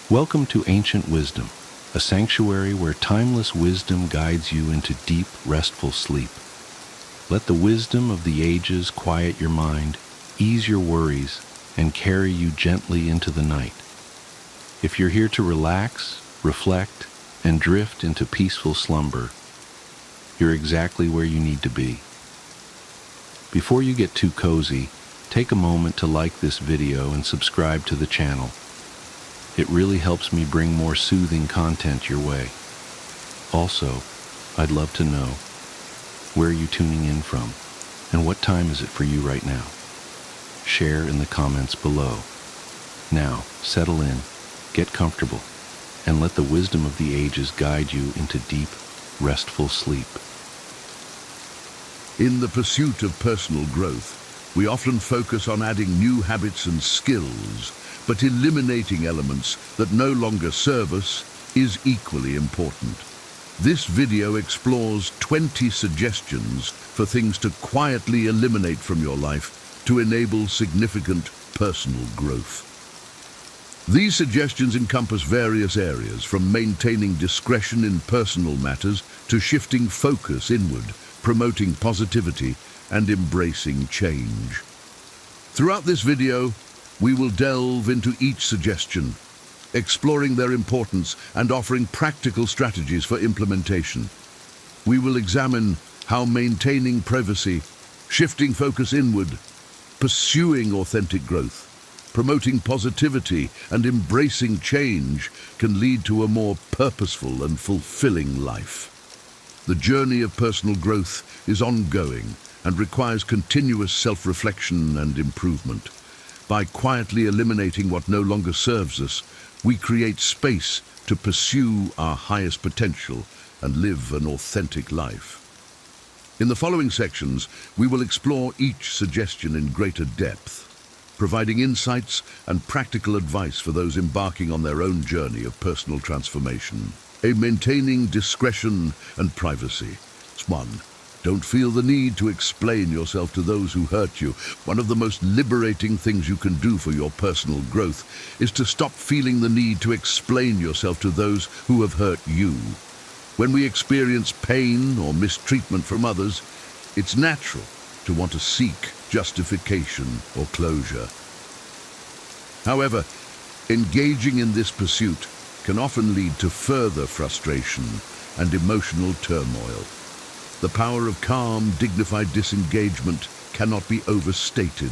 Welcome to Ancient Wisdom, a sanctuary where timeless wisdom guides you into deep, restful sleep. Let the wisdom of the ages quiet your mind, ease your worries, and carry you gently into the night. If you're here to relax, reflect, and drift into peaceful slumber, you're exactly where you need to be. Before you get too cozy, take a moment to like this video and subscribe to the channel. It really helps me bring more soothing content your way. Also, I'd love to know, where are you tuning in from, and what time is it for you right now? Share in the comments below. Now, settle in, get comfortable, and let the wisdom of the ages guide you into deep, restful sleep. In the pursuit of personal growth, we often focus on adding new habits and skills, but eliminating elements that no longer serve us is equally important. This video explores 20 suggestions for things to quietly eliminate from your life to enable significant personal growth. These suggestions encompass various areas, from maintaining discretion in personal matters to shifting focus inward, promoting positivity, and embracing change. Throughout this video, we will delve into each suggestion, exploring their importance and offering practical strategies for implementation. We will examine how maintaining privacy, shifting focus inward, pursuing authentic growth, promoting positivity, and embracing change can lead to a more purposeful and fulfilling life. The journey of personal growth is ongoing and requires continuous self-reflection and improvement. By quietly eliminating what no longer serves us, we create space to pursue our highest potential and live an authentic life. In the following sections, we will explore each suggestion in greater depth, providing insights and practical advice for those embarking on their own journey of personal transformation. Maintaining discretion and privacy. 1. Don't feel the need to explain yourself to those who hurt you. One of the most liberating things you can do for your personal growth is to stop feeling the need to explain yourself to those who have hurt you. When we experience pain or mistreatment from others, it's natural to want to seek justification or closure. However, engaging in this pursuit can often lead to further frustration and emotional turmoil. The power of calm, dignified disengagement cannot be overstated.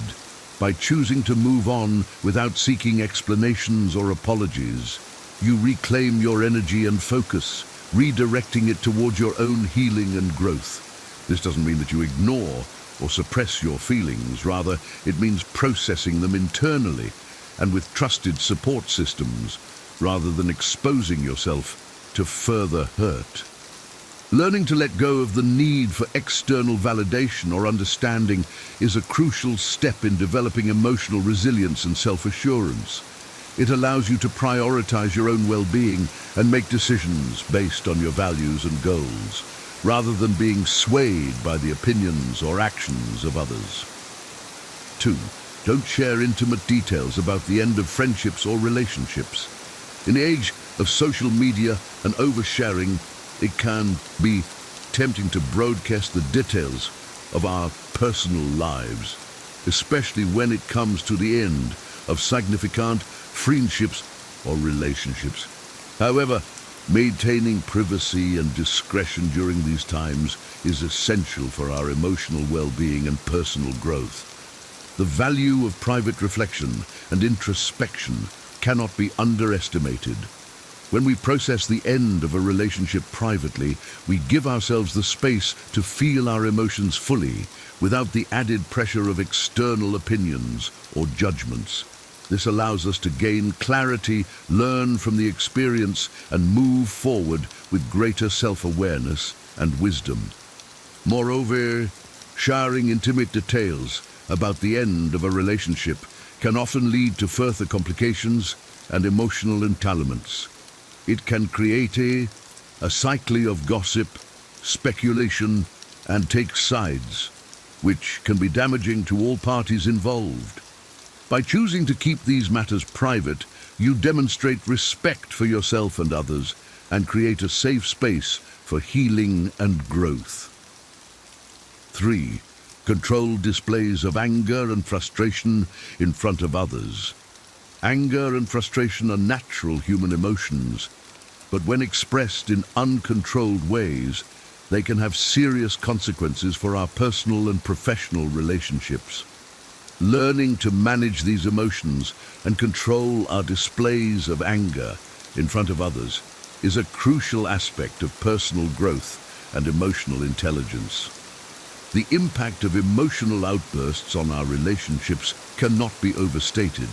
By choosing to move on without seeking explanations or apologies, you reclaim your energy and focus, redirecting it towards your own healing and growth. This doesn't mean that you ignore or suppress your feelings. Rather, it means processing them internally and with trusted support systems, rather than exposing yourself to further hurt. Learning to let go of the need for external validation or understanding is a crucial step in developing emotional resilience and self-assurance. It allows you to prioritize your own well-being and make decisions based on your values and goals, rather than being swayed by the opinions or actions of others. 2. Don't share intimate details about the end of friendships or relationships. In the age of social media and oversharing, it can be tempting to broadcast the details of our personal lives, especially when it comes to the end of significant friendships or relationships. However, maintaining privacy and discretion during these times is essential for our emotional well-being and personal growth. The value of private reflection and introspection cannot be underestimated. When we process the end of a relationship privately, we give ourselves the space to feel our emotions fully, without the added pressure of external opinions or judgments. This allows us to gain clarity, learn from the experience, and move forward with greater self-awareness and wisdom. Moreover, sharing intimate details about the end of a relationship can often lead to further complications and emotional entanglements. It can create a cycle of gossip, speculation, and take sides, which can be damaging to all parties involved. By choosing to keep these matters private, You demonstrate respect for yourself and others and create a safe space for healing and growth. 3. Controlled displays of anger and frustration in front of others. Anger and frustration are natural human emotions, but when expressed in uncontrolled ways, they can have serious consequences for our personal and professional relationships. Learning to manage these emotions and control our displays of anger in front of others is a crucial aspect of personal growth and emotional intelligence. The impact of emotional outbursts on our relationships cannot be overstated.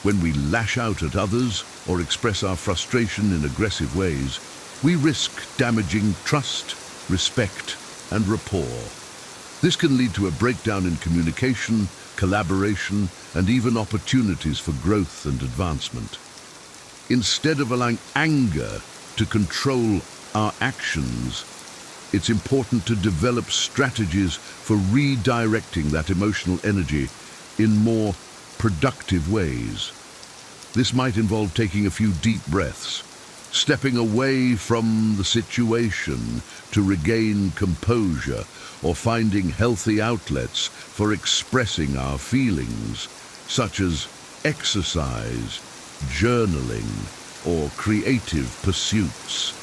When we lash out at others or express our frustration in aggressive ways, we risk damaging trust, respect, and rapport. This can lead to a breakdown in communication, collaboration, and even opportunities for growth and advancement. Instead of allowing anger to control our actions, it's important to develop strategies for redirecting that emotional energy in more productive ways. This might involve taking a few deep breaths, stepping away from the situation to regain composure, or finding healthy outlets for expressing our feelings, such as exercise, journaling, or creative pursuits.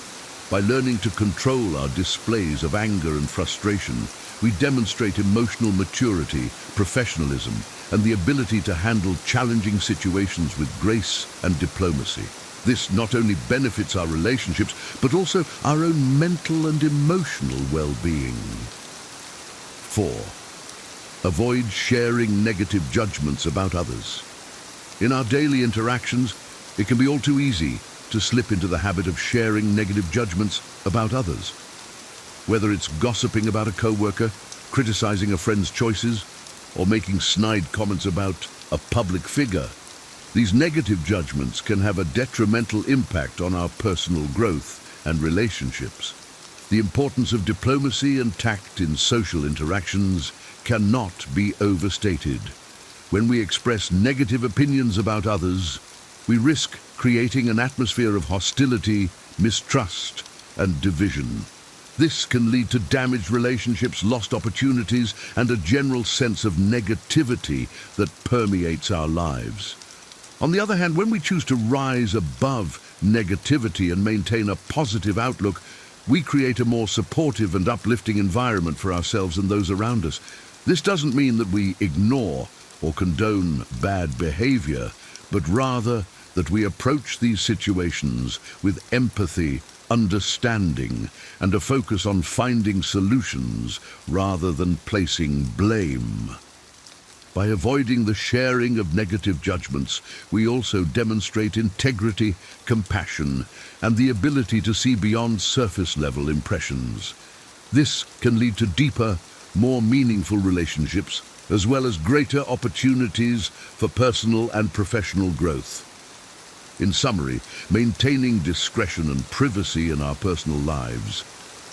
By learning to control our displays of anger and frustration, we demonstrate emotional maturity, professionalism, and the ability to handle challenging situations with grace and diplomacy. This not only benefits our relationships, but also our own mental and emotional well-being. 4. Avoid sharing negative judgments about others. In our daily interactions, it can be all too easy to slip into the habit of sharing negative judgments about others. Whether it's gossiping about a coworker, criticizing a friend's choices, or making snide comments about a public figure, these negative judgments can have a detrimental impact on our personal growth and relationships. The importance of diplomacy and tact in social interactions cannot be overstated. When we express negative opinions about others, we risk creating an atmosphere of hostility, mistrust, and division. This can lead to damaged relationships, lost opportunities, and a general sense of negativity that permeates our lives. On the other hand, when we choose to rise above negativity and maintain a positive outlook, we create a more supportive and uplifting environment for ourselves and those around us. This doesn't mean that we ignore or condone bad behavior, but rather that we approach these situations with empathy, understanding, and a focus on finding solutions rather than placing blame. By avoiding the sharing of negative judgments, we also demonstrate integrity, compassion, and the ability to see beyond surface-level impressions. This can lead to deeper, more meaningful relationships, as well as greater opportunities for personal and professional growth. In summary, maintaining discretion and privacy in our personal lives,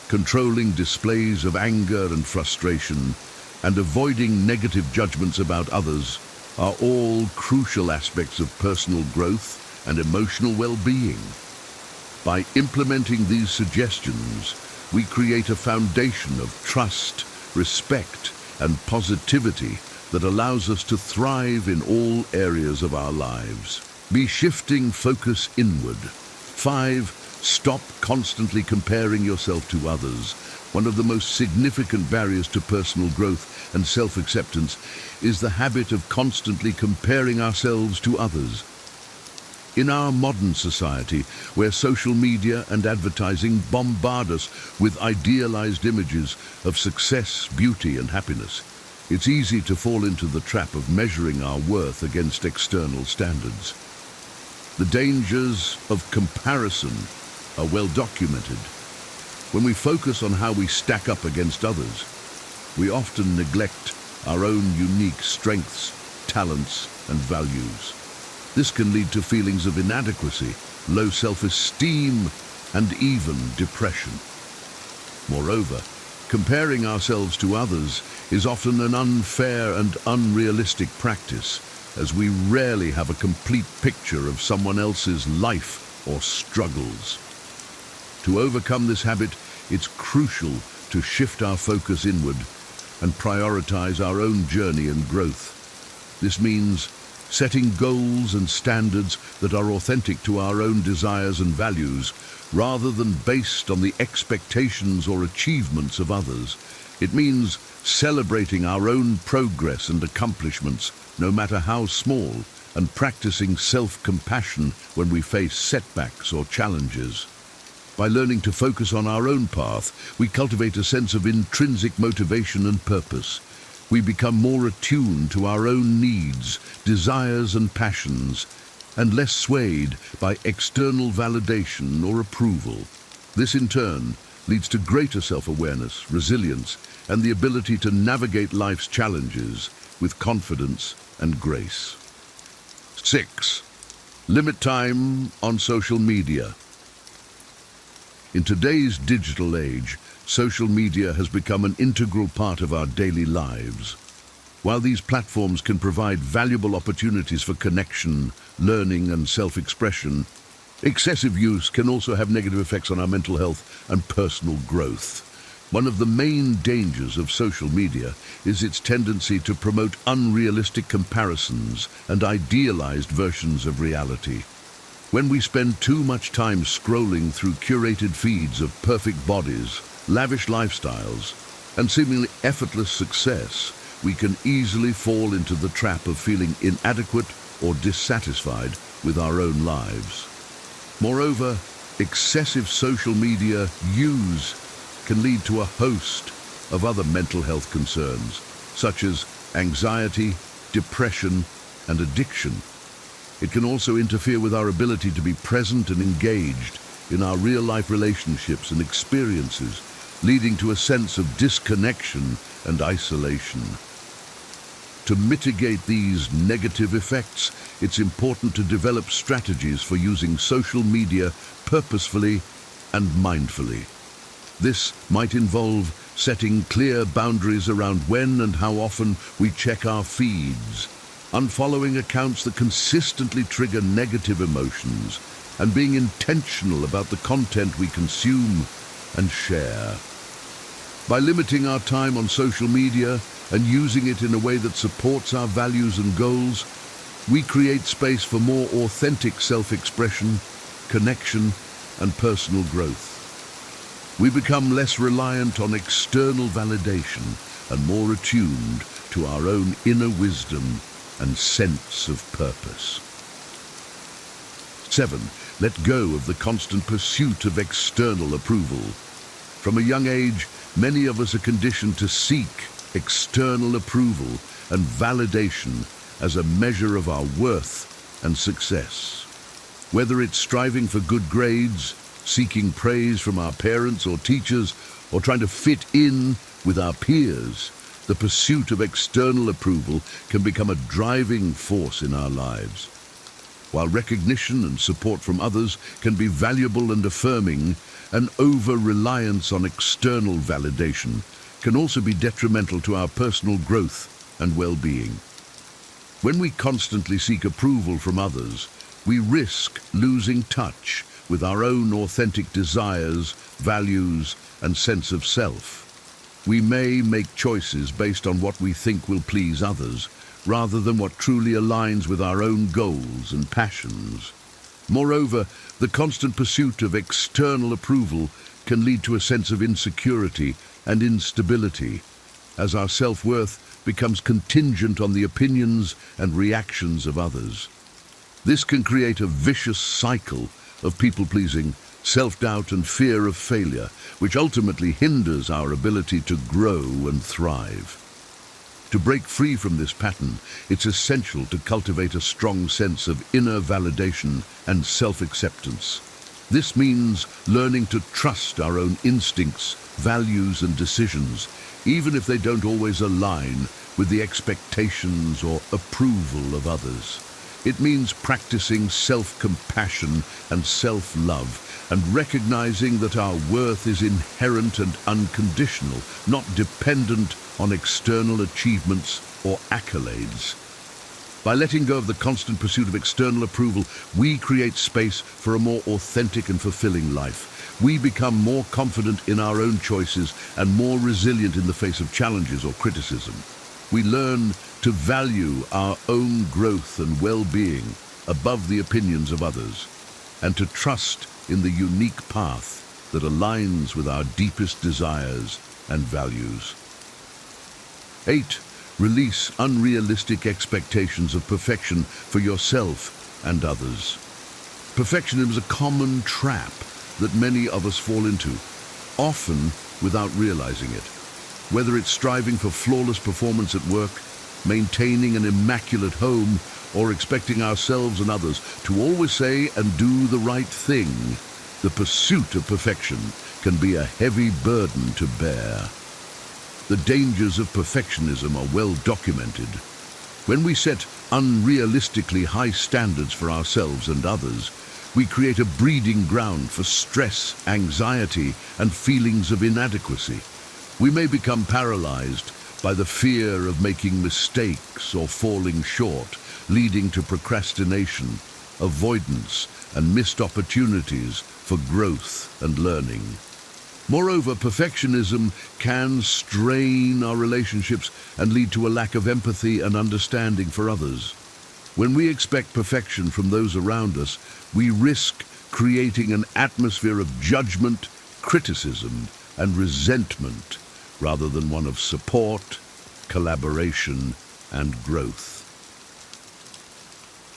controlling displays of anger and frustration, and avoiding negative judgments about others are all crucial aspects of personal growth and emotional well-being. By implementing these suggestions, we create a foundation of trust, respect, and positivity that allows us to thrive in all areas of our lives. Be shifting focus inward. 5. Stop constantly comparing yourself to others. One of the most significant barriers to personal growth and self-acceptance is the habit of constantly comparing ourselves to others. In our modern society, where social media and advertising bombard us with idealized images of success, beauty, and happiness, it's easy to fall into the trap of measuring our worth against external standards. The dangers of comparison are well documented. When we focus on how we stack up against others, we often neglect our own unique strengths, talents, and values. This can lead to feelings of inadequacy, low self-esteem, and even depression. Moreover, comparing ourselves to others is often an unfair and unrealistic practice, as we rarely have a complete picture of someone else's life or struggles. To overcome this habit, it's crucial to shift our focus inward and prioritize our own journey and growth. This means setting goals and standards that are authentic to our own desires and values, rather than based on the expectations or achievements of others. It means celebrating our own progress and accomplishments, no matter how small, and practicing self-compassion when we face setbacks or challenges. By learning to focus on our own path, we cultivate a sense of intrinsic motivation and purpose. We become more attuned to our own needs, desires and passions, and less swayed by external validation or approval. This in turn leads to greater self-awareness, resilience, and the ability to navigate life's challenges with confidence and grace. 6. Limit time on social media. In today's digital age, social media has become an integral part of our daily lives. While these platforms can provide valuable opportunities for connection, learning, and self-expression, excessive use can also have negative effects on our mental health and personal growth. One of the main dangers of social media is its tendency to promote unrealistic comparisons and idealized versions of reality. When we spend too much time scrolling through curated feeds of perfect bodies, lavish lifestyles, and seemingly effortless success, we can easily fall into the trap of feeling inadequate or dissatisfied with our own lives. Moreover, excessive social media use can lead to a host of other mental health concerns, such as anxiety, depression, and addiction. It can also interfere with our ability to be present and engaged in our real-life relationships and experiences, leading to a sense of disconnection and isolation. To mitigate these negative effects, it's important to develop strategies for using social media purposefully and mindfully. This might involve setting clear boundaries around when and how often we check our feeds, unfollowing accounts that consistently trigger negative emotions, and being intentional about the content we consume and share. By limiting our time on social media and using it in a way that supports our values and goals, we create space for more authentic self-expression, connection, and personal growth. We become less reliant on external validation and more attuned to our own inner wisdom and sense of purpose. 7. Let go of the constant pursuit of external approval. From a young age, many of us are conditioned to seek external approval and validation as a measure of our worth and success. Whether it's striving for good grades, seeking praise from our parents or teachers, or trying to fit in with our peers, the pursuit of external approval can become a driving force in our lives. While recognition and support from others can be valuable and affirming, an over-reliance on external validation can also be detrimental to our personal growth and well-being. When we constantly seek approval from others, we risk losing touch with our own authentic desires, values, and sense of self. We may make choices based on what we think will please others, rather than what truly aligns with our own goals and passions. Moreover, the constant pursuit of external approval can lead to a sense of insecurity and instability, as our self-worth becomes contingent on the opinions and reactions of others. This can create a vicious cycle of people-pleasing, self-doubt and fear of failure, which ultimately hinders our ability to grow and thrive. To break free from this pattern, it's essential to cultivate a strong sense of inner validation and self-acceptance. This means learning to trust our own instincts, values and decisions, even if they don't always align with the expectations or approval of others. It means practicing self-compassion and self-love, and recognizing that our worth is inherent and unconditional, not dependent on external achievements or accolades. By letting go of the constant pursuit of external approval, we create space for a more authentic and fulfilling life. We become more confident in our own choices and more resilient in the face of challenges or criticism. We learn to value our own growth and well-being above the opinions of others, and to trust in the unique path that aligns with our deepest desires and values. 8. Release unrealistic expectations of perfection for yourself and others. Perfectionism is a common trap that many of us fall into, often without realizing it. Whether it's striving for flawless performance at work, maintaining an immaculate home, or expecting ourselves and others to always say and do the right thing, the pursuit of perfection can be a heavy burden to bear. The dangers of perfectionism are well documented. When we set unrealistically high standards for ourselves and others, we create a breeding ground for stress, anxiety, and feelings of inadequacy. We may become paralyzed by the fear of making mistakes or falling short, leading to procrastination, avoidance, and missed opportunities for growth and learning. Moreover, perfectionism can strain our relationships and lead to a lack of empathy and understanding for others. When we expect perfection from those around us, we risk creating an atmosphere of judgment, criticism, and resentment, rather than one of support, collaboration, and growth.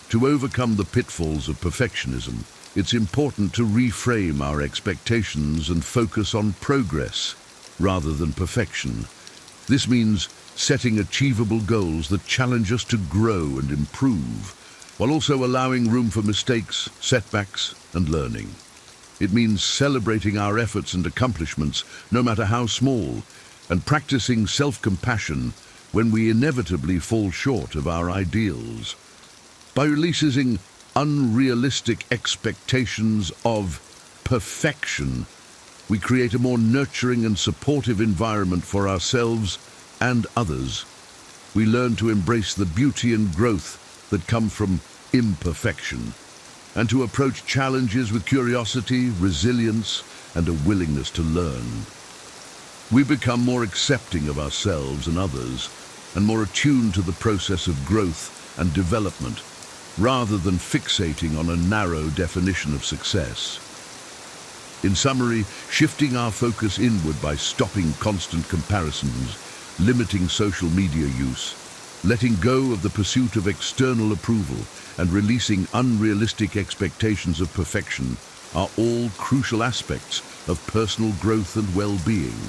To overcome the pitfalls of perfectionism, it's important to reframe our expectations and focus on progress rather than perfection. This means setting achievable goals that challenge us to grow and improve, while also allowing room for mistakes, setbacks, and learning. It means celebrating our efforts and accomplishments, no matter how small, and practicing self-compassion when we inevitably fall short of our ideals. By releasing unrealistic expectations of perfection, we create a more nurturing and supportive environment for ourselves and others. We learn to embrace the beauty and growth that come from imperfection, and to approach challenges with curiosity, resilience, and a willingness to learn. We become more accepting of ourselves and others, and more attuned to the process of growth and development, rather than fixating on a narrow definition of success. In summary, shifting our focus inward by stopping constant comparisons, limiting social media use, letting go of the pursuit of external approval, and releasing unrealistic expectations of perfection are all crucial aspects of personal growth and well-being.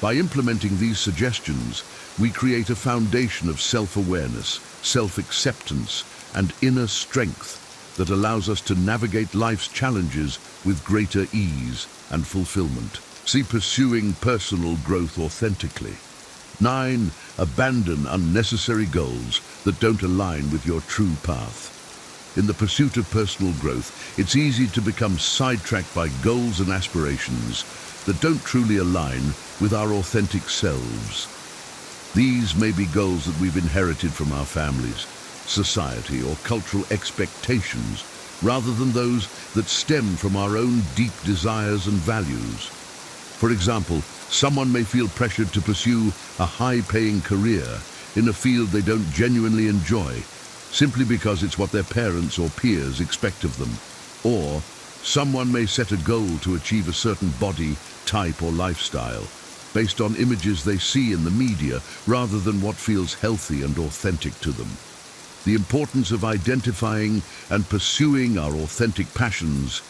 By implementing these suggestions, we create a foundation of self-awareness, self-acceptance, and inner strength that allows us to navigate life's challenges with greater ease and fulfillment. See pursuing personal growth authentically. 9. Abandon unnecessary goals that don't align with your true path. In the pursuit of personal growth, it's easy to become sidetracked by goals and aspirations that don't truly align with our authentic selves. These may be goals that we've inherited from our families, society, or cultural expectations, rather than those that stem from our own deep desires and values. For example, someone may feel pressured to pursue a high-paying career in a field they don't genuinely enjoy, simply because it's what their parents or peers expect of them. Or someone may set a goal to achieve a certain body, type, or lifestyle based on images they see in the media rather than what feels healthy and authentic to them. The importance of identifying and pursuing our authentic passions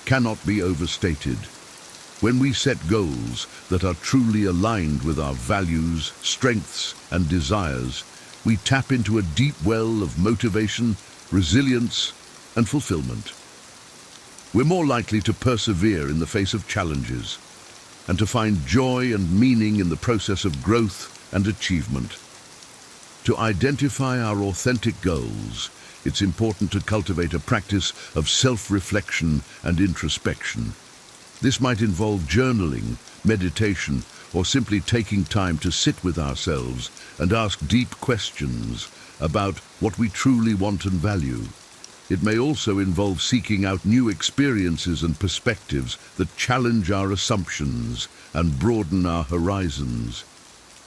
cannot be overstated. When we set goals that are truly aligned with our values, strengths, and desires, we tap into a deep well of motivation, resilience, and fulfillment. We're more likely to persevere in the face of challenges and to find joy and meaning in the process of growth and achievement. To identify our authentic goals, it's important to cultivate a practice of self-reflection and introspection. This might involve journaling, meditation, or simply taking time to sit with ourselves and ask deep questions about what we truly want and value. It may also involve seeking out new experiences and perspectives that challenge our assumptions and broaden our horizons.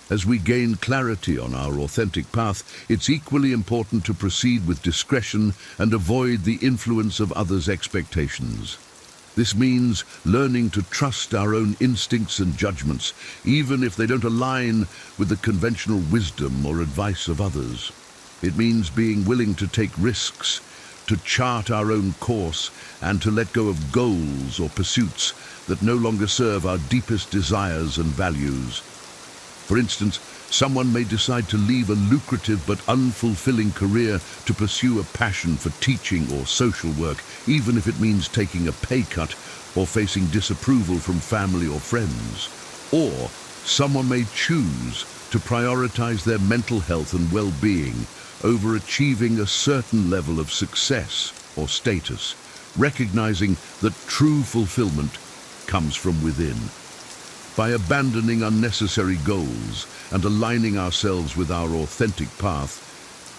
As we gain clarity on our authentic path, it's equally important to proceed with discretion and avoid the influence of others' expectations. This means learning to trust our own instincts and judgments, even if they don't align with the conventional wisdom or advice of others. It means being willing to take risks, to chart our own course, and to let go of goals or pursuits that no longer serve our deepest desires and values. For instance, someone may decide to leave a lucrative but unfulfilling career to pursue a passion for teaching or social work, even if it means taking a pay cut or facing disapproval from family or friends. Or someone may choose to prioritize their mental health and well-being over achieving a certain level of success or status, recognizing that true fulfillment comes from within. By abandoning unnecessary goals and aligning ourselves with our authentic path,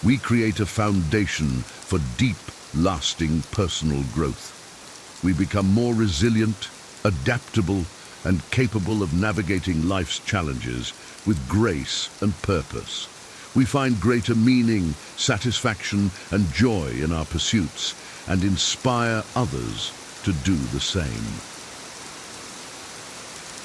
we create a foundation for deep, lasting personal growth. We become more resilient, adaptable, and capable of navigating life's challenges with grace and purpose. We find greater meaning, satisfaction, and joy in our pursuits and inspire others to do the same.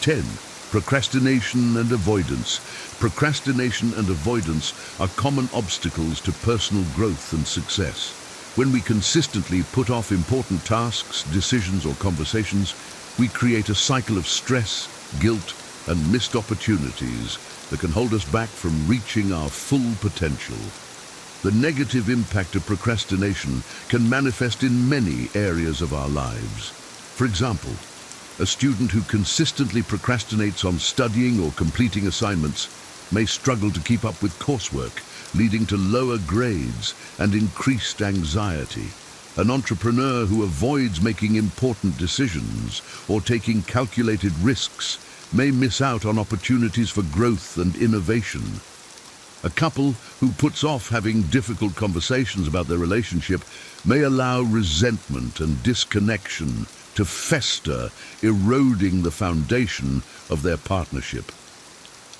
10. Procrastination and avoidance. Procrastination and avoidance are common obstacles to personal growth and success. When we consistently put off important tasks, decisions, or conversations, we create a cycle of stress, guilt, and missed opportunities that can hold us back from reaching our full potential. The negative impact of procrastination can manifest in many areas of our lives. For example, a student who consistently procrastinates on studying or completing assignments may struggle to keep up with coursework, leading to lower grades and increased anxiety. An entrepreneur who avoids making important decisions or taking calculated risks may miss out on opportunities for growth and innovation. A couple who puts off having difficult conversations about their relationship may allow resentment and disconnection to fester, eroding the foundation of their partnership.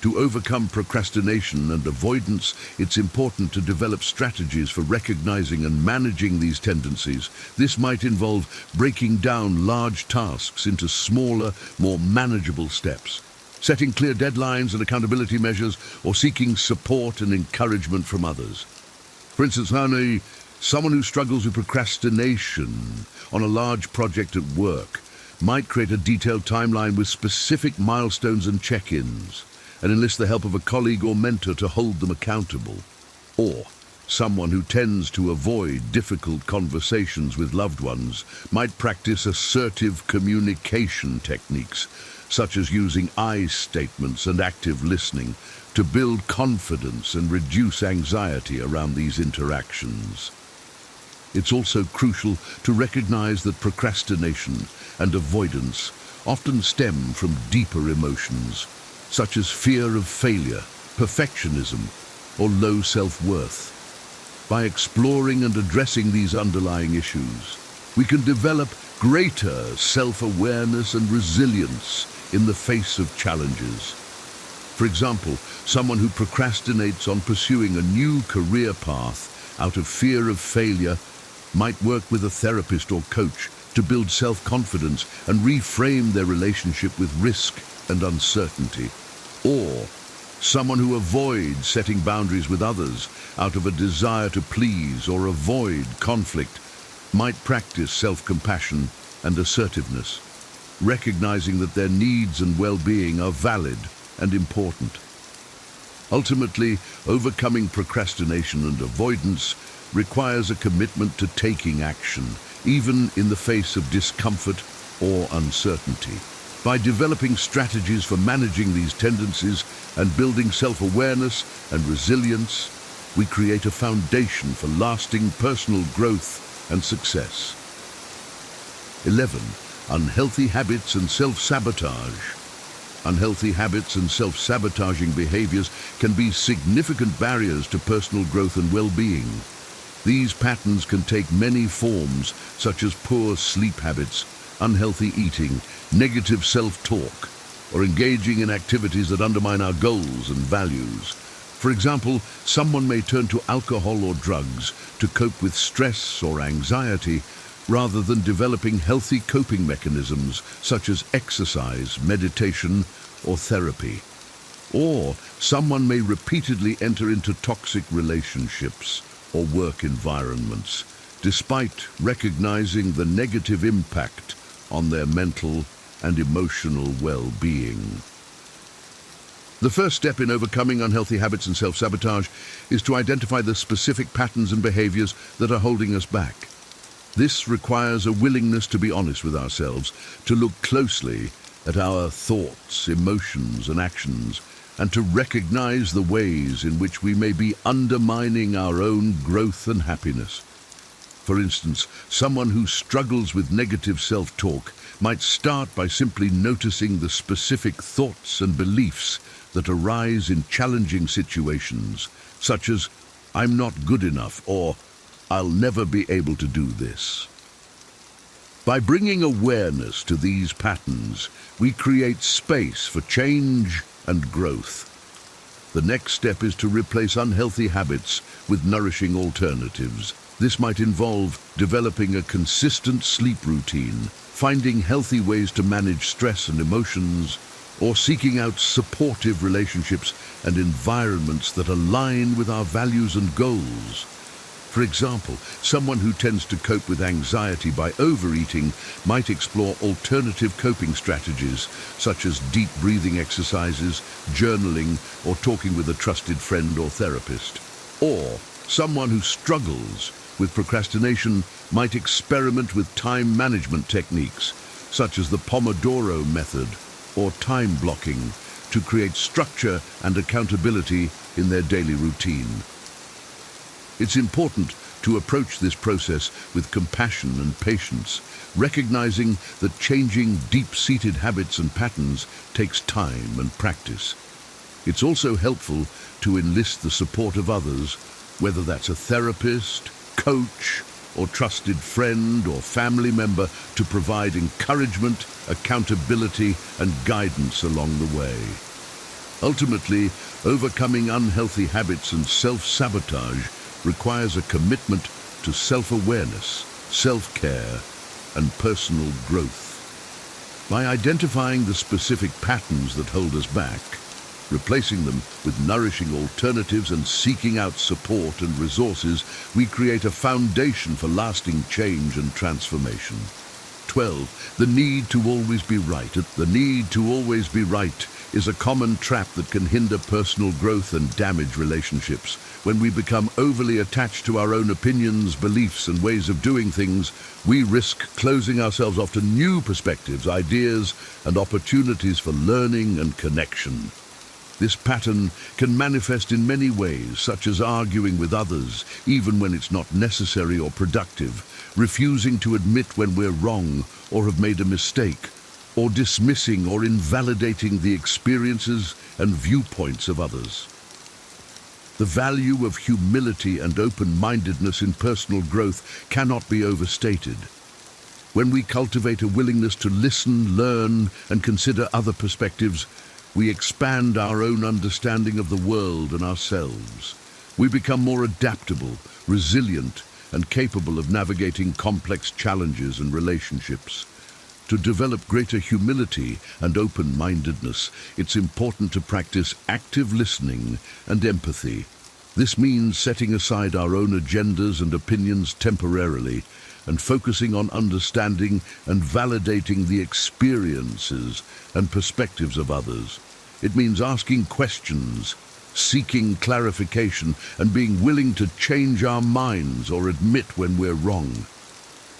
To overcome procrastination and avoidance, it's important to develop strategies for recognizing and managing these tendencies. This might involve breaking down large tasks into smaller, more manageable steps, setting clear deadlines and accountability measures, or seeking support and encouragement from others. For instance, someone who struggles with procrastination on a large project at work might create a detailed timeline with specific milestones and check-ins, and enlist the help of a colleague or mentor to hold them accountable. Or someone who tends to avoid difficult conversations with loved ones might practice assertive communication techniques, such as using I statements and active listening, to build confidence and reduce anxiety around these interactions. It's also crucial to recognize that procrastination and avoidance often stem from deeper emotions, such as fear of failure, perfectionism, or low self-worth. By exploring and addressing these underlying issues, we can develop greater self-awareness and resilience in the face of challenges. For example, someone who procrastinates on pursuing a new career path out of fear of failure might work with a therapist or coach to build self-confidence and reframe their relationship with risk and uncertainty. Or someone who avoids setting boundaries with others out of a desire to please or avoid conflict might practice self-compassion and assertiveness, recognizing that their needs and well-being are valid and important. Ultimately, overcoming procrastination and avoidance requires a commitment to taking action, even in the face of discomfort or uncertainty. By developing strategies for managing these tendencies and building self-awareness and resilience, we create a foundation for lasting personal growth and success. 11. Unhealthy habits and self-sabotage. Unhealthy habits and self-sabotaging behaviors can be significant barriers to personal growth and well-being. These patterns can take many forms, such as poor sleep habits, unhealthy eating, negative self-talk, or engaging in activities that undermine our goals and values. For example, someone may turn to alcohol or drugs to cope with stress or anxiety, rather than developing healthy coping mechanisms such as exercise, meditation, or therapy. Or someone may repeatedly enter into toxic relationships or work environments, despite recognizing the negative impact on their mental and emotional well-being. The first step in overcoming unhealthy habits and self-sabotage is to identify the specific patterns and behaviors that are holding us back. This requires a willingness to be honest with ourselves, to look closely at our thoughts, emotions, and actions, and to recognize the ways in which we may be undermining our own growth and happiness. For instance, someone who struggles with negative self-talk might start by simply noticing the specific thoughts and beliefs that arise in challenging situations, such as, "I'm not good enough," or "I'll never be able to do this." By bringing awareness to these patterns, we create space for change and growth. The next step is to replace unhealthy habits with nourishing alternatives. This might involve developing a consistent sleep routine, finding healthy ways to manage stress and emotions, or seeking out supportive relationships and environments that align with our values and goals. For example, someone who tends to cope with anxiety by overeating might explore alternative coping strategies, such as deep breathing exercises, journaling, or talking with a trusted friend or therapist. Or someone who struggles with procrastination might experiment with time management techniques, such as the Pomodoro method or time blocking, to create structure and accountability in their daily routine. It's important to approach this process with compassion and patience, recognizing that changing deep-seated habits and patterns takes time and practice. It's also helpful to enlist the support of others, whether that's a therapist, coach, or trusted friend or family member, to provide encouragement, accountability, and guidance along the way. Ultimately, overcoming unhealthy habits and self-sabotage requires a commitment to self-awareness, self-care, and personal growth. By identifying the specific patterns that hold us back, replacing them with nourishing alternatives, and seeking out support and resources, we create a foundation for lasting change and transformation. 12. The need to always be right. The need to always be right is a common trap that can hinder personal growth and damage relationships. When we become overly attached to our own opinions, beliefs, and ways of doing things, we risk closing ourselves off to new perspectives, ideas, and opportunities for learning and connection. This pattern can manifest in many ways, such as arguing with others, even when it's not necessary or productive, refusing to admit when we're wrong or have made a mistake, or dismissing or invalidating the experiences and viewpoints of others. The value of humility and open-mindedness in personal growth cannot be overstated. When we cultivate a willingness to listen, learn, and consider other perspectives, we expand our own understanding of the world and ourselves. We become more adaptable, resilient, and capable of navigating complex challenges and relationships. To develop greater humility and open-mindedness, it's important to practice active listening and empathy. This means setting aside our own agendas and opinions temporarily and focusing on understanding and validating the experiences and perspectives of others. It means asking questions, seeking clarification, and being willing to change our minds or admit when we're wrong.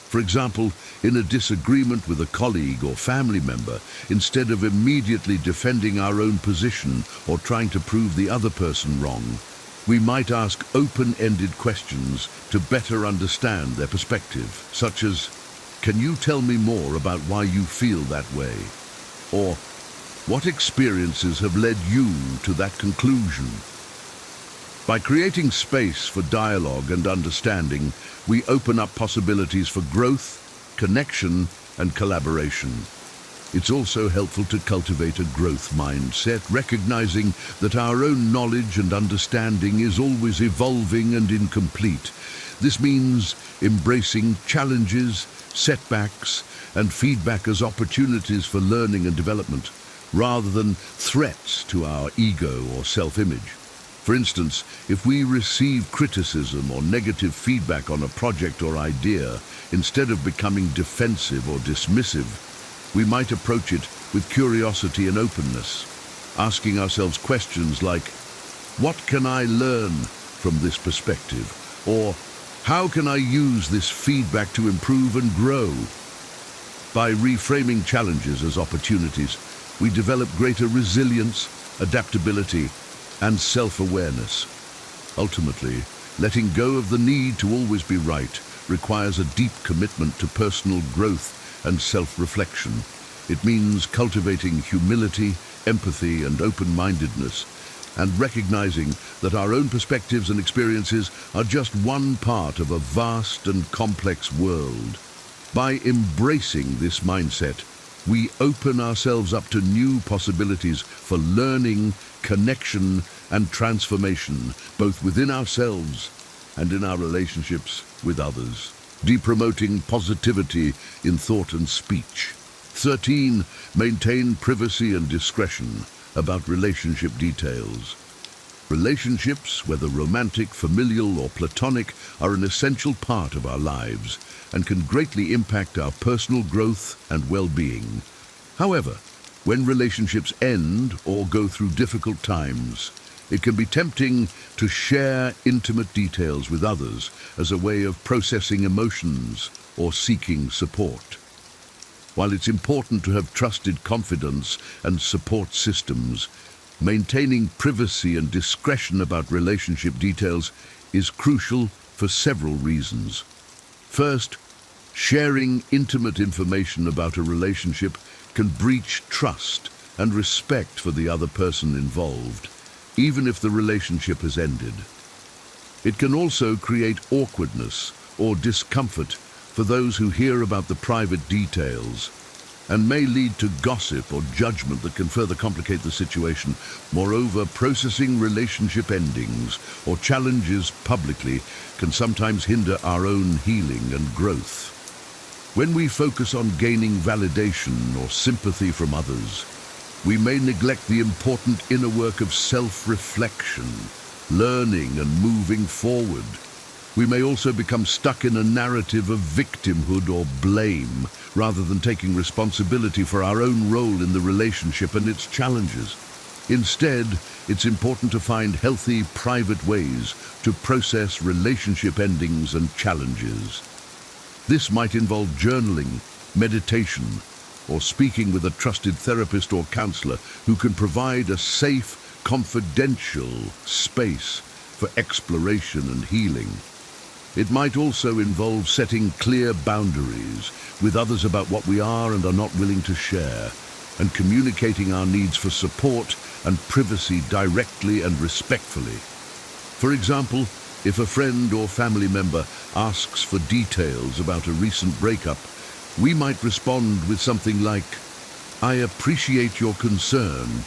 For example, in a disagreement with a colleague or family member, instead of immediately defending our own position or trying to prove the other person wrong, we might ask open-ended questions to better understand their perspective, such as, "Can you tell me more about why you feel that way?" Or, What experiences have led you to that conclusion? By creating space for dialogue and understanding, we open up possibilities for growth, connection, and collaboration. It's also helpful to cultivate a growth mindset, recognizing that our own knowledge and understanding is always evolving and incomplete. This means embracing challenges, setbacks, and feedback as opportunities for learning and development, rather than threats to our ego or self-image. For instance, if we receive criticism or negative feedback on a project or idea, instead of becoming defensive or dismissive, we might approach it with curiosity and openness, asking ourselves questions like, what can I learn from this perspective? Or, how can I use this feedback to improve and grow? By reframing challenges as opportunities, we develop greater resilience, adaptability, and self-awareness. Ultimately, letting go of the need to always be right requires a deep commitment to personal growth and self-reflection. It means cultivating humility, empathy, and open-mindedness, and recognizing that our own perspectives and experiences are just one part of a vast and complex world. By embracing this mindset, we open ourselves up to new possibilities for learning, connection, and transformation, both within ourselves and in our relationships with others. Promoting positivity in thought and speech. 13. Maintain privacy and discretion about relationship details. Relationships, whether romantic, familial, or platonic, are an essential part of our lives and can greatly impact our personal growth and well-being. However, when relationships end or go through difficult times, it can be tempting to share intimate details with others as a way of processing emotions or seeking support. While it's important to have trusted confidence and support systems, maintaining privacy and discretion about relationship details is crucial for several reasons. First, sharing intimate information about a relationship can breach trust and respect for the other person involved, even if the relationship has ended. It can also create awkwardness or discomfort for those who hear about the private details, and may lead to gossip or judgment that can further complicate the situation. Moreover, processing relationship endings or challenges publicly can sometimes hinder our own healing and growth. When we focus on gaining validation or sympathy from others, we may neglect the important inner work of self-reflection, learning and moving forward. We may also become stuck in a narrative of victimhood or blame, rather than taking responsibility for our own role in the relationship and its challenges. Instead, it's important to find healthy, private ways to process relationship endings and challenges. This might involve journaling, meditation, or speaking with a trusted therapist or counselor who can provide a safe, confidential space for exploration and healing. It might also involve setting clear boundaries with others about what we are and are not willing to share, and communicating our needs for support and privacy directly and respectfully. For example, if a friend or family member asks for details about a recent breakup, we might respond with something like, "I appreciate your concern,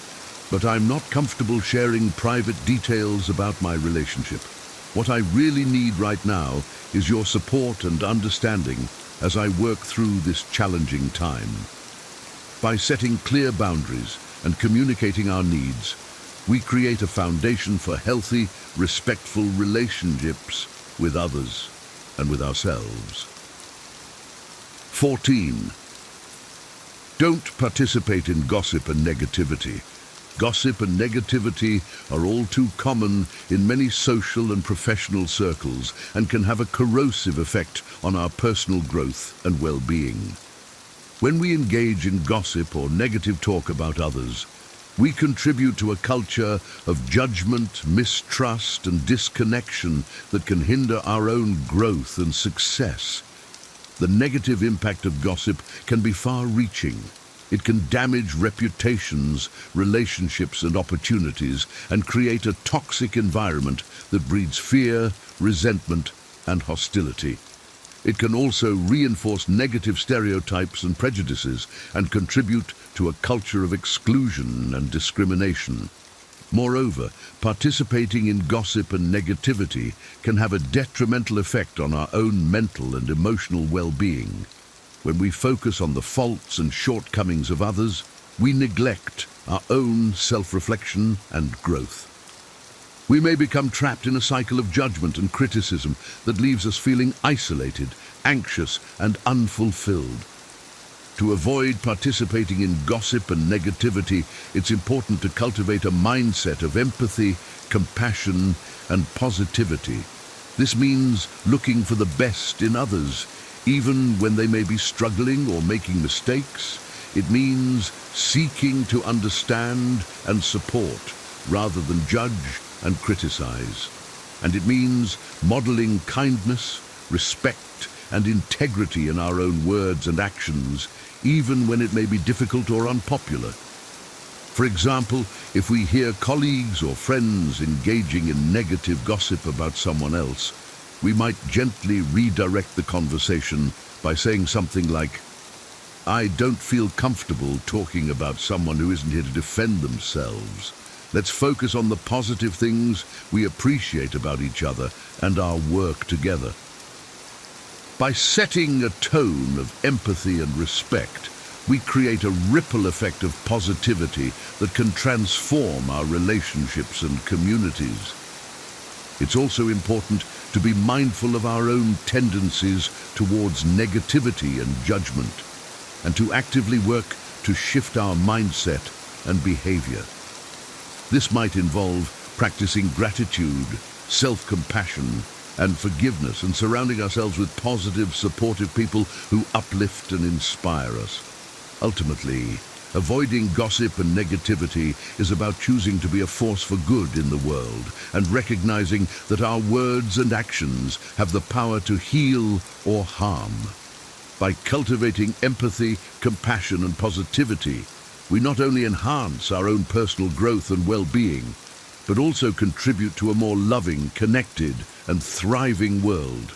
but I'm not comfortable sharing private details about my relationship. What I really need right now is your support and understanding as I work through this challenging time." By setting clear boundaries and communicating our needs, we create a foundation for healthy, respectful relationships with others and with ourselves. 14. Don't participate in gossip and negativity. Gossip and negativity are all too common in many social and professional circles and can have a corrosive effect on our personal growth and well-being. When we engage in gossip or negative talk about others, we contribute to a culture of judgment, mistrust, and disconnection that can hinder our own growth and success. The negative impact of gossip can be far-reaching, It can damage reputations, relationships, and opportunities, and create a toxic environment that breeds fear, resentment, and hostility. It can also reinforce negative stereotypes and prejudices and contribute to a culture of exclusion and discrimination. Moreover, participating in gossip and negativity can have a detrimental effect on our own mental and emotional well-being. When we focus on the faults and shortcomings of others, we neglect our own self-reflection and growth. We may become trapped in a cycle of judgment and criticism that leaves us feeling isolated, anxious, and unfulfilled. To avoid participating in gossip and negativity, it's important to cultivate a mindset of empathy, compassion, and positivity. This means looking for the best in others, even when they may be struggling or making mistakes. It means seeking to understand and support rather than judge and criticize. And it means modeling kindness, respect, and integrity in our own words and actions, even when it may be difficult or unpopular. For example, if we hear colleagues or friends engaging in negative gossip about someone else, we might gently redirect the conversation by saying something like, "I don't feel comfortable talking about someone who isn't here to defend themselves. Let's focus on the positive things we appreciate about each other and our work together." By setting a tone of empathy and respect, we create a ripple effect of positivity that can transform our relationships and communities. It's also important to be mindful of our own tendencies towards negativity and judgment, and to actively work to shift our mindset and behavior. This might involve practicing gratitude, self-compassion, and forgiveness, and surrounding ourselves with positive, supportive people who uplift and inspire us. Ultimately, avoiding gossip and negativity is about choosing to be a force for good in the world and recognizing that our words and actions have the power to heal or harm. By cultivating empathy, compassion, and positivity, we not only enhance our own personal growth and well-being, but also contribute to a more loving, connected, and thriving world.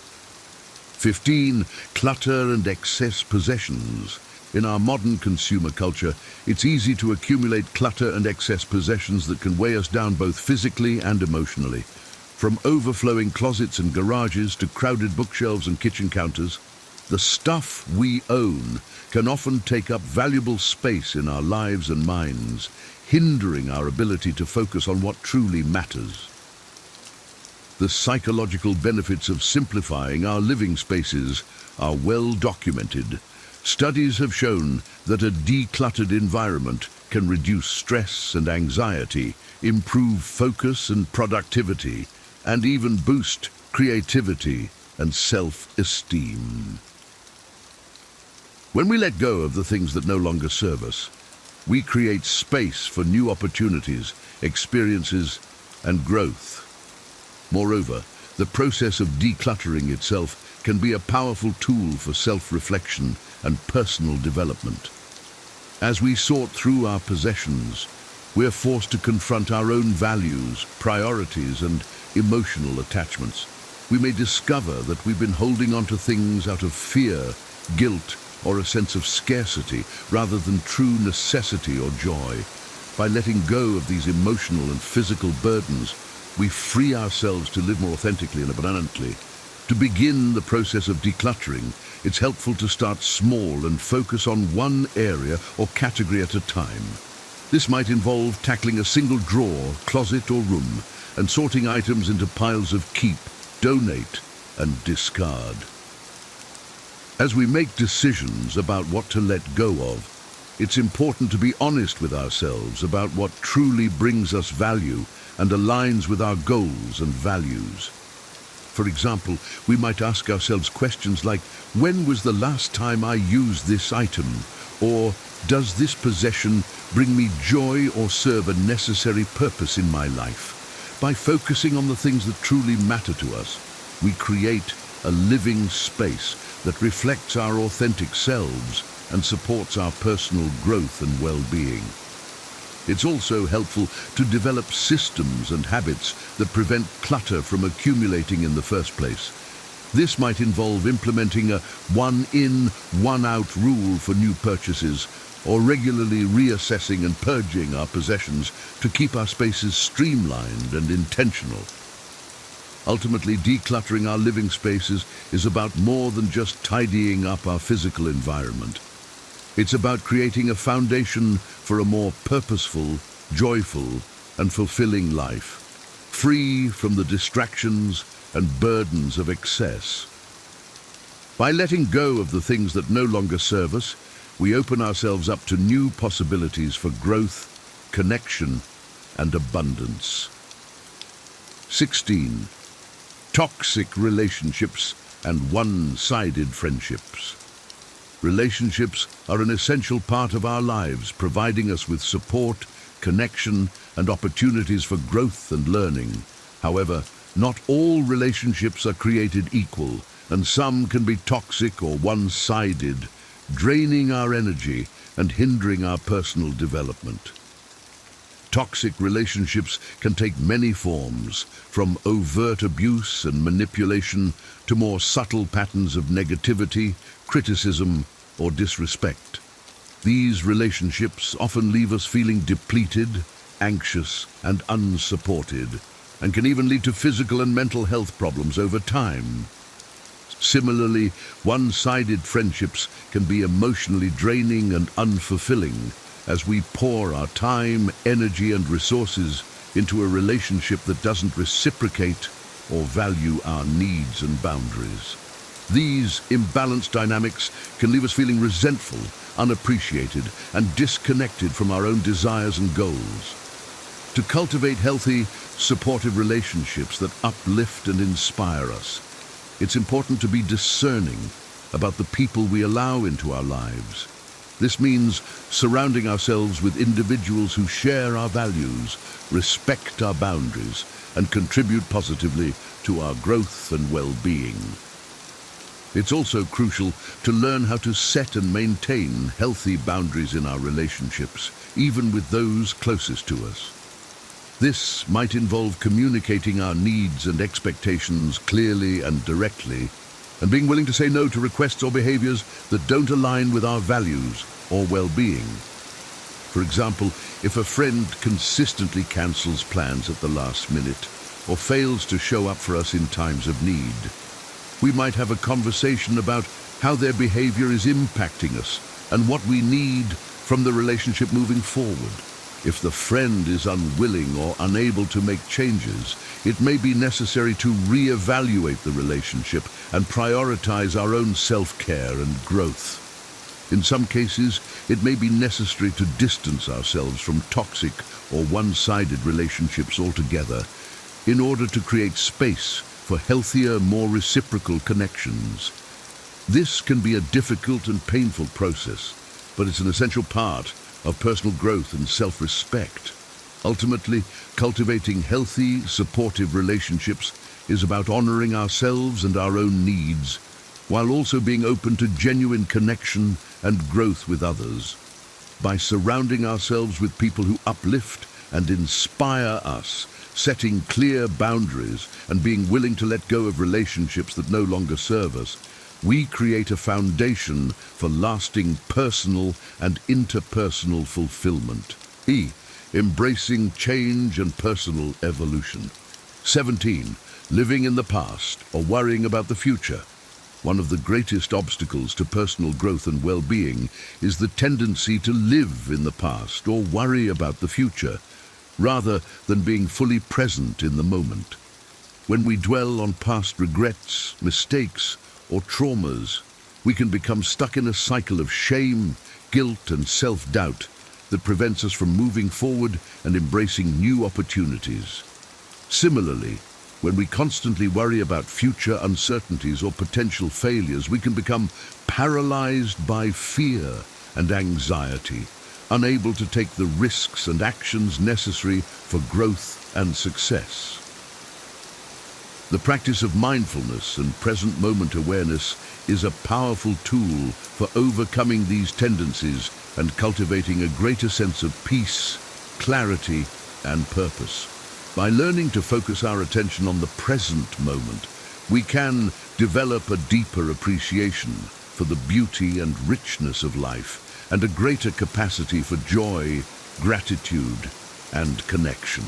15. Clutter and excess possessions. In our modern consumer culture, it's easy to accumulate clutter and excess possessions that can weigh us down both physically and emotionally. From overflowing closets and garages to crowded bookshelves and kitchen counters, the stuff we own can often take up valuable space in our lives and minds, hindering our ability to focus on what truly matters. The psychological benefits of simplifying our living spaces are well documented. Studies have shown that a decluttered environment can reduce stress and anxiety, improve focus and productivity, and even boost creativity and self-esteem. When we let go of the things that no longer serve us, we create space for new opportunities, experiences, and growth. Moreover, the process of decluttering itself can be a powerful tool for self-reflection and personal development. As we sort through our possessions, we're forced to confront our own values, priorities, and emotional attachments. We may discover that we've been holding on to things out of fear, guilt, or a sense of scarcity rather than true necessity or joy. By letting go of these emotional and physical burdens, we free ourselves to live more authentically and abundantly. To begin the process of decluttering, it's helpful to start small and focus on one area or category at a time. This might involve tackling a single drawer, closet, or room, and sorting items into piles of keep, donate, and discard. As we make decisions about what to let go of, it's important to be honest with ourselves about what truly brings us value and aligns with our goals and values. For example, we might ask ourselves questions like, when was the last time I used this item? Or, does this possession bring me joy or serve a necessary purpose in my life? By focusing on the things that truly matter to us, we create a living space that reflects our authentic selves and supports our personal growth and well-being. It's also helpful to develop systems and habits that prevent clutter from accumulating in the first place. This might involve implementing a one-in, one-out rule for new purchases, or regularly reassessing and purging our possessions to keep our spaces streamlined and intentional. Ultimately, decluttering our living spaces is about more than just tidying up our physical environment. It's about creating a foundation for a more purposeful, joyful, and fulfilling life, free from the distractions and burdens of excess. By letting go of the things that no longer serve us, we open ourselves up to new possibilities for growth, connection, and abundance. 16. Toxic relationships and one-sided friendships. Relationships are an essential part of our lives, providing us with support, connection, and opportunities for growth and learning. However, not all relationships are created equal, and some can be toxic or one-sided, draining our energy and hindering our personal development. Toxic relationships can take many forms, from overt abuse and manipulation to more subtle patterns of negativity, criticism, or disrespect. These relationships often leave us feeling depleted, anxious, and unsupported, and can even lead to physical and mental health problems over time. Similarly, one-sided friendships can be emotionally draining and unfulfilling, as we pour our time, energy, and resources into a relationship that doesn't reciprocate or value our needs and boundaries. These imbalanced dynamics can leave us feeling resentful, unappreciated, and disconnected from our own desires and goals. To cultivate healthy, supportive relationships that uplift and inspire us, it's important to be discerning about the people we allow into our lives. This means surrounding ourselves with individuals who share our values, respect our boundaries, and contribute positively to our growth and well-being. It's also crucial to learn how to set and maintain healthy boundaries in our relationships, even with those closest to us. This might involve communicating our needs and expectations clearly and directly, and being willing to say no to requests or behaviors that don't align with our values or well-being. For example, if a friend consistently cancels plans at the last minute or fails to show up for us in times of need, we might have a conversation about how their behavior is impacting us and what we need from the relationship moving forward. If the friend is unwilling or unable to make changes, it may be necessary to reevaluate the relationship and prioritize our own self-care and growth. In some cases, it may be necessary to distance ourselves from toxic or one-sided relationships altogether in order to create space for healthier, more reciprocal connections. This can be a difficult and painful process, but it's an essential part of personal growth and self-respect. Ultimately, cultivating healthy, supportive relationships is about honoring ourselves and our own needs, while also being open to genuine connection and growth with others. By surrounding ourselves with people who uplift and inspire us, setting clear boundaries, and being willing to let go of relationships that no longer serve us, we create a foundation for lasting personal and interpersonal fulfillment. Embracing change and personal evolution. 17. Living in the past or worrying about the future. One of the greatest obstacles to personal growth and well-being is the tendency to live in the past or worry about the future, rather than being fully present in the moment. When we dwell on past regrets, mistakes, or traumas, we can become stuck in a cycle of shame, guilt, and self-doubt that prevents us from moving forward and embracing new opportunities. Similarly, when we constantly worry about future uncertainties or potential failures, we can become paralyzed by fear and anxiety, unable to take the risks and actions necessary for growth and success. The practice of mindfulness and present moment awareness is a powerful tool for overcoming these tendencies and cultivating a greater sense of peace, clarity, and purpose. By learning to focus our attention on the present moment, we can develop a deeper appreciation for the beauty and richness of life and a greater capacity for joy, gratitude, and connection.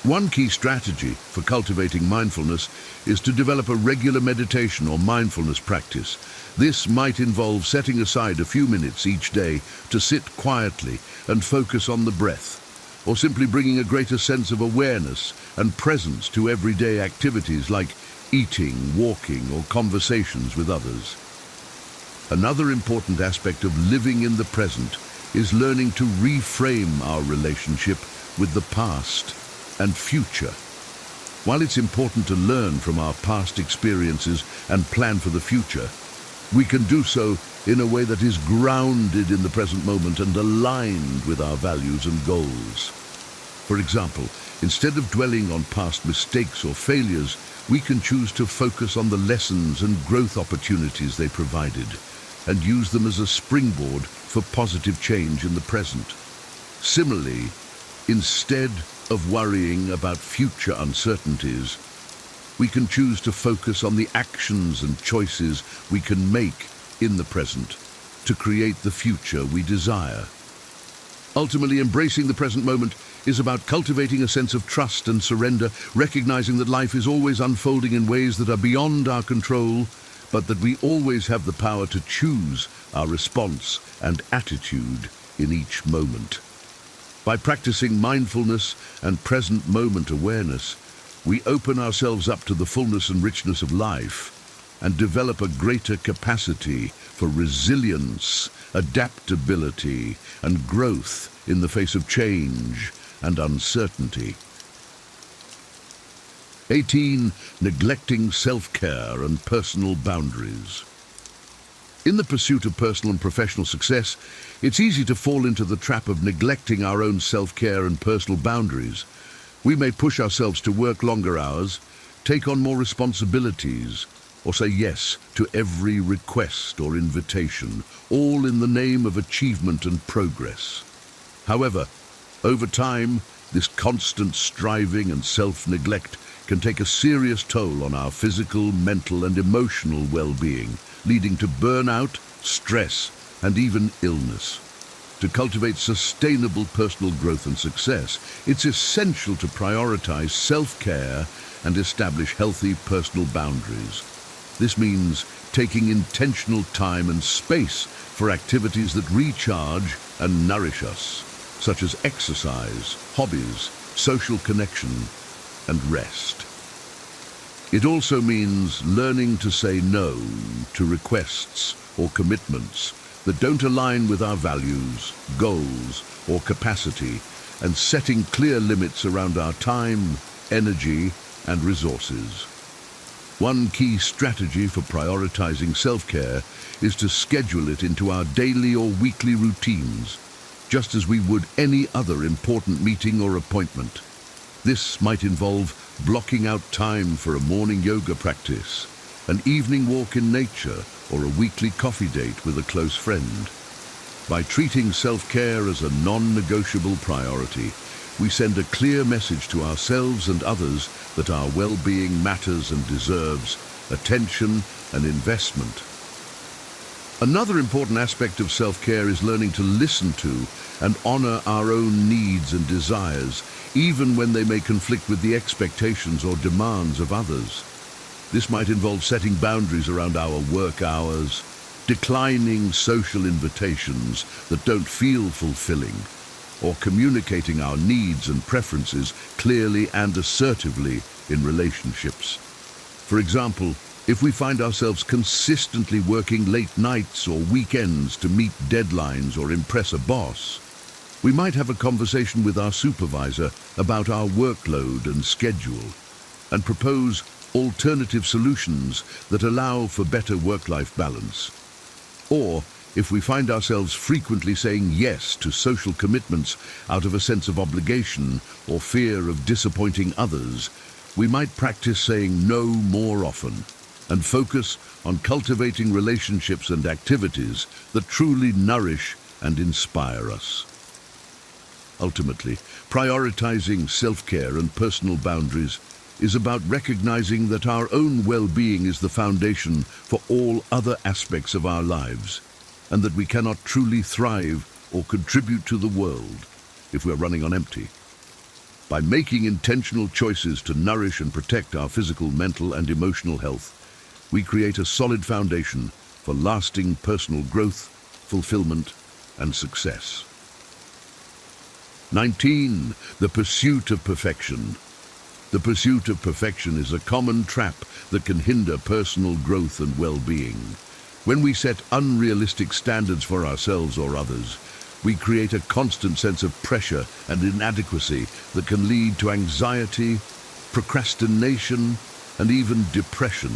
One key strategy for cultivating mindfulness is to develop a regular meditation or mindfulness practice. This might involve setting aside a few minutes each day to sit quietly and focus on the breath, or simply bringing a greater sense of awareness and presence to everyday activities like eating, walking, or conversations with others. Another important aspect of living in the present is learning to reframe our relationship with the past and future. While it's important to learn from our past experiences and plan for the future, we can do so in a way that is grounded in the present moment and aligned with our values and goals. For example, instead of dwelling on past mistakes or failures, we can choose to focus on the lessons and growth opportunities they provided and use them as a springboard for positive change in the present. Similarly, instead of worrying about future uncertainties, we can choose to focus on the actions and choices we can make in the present to create the future we desire. Ultimately, embracing the present moment is about cultivating a sense of trust and surrender, recognizing that life is always unfolding in ways that are beyond our control, but that we always have the power to choose our response and attitude in each moment. By practicing mindfulness and present moment awareness, we open ourselves up to the fullness and richness of life and develop a greater capacity for resilience, adaptability, and growth in the face of change and uncertainty. 18. Neglecting self-care and personal boundaries. In the pursuit of personal and professional success, it's easy to fall into the trap of neglecting our own self-care and personal boundaries. We may push ourselves to work longer hours, take on more responsibilities, or say yes to every request or invitation, all in the name of achievement and progress. However, over time, this constant striving and self-neglect can take a serious toll on our physical, mental, and emotional well-being, leading to burnout, stress, and even illness. To cultivate sustainable personal growth and success, it's essential to prioritize self-care and establish healthy personal boundaries. This means taking intentional time and space for activities that recharge and nourish us, such as exercise, hobbies, social connection, and rest. It also means learning to say no to requests or commitments that don't align with our values, goals, or capacity, and setting clear limits around our time, energy, and resources. One key strategy for prioritizing self-care is to schedule it into our daily or weekly routines, just as we would any other important meeting or appointment. This might involve blocking out time for a morning yoga practice, an evening walk in nature, or a weekly coffee date with a close friend. By treating self-care as a non-negotiable priority, we send a clear message to ourselves and others that our well-being matters and deserves attention and investment. Another important aspect of self-care is learning to listen to and honor our own needs and desires, even when they may conflict with the expectations or demands of others. This might involve setting boundaries around our work hours, declining social invitations that don't feel fulfilling, or communicating our needs and preferences clearly and assertively in relationships. For example, if we find ourselves consistently working late nights or weekends to meet deadlines or impress a boss, we might have a conversation with our supervisor about our workload and schedule and propose alternative solutions that allow for better work-life balance. Or, if we find ourselves frequently saying yes to social commitments out of a sense of obligation or fear of disappointing others, we might practice saying no more often and focus on cultivating relationships and activities that truly nourish and inspire us. Ultimately, prioritizing self-care and personal boundaries is about recognizing that our own well-being is the foundation for all other aspects of our lives, and that we cannot truly thrive or contribute to the world if we're running on empty. By making intentional choices to nourish and protect our physical, mental, and emotional health, we create a solid foundation for lasting personal growth, fulfillment, and success. 19. The pursuit of perfection. The pursuit of perfection is a common trap that can hinder personal growth and well-being. When we set unrealistic standards for ourselves or others, we create a constant sense of pressure and inadequacy that can lead to anxiety, procrastination, and even depression.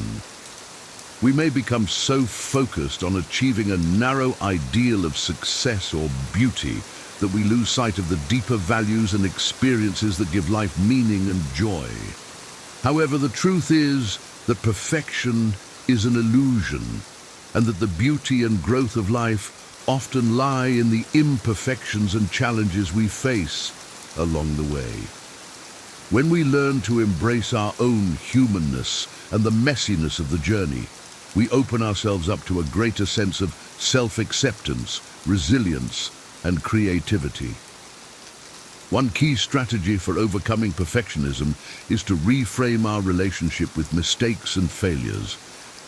We may become so focused on achieving a narrow ideal of success or beauty that we lose sight of the deeper values and experiences that give life meaning and joy. However, the truth is that perfection is an illusion, and that the beauty and growth of life often lie in the imperfections and challenges we face along the way. When we learn to embrace our own humanness and the messiness of the journey, we open ourselves up to a greater sense of self-acceptance, resilience, and creativity. One key strategy for overcoming perfectionism is to reframe our relationship with mistakes and failures.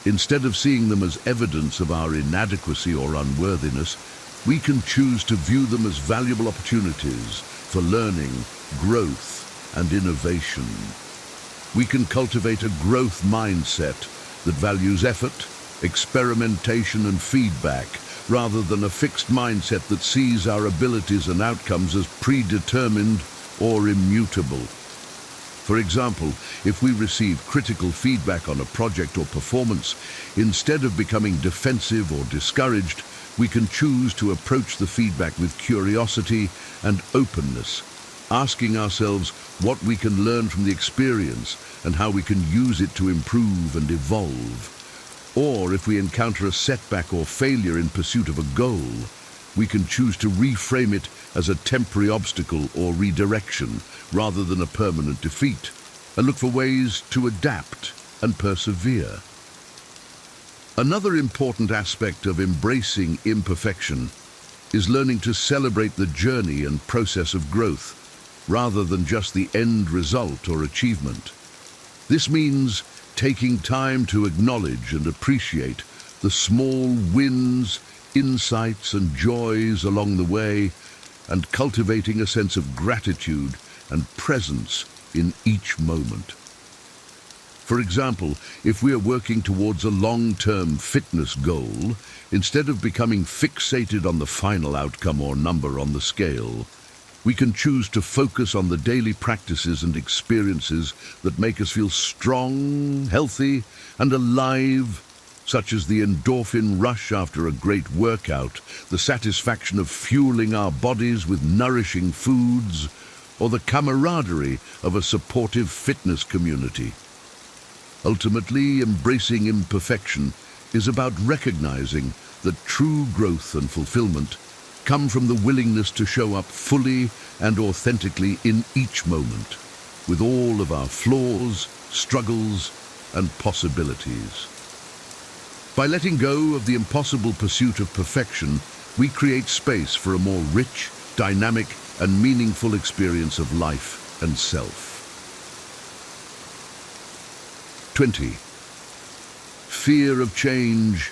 Instead of seeing them as evidence of our inadequacy or unworthiness, we can choose to view them as valuable opportunities for learning, growth, and innovation. We can cultivate a growth mindset that values effort, experimentation, and feedback, rather than a fixed mindset that sees our abilities and outcomes as predetermined or immutable. For example, if we receive critical feedback on a project or performance, instead of becoming defensive or discouraged, we can choose to approach the feedback with curiosity and openness, asking ourselves what we can learn from the experience and how we can use it to improve and evolve. Or if we encounter a setback or failure in pursuit of a goal, we can choose to reframe it as a temporary obstacle or redirection rather than a permanent defeat, and look for ways to adapt and persevere. Another important aspect of embracing imperfection is learning to celebrate the journey and process of growth, rather than just the end result or achievement. This means taking time to acknowledge and appreciate the small wins, insights, and joys along the way, and cultivating a sense of gratitude and presence in each moment. For example, if we are working towards a long-term fitness goal, instead of becoming fixated on the final outcome or number on the scale, we can choose to focus on the daily practices and experiences that make us feel strong, healthy, and alive, such as the endorphin rush after a great workout, the satisfaction of fueling our bodies with nourishing foods, or the camaraderie of a supportive fitness community. Ultimately, embracing imperfection is about recognizing that true growth and fulfillment come from the willingness to show up fully and authentically in each moment, with all of our flaws, struggles, and possibilities. By letting go of the impossible pursuit of perfection, we create space for a more rich, dynamic, and meaningful experience of life and self. 20. Fear of change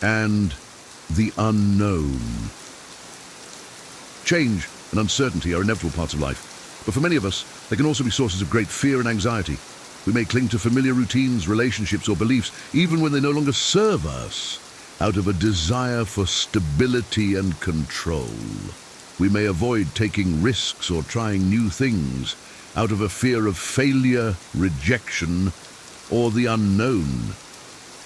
and the unknown. Change and uncertainty are inevitable parts of life, but for many of us, they can also be sources of great fear and anxiety. We may cling to familiar routines, relationships, or beliefs, even when they no longer serve us, out of a desire for stability and control. We may avoid taking risks or trying new things out of a fear of failure, rejection, or the unknown.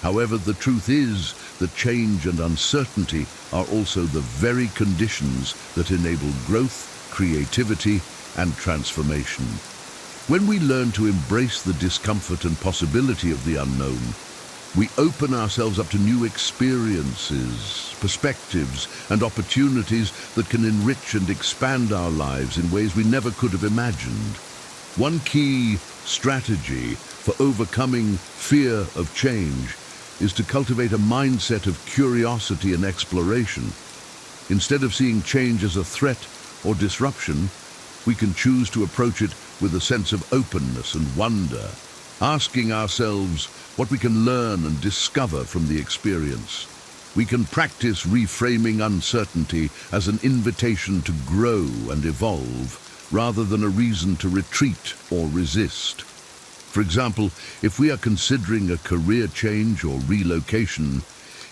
However, the truth is that change and uncertainty are also the very conditions that enable growth, creativity, and transformation. When we learn to embrace the discomfort and possibility of the unknown, we open ourselves up to new experiences, perspectives, and opportunities that can enrich and expand our lives in ways we never could have imagined. One key strategy for overcoming fear of change is to cultivate a mindset of curiosity and exploration. Instead of seeing change as a threat or disruption, we can choose to approach it with a sense of openness and wonder, asking ourselves what we can learn and discover from the experience. We can practice reframing uncertainty as an invitation to grow and evolve, rather than a reason to retreat or resist. For example, if we are considering a career change or relocation,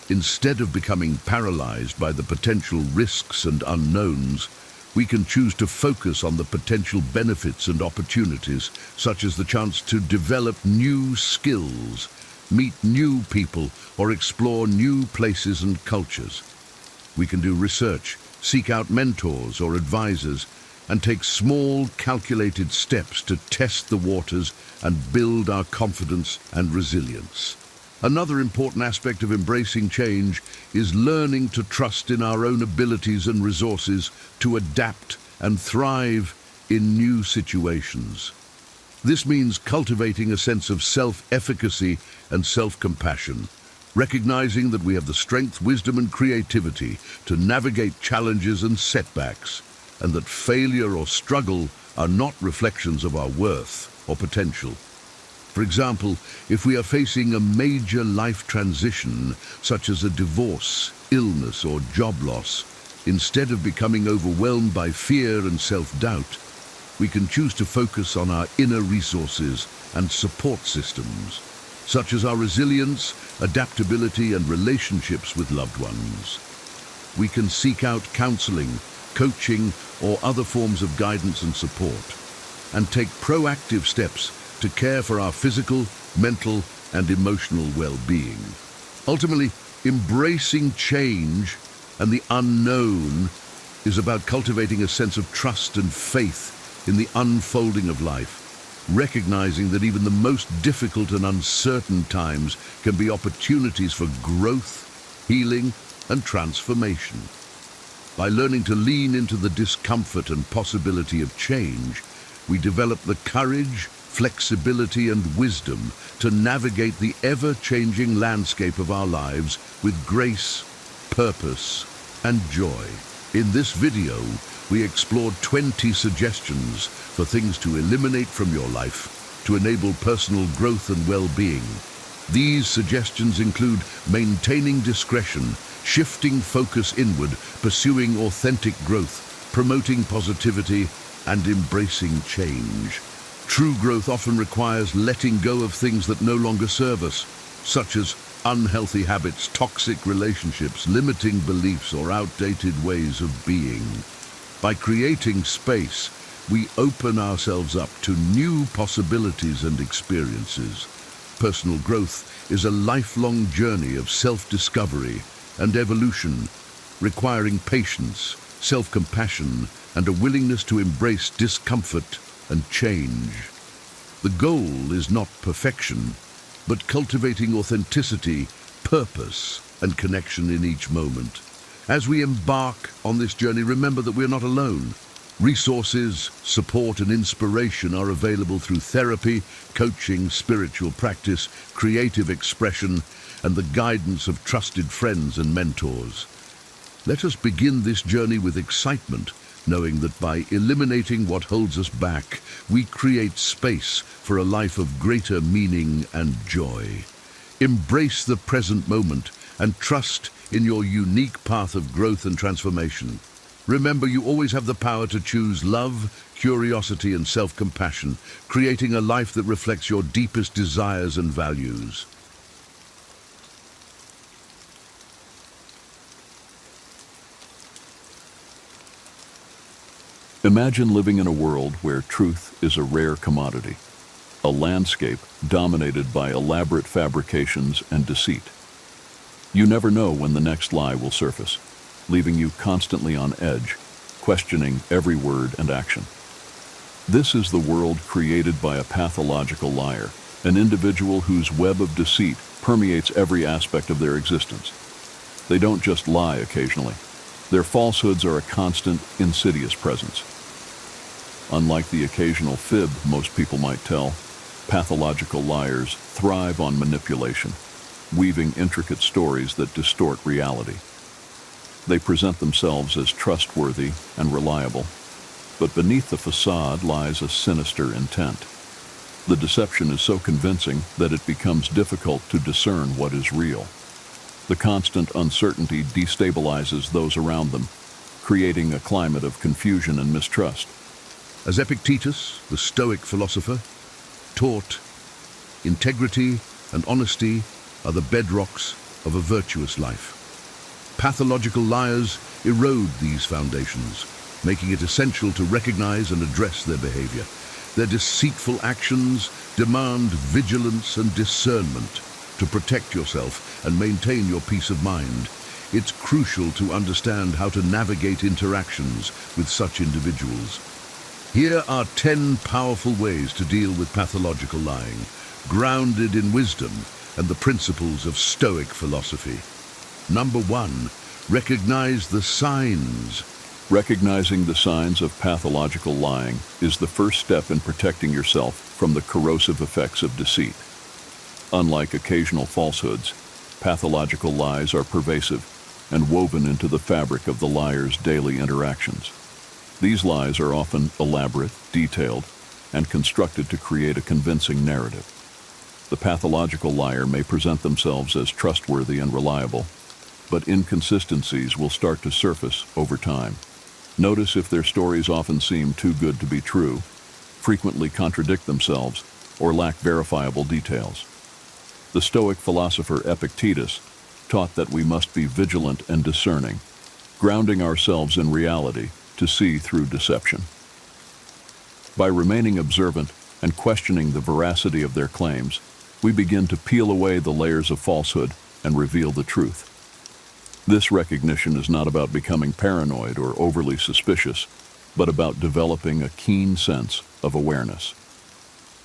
instead of becoming paralyzed by the potential risks and unknowns, we can choose to focus on the potential benefits and opportunities, such as the chance to develop new skills, meet new people, or explore new places and cultures. We can do research, seek out mentors or advisors, and take small, calculated steps to test the waters and build our confidence and resilience. Another important aspect of embracing change is learning to trust in our own abilities and resources to adapt and thrive in new situations. This means cultivating a sense of self-efficacy and self-compassion, recognizing that we have the strength, wisdom, and creativity to navigate challenges and setbacks, and that failure or struggle are not reflections of our worth or potential. For example, if we are facing a major life transition, such as a divorce, illness, or job loss, instead of becoming overwhelmed by fear and self-doubt, we can choose to focus on our inner resources and support systems, such as our resilience, adaptability, and relationships with loved ones. We can seek out counseling, coaching, or other forms of guidance and support, and take proactive steps to care for our physical, mental, and emotional well-being. Ultimately, embracing change and the unknown is about cultivating a sense of trust and faith in the unfolding of life, recognizing that even the most difficult and uncertain times can be opportunities for growth, healing, and transformation. By learning to lean into the discomfort and possibility of change, we develop the courage, flexibility, and wisdom to navigate the ever-changing landscape of our lives with grace, purpose, and joy. In this video, we explored 20 suggestions for things to eliminate from your life to enable personal growth and well-being. These suggestions include maintaining discretion, shifting focus inward, pursuing authentic growth, promoting positivity, and embracing change. True growth often requires letting go of things that no longer serve us, such as unhealthy habits, toxic relationships, limiting beliefs, or outdated ways of being. By creating space, we open ourselves up to new possibilities and experiences. Personal growth is a lifelong journey of self-discovery and evolution, requiring patience, self-compassion, and a willingness to embrace discomfort and change. The goal is not perfection, but cultivating authenticity, purpose, and connection in each moment. As we embark on this journey, remember that we're not alone. Resources, support, and inspiration are available through therapy, coaching, spiritual practice, creative expression, and the guidance of trusted friends and mentors. Let us begin this journey with excitement, knowing that by eliminating what holds us back, we create space for a life of greater meaning and joy. Embrace the present moment and trust in your unique path of growth and transformation. Remember, you always have the power to choose love, curiosity, and self-compassion, creating a life that reflects your deepest desires and values. Imagine living in a world where truth is a rare commodity, a landscape dominated by elaborate fabrications and deceit. You never know when the next lie will surface, leaving you constantly on edge, questioning every word and action. This is the world created by a pathological liar, an individual whose web of deceit permeates every aspect of their existence. They don't just lie occasionally. Their falsehoods are a constant, insidious presence. Unlike the occasional fib most people might tell, pathological liars thrive on manipulation, weaving intricate stories that distort reality. They present themselves as trustworthy and reliable, but beneath the facade lies a sinister intent. The deception is so convincing that it becomes difficult to discern what is real. The constant uncertainty destabilizes those around them, creating a climate of confusion and mistrust. As Epictetus, the Stoic philosopher, taught, integrity and honesty are the bedrocks of a virtuous life. Pathological liars erode these foundations, making it essential to recognize and address their behavior. Their deceitful actions demand vigilance and discernment to protect yourself and maintain your peace of mind. It's crucial to understand how to navigate interactions with such individuals. Here are 10 powerful ways to deal with pathological lying, grounded in wisdom and the principles of Stoic philosophy. Number 1, recognize the signs. Recognizing the signs of pathological lying is the first step in protecting yourself from the corrosive effects of deceit. Unlike occasional falsehoods, pathological lies are pervasive and woven into the fabric of the liar's daily interactions. These lies are often elaborate, detailed, and constructed to create a convincing narrative. The pathological liar may present themselves as trustworthy and reliable, but inconsistencies will start to surface over time. Notice if their stories often seem too good to be true, frequently contradict themselves, or lack verifiable details. The Stoic philosopher Epictetus taught that we must be vigilant and discerning, grounding ourselves in reality to see through deception. By remaining observant and questioning the veracity of their claims, we begin to peel away the layers of falsehood and reveal the truth. This recognition is not about becoming paranoid or overly suspicious, but about developing a keen sense of awareness.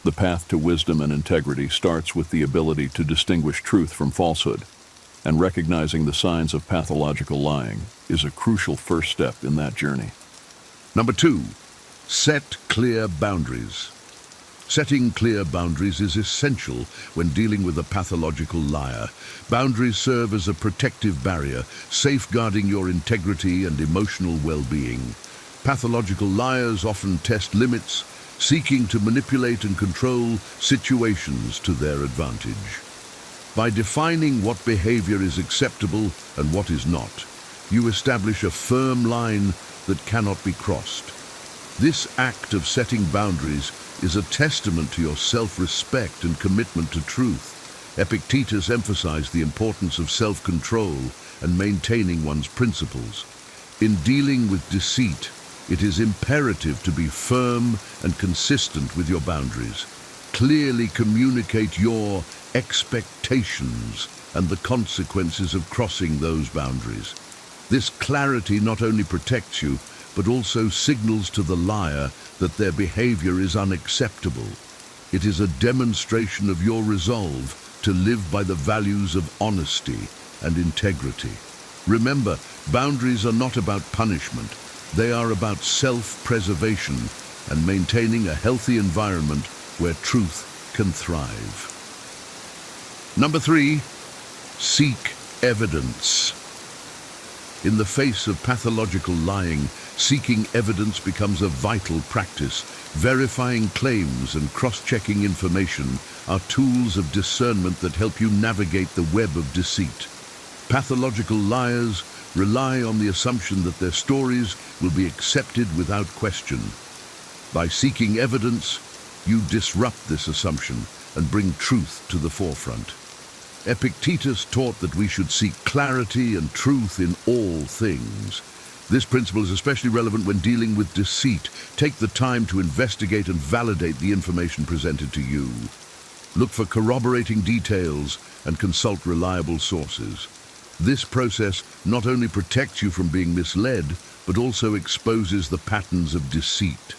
The path to wisdom and integrity starts with the ability to distinguish truth from falsehood, and recognizing the signs of pathological lying is a crucial first step in that journey. Number 2, set clear boundaries. Setting clear boundaries is essential when dealing with a pathological liar. Boundaries serve as a protective barrier, safeguarding your integrity and emotional well-being. Pathological liars often test limits, seeking to manipulate and control situations to their advantage. By defining what behavior is acceptable and what is not, you establish a firm line that cannot be crossed. This act of setting boundaries is a testament to your self-respect and commitment to truth. Epictetus emphasized the importance of self-control and maintaining one's principles. In dealing with deceit, it is imperative to be firm and consistent with your boundaries. Clearly communicate your expectations and the consequences of crossing those boundaries. This clarity not only protects you, but also signals to the liar that their behavior is unacceptable. It is a demonstration of your resolve to live by the values of honesty and integrity. Remember, boundaries are not about punishment. They are about self-preservation and maintaining a healthy environment where truth can thrive. Number 3, seek evidence. In the face of pathological lying, seeking evidence becomes a vital practice. Verifying claims and cross-checking information are tools of discernment that help you navigate the web of deceit. Pathological liars rely on the assumption that their stories will be accepted without question. By seeking evidence, you disrupt this assumption and bring truth to the forefront. Epictetus taught that we should seek clarity and truth in all things. This principle is especially relevant when dealing with deceit. Take the time to investigate and validate the information presented to you. Look for corroborating details and consult reliable sources. This process not only protects you from being misled, but also exposes the patterns of deceit.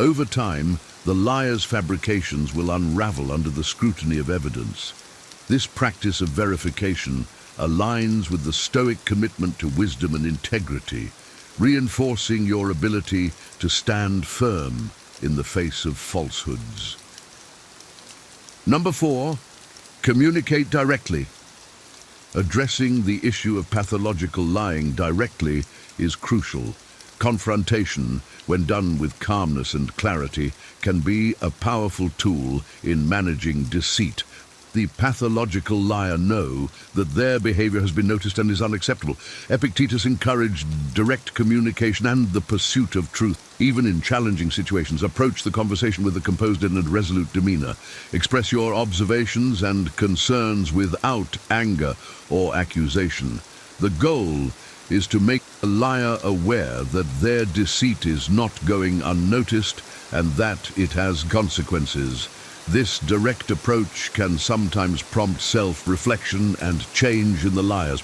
Over time, the liar's fabrications will unravel under the scrutiny of evidence. This practice of verification aligns with the Stoic commitment to wisdom and integrity, reinforcing your ability to stand firm in the face of falsehoods. Number 4, communicate directly. Addressing the issue of pathological lying directly is crucial. Confrontation, when done with calmness and clarity, can be a powerful tool in managing deceit. The pathological liar know that their behavior has been noticed and is unacceptable. Epictetus encouraged direct communication and the pursuit of truth. Even in challenging situations, approach the conversation with a composed and resolute demeanor. Express your observations and concerns without anger or accusation. The goal is to make a liar aware that their deceit is not going unnoticed and that it has consequences. This direct approach can sometimes prompt self-reflection and change in the liars.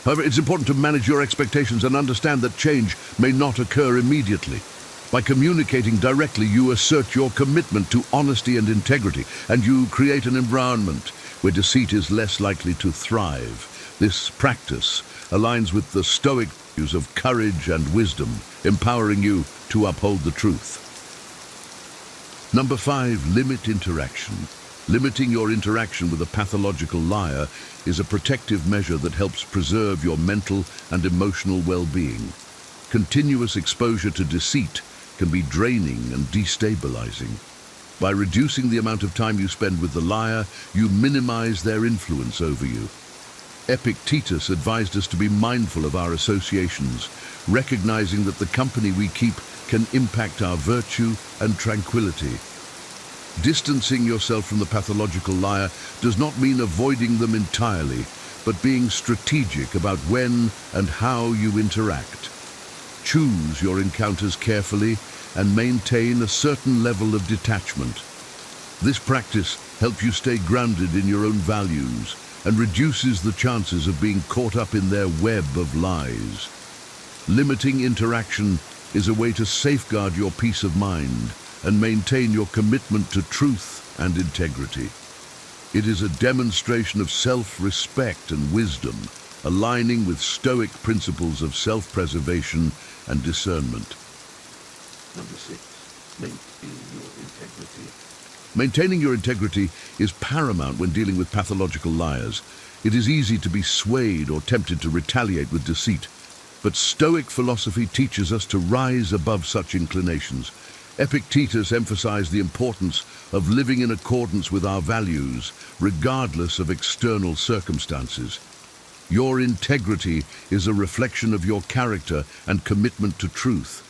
However, it's important to manage your expectations and understand that change may not occur immediately. By communicating directly, you assert your commitment to honesty and integrity, and you create an environment where deceit is less likely to thrive. This practice aligns with the Stoic views of courage and wisdom, empowering you to uphold the truth. Number 5, limit interaction. Limiting your interaction with a pathological liar is a protective measure that helps preserve your mental and emotional well-being. Continuous exposure to deceit can be draining and destabilizing. By reducing the amount of time you spend with the liar, you minimize their influence over you. Epictetus advised us to be mindful of our associations, recognizing that the company we keep can impact our virtue and tranquility. Distancing yourself from the pathological liar does not mean avoiding them entirely, but being strategic about when and how you interact. Choose your encounters carefully and maintain a certain level of detachment. This practice helps you stay grounded in your own values and reduces the chances of being caught up in their web of lies. Limiting interaction is a way to safeguard your peace of mind and maintain your commitment to truth and integrity. It is a demonstration of self-respect and wisdom, aligning with Stoic principles of self-preservation and discernment. Number 6, maintain your integrity. Maintaining your integrity is paramount when dealing with pathological liars. It is easy to be swayed or tempted to retaliate with deceit, but Stoic philosophy teaches us to rise above such inclinations. Epictetus emphasized the importance of living in accordance with our values, regardless of external circumstances. Your integrity is a reflection of your character and commitment to truth.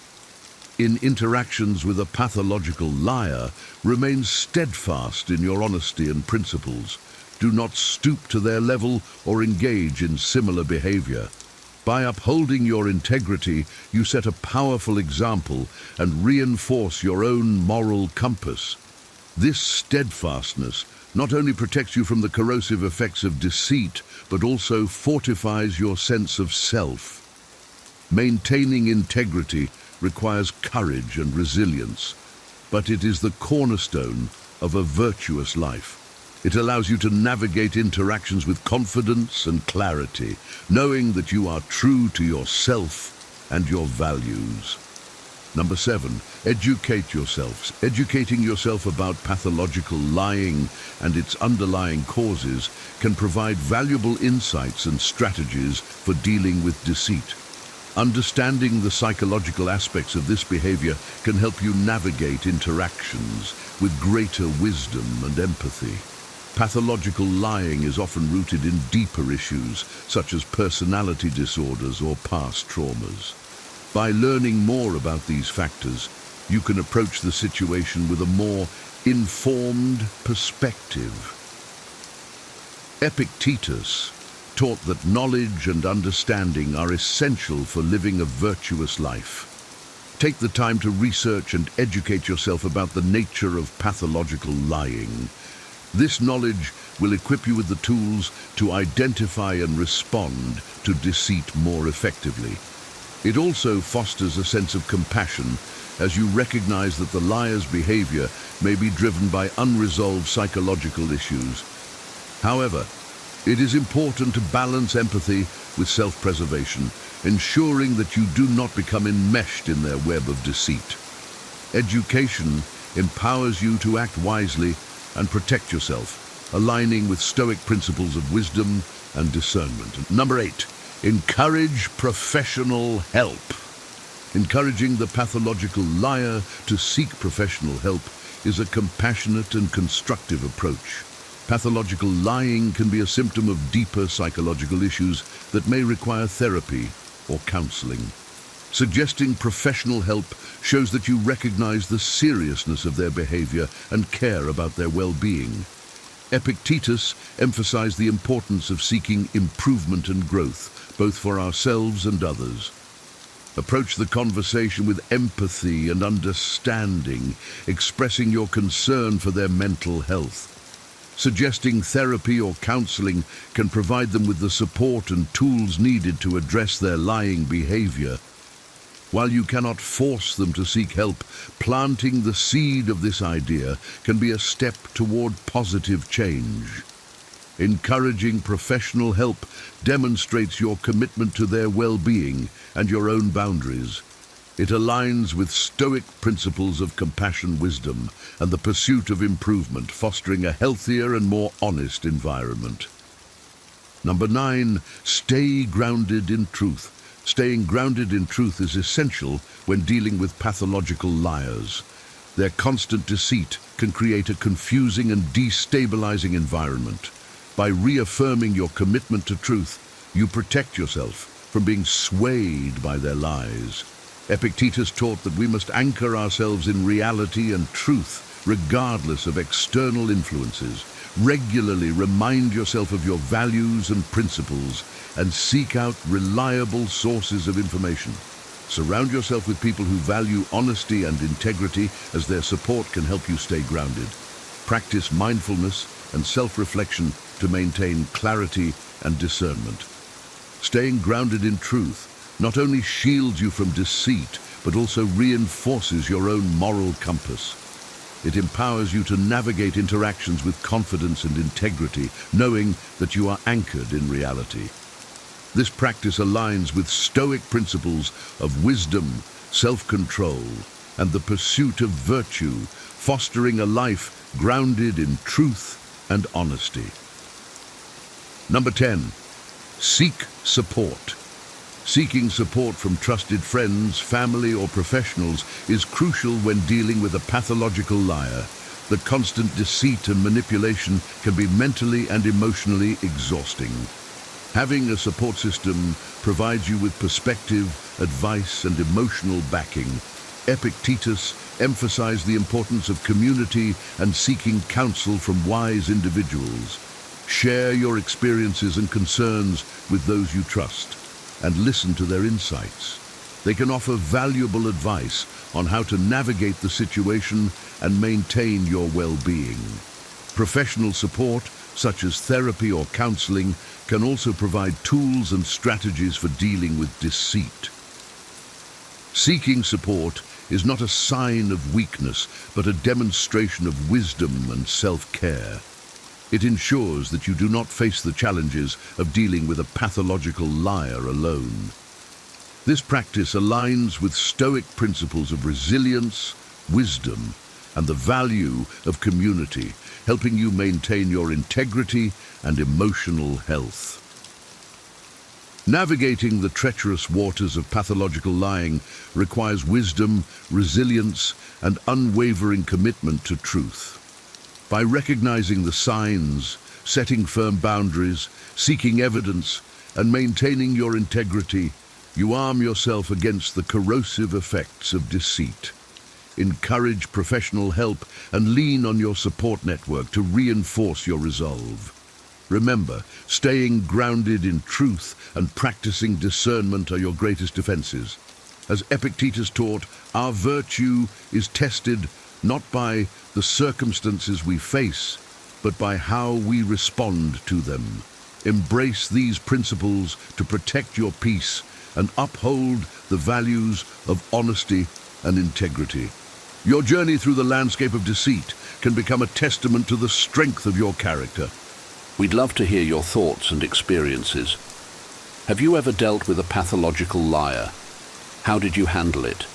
In interactions with a pathological liar, remain steadfast in your honesty and principles. Do not stoop to their level or engage in similar behavior. By upholding your integrity, you set a powerful example and reinforce your own moral compass. This steadfastness not only protects you from the corrosive effects of deceit, but also fortifies your sense of self. Maintaining integrity requires courage and resilience, but it is the cornerstone of a virtuous life. It allows you to navigate interactions with confidence and clarity, knowing that you are true to yourself and your values. Number 7, educate yourselves. Educating yourself about pathological lying and its underlying causes can provide valuable insights and strategies for dealing with deceit. Understanding the psychological aspects of this behavior can help you navigate interactions with greater wisdom and empathy. Pathological lying is often rooted in deeper issues, such as personality disorders or past traumas. By learning more about these factors, you can approach the situation with a more informed perspective. Epictetus taught that knowledge and understanding are essential for living a virtuous life. Take the time to research and educate yourself about the nature of pathological lying. This knowledge will equip you with the tools to identify and respond to deceit more effectively. It also fosters a sense of compassion as you recognize that the liar's behavior may be driven by unresolved psychological issues. However, it is important to balance empathy with self-preservation, ensuring that you do not become enmeshed in their web of deceit. Education empowers you to act wisely and protect yourself, aligning with Stoic principles of wisdom and discernment. Number 8, encourage professional help. Encouraging the pathological liar to seek professional help is a compassionate and constructive approach. Pathological lying can be a symptom of deeper psychological issues that may require therapy or counseling. Suggesting professional help shows that you recognize the seriousness of their behavior and care about their well-being. Epictetus emphasized the importance of seeking improvement and growth, both for ourselves and others. Approach the conversation with empathy and understanding, expressing your concern for their mental health. Suggesting therapy or counseling can provide them with the support and tools needed to address their lying behavior. While you cannot force them to seek help, planting the seed of this idea can be a step toward positive change. Encouraging professional help demonstrates your commitment to their well-being and your own boundaries. It aligns with Stoic principles of compassion, wisdom, and the pursuit of improvement, fostering a healthier and more honest environment. Number 9, stay grounded in truth. Staying grounded in truth is essential when dealing with pathological liars. Their constant deceit can create a confusing and destabilizing environment. By reaffirming your commitment to truth, you protect yourself from being swayed by their lies. Epictetus taught that we must anchor ourselves in reality and truth, regardless of external influences. Regularly remind yourself of your values and principles and seek out reliable sources of information. Surround yourself with people who value honesty and integrity, as their support can help you stay grounded. Practice mindfulness and self-reflection to maintain clarity and discernment. Staying grounded in truth not only shields you from deceit, but also reinforces your own moral compass. It empowers you to navigate interactions with confidence and integrity, knowing that you are anchored in reality. This practice aligns with Stoic principles of wisdom, self-control, and the pursuit of virtue, fostering a life grounded in truth and honesty. Number 10, seek support. Seeking support from trusted friends, family, or professionals is crucial when dealing with a pathological liar. The constant deceit and manipulation can be mentally and emotionally exhausting. Having a support system provides you with perspective, advice, and emotional backing. Epictetus emphasized the importance of community and seeking counsel from wise individuals. Share your experiences and concerns with those you trust, and listen to their insights. They can offer valuable advice on how to navigate the situation and maintain your well-being. Professional support, such as therapy or counseling, can also provide tools and strategies for dealing with deceit. Seeking support is not a sign of weakness, but a demonstration of wisdom and self-care. It ensures that you do not face the challenges of dealing with a pathological liar alone. This practice aligns with Stoic principles of resilience, wisdom, and the value of community, helping you maintain your integrity and emotional health. Navigating the treacherous waters of pathological lying requires wisdom, resilience, and unwavering commitment to truth. By recognizing the signs, setting firm boundaries, seeking evidence, and maintaining your integrity, you arm yourself against the corrosive effects of deceit. Encourage professional help and lean on your support network to reinforce your resolve. Remember, staying grounded in truth and practicing discernment are your greatest defenses. As Epictetus taught, our virtue is tested not by the circumstances we face, but by how we respond to them. Embrace these principles to protect your peace and uphold the values of honesty and integrity. Your journey through the landscape of deceit can become a testament to the strength of your character. We'd love to hear your thoughts and experiences. Have you ever dealt with a pathological liar? How did you handle it?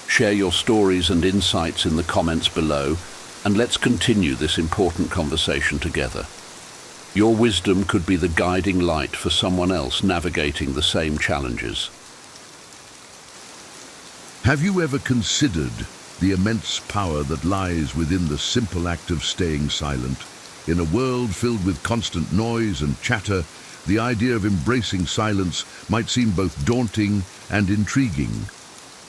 Share your stories and insights in the comments below, and let's continue this important conversation together. Your wisdom could be the guiding light for someone else navigating the same challenges. Have you ever considered the immense power that lies within the simple act of staying silent? In a world filled with constant noise and chatter, the idea of embracing silence might seem both daunting and intriguing.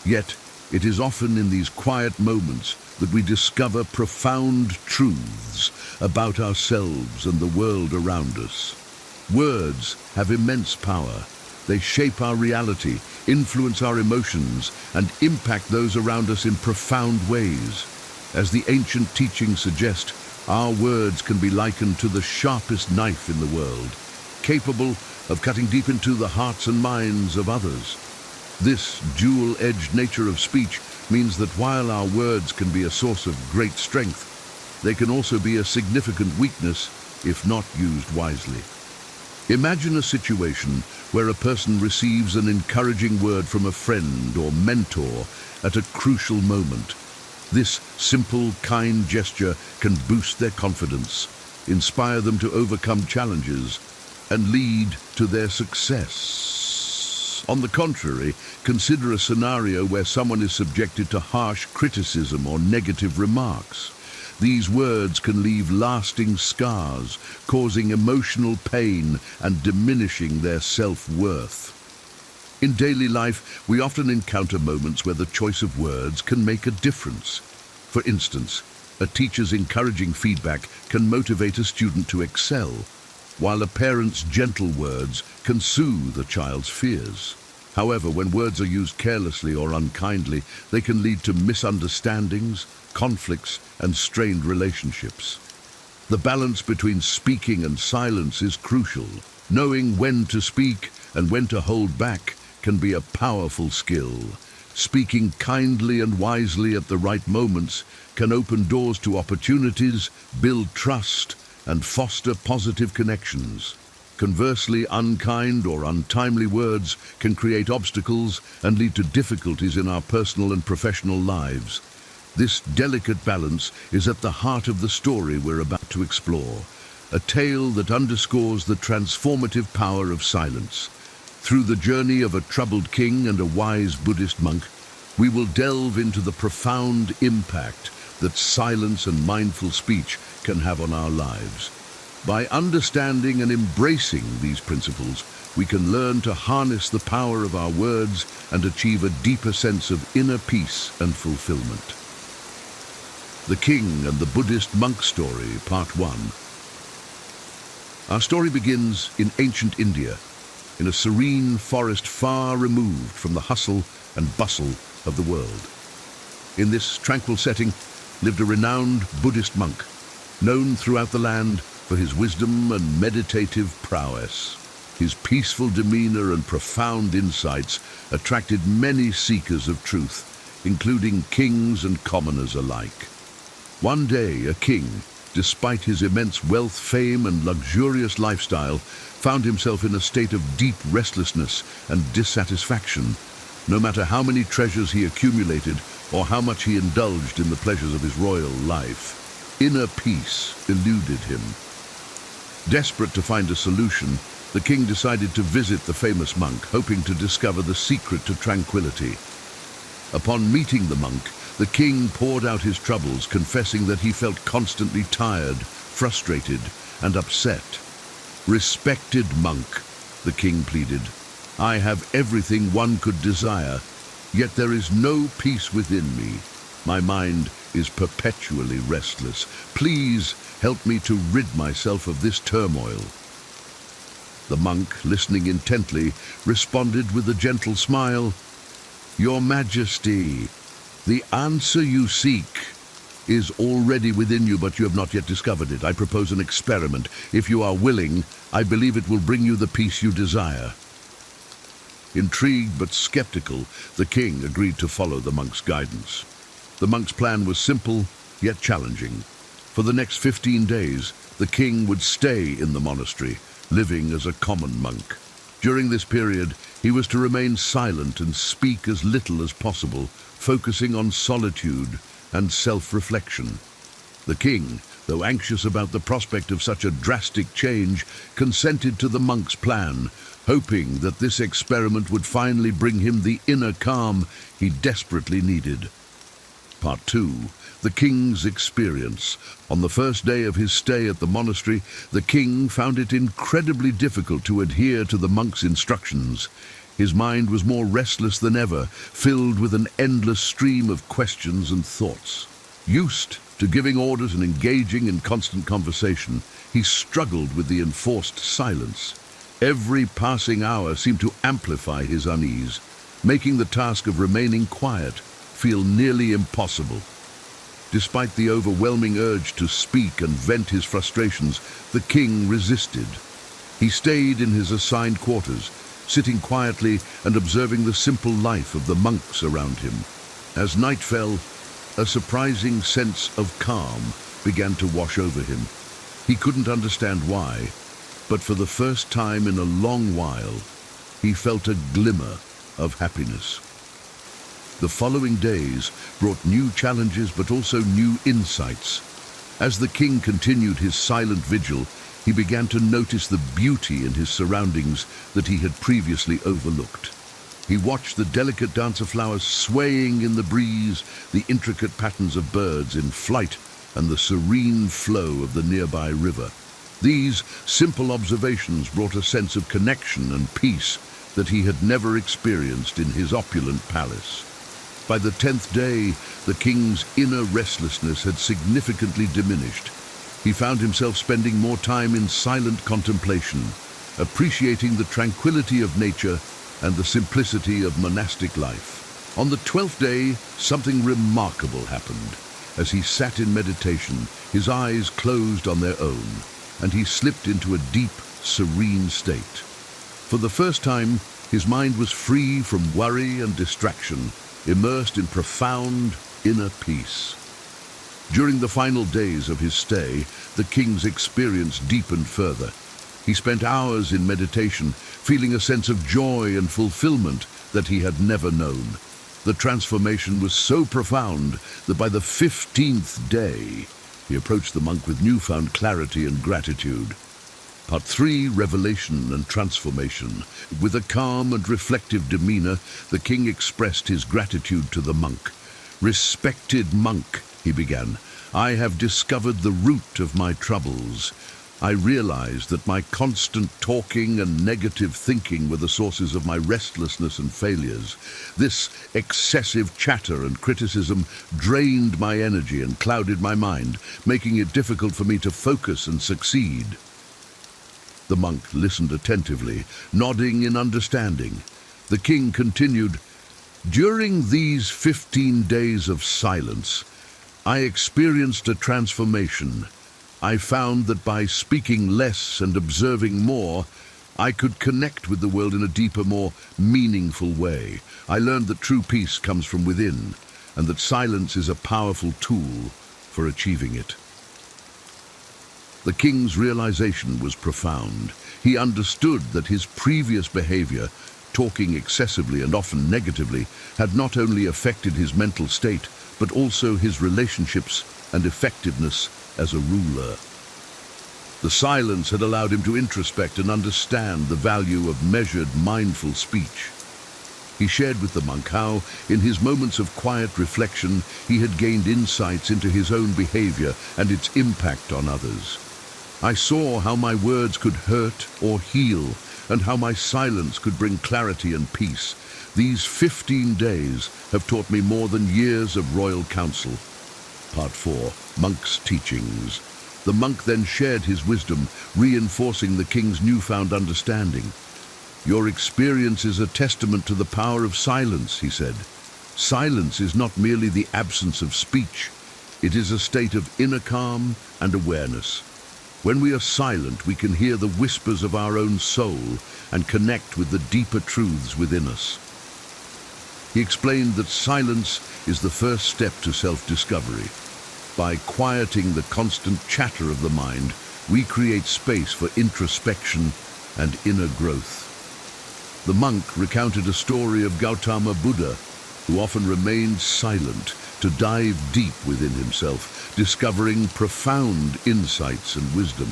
Yet, it is often in these quiet moments that we discover profound truths about ourselves and the world around us. Words have immense power. They shape our reality, influence our emotions, and impact those around us in profound ways. As the ancient teachings suggest, our words can be likened to the sharpest knife in the world, capable of cutting deep into the hearts and minds of others. This dual-edged nature of speech means that while our words can be a source of great strength, they can also be a significant weakness if not used wisely. Imagine a situation where a person receives an encouraging word from a friend or mentor at a crucial moment. This simple, kind gesture can boost their confidence, inspire them to overcome challenges, and lead to their success. On the contrary, consider a scenario where someone is subjected to harsh criticism or negative remarks. These words can leave lasting scars, causing emotional pain and diminishing their self-worth. In daily life, we often encounter moments where the choice of words can make a difference. For instance, a teacher's encouraging feedback can motivate a student to excel, while a parent's gentle words can soothe a child's fears. However, when words are used carelessly or unkindly, they can lead to misunderstandings, conflicts, and strained relationships. The balance between speaking and silence is crucial. Knowing when to speak and when to hold back can be a powerful skill. Speaking kindly and wisely at the right moments can open doors to opportunities, build trust, and foster positive connections. Conversely, unkind or untimely words can create obstacles and lead to difficulties in our personal and professional lives. This delicate balance is at the heart of the story we're about to explore, a tale that underscores the transformative power of silence. Through the journey of a troubled king and a wise Buddhist monk, we will delve into the profound impact that silence and mindful speech can have on our lives. By understanding and embracing these principles, we can learn to harness the power of our words and achieve a deeper sense of inner peace and fulfillment. The King and the Buddhist Monk Story, Part 1. Our story begins in ancient India, in a serene forest far removed from the hustle and bustle of the world. In this tranquil setting lived a renowned Buddhist monk, known throughout the land for his wisdom and meditative prowess. His peaceful demeanor and profound insights attracted many seekers of truth, including kings and commoners alike. One day, a king, despite his immense wealth, fame, and luxurious lifestyle, found himself in a state of deep restlessness and dissatisfaction. No matter how many treasures he accumulated or how much he indulged in the pleasures of his royal life, inner peace eluded him. Desperate to find a solution, the king decided to visit the famous monk, hoping to discover the secret to tranquility. Upon meeting the monk, the king poured out his troubles, confessing that he felt constantly tired, frustrated, and upset. "Respected monk," the king pleaded, "I have everything one could desire, yet there is no peace within me. My mind is perpetually restless. Please help me to rid myself of this turmoil." The monk, listening intently, responded with a gentle smile, "Your Majesty, the answer you seek is already within you, but you have not yet discovered it. I propose an experiment. If you are willing, I believe it will bring you the peace you desire." Intrigued but skeptical, the king agreed to follow the monk's guidance. The monk's plan was simple, yet challenging. For the next 15 days, the king would stay in the monastery, living as a common monk. During this period, he was to remain silent and speak as little as possible, focusing on solitude and self-reflection. The king, though anxious about the prospect of such a drastic change, consented to the monk's plan, hoping that this experiment would finally bring him the inner calm he desperately needed. Part 2. The King's Experience. On the first day of his stay at the monastery, the king found it incredibly difficult to adhere to the monk's instructions. His mind was more restless than ever, filled with an endless stream of questions and thoughts. Used to giving orders and engaging in constant conversation, he struggled with the enforced silence. Every passing hour seemed to amplify his unease, making the task of remaining quiet feel nearly impossible. Despite the overwhelming urge to speak and vent his frustrations, the king resisted. He stayed in his assigned quarters, sitting quietly and observing the simple life of the monks around him. As night fell, a surprising sense of calm began to wash over him. He couldn't understand why, but for the first time in a long while, he felt a glimmer of happiness. The following days brought new challenges but also new insights. As the king continued his silent vigil, he began to notice the beauty in his surroundings that he had previously overlooked. He watched the delicate dance of flowers swaying in the breeze, the intricate patterns of birds in flight, and the serene flow of the nearby river. These simple observations brought a sense of connection and peace that he had never experienced in his opulent palace. By the 10th day, the king's inner restlessness had significantly diminished. He found himself spending more time in silent contemplation, appreciating the tranquility of nature and the simplicity of monastic life. On the 12th day, something remarkable happened. As he sat in meditation, his eyes closed on their own, and he slipped into a deep, serene state. For the first time, his mind was free from worry and distraction, immersed in profound inner peace. During the final days of his stay, the king's experience deepened further. He spent hours in meditation, feeling a sense of joy and fulfillment that he had never known. The transformation was so profound that by the 15th day, he approached the monk with newfound clarity and gratitude. Part 3, Revelation and Transformation. With a calm and reflective demeanor, the king expressed his gratitude to the monk. "Respected monk," he began, "I have discovered the root of my troubles. I realized that my constant talking and negative thinking were the sources of my restlessness and failures. This excessive chatter and criticism drained my energy and clouded my mind, making it difficult for me to focus and succeed." The monk listened attentively, nodding in understanding. The king continued, "During these 15 days of silence, I experienced a transformation. I found that by speaking less and observing more, I could connect with the world in a deeper, more meaningful way. I learned that true peace comes from within, and that silence is a powerful tool for achieving it." The king's realization was profound. He understood that his previous behavior, talking excessively and often negatively, had not only affected his mental state, but also his relationships and effectiveness as a ruler. The silence had allowed him to introspect and understand the value of measured, mindful speech. He shared with the monk how, in his moments of quiet reflection, he had gained insights into his own behavior and its impact on others. "I saw how my words could hurt or heal, and how my silence could bring clarity and peace. These 15 days have taught me more than years of royal counsel." Part 4, Monk's Teachings. The monk then shared his wisdom, reinforcing the king's newfound understanding. "Your experience is a testament to the power of silence," he said. "Silence is not merely the absence of speech. It is a state of inner calm and awareness. When we are silent, we can hear the whispers of our own soul and connect with the deeper truths within us. He explained that silence is the first step to self-discovery. By quieting the constant chatter of the mind, we create space for introspection and inner growth. The monk recounted a story of Gautama Buddha, who often remained silent to dive deep within himself, discovering profound insights and wisdom.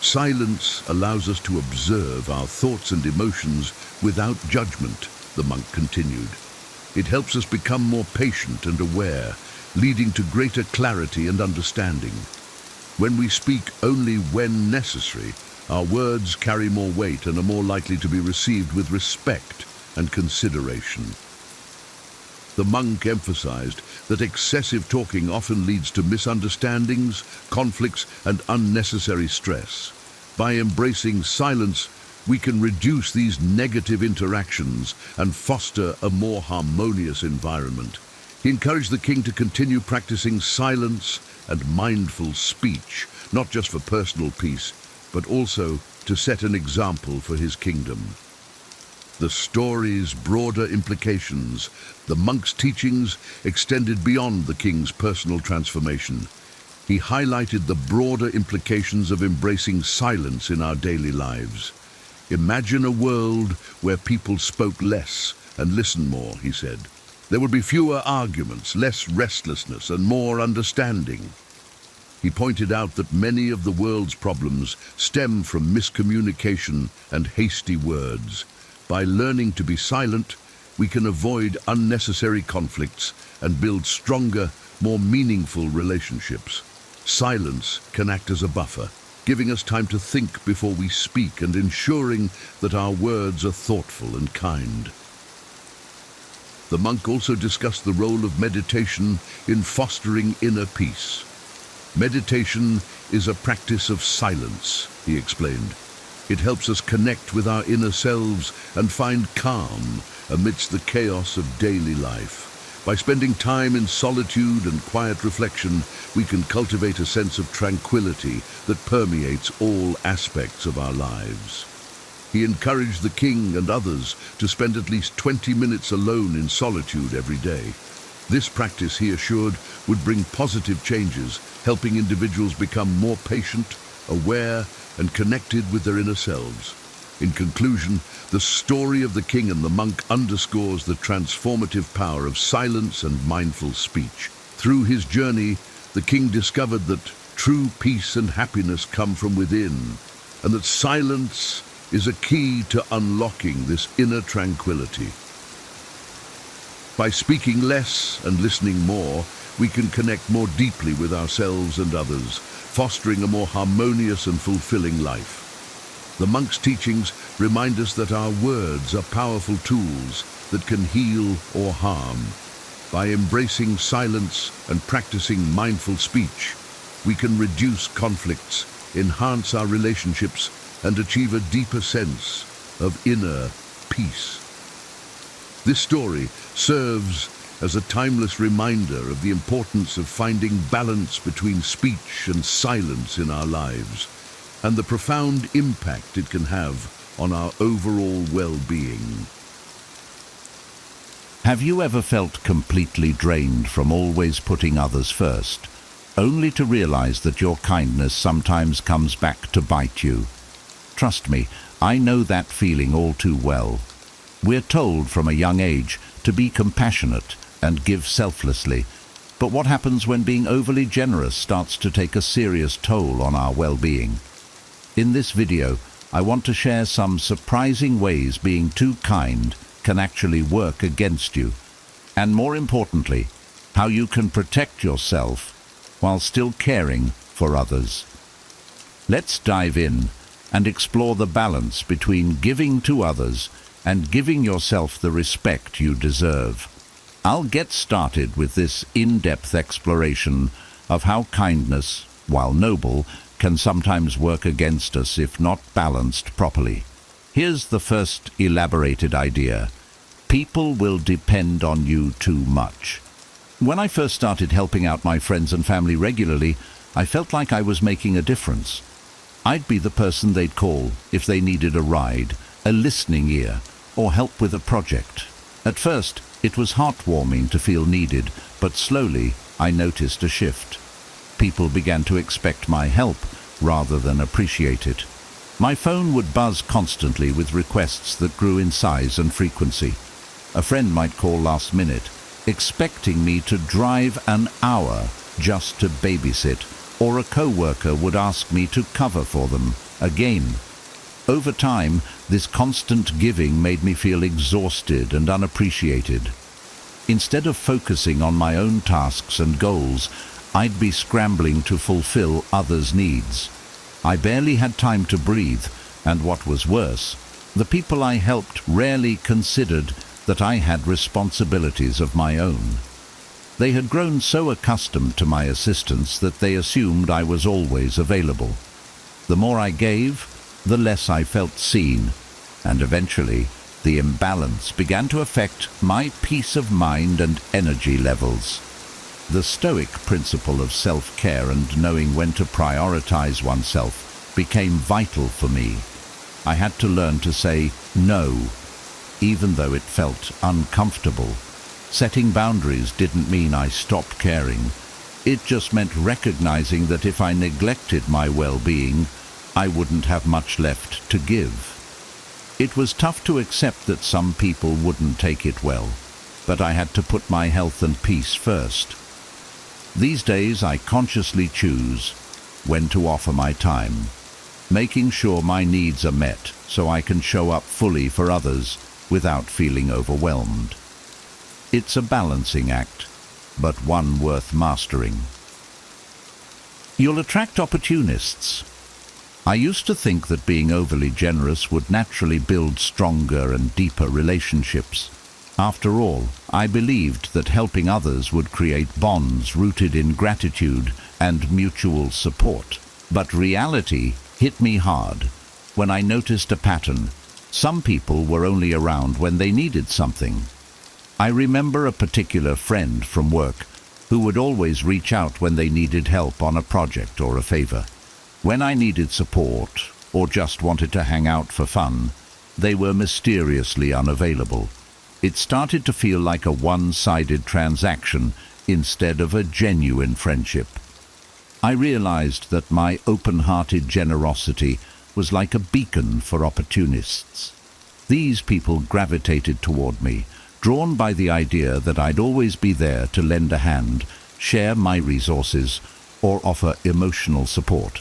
Silence allows us to observe our thoughts and emotions without judgment, the monk continued. It helps us become more patient and aware, leading to greater clarity and understanding. When we speak only when necessary, our words carry more weight and are more likely to be received with respect and consideration. The monk emphasized that excessive talking often leads to misunderstandings, conflicts, and unnecessary stress. By embracing silence, we can reduce these negative interactions and foster a more harmonious environment. He encouraged the king to continue practicing silence and mindful speech, not just for personal peace, but also to set an example for his kingdom. The story's broader implications, the monk's teachings, extended beyond the king's personal transformation. He highlighted the broader implications of embracing silence in our daily lives. Imagine a world where people spoke less and listened more, he said. There would be fewer arguments, less restlessness, and more understanding. He pointed out that many of the world's problems stem from miscommunication and hasty words. By learning to be silent, we can avoid unnecessary conflicts and build stronger, more meaningful relationships. Silence can act as a buffer, giving us time to think before we speak and ensuring that our words are thoughtful and kind. The monk also discussed the role of meditation in fostering inner peace. Meditation is a practice of silence, he explained. It helps us connect with our inner selves and find calm amidst the chaos of daily life. By spending time in solitude and quiet reflection, we can cultivate a sense of tranquility that permeates all aspects of our lives. He encouraged the king and others to spend at least 20 minutes alone in solitude every day. This practice, he assured, would bring positive changes, helping individuals become more patient, aware, and connected with their inner selves. In conclusion, the story of the king and the monk underscores the transformative power of silence and mindful speech. Through his journey, the king discovered that true peace and happiness come from within, and that silence is a key to unlocking this inner tranquility. By speaking less and listening more, we can connect more deeply with ourselves and others, fostering a more harmonious and fulfilling life. The monk's teachings remind us that our words are powerful tools that can heal or harm. By embracing silence and practicing mindful speech, we can reduce conflicts, enhance our relationships, and achieve a deeper sense of inner peace. This story serves as a timeless reminder of the importance of finding balance between speech and silence in our lives, and the profound impact it can have on our overall well-being. Have you ever felt completely drained from always putting others first, only to realize that your kindness sometimes comes back to bite you? Trust me, I know that feeling all too well. We're told from a young age to be compassionate and give selflessly, but what happens when being overly generous starts to take a serious toll on our well-being? In this video, I want to share some surprising ways being too kind can actually work against you, and more importantly, how you can protect yourself while still caring for others. Let's dive in and explore the balance between giving to others and giving yourself the respect you deserve. I'll get started with this in-depth exploration of how kindness, while noble, can sometimes work against us if not balanced properly. Here's the first elaborated idea. People will depend on you too much. When I first started helping out my friends and family regularly, I felt like I was making a difference. I'd be the person they'd call if they needed a ride, a listening ear, or help with a project. At first, it was heartwarming to feel needed, but slowly I noticed a shift. People began to expect my help rather than appreciate it. My phone would buzz constantly with requests that grew in size and frequency. A friend might call last minute, expecting me to drive an hour just to babysit, or a co-worker would ask me to cover for them again. Over time, this constant giving made me feel exhausted and unappreciated. Instead of focusing on my own tasks and goals, I'd be scrambling to fulfill others' needs. I barely had time to breathe, and what was worse, the people I helped rarely considered that I had responsibilities of my own. They had grown so accustomed to my assistance that they assumed I was always available. The more I gave, the less I felt seen, and eventually the imbalance began to affect my peace of mind and energy levels. The Stoic principle of self-care and knowing when to prioritize oneself became vital for me. I had to learn to say no, even though it felt uncomfortable. Setting boundaries didn't mean I stopped caring. It just meant recognizing that if I neglected my well-being, I wouldn't have much left to give. It was tough to accept that some people wouldn't take it well, but I had to put my health and peace first. These days I consciously choose when to offer my time, making sure my needs are met so I can show up fully for others without feeling overwhelmed. It's a balancing act, but one worth mastering. You'll attract opportunists. I used to think that being overly generous would naturally build stronger and deeper relationships. After all, I believed that helping others would create bonds rooted in gratitude and mutual support. But reality hit me hard when I noticed a pattern. Some people were only around when they needed something. I remember a particular friend from work who would always reach out when they needed help on a project or a favor. When I needed support or just wanted to hang out for fun, they were mysteriously unavailable. It started to feel like a one-sided transaction instead of a genuine friendship. I realized that my open-hearted generosity was like a beacon for opportunists. These people gravitated toward me, drawn by the idea that I'd always be there to lend a hand, share my resources, or offer emotional support.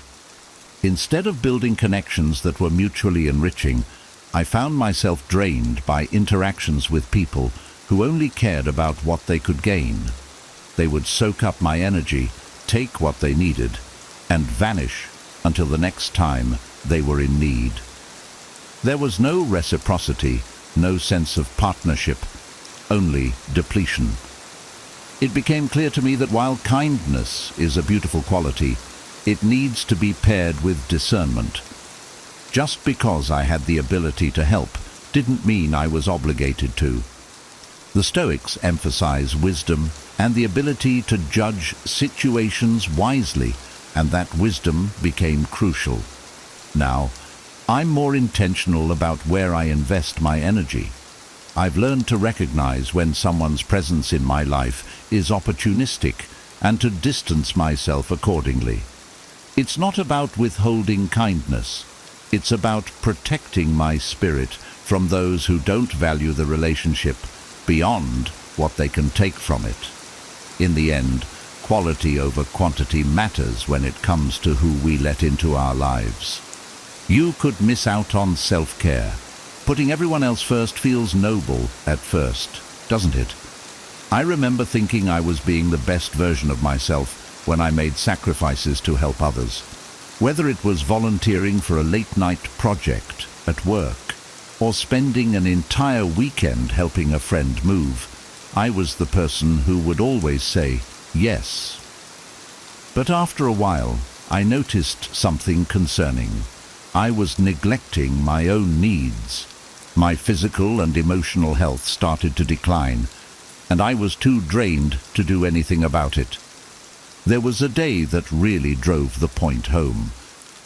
Instead of building connections that were mutually enriching, I found myself drained by interactions with people who only cared about what they could gain. They would soak up my energy, take what they needed, and vanish until the next time they were in need. There was no reciprocity, no sense of partnership, only depletion. It became clear to me that while kindness is a beautiful quality, it needs to be paired with discernment. Just because I had the ability to help didn't mean I was obligated to. The Stoics emphasize wisdom and the ability to judge situations wisely, and that wisdom became crucial. Now, I'm more intentional about where I invest my energy. I've learned to recognize when someone's presence in my life is opportunistic and to distance myself accordingly. It's not about withholding kindness. It's about protecting my spirit from those who don't value the relationship beyond what they can take from it. In the end, quality over quantity matters when it comes to who we let into our lives. You could miss out on self-care. Putting everyone else first feels noble at first, doesn't it? I remember thinking I was being the best version of myself when I made sacrifices to help others. Whether it was volunteering for a late-night project at work or spending an entire weekend helping a friend move, I was the person who would always say yes. But after a while, I noticed something concerning. I was neglecting my own needs. My physical and emotional health started to decline, and I was too drained to do anything about it. There was a day that really drove the point home.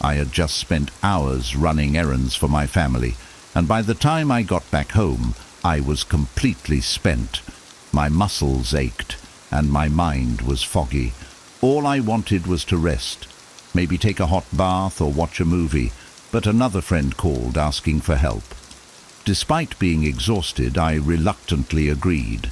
I had just spent hours running errands for my family, and by the time I got back home, I was completely spent. My muscles ached, and my mind was foggy. All I wanted was to rest, maybe take a hot bath or watch a movie, but another friend called asking for help. Despite being exhausted, I reluctantly agreed.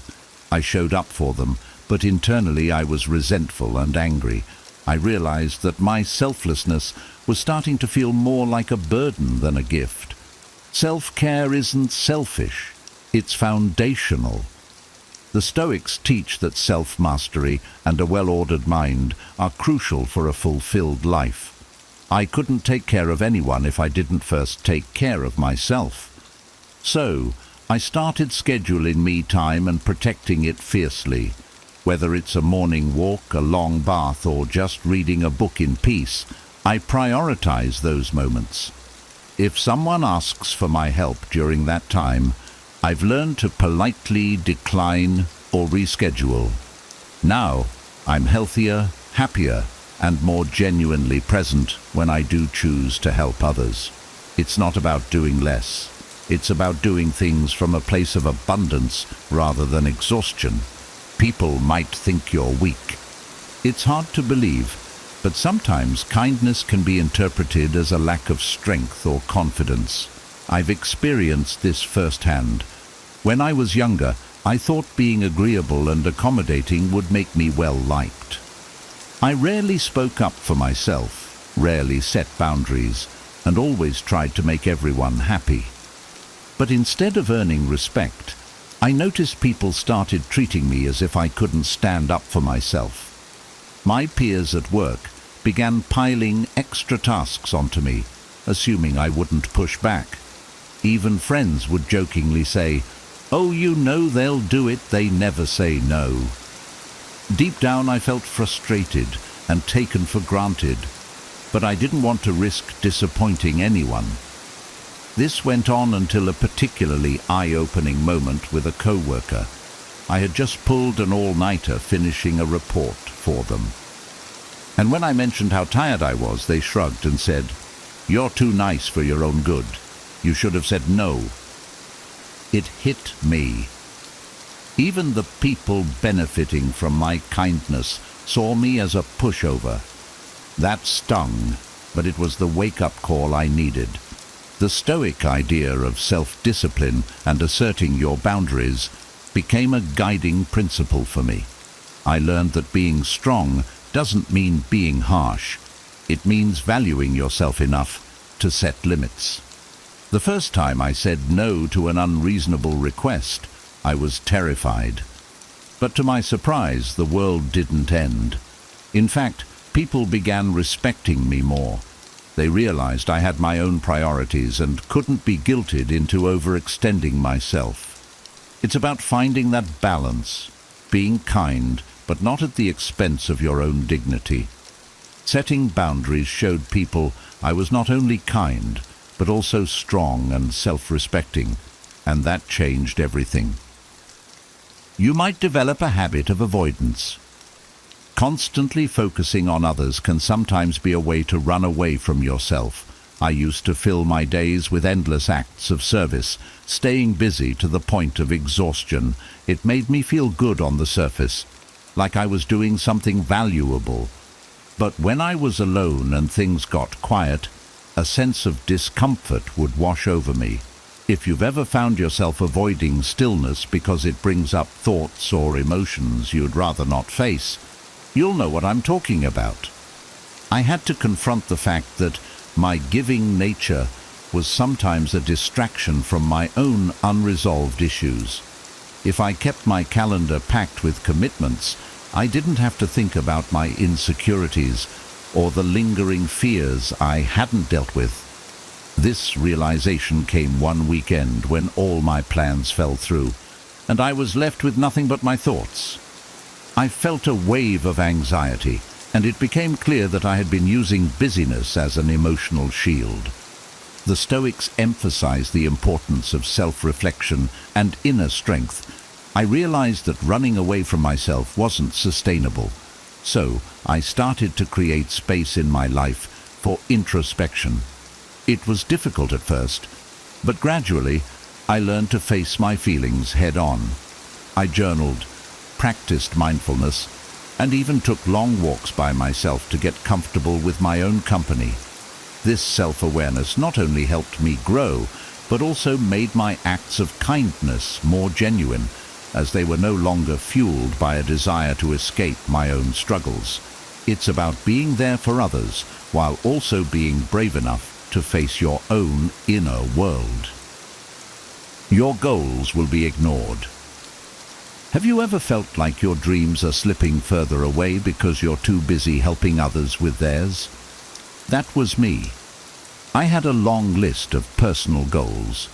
I showed up for them, but internally I was resentful and angry. I realized that my selflessness was starting to feel more like a burden than a gift. Self-care isn't selfish, it's foundational. The Stoics teach that self-mastery and a well-ordered mind are crucial for a fulfilled life. I couldn't take care of anyone if I didn't first take care of myself. So, I started scheduling me time and protecting it fiercely. Whether it's a morning walk, a long bath, or just reading a book in peace, I prioritize those moments. If someone asks for my help during that time, I've learned to politely decline or reschedule. Now, I'm healthier, happier, and more genuinely present when I do choose to help others. It's not about doing less. It's about doing things from a place of abundance rather than exhaustion. People might think you're weak. It's hard to believe, but sometimes kindness can be interpreted as a lack of strength or confidence. I've experienced this firsthand. When I was younger, I thought being agreeable and accommodating would make me well-liked. I rarely spoke up for myself, rarely set boundaries, and always tried to make everyone happy. But instead of earning respect, I noticed people started treating me as if I couldn't stand up for myself. My peers at work began piling extra tasks onto me, assuming I wouldn't push back. Even friends would jokingly say, "Oh, you know they'll do it, they never say no." Deep down I felt frustrated and taken for granted, but I didn't want to risk disappointing anyone. This went on until a particularly eye-opening moment with a co-worker. I had just pulled an all-nighter finishing a report for them. And when I mentioned how tired I was, they shrugged and said, "You're too nice for your own good. You should have said no." It hit me. Even the people benefiting from my kindness saw me as a pushover. That stung, but it was the wake-up call I needed. The Stoic idea of self-discipline and asserting your boundaries became a guiding principle for me. I learned that being strong doesn't mean being harsh. It means valuing yourself enough to set limits. The first time I said no to an unreasonable request, I was terrified. But to my surprise, the world didn't end. In fact, people began respecting me more. They realized I had my own priorities and couldn't be guilted into overextending myself. It's about finding that balance, being kind, but not at the expense of your own dignity. Setting boundaries showed people I was not only kind, but also strong and self-respecting, and that changed everything. You might develop a habit of avoidance. Constantly focusing on others can sometimes be a way to run away from yourself. I used to fill my days with endless acts of service, staying busy to the point of exhaustion. It made me feel good on the surface, like I was doing something valuable. But when I was alone and things got quiet, a sense of discomfort would wash over me. If you've ever found yourself avoiding stillness because it brings up thoughts or emotions you'd rather not face, you'll know what I'm talking about. I had to confront the fact that my giving nature was sometimes a distraction from my own unresolved issues. If I kept my calendar packed with commitments, I didn't have to think about my insecurities or the lingering fears I hadn't dealt with. This realization came one weekend when all my plans fell through, and I was left with nothing but my thoughts. I felt a wave of anxiety, and it became clear that I had been using busyness as an emotional shield. The Stoics emphasize the importance of self-reflection and inner strength. I realized that running away from myself wasn't sustainable. So I started to create space in my life for introspection. It was difficult at first, but gradually I learned to face my feelings head on. I journaled, practiced mindfulness, and even took long walks by myself to get comfortable with my own company. This self-awareness not only helped me grow, but also made my acts of kindness more genuine, as they were no longer fueled by a desire to escape my own struggles. It's about being there for others, while also being brave enough to face your own inner world. Your goals will be ignored. Have you ever felt like your dreams are slipping further away because you're too busy helping others with theirs? That was me. I had a long list of personal goals: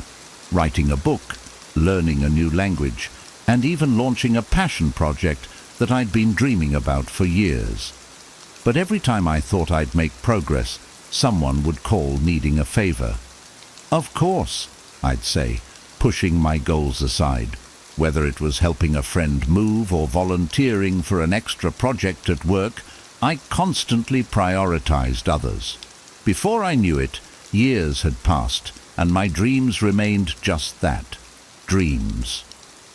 writing a book, learning a new language, and even launching a passion project that I'd been dreaming about for years. But every time I thought I'd make progress, someone would call needing a favor. Of course, I'd say, pushing my goals aside. Whether it was helping a friend move or volunteering for an extra project at work, I constantly prioritized others. Before I knew it, years had passed, and my dreams remained just that, dreams.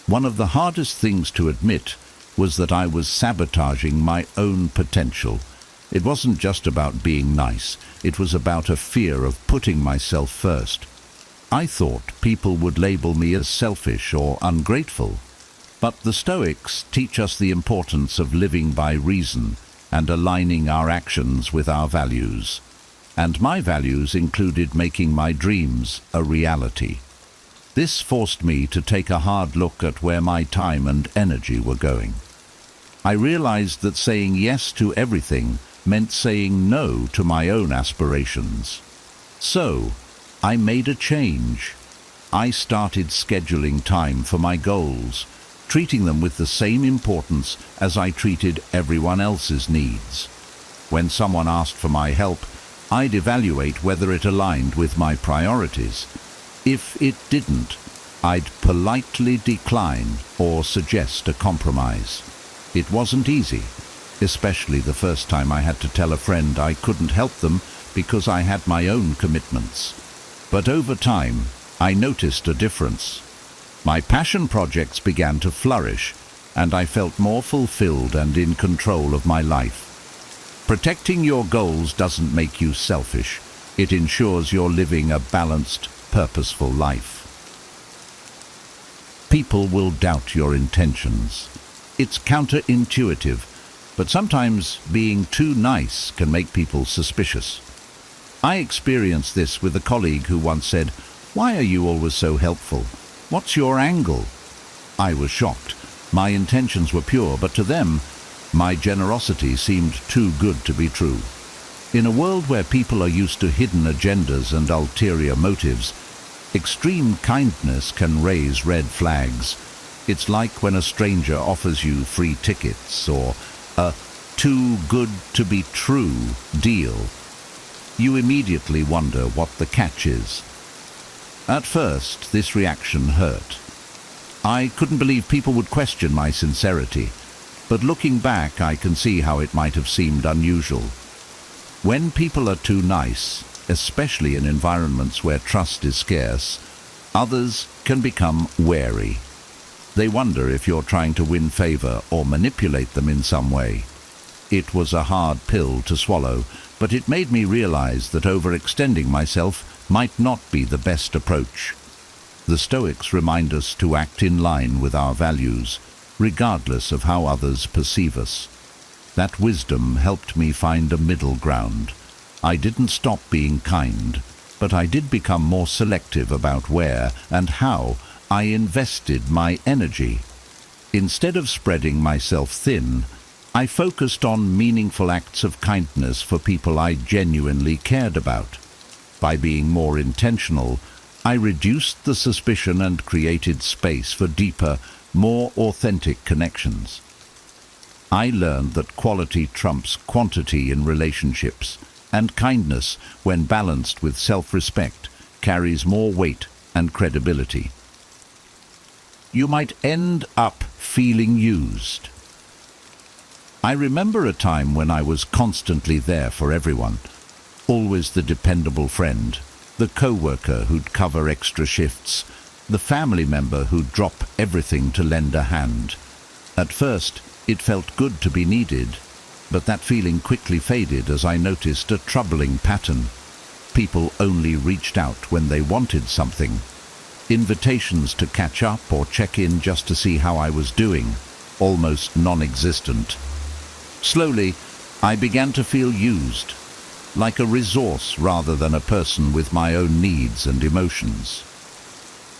One of the hardest things to admit was that I was sabotaging my own potential. It wasn't just about being nice, it was about a fear of putting myself first. I thought people would label me as selfish or ungrateful. But the Stoics teach us the importance of living by reason and aligning our actions with our values. And my values included making my dreams a reality. This forced me to take a hard look at where my time and energy were going. I realized that saying yes to everything meant saying no to my own aspirations. So, I made a change. I started scheduling time for my goals, treating them with the same importance as I treated everyone else's needs. When someone asked for my help, I'd evaluate whether it aligned with my priorities. If it didn't, I'd politely decline or suggest a compromise. It wasn't easy, especially the first time I had to tell a friend I couldn't help them because I had my own commitments. But over time, I noticed a difference. My passion projects began to flourish, and I felt more fulfilled and in control of my life. Protecting your goals doesn't make you selfish. It ensures you're living a balanced, purposeful life. People will doubt your intentions. It's counterintuitive, but sometimes being too nice can make people suspicious. I experienced this with a colleague who once said, "Why are you always so helpful? What's your angle?" I was shocked. My intentions were pure, but to them, my generosity seemed too good to be true. In a world where people are used to hidden agendas and ulterior motives, extreme kindness can raise red flags. It's like when a stranger offers you free tickets or a too good to be true deal. You immediately wonder what the catch is. At first, this reaction hurt. I couldn't believe people would question my sincerity, but looking back, I can see how it might have seemed unusual. When people are too nice, especially in environments where trust is scarce, others can become wary. They wonder if you're trying to win favor or manipulate them in some way. It was a hard pill to swallow, but it made me realize that overextending myself might not be the best approach. The Stoics remind us to act in line with our values, regardless of how others perceive us. That wisdom helped me find a middle ground. I didn't stop being kind, but I did become more selective about where and how I invested my energy. Instead of spreading myself thin, I focused on meaningful acts of kindness for people I genuinely cared about. By being more intentional, I reduced the suspicion and created space for deeper, more authentic connections. I learned that quality trumps quantity in relationships, and kindness, when balanced with self-respect, carries more weight and credibility. You might end up feeling used. I remember a time when I was constantly there for everyone, always the dependable friend, the co-worker who'd cover extra shifts, the family member who'd drop everything to lend a hand. At first, it felt good to be needed, but that feeling quickly faded as I noticed a troubling pattern. People only reached out when they wanted something. Invitations to catch up or check in just to see how I was doing, almost non-existent. Slowly, I began to feel used, like a resource rather than a person with my own needs and emotions.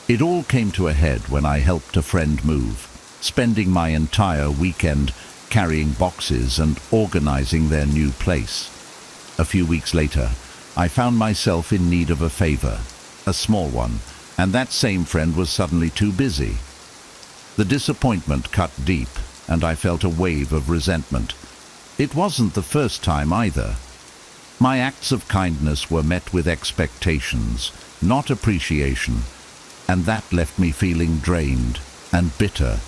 It all came to a head when I helped a friend move, spending my entire weekend carrying boxes and organizing their new place. A few weeks later, I found myself in need of a favor, a small one, and that same friend was suddenly too busy. The disappointment cut deep, and I felt a wave of resentment. It wasn't the first time either. My acts of kindness were met with expectations, not appreciation, and that left me feeling drained and bitter.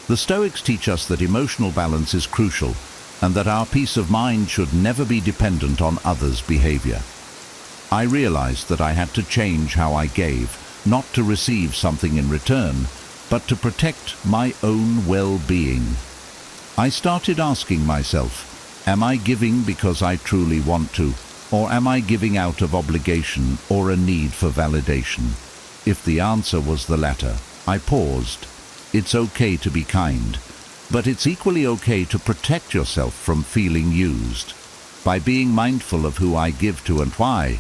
The Stoics teach us that emotional balance is crucial and that our peace of mind should never be dependent on others' behavior. I realized that I had to change how I gave, not to receive something in return, but to protect my own well-being. I started asking myself, am I giving because I truly want to, or am I giving out of obligation or a need for validation? If the answer was the latter, I paused. It's okay to be kind, but it's equally okay to protect yourself from feeling used. By being mindful of who I give to and why,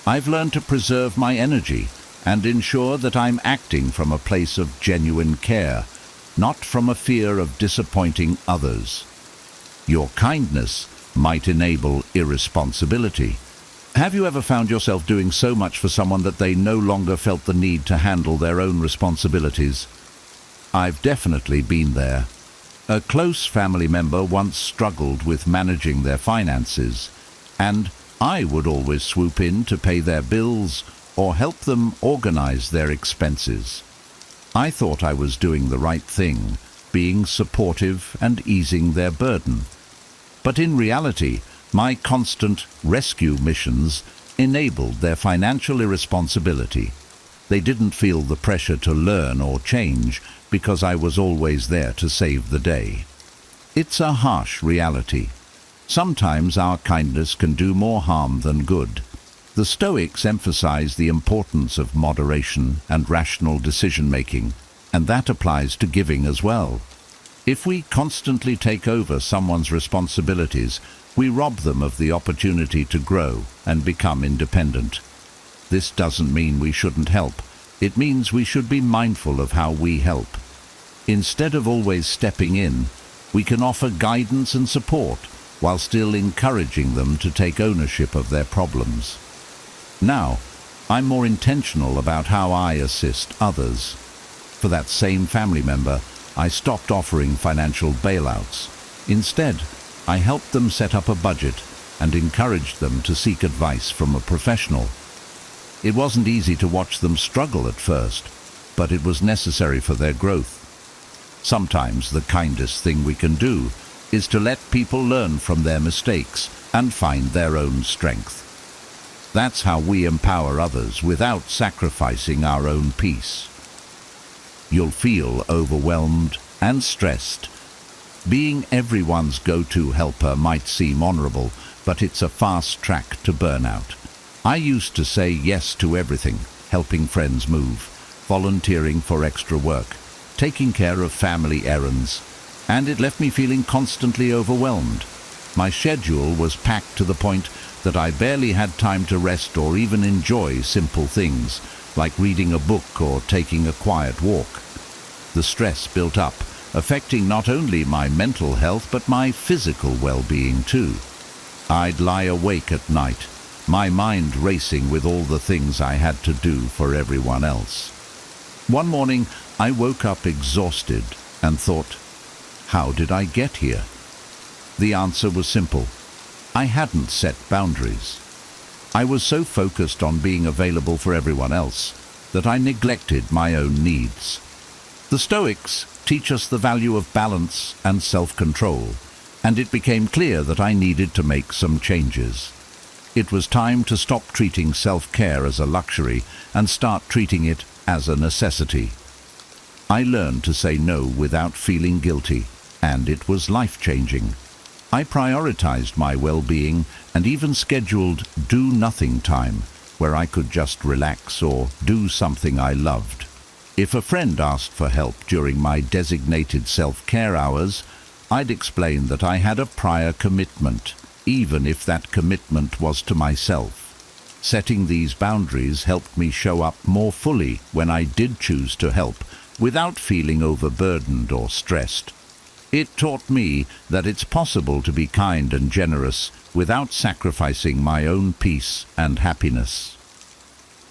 I've learned to preserve my energy and ensure that I'm acting from a place of genuine care, not from a fear of disappointing others. Your kindness might enable irresponsibility. Have you ever found yourself doing so much for someone that they no longer felt the need to handle their own responsibilities? I've definitely been there. A close family member once struggled with managing their finances, and I would always swoop in to pay their bills or help them organize their expenses. I thought I was doing the right thing, being supportive and easing their burden. But in reality, my constant rescue missions enabled their financial irresponsibility. They didn't feel the pressure to learn or change because I was always there to save the day. It's a harsh reality. Sometimes our kindness can do more harm than good. The Stoics emphasize the importance of moderation and rational decision-making, and that applies to giving as well. If we constantly take over someone's responsibilities, we rob them of the opportunity to grow and become independent. This doesn't mean we shouldn't help. It means we should be mindful of how we help. Instead of always stepping in, we can offer guidance and support while still encouraging them to take ownership of their problems. Now, I'm more intentional about how I assist others. For that same family member, I stopped offering financial bailouts. Instead, I helped them set up a budget and encouraged them to seek advice from a professional. It wasn't easy to watch them struggle at first, but it was necessary for their growth. Sometimes the kindest thing we can do is to let people learn from their mistakes and find their own strength. That's how we empower others without sacrificing our own peace. You'll feel overwhelmed and stressed. Being everyone's go-to helper might seem honorable, but it's a fast track to burnout. I used to say yes to everything, helping friends move, volunteering for extra work, taking care of family errands, and it left me feeling constantly overwhelmed. My schedule was packed to the point that I barely had time to rest or even enjoy simple things, like reading a book or taking a quiet walk. The stress built up, affecting not only my mental health but my physical well-being too. I'd lie awake at night, my mind racing with all the things I had to do for everyone else. One morning, I woke up exhausted and thought, how did I get here? The answer was simple. I hadn't set boundaries. I was so focused on being available for everyone else that I neglected my own needs. The Stoics teach us the value of balance and self-control, and it became clear that I needed to make some changes. It was time to stop treating self-care as a luxury and start treating it as a necessity. I learned to say no without feeling guilty, and it was life-changing. I prioritized my well-being and even scheduled do-nothing time, where I could just relax or do something I loved. If a friend asked for help during my designated self-care hours, I'd explain that I had a prior commitment, even if that commitment was to myself. Setting these boundaries helped me show up more fully when I did choose to help, without feeling overburdened or stressed. It taught me that it's possible to be kind and generous without sacrificing my own peace and happiness.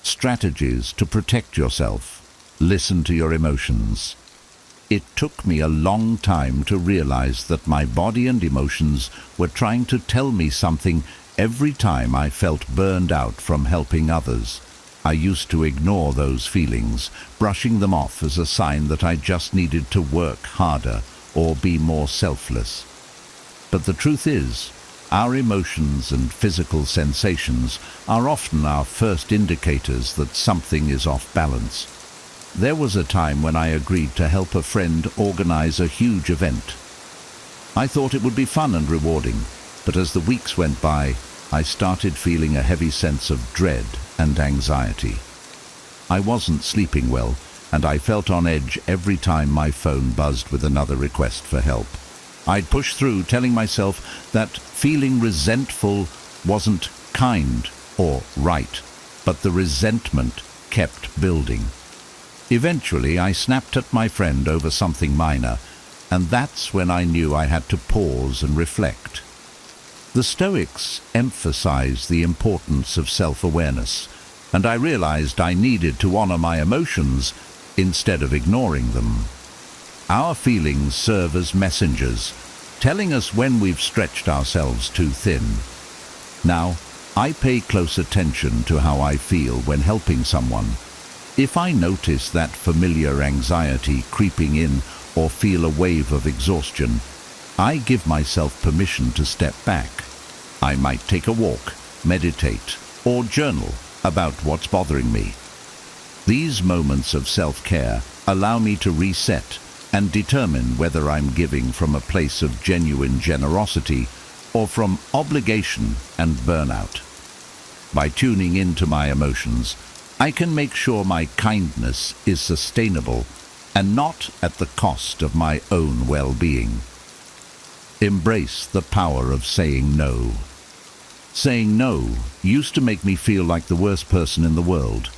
Strategies to protect yourself. Listen to your emotions. It took me a long time to realize that my body and emotions were trying to tell me something every time I felt burned out from helping others. I used to ignore those feelings, brushing them off as a sign that I just needed to work harder or be more selfless. But the truth is, our emotions and physical sensations are often our first indicators that something is off balance. There was a time when I agreed to help a friend organize a huge event. I thought it would be fun and rewarding, but as the weeks went by, I started feeling a heavy sense of dread and anxiety. I wasn't sleeping well, and I felt on edge every time my phone buzzed with another request for help. I'd push through, telling myself that feeling resentful wasn't kind or right, but the resentment kept building. Eventually, I snapped at my friend over something minor, and that's when I knew I had to pause and reflect. The Stoics emphasize the importance of self-awareness, and I realized I needed to honor my emotions instead of ignoring them. Our feelings serve as messengers, telling us when we've stretched ourselves too thin. Now, I pay close attention to how I feel when helping someone. If I notice that familiar anxiety creeping in or feel a wave of exhaustion, I give myself permission to step back. I might take a walk, meditate, or journal about what's bothering me. These moments of self-care allow me to reset and determine whether I'm giving from a place of genuine generosity or from obligation and burnout. By tuning into my emotions, I can make sure my kindness is sustainable and not at the cost of my own well-being. Embrace the power of saying no. Saying no used to make me feel like the worst person in the world.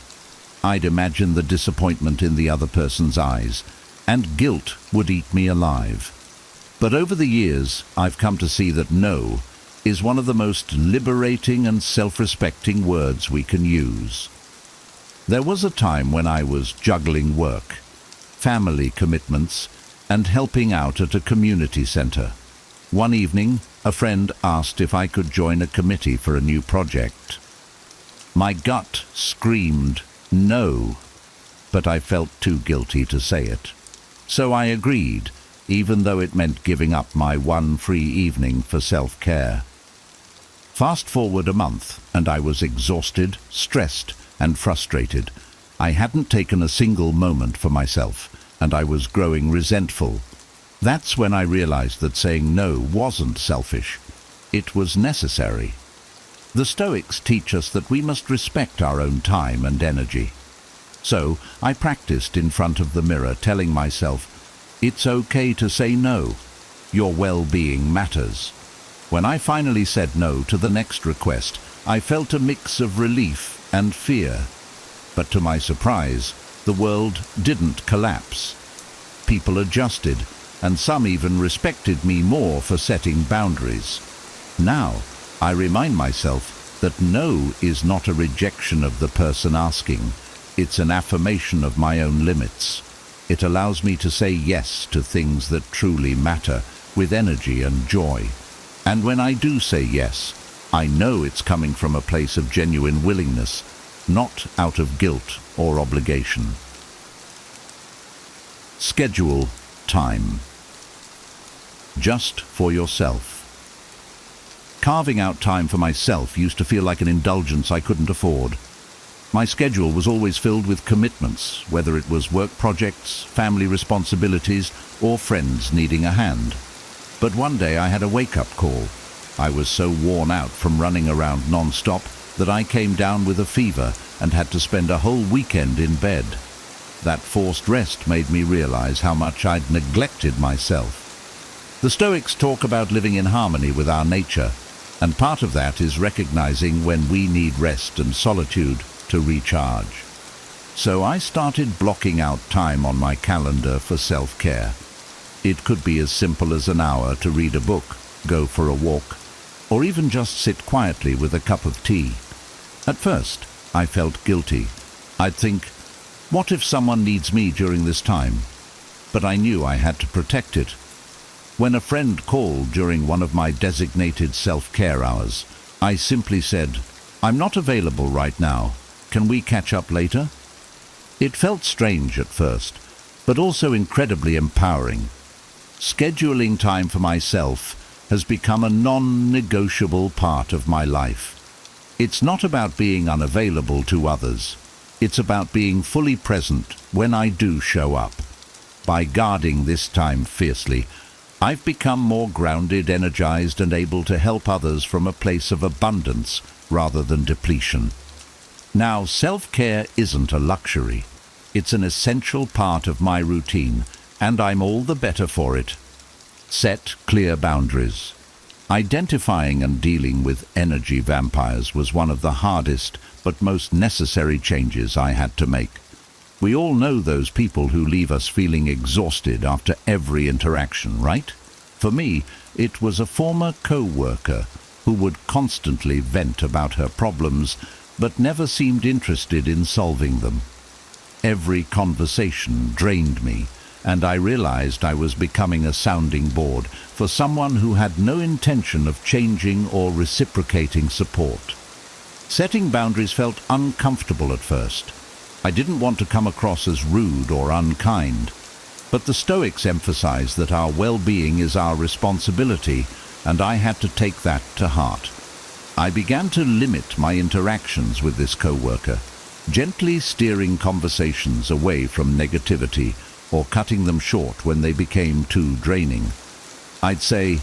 I'd imagine the disappointment in the other person's eyes, and guilt would eat me alive. But over the years, I've come to see that no is one of the most liberating and self-respecting words we can use. There was a time when I was juggling work, family commitments, and helping out at a community center. One evening, a friend asked if I could join a committee for a new project. My gut screamed no, but I felt too guilty to say it. So I agreed, even though it meant giving up my one free evening for self-care. Fast forward a month, and I was exhausted, stressed, and frustrated. I hadn't taken a single moment for myself, and I was growing resentful. That's when I realized that saying no wasn't selfish. It was necessary. The Stoics teach us that we must respect our own time and energy. So I practiced in front of the mirror, telling myself, it's okay to say no. Your well-being matters. When I finally said no to the next request, I felt a mix of relief and fear. But to my surprise, the world didn't collapse. People adjusted, and some even respected me more for setting boundaries. Now, I remind myself that no is not a rejection of the person asking. It's an affirmation of my own limits. It allows me to say yes to things that truly matter with energy and joy. And when I do say yes, I know it's coming from a place of genuine willingness, not out of guilt or obligation. Schedule time. Just for yourself. Carving out time for myself used to feel like an indulgence I couldn't afford. My schedule was always filled with commitments, whether it was work projects, family responsibilities, or friends needing a hand. But one day I had a wake-up call. I was so worn out from running around non-stop that I came down with a fever and had to spend a whole weekend in bed. That forced rest made me realize how much I'd neglected myself. The Stoics talk about living in harmony with our nature, and part of that is recognizing when we need rest and solitude to recharge. So I started blocking out time on my calendar for self-care. It could be as simple as an hour to read a book, go for a walk, or even just sit quietly with a cup of tea. At first, I felt guilty. I'd think, what if someone needs me during this time? But I knew I had to protect it. When a friend called during one of my designated self-care hours, I simply said, "I'm not available right now. Can we catch up later?" It felt strange at first, but also incredibly empowering. Scheduling time for myself has become a non-negotiable part of my life. It's not about being unavailable to others. It's about being fully present when I do show up. By guarding this time fiercely, I've become more grounded, energized, and able to help others from a place of abundance rather than depletion. Now, self-care isn't a luxury. It's an essential part of my routine, and I'm all the better for it. Set clear boundaries. Identifying and dealing with energy vampires was one of the hardest but most necessary changes I had to make. We all know those people who leave us feeling exhausted after every interaction, right? For me, it was a former co-worker who would constantly vent about her problems but never seemed interested in solving them. Every conversation drained me, and I realized I was becoming a sounding board for someone who had no intention of changing or reciprocating support. Setting boundaries felt uncomfortable at first. I didn't want to come across as rude or unkind, but the Stoics emphasize that our well-being is our responsibility, and I had to take that to heart. I began to limit my interactions with this co-worker, gently steering conversations away from negativity or cutting them short when they became too draining. I'd say,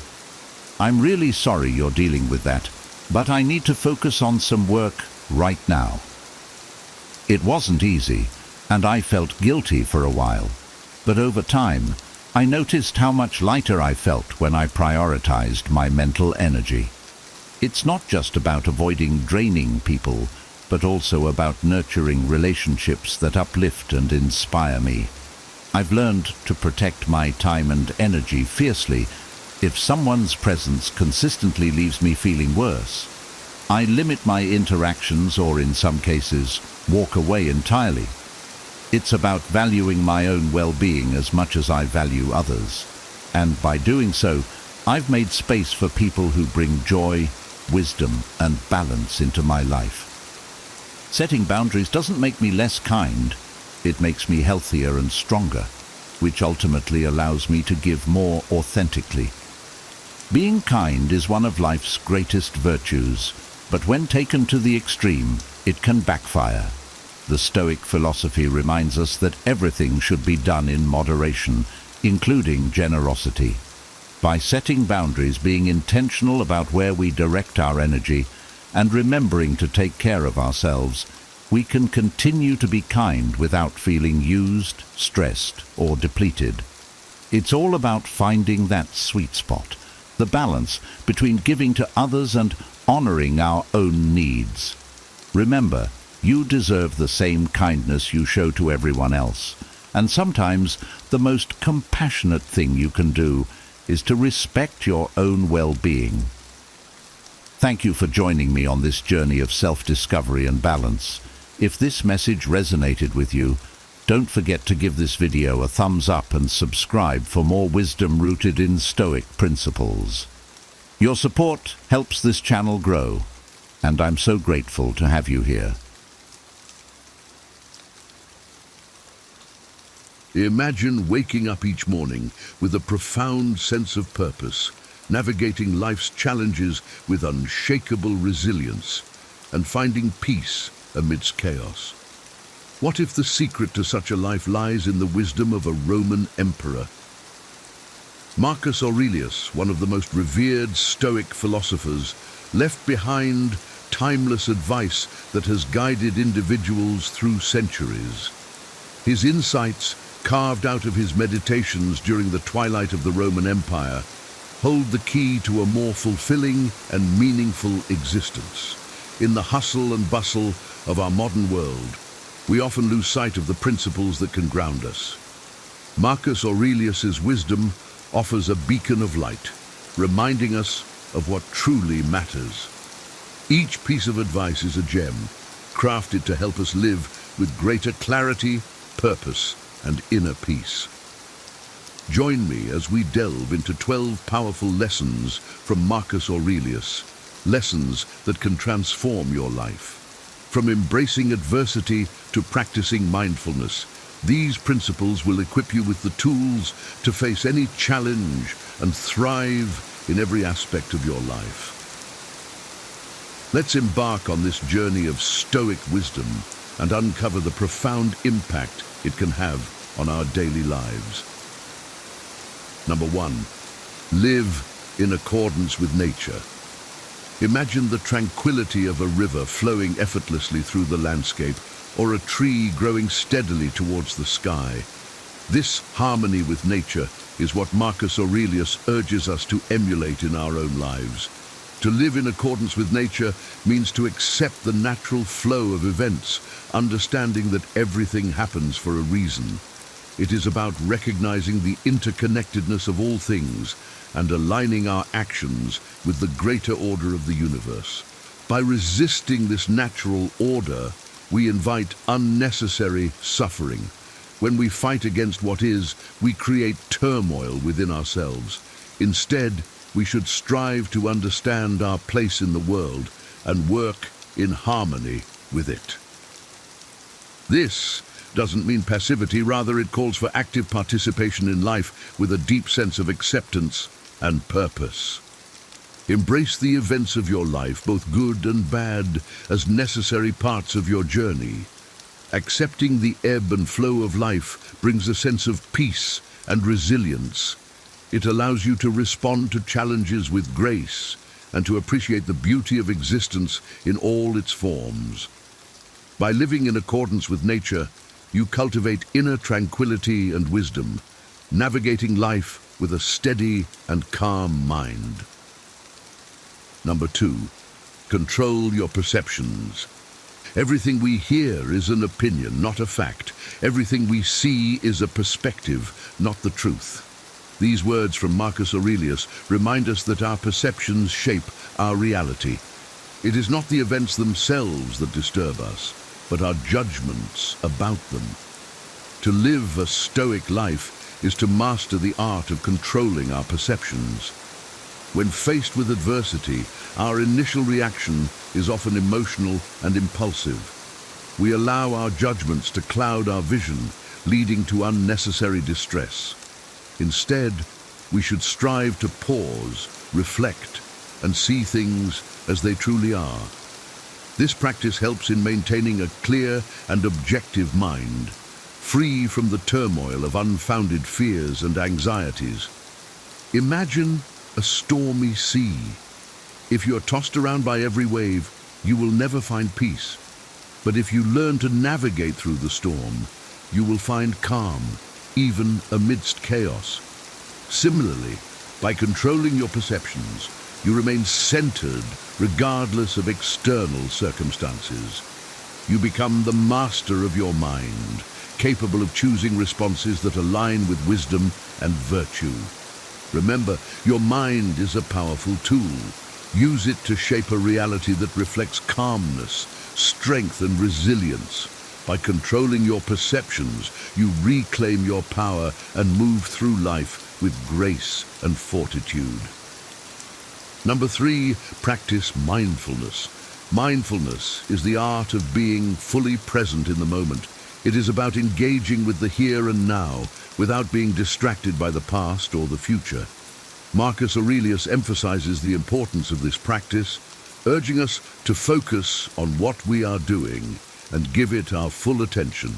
"I'm really sorry you're dealing with that, but I need to focus on some work right now." It wasn't easy, and I felt guilty for a while. But over time, I noticed how much lighter I felt when I prioritized my mental energy. It's not just about avoiding draining people, but also about nurturing relationships that uplift and inspire me. I've learned to protect my time and energy fiercely. If someone's presence consistently leaves me feeling worse, I limit my interactions or, in some cases, walk away entirely. It's about valuing my own well-being as much as I value others. And by doing so, I've made space for people who bring joy, wisdom, and balance into my life. Setting boundaries doesn't make me less kind. It makes me healthier and stronger, which ultimately allows me to give more authentically. Being kind is one of life's greatest virtues, but when taken to the extreme, it can backfire. The Stoic philosophy reminds us that everything should be done in moderation, including generosity. By setting boundaries, being intentional about where we direct our energy, and remembering to take care of ourselves, we can continue to be kind without feeling used, stressed, or depleted. It's all about finding that sweet spot, the balance between giving to others and honoring our own needs. Remember, you deserve the same kindness you show to everyone else, and sometimes the most compassionate thing you can do is to respect your own well-being. Thank you for joining me on this journey of self-discovery and balance. If this message resonated with you, don't forget to give this video a thumbs up and subscribe for more wisdom rooted in Stoic principles. Your support helps this channel grow, and I'm so grateful to have you here. Imagine waking up each morning with a profound sense of purpose, navigating life's challenges with unshakable resilience, and finding peace amidst chaos. What if the secret to such a life lies in the wisdom of a Roman emperor? Marcus Aurelius, one of the most revered Stoic philosophers, left behind timeless advice that has guided individuals through centuries. His insights, carved out of his meditations during the twilight of the Roman Empire, hold the key to a more fulfilling and meaningful existence. In the hustle and bustle of our modern world, we often lose sight of the principles that can ground us. Marcus Aurelius's wisdom offers a beacon of light, reminding us of what truly matters. Each piece of advice is a gem, crafted to help us live with greater clarity, purpose, and inner peace. Join me as we delve into 12 powerful lessons from Marcus Aurelius, lessons that can transform your life. From embracing adversity to practicing mindfulness, these principles will equip you with the tools to face any challenge and thrive in every aspect of your life. Let's embark on this journey of Stoic wisdom and uncover the profound impact it can have on our daily lives. Number 1, live in accordance with nature. Imagine the tranquility of a river flowing effortlessly through the landscape, or a tree growing steadily towards the sky. This harmony with nature is what Marcus Aurelius urges us to emulate in our own lives. To live in accordance with nature means to accept the natural flow of events, understanding that everything happens for a reason. It is about recognizing the interconnectedness of all things and aligning our actions with the greater order of the universe. By resisting this natural order, we invite unnecessary suffering. When we fight against what is, we create turmoil within ourselves. Instead, we should strive to understand our place in the world and work in harmony with it. This doesn't mean passivity, rather it calls for active participation in life with a deep sense of acceptance and purpose. Embrace the events of your life, both good and bad, as necessary parts of your journey. Accepting the ebb and flow of life brings a sense of peace and resilience. It allows you to respond to challenges with grace and to appreciate the beauty of existence in all its forms. By living in accordance with nature, you cultivate inner tranquility and wisdom, navigating life with a steady and calm mind. Number 2, control your perceptions. Everything we hear is an opinion, not a fact. Everything we see is a perspective, not the truth. These words from Marcus Aurelius remind us that our perceptions shape our reality. It is not the events themselves that disturb us, but our judgments about them. To live a Stoic life is to master the art of controlling our perceptions. When faced with adversity, our initial reaction is often emotional and impulsive. We allow our judgments to cloud our vision, leading to unnecessary distress. Instead, we should strive to pause, reflect, and see things as they truly are. This practice helps in maintaining a clear and objective mind, free from the turmoil of unfounded fears and anxieties. Imagine a stormy sea. If you're tossed around by every wave, you will never find peace. But if you learn to navigate through the storm, you will find calm, even amidst chaos. Similarly, by controlling your perceptions, you remain centered regardless of external circumstances. You become the master of your mind, capable of choosing responses that align with wisdom and virtue. Remember, your mind is a powerful tool. Use it to shape a reality that reflects calmness, strength, and resilience. By controlling your perceptions, you reclaim your power and move through life with grace and fortitude. Number 3, practice mindfulness. Mindfulness is the art of being fully present in the moment. It is about engaging with the here and now without being distracted by the past or the future. Marcus Aurelius emphasizes the importance of this practice, urging us to focus on what we are doing and give it our full attention.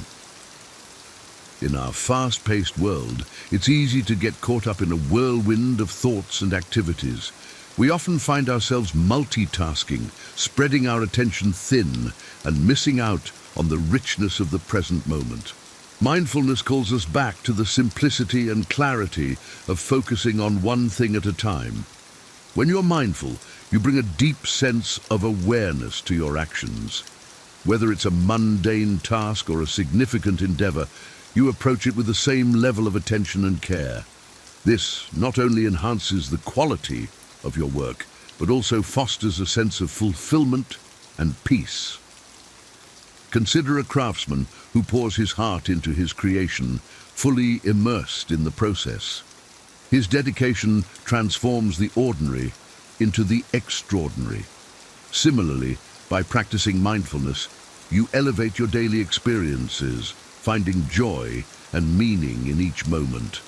In our fast-paced world, it's easy to get caught up in a whirlwind of thoughts and activities. We often find ourselves multitasking, spreading our attention thin and missing out on the richness of the present moment. Mindfulness calls us back to the simplicity and clarity of focusing on one thing at a time. When you're mindful, you bring a deep sense of awareness to your actions. Whether it's a mundane task or a significant endeavor, you approach it with the same level of attention and care. This not only enhances the quality of your work, but also fosters a sense of fulfillment and peace. Consider a craftsman who pours his heart into his creation, fully immersed in the process. His dedication transforms the ordinary into the extraordinary. Similarly, by practicing mindfulness, you elevate your daily experiences, finding joy and meaning in each moment.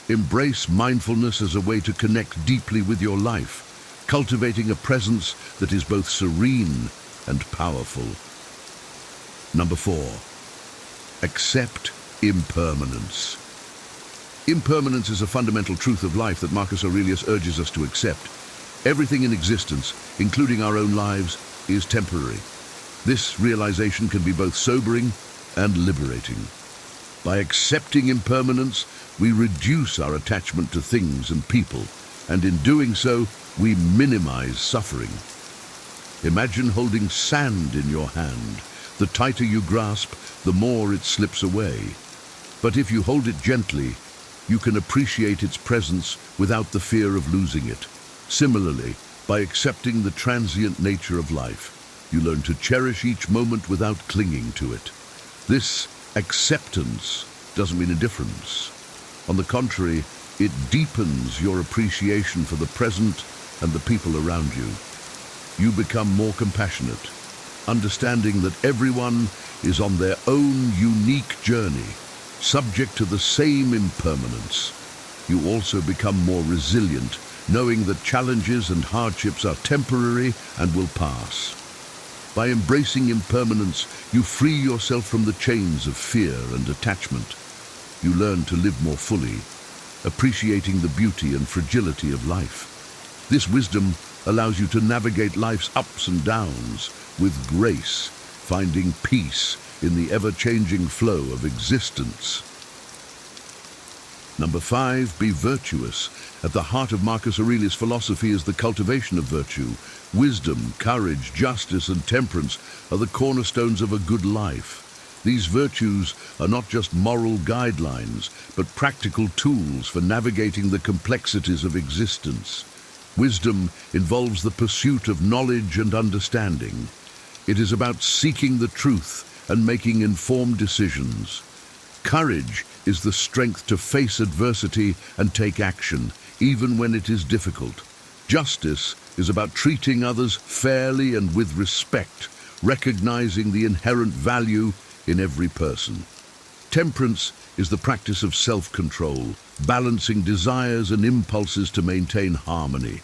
Embrace mindfulness as a way to connect deeply with your life, cultivating a presence that is both serene and powerful. Number 4, accept impermanence. Impermanence is a fundamental truth of life that Marcus Aurelius urges us to accept. Everything in existence, including our own lives, is temporary. This realization can be both sobering and liberating. By accepting impermanence, we reduce our attachment to things and people, and in doing so, we minimize suffering. Imagine holding sand in your hand. The tighter you grasp, the more it slips away. But if you hold it gently, you can appreciate its presence without the fear of losing it. Similarly, by accepting the transient nature of life, you learn to cherish each moment without clinging to it. This acceptance doesn't mean indifference. On the contrary, it deepens your appreciation for the present and the people around you. You become more compassionate, understanding that everyone is on their own unique journey, subject to the same impermanence. You also become more resilient, knowing that challenges and hardships are temporary and will pass. By embracing impermanence, you free yourself from the chains of fear and attachment. You learn to live more fully, appreciating the beauty and fragility of life. This wisdom allows you to navigate life's ups and downs with grace, finding peace in the ever-changing flow of existence. Number 5, be virtuous. At the heart of Marcus Aurelius' philosophy is the cultivation of virtue. Wisdom, courage, justice, and temperance are the cornerstones of a good life. These virtues are not just moral guidelines, but practical tools for navigating the complexities of existence. Wisdom involves the pursuit of knowledge and understanding. It is about seeking the truth and making informed decisions. Courage is the strength to face adversity and take action, even when it is difficult. Justice is about treating others fairly and with respect, recognizing the inherent value in every person. Temperance is the practice of self-control, balancing desires and impulses to maintain harmony.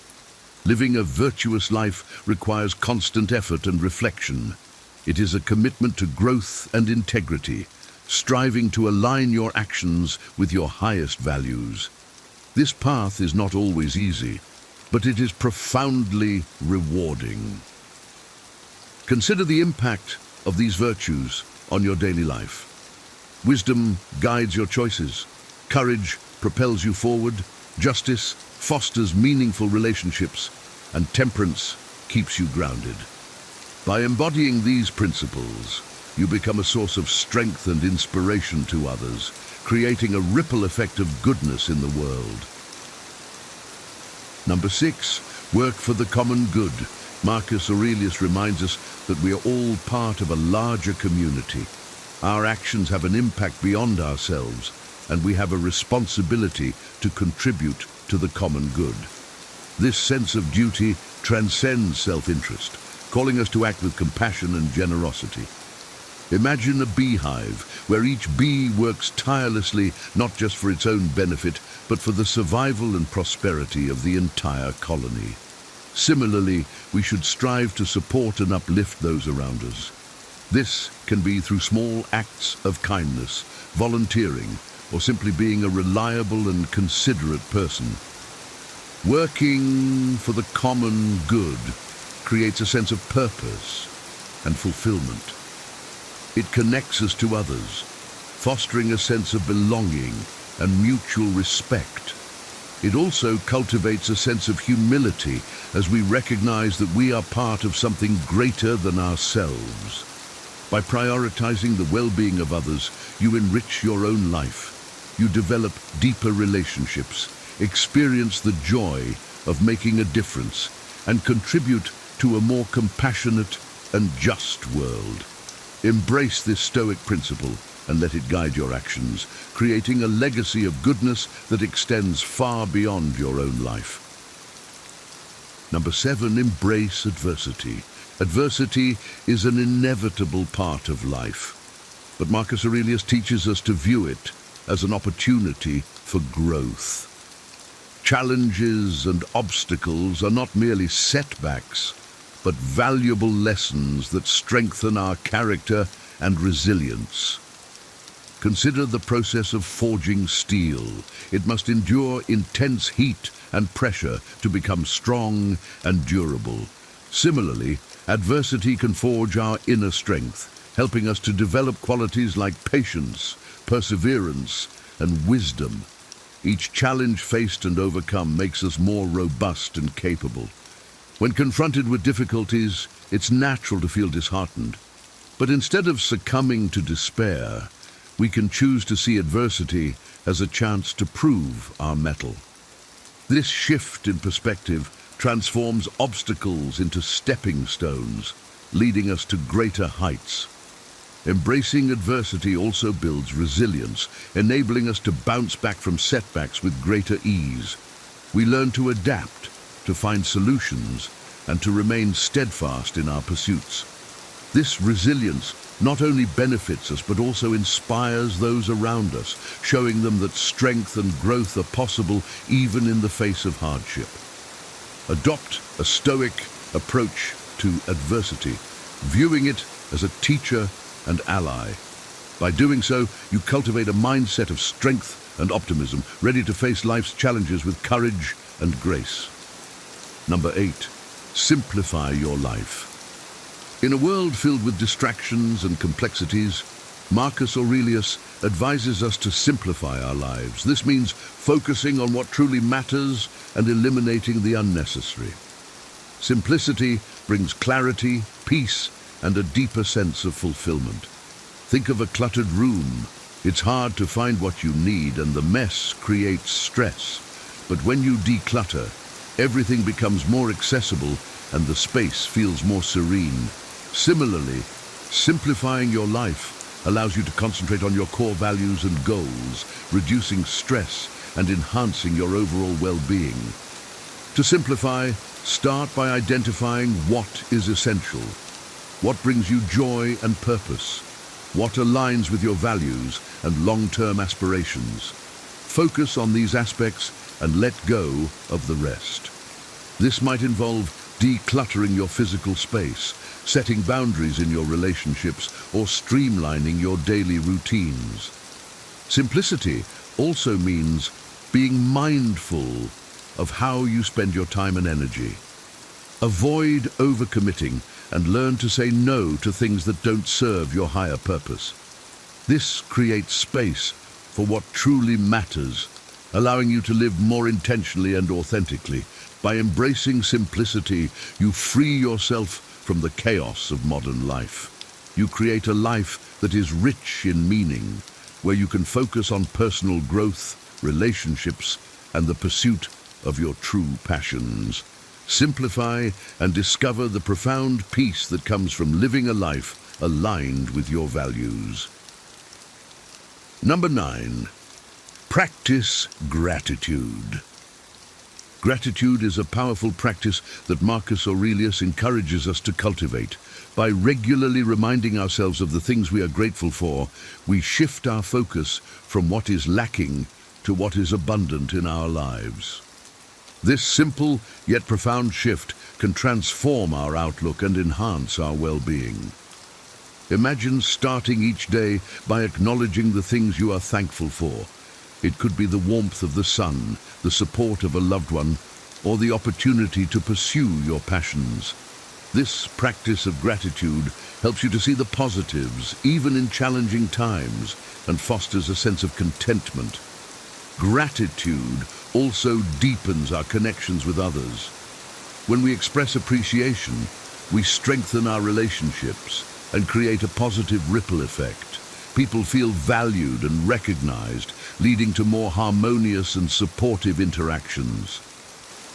Living a virtuous life requires constant effort and reflection. It is a commitment to growth and integrity, striving to align your actions with your highest values. This path is not always easy, but it is profoundly rewarding. Consider the impact of these virtues on your daily life. Wisdom guides your choices. Courage propels you forward. Justice fosters meaningful relationships. And temperance keeps you grounded. By embodying these principles, you become a source of strength and inspiration to others, creating a ripple effect of goodness in the world. Number 6, work for the common good. Marcus Aurelius reminds us that we are all part of a larger community. Our actions have an impact beyond ourselves, and we have a responsibility to contribute to the common good. This sense of duty transcends self-interest, calling us to act with compassion and generosity. Imagine a beehive where each bee works tirelessly not just for its own benefit, but for the survival and prosperity of the entire colony. Similarly, we should strive to support and uplift those around us. This can be through small acts of kindness, volunteering, or simply being a reliable and considerate person. Working for the common good creates a sense of purpose and fulfillment. It connects us to others, fostering a sense of belonging and mutual respect. It also cultivates a sense of humility as we recognize that we are part of something greater than ourselves. By prioritizing the well-being of others, you enrich your own life. You develop deeper relationships, experience the joy of making a difference, and contribute to a more compassionate and just world. Embrace this Stoic principle and let it guide your actions, creating a legacy of goodness that extends far beyond your own life. Number 7, embrace adversity. Adversity is an inevitable part of life, but Marcus Aurelius teaches us to view it as an opportunity for growth. Challenges and obstacles are not merely setbacks, but valuable lessons that strengthen our character and resilience. Consider the process of forging steel. It must endure intense heat and pressure to become strong and durable. Similarly, adversity can forge our inner strength, helping us to develop qualities like patience, perseverance, and wisdom. Each challenge faced and overcome makes us more robust and capable. When confronted with difficulties, it's natural to feel disheartened. But instead of succumbing to despair, we can choose to see adversity as a chance to prove our mettle. This shift in perspective transforms obstacles into stepping stones, leading us to greater heights. Embracing adversity also builds resilience, enabling us to bounce back from setbacks with greater ease. We learn to adapt, to find solutions, and to remain steadfast in our pursuits. This resilience not only benefits us, but also inspires those around us, showing them that strength and growth are possible even in the face of hardship. Adopt a Stoic approach to adversity, viewing it as a teacher and ally. By doing so, you cultivate a mindset of strength and optimism, ready to face life's challenges with courage and grace. Number 8, simplify your life. In a world filled with distractions and complexities, Marcus Aurelius advises us to simplify our lives. This means focusing on what truly matters and eliminating the unnecessary. Simplicity brings clarity, peace, and a deeper sense of fulfillment. Think of a cluttered room. It's hard to find what you need, and the mess creates stress. But when you declutter, everything becomes more accessible and the space feels more serene. Similarly, simplifying your life allows you to concentrate on your core values and goals, reducing stress and enhancing your overall well-being. To simplify, start by identifying what is essential, what brings you joy and purpose, what aligns with your values and long-term aspirations. Focus on these aspects and let go of the rest. This might involve decluttering your physical space, setting boundaries in your relationships, or streamlining your daily routines. Simplicity also means being mindful of how you spend your time and energy. Avoid overcommitting and learn to say no to things that don't serve your higher purpose. This creates space for what truly matters, allowing you to live more intentionally and authentically. By embracing simplicity, you free yourself from the chaos of modern life. You create a life that is rich in meaning, where you can focus on personal growth, relationships, and the pursuit of your true passions. Simplify and discover the profound peace that comes from living a life aligned with your values. Number 9, practice gratitude. Gratitude is a powerful practice that Marcus Aurelius encourages us to cultivate. By regularly reminding ourselves of the things we are grateful for, we shift our focus from what is lacking to what is abundant in our lives. This simple yet profound shift can transform our outlook and enhance our well-being. Imagine starting each day by acknowledging the things you are thankful for. It could be the warmth of the sun, the support of a loved one, or the opportunity to pursue your passions. This practice of gratitude helps you to see the positives, even in challenging times, and fosters a sense of contentment. Gratitude also deepens our connections with others. When we express appreciation, we strengthen our relationships and create a positive ripple effect. People feel valued and recognized, leading to more harmonious and supportive interactions.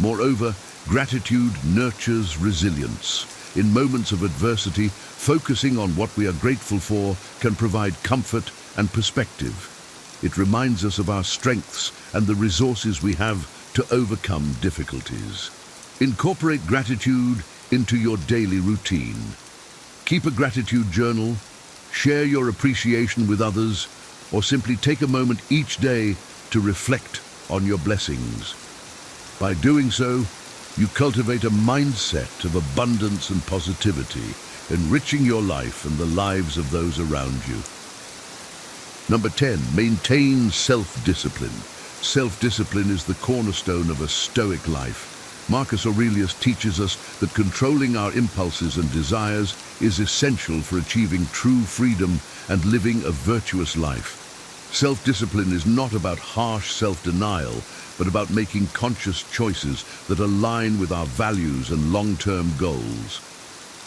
Moreover, gratitude nurtures resilience. In moments of adversity, focusing on what we are grateful for can provide comfort and perspective. It reminds us of our strengths and the resources we have to overcome difficulties. Incorporate gratitude into your daily routine. Keep a gratitude journal, share your appreciation with others, or simply take a moment each day to reflect on your blessings. By doing so, you cultivate a mindset of abundance and positivity, enriching your life and the lives of those around you. Number 10, maintain self-discipline. Self-discipline is the cornerstone of a Stoic life. Marcus Aurelius teaches us that controlling our impulses and desires is essential for achieving true freedom and living a virtuous life. Self-discipline is not about harsh self-denial, but about making conscious choices that align with our values and long-term goals.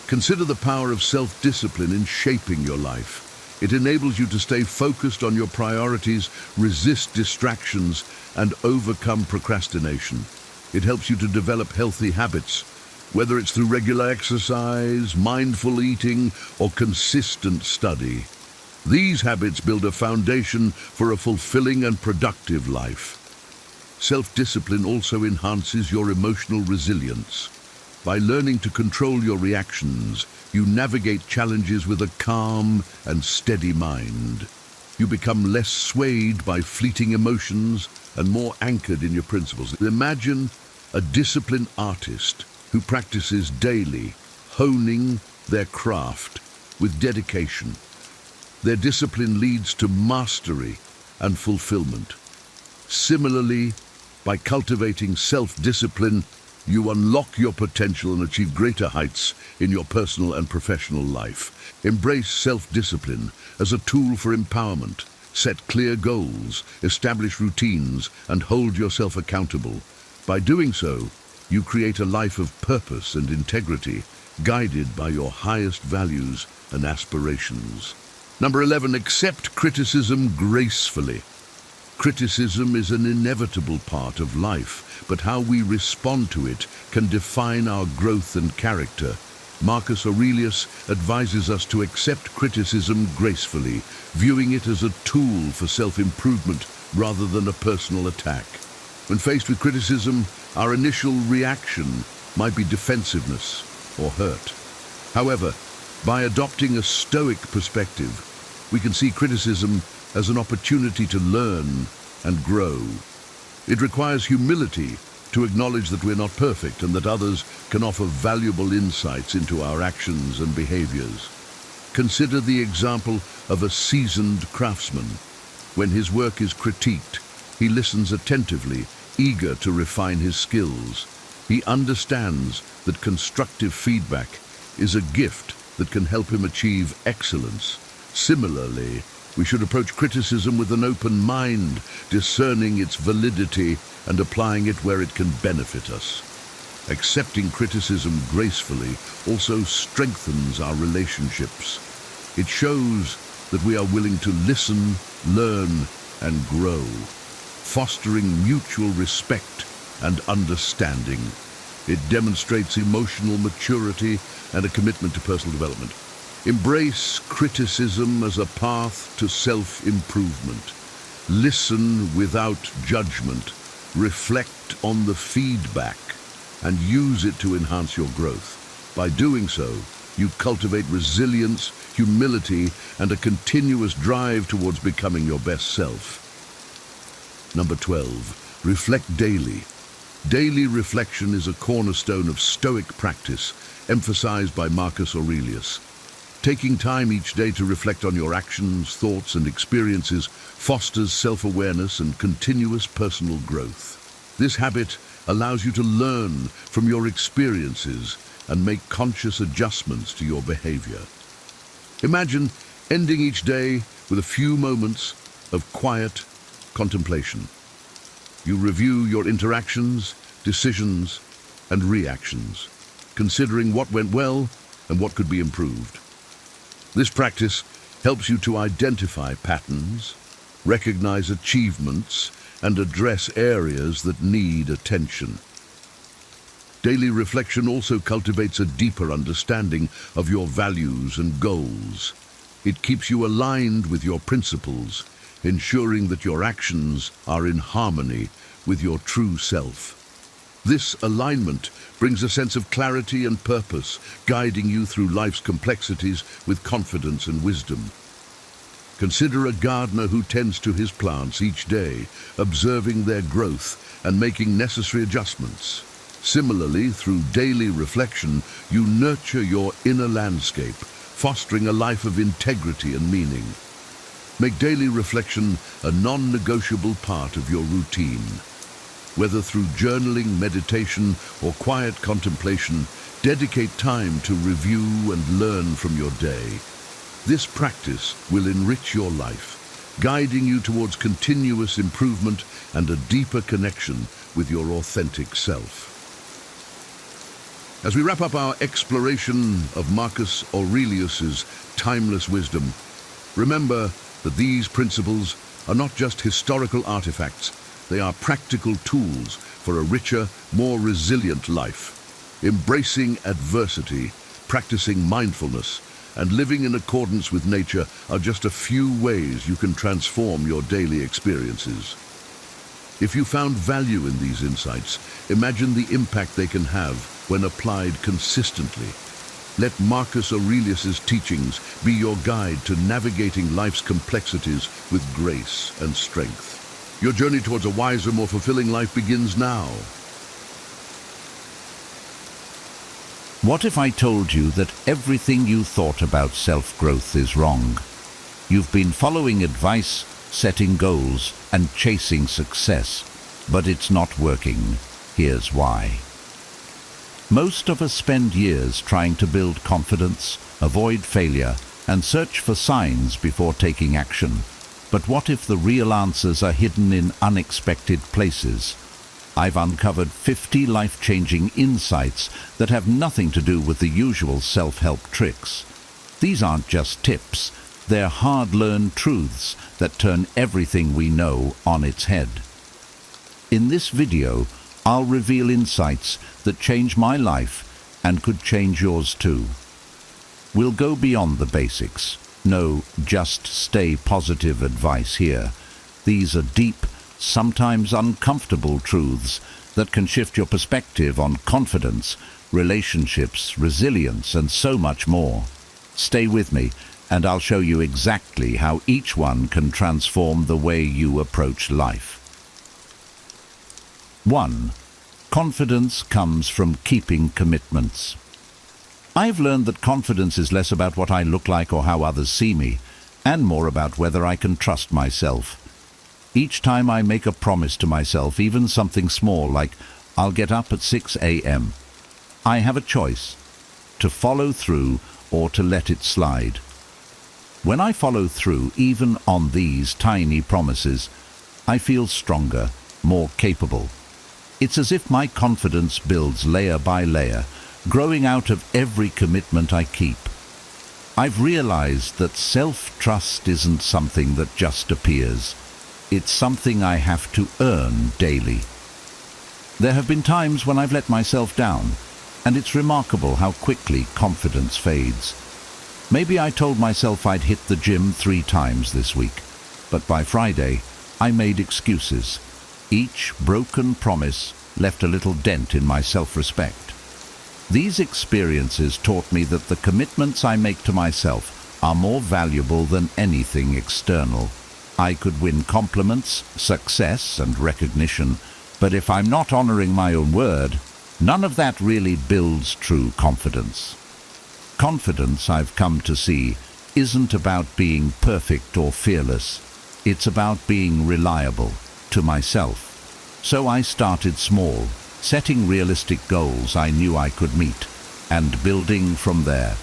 Consider the power of self-discipline in shaping your life. It enables you to stay focused on your priorities, resist distractions, and overcome procrastination. It helps you to develop healthy habits, whether it's through regular exercise, mindful eating, or consistent study. These habits build a foundation for a fulfilling and productive life. Self-discipline also enhances your emotional resilience. By learning to control your reactions, you navigate challenges with a calm and steady mind. You become less swayed by fleeting emotions and more anchored in your principles. Imagine a disciplined artist who practices daily, honing their craft with dedication. Their discipline leads to mastery and fulfillment. Similarly, by cultivating self-discipline, you unlock your potential and achieve greater heights in your personal and professional life. Embrace self-discipline as a tool for empowerment. Set clear goals, establish routines, and hold yourself accountable. By doing so, you create a life of purpose and integrity, guided by your highest values and aspirations. Number 11, accept criticism gracefully. Criticism is an inevitable part of life, but how we respond to it can define our growth and character. Marcus Aurelius advises us to accept criticism gracefully, viewing it as a tool for self-improvement rather than a personal attack. When faced with criticism, our initial reaction might be defensiveness or hurt. However, by adopting a Stoic perspective, we can see criticism as an opportunity to learn and grow. It requires humility to acknowledge that we're not perfect and that others can offer valuable insights into our actions and behaviors. Consider the example of a seasoned craftsman. When his work is critiqued, he listens attentively, eager to refine his skills. He understands that constructive feedback is a gift that can help him achieve excellence. Similarly, we should approach criticism with an open mind, discerning its validity and applying it where it can benefit us. Accepting criticism gracefully also strengthens our relationships. It shows that we are willing to listen, learn, and grow, fostering mutual respect and understanding. It demonstrates emotional maturity and a commitment to personal development. Embrace criticism as a path to self-improvement. Listen without judgment reflect on the feedback and use it to enhance your growth. By doing so, you cultivate resilience, humility, and a continuous drive towards becoming your best self. Number 12, reflect daily. Daily reflection is a cornerstone of Stoic practice, emphasized by Marcus Aurelius. Taking time each day to reflect on your actions, thoughts, and experiences fosters self-awareness and continuous personal growth. This habit allows you to learn from your experiences and make conscious adjustments to your behavior. Imagine ending each day with a few moments of quiet contemplation. You review your interactions, decisions, and reactions, considering what went well and what could be improved. This practice helps you to identify patterns, recognize achievements, and address areas that need attention. Daily reflection also cultivates a deeper understanding of your values and goals. It keeps you aligned with your principles, ensuring that your actions are in harmony with your true self. This alignment brings a sense of clarity and purpose, guiding you through life's complexities with confidence and wisdom. Consider a gardener who tends to his plants each day, observing their growth and making necessary adjustments. Similarly, through daily reflection, you nurture your inner landscape, fostering a life of integrity and meaning. Make daily reflection a non-negotiable part of your routine. Whether through journaling, meditation, or quiet contemplation, dedicate time to review and learn from your day. This practice will enrich your life, guiding you towards continuous improvement and a deeper connection with your authentic self. As we wrap up our exploration of Marcus Aurelius's timeless wisdom, remember that these principles are not just historical artifacts, they are practical tools for a richer, more resilient life. Embracing adversity, practicing mindfulness, and living in accordance with nature are just a few ways you can transform your daily experiences. If you found value in these insights, imagine the impact they can have when applied consistently. Let Marcus Aurelius's teachings be your guide to navigating life's complexities with grace and strength. Your journey towards a wiser, more fulfilling life begins now. What if I told you that everything you thought about self-growth is wrong? You've been following advice, setting goals, and chasing success, but it's not working. Here's why. Most of us spend years trying to build confidence, avoid failure, and search for signs before taking action. But what if the real answers are hidden in unexpected places? I've uncovered 50 life-changing insights that have nothing to do with the usual self-help tricks. These aren't just tips, they're hard-learned truths that turn everything we know on its head. In this video, I'll reveal insights that change my life and could change yours too. We'll go beyond the basics. No, just stay positive advice here. These are deep, sometimes uncomfortable truths that can shift your perspective on confidence, relationships, resilience, and so much more. Stay with me, and I'll show you exactly how each one can transform the way you approach life. 1. Confidence comes from keeping commitments. I've learned that confidence is less about what I look like or how others see me, and more about whether I can trust myself. Each time I make a promise to myself, even something small like I'll get up at 6 a.m., I have a choice to follow through or to let it slide. When I follow through, even on these tiny promises, I feel stronger, more capable. It's as if my confidence builds layer by layer, growing out of every commitment I keep. I've realized that self-trust isn't something that just appears. It's something I have to earn daily. There have been times when I've let myself down, and it's remarkable how quickly confidence fades. Maybe I told myself I'd hit the gym 3 times this week, but by Friday, I made excuses. Each broken promise left a little dent in my self-respect. These experiences taught me that the commitments I make to myself are more valuable than anything external. I could win compliments, success, and recognition, but if I'm not honoring my own word, none of that really builds true confidence. Confidence, I've come to see, isn't about being perfect or fearless. It's about being reliable to myself. So I started small, setting realistic goals I knew I could meet, and building from there.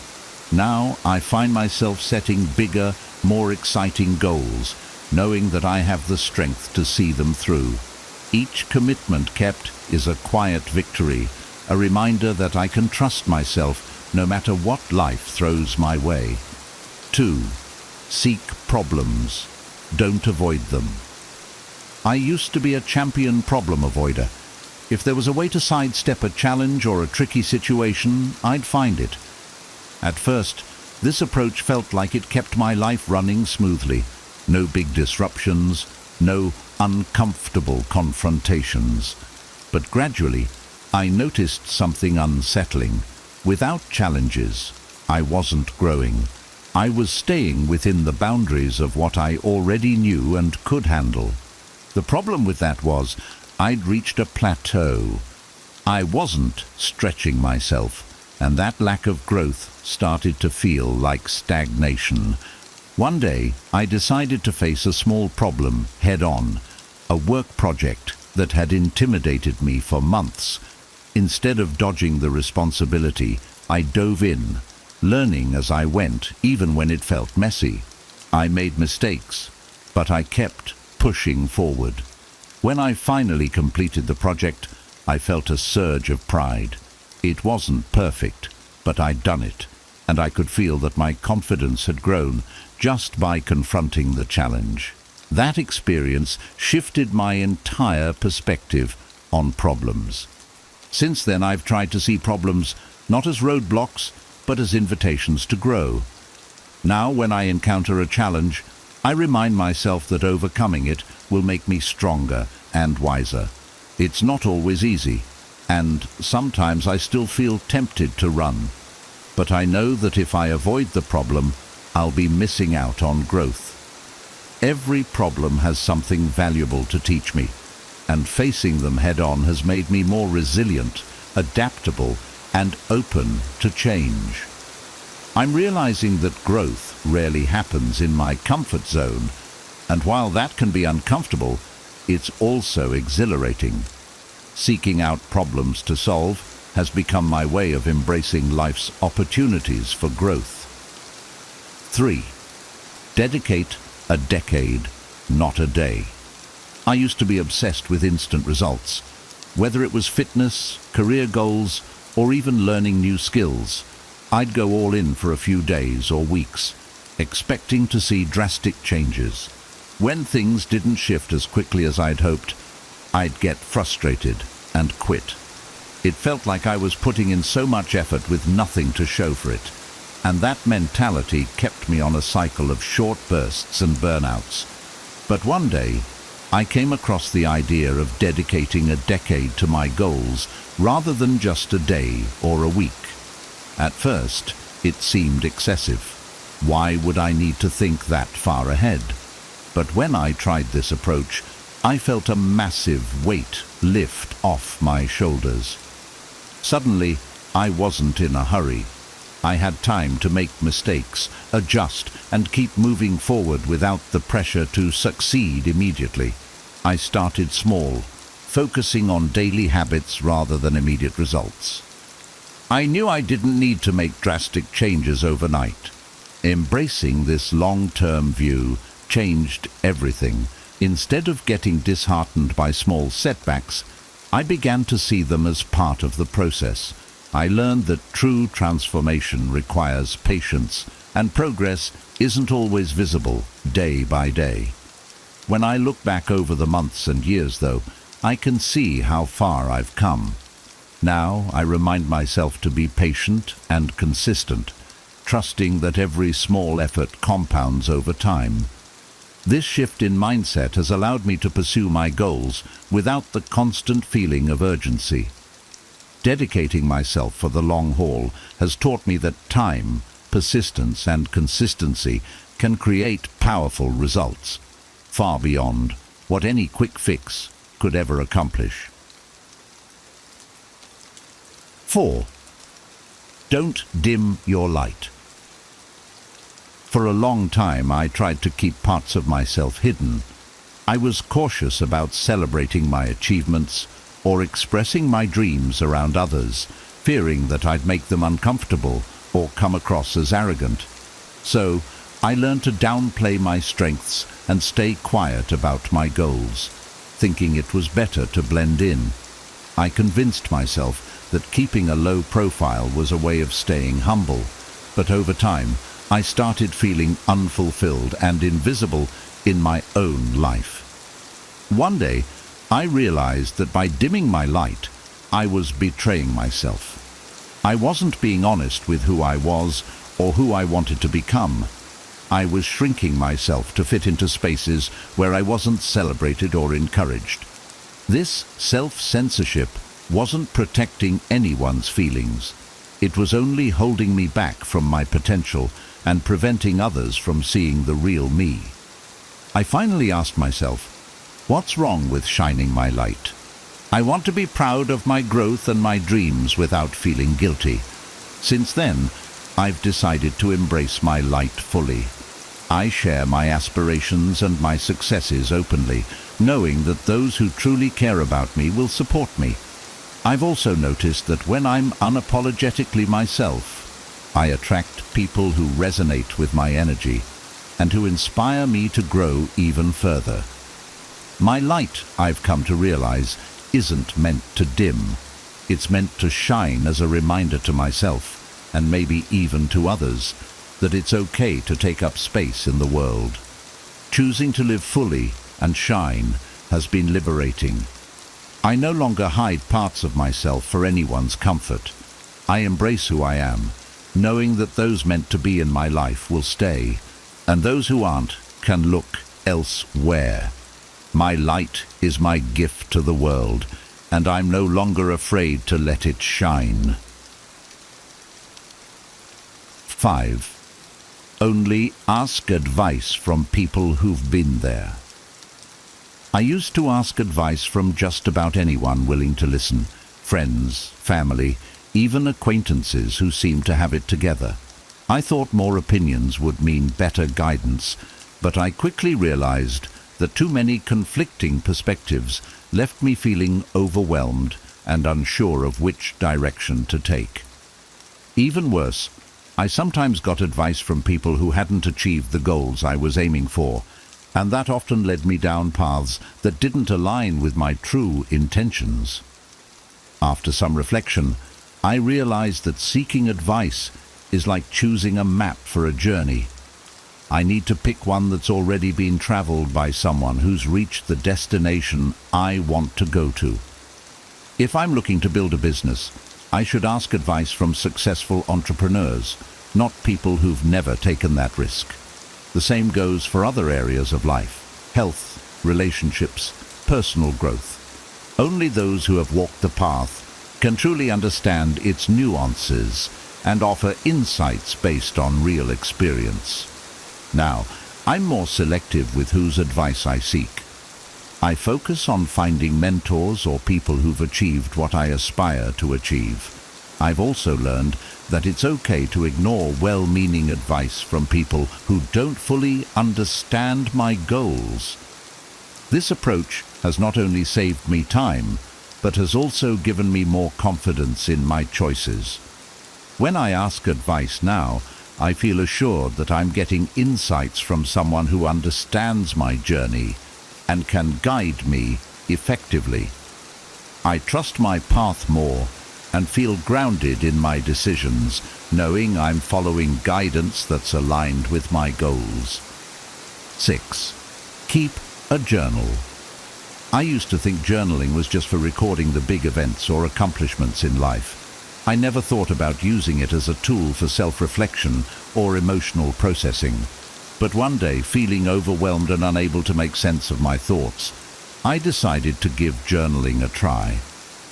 Now I find myself setting bigger, more exciting goals, knowing that I have the strength to see them through. Each commitment kept is a quiet victory, a reminder that I can trust myself no matter what life throws my way. 2. Seek problems. Don't avoid them. I used to be a champion problem avoider. If there was a way to sidestep a challenge or a tricky situation, I'd find it. At first, this approach felt like it kept my life running smoothly. No big disruptions, no uncomfortable confrontations. But gradually, I noticed something unsettling. Without challenges, I wasn't growing. I was staying within the boundaries of what I already knew and could handle. The problem with that was, I'd reached a plateau. I wasn't stretching myself, and that lack of growth started to feel like stagnation. One day, I decided to face a small problem head-on, a work project that had intimidated me for months. Instead of dodging the responsibility, I dove in, learning as I went, even when it felt messy. I made mistakes, but I kept pushing forward. When I finally completed the project, I felt a surge of pride. It wasn't perfect, but I'd done it, and I could feel that my confidence had grown just by confronting the challenge. That experience shifted my entire perspective on problems. Since then, I've tried to see problems not as roadblocks, but as invitations to grow. Now, when I encounter a challenge, I remind myself that overcoming it will make me stronger and wiser. It's not always easy, and sometimes I still feel tempted to run. But I know that if I avoid the problem, I'll be missing out on growth. Every problem has something valuable to teach me, and facing them head-on has made me more resilient, adaptable, and open to change. I'm realizing that growth rarely happens in my comfort zone, and while that can be uncomfortable, it's also exhilarating. Seeking out problems to solve has become my way of embracing life's opportunities for growth. 3. Dedicate a decade, not a day. I used to be obsessed with instant results. Whether it was fitness, career goals, or even learning new skills, I'd go all in for a few days or weeks, expecting to see drastic changes. When things didn't shift as quickly as I'd hoped, I'd get frustrated and quit. It felt like I was putting in so much effort with nothing to show for it, and that mentality kept me on a cycle of short bursts and burnouts. But one day, I came across the idea of dedicating a decade to my goals rather than just a day or a week. At first, it seemed excessive. Why would I need to think that far ahead? But when I tried this approach, I felt a massive weight lift off my shoulders. Suddenly, I wasn't in a hurry. I had time to make mistakes, adjust, and keep moving forward without the pressure to succeed immediately. I started small, focusing on daily habits rather than immediate results. I knew I didn't need to make drastic changes overnight. Embracing this long-term view changed everything. Instead of getting disheartened by small setbacks, I began to see them as part of the process. I learned that true transformation requires patience, and progress isn't always visible day by day. When I look back over the months and years, though, I can see how far I've come. Now I remind myself to be patient and consistent, trusting that every small effort compounds over time. This shift in mindset has allowed me to pursue my goals without the constant feeling of urgency. Dedicating myself for the long haul has taught me that time, persistence and consistency can create powerful results, far beyond what any quick fix could ever accomplish. 4. Don't dim your light. For a long time I tried to keep parts of myself hidden. I was cautious about celebrating my achievements or expressing my dreams around others, fearing that I'd make them uncomfortable or come across as arrogant. So I learned to downplay my strengths and stay quiet about my goals, thinking it was better to blend in. I convinced myself that keeping a low profile was a way of staying humble, but over time I started feeling unfulfilled and invisible in my own life. One day, I realized that by dimming my light, I was betraying myself. I wasn't being honest with who I was or who I wanted to become. I was shrinking myself to fit into spaces where I wasn't celebrated or encouraged. This self-censorship wasn't protecting anyone's feelings. It was only holding me back from my potential and preventing others from seeing the real me. I finally asked myself, what's wrong with shining my light? I want to be proud of my growth and my dreams without feeling guilty. Since then, I've decided to embrace my light fully. I share my aspirations and my successes openly, knowing that those who truly care about me will support me. I've also noticed that when I'm unapologetically myself, I attract people who resonate with my energy and who inspire me to grow even further. My light, I've come to realize, isn't meant to dim. It's meant to shine as a reminder to myself, and maybe even to others, that it's okay to take up space in the world. Choosing to live fully and shine has been liberating. I no longer hide parts of myself for anyone's comfort. I embrace who I am, knowing that those meant to be in my life will stay, and those who aren't can look elsewhere. My light is my gift to the world, and I'm no longer afraid to let it shine. 5. Only ask advice from people who've been there. I used to ask advice from just about anyone willing to listen, friends, family, even acquaintances who seemed to have it together. I thought more opinions would mean better guidance, but I quickly realized that too many conflicting perspectives left me feeling overwhelmed and unsure of which direction to take. Even worse, I sometimes got advice from people who hadn't achieved the goals I was aiming for, and that often led me down paths that didn't align with my true intentions. After some reflection, I realized that seeking advice is like choosing a map for a journey. I need to pick one that's already been traveled by someone who's reached the destination I want to go to. If I'm looking to build a business, I should ask advice from successful entrepreneurs, not people who've never taken that risk. The same goes for other areas of life: health, relationships, personal growth. Only those who have walked the path can truly understand its nuances and offer insights based on real experience. Now, I'm more selective with whose advice I seek. I focus on finding mentors or people who've achieved what I aspire to achieve. I've also learned that it's okay to ignore well-meaning advice from people who don't fully understand my goals. This approach has not only saved me time, but has also given me more confidence in my choices. When I ask advice now, I feel assured that I'm getting insights from someone who understands my journey and can guide me effectively. I trust my path more and feel grounded in my decisions, knowing I'm following guidance that's aligned with my goals. 6. Keep a journal. I used to think journaling was just for recording the big events or accomplishments in life. I never thought about using it as a tool for self-reflection or emotional processing. But one day, feeling overwhelmed and unable to make sense of my thoughts, I decided to give journaling a try.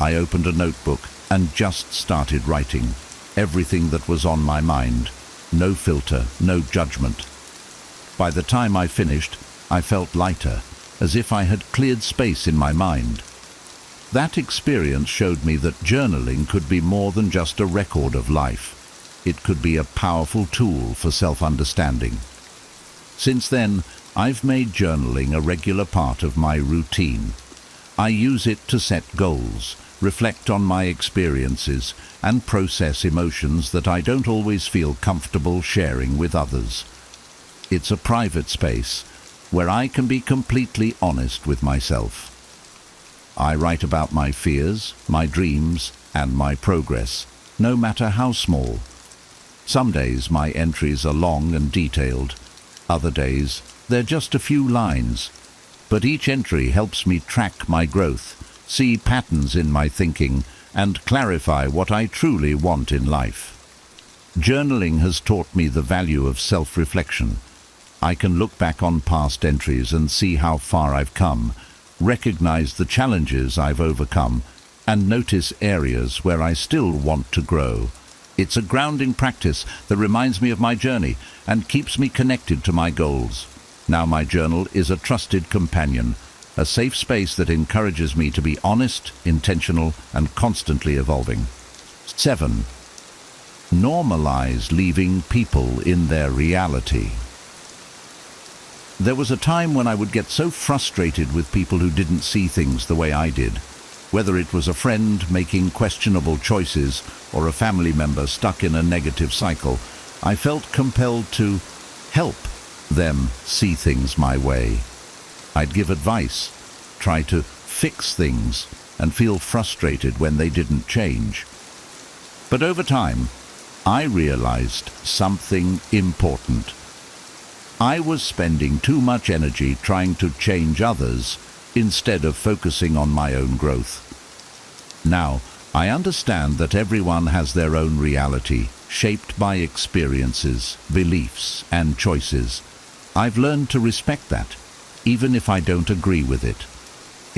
I opened a notebook and just started writing everything that was on my mind. No filter, no judgment. By the time I finished, I felt lighter, as if I had cleared space in my mind. That experience showed me that journaling could be more than just a record of life. It could be a powerful tool for self-understanding. Since then, I've made journaling a regular part of my routine. I use it to set goals, reflect on my experiences, and process emotions that I don't always feel comfortable sharing with others. It's a private space where I can be completely honest with myself. I write about my fears, my dreams, and my progress, no matter how small. Some days my entries are long and detailed. Other days, they're just a few lines. But each entry helps me track my growth, see patterns in my thinking, and clarify what I truly want in life. Journaling has taught me the value of self-reflection. I can look back on past entries and see how far I've come, recognize the challenges I've overcome, and notice areas where I still want to grow. It's a grounding practice that reminds me of my journey and keeps me connected to my goals. Now my journal is a trusted companion, a safe space that encourages me to be honest, intentional, and constantly evolving. 7. Normalize leaving people in their reality. There was a time when I would get so frustrated with people who didn't see things the way I did. Whether it was a friend making questionable choices or a family member stuck in a negative cycle, I felt compelled to help them see things my way. I'd give advice, try to fix things, and feel frustrated when they didn't change. But over time, I realized something important. I was spending too much energy trying to change others instead of focusing on my own growth. Now, I understand that everyone has their own reality, shaped by experiences, beliefs, and choices. I've learned to respect that, even if I don't agree with it.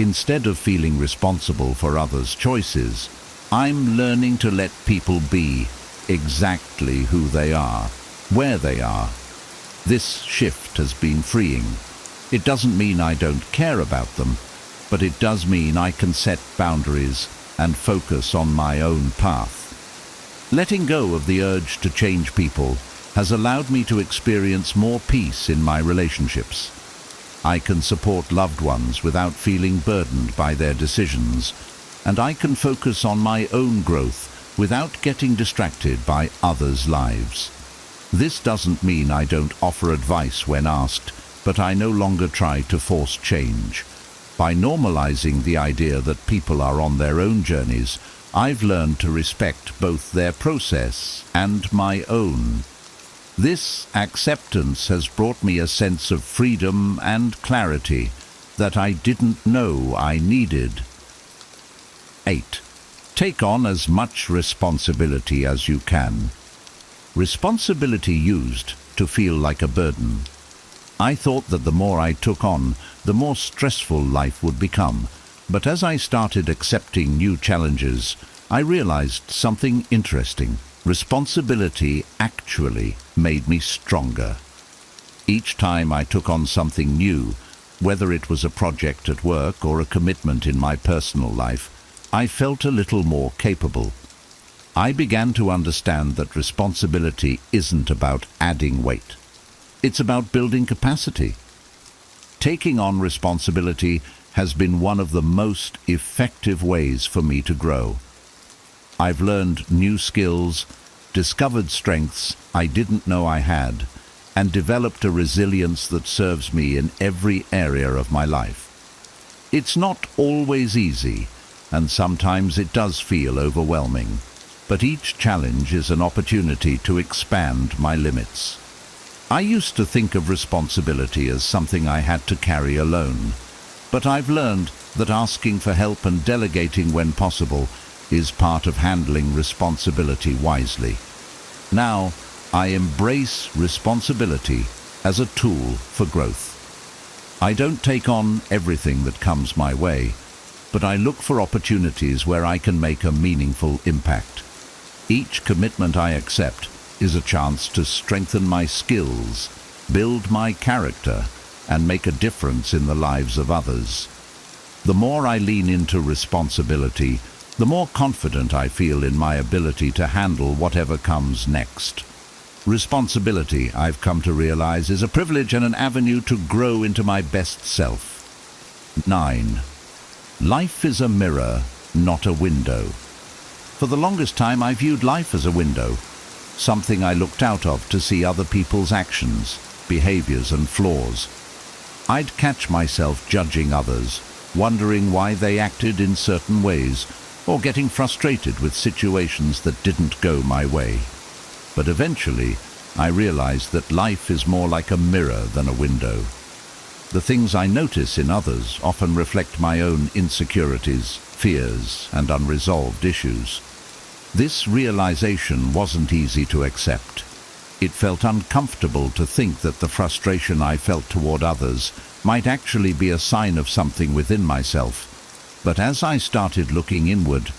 Instead of feeling responsible for others' choices, I'm learning to let people be exactly who they are, where they are. This shift has been freeing. It doesn't mean I don't care about them, but it does mean I can set boundaries and focus on my own path. Letting go of the urge to change people has allowed me to experience more peace in my relationships. I can support loved ones without feeling burdened by their decisions, and I can focus on my own growth without getting distracted by others' lives. This doesn't mean I don't offer advice when asked, but I no longer try to force change. By normalizing the idea that people are on their own journeys, I've learned to respect both their process and my own. This acceptance has brought me a sense of freedom and clarity that I didn't know I needed. 8. Take on as much responsibility as you can. Responsibility used to feel like a burden. I thought that the more I took on, the more stressful life would become. But as I started accepting new challenges, I realized something interesting. Responsibility actually made me stronger. Each time I took on something new, whether it was a project at work or a commitment in my personal life, I felt a little more capable. I began to understand that responsibility isn't about adding weight. It's about building capacity. Taking on responsibility has been one of the most effective ways for me to grow. I've learned new skills, discovered strengths I didn't know I had, and developed a resilience that serves me in every area of my life. It's not always easy, and sometimes it does feel overwhelming, but each challenge is an opportunity to expand my limits. I used to think of responsibility as something I had to carry alone, but I've learned that asking for help and delegating when possible is part of handling responsibility wisely. Now, I embrace responsibility as a tool for growth. I don't take on everything that comes my way, but I look for opportunities where I can make a meaningful impact. Each commitment I accept is a chance to strengthen my skills, build my character, and make a difference in the lives of others. The more I lean into responsibility, the more confident I feel in my ability to handle whatever comes next. Responsibility, I've come to realize, is a privilege and an avenue to grow into my best self. 9. Life is a mirror, not a window. For the longest time, I viewed life as a window, something I looked out of to see other people's actions, behaviors, and flaws. I'd catch myself judging others, wondering why they acted in certain ways, or getting frustrated with situations that didn't go my way. But eventually, I realized that life is more like a mirror than a window. The things I notice in others often reflect my own insecurities, fears, and unresolved issues. This realization wasn't easy to accept. It felt uncomfortable to think that the frustration I felt toward others might actually be a sign of something within myself. But as I started looking inward,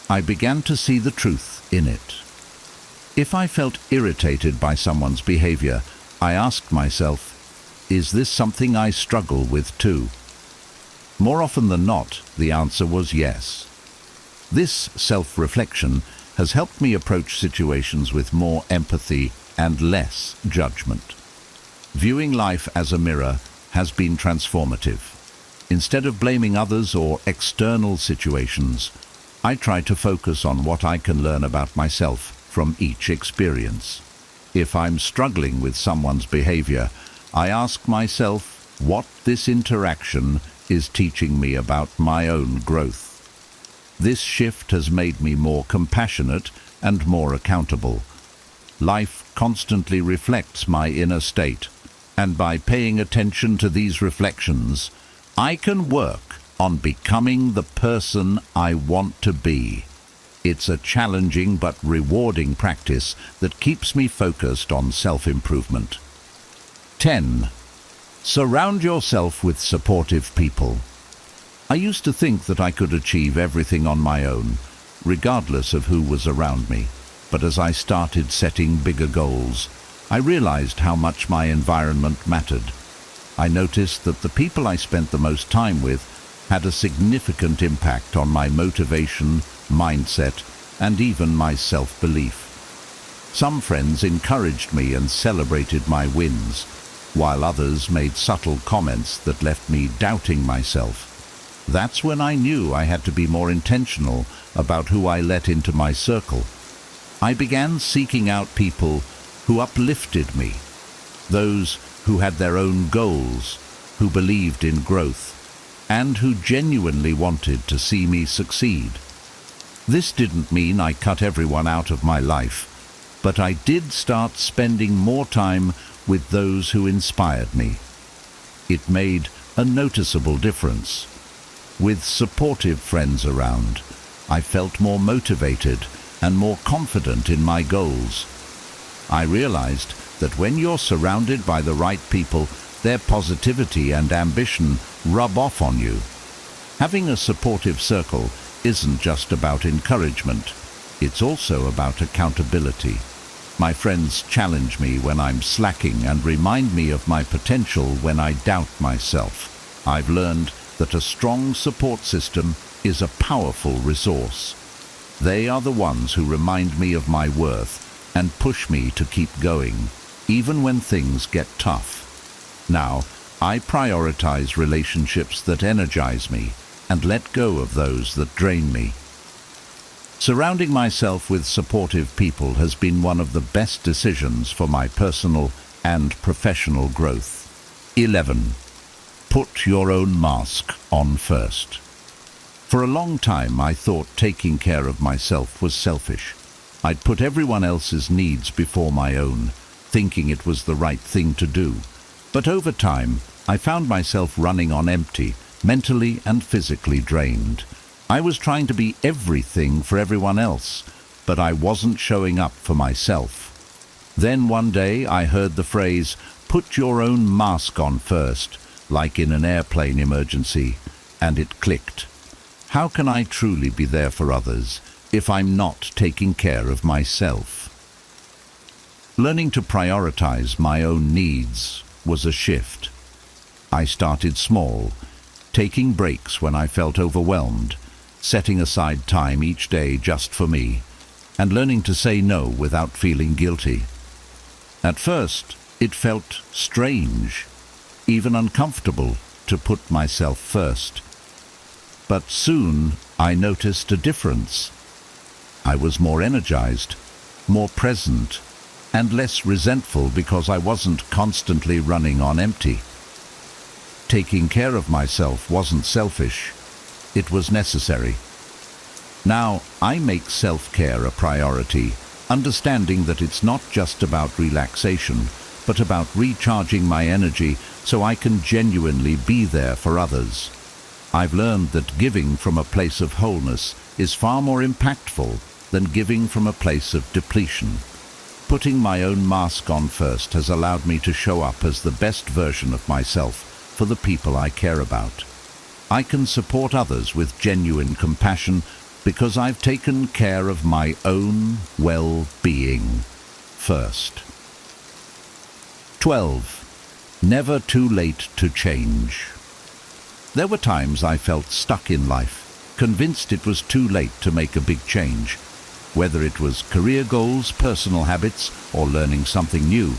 I began to see the truth in it. If I felt irritated by someone's behavior, I asked myself, is this something I struggle with too? More often than not, the answer was yes. This self-reflection has helped me approach situations with more empathy and less judgment. Viewing life as a mirror has been transformative. Instead of blaming others or external situations, I try to focus on what I can learn about myself from each experience. If I'm struggling with someone's behavior, I ask myself what this interaction is teaching me about my own growth. This shift has made me more compassionate and more accountable. Life constantly reflects my inner state, and by paying attention to these reflections, I can work on becoming the person I want to be. It's a challenging but rewarding practice that keeps me focused on self-improvement. 10. Surround yourself with supportive people. I used to think that I could achieve everything on my own, regardless of who was around me. But as I started setting bigger goals, I realized how much my environment mattered. I noticed that the people I spent the most time with had a significant impact on my motivation, mindset, and even my self-belief. Some friends encouraged me and celebrated my wins, while others made subtle comments that left me doubting myself. That's when I knew I had to be more intentional about who I let into my circle. I began seeking out people who uplifted me, those who had their own goals, who believed in growth, and who genuinely wanted to see me succeed. This didn't mean I cut everyone out of my life, but I did start spending more time with those who inspired me. It made a noticeable difference. With supportive friends around, I felt more motivated and more confident in my goals. I realized that when you're surrounded by the right people, their positivity and ambition rub off on you. Having a supportive circle isn't just about encouragement, it's also about accountability. My friends challenge me when I'm slacking and remind me of my potential when I doubt myself. I've learned that a strong support system is a powerful resource. They are the ones who remind me of my worth and push me to keep going, even when things get tough. Now, I prioritize relationships that energize me and let go of those that drain me. Surrounding myself with supportive people has been one of the best decisions for my personal and professional growth. 11. Put your own mask on first. For a long time, I thought taking care of myself was selfish. I'd put everyone else's needs before my own, thinking it was the right thing to do. But over time, I found myself running on empty, mentally and physically drained. I was trying to be everything for everyone else, but I wasn't showing up for myself. Then one day I heard the phrase, put your own mask on first, like in an airplane emergency, and it clicked. How can I truly be there for others if I'm not taking care of myself? Learning to prioritize my own needs was a shift. I started small, taking breaks when I felt overwhelmed, setting aside time each day just for me, and learning to say no without feeling guilty. At first, it felt strange, even uncomfortable, to put myself first. But soon I noticed a difference. I was more energized, more present, and less resentful because I wasn't constantly running on empty. Taking care of myself wasn't selfish, it was necessary. Now I make self-care a priority, understanding that it's not just about relaxation, but about recharging my energy so I can genuinely be there for others. I've learned that giving from a place of wholeness is far more impactful than giving from a place of depletion. Putting my own mask on first has allowed me to show up as the best version of myself for the people I care about. I can support others with genuine compassion because I've taken care of my own well-being first. 12. Never too late to change. There were times I felt stuck in life, convinced it was too late to make a big change. Whether it was career goals, personal habits, or learning something new,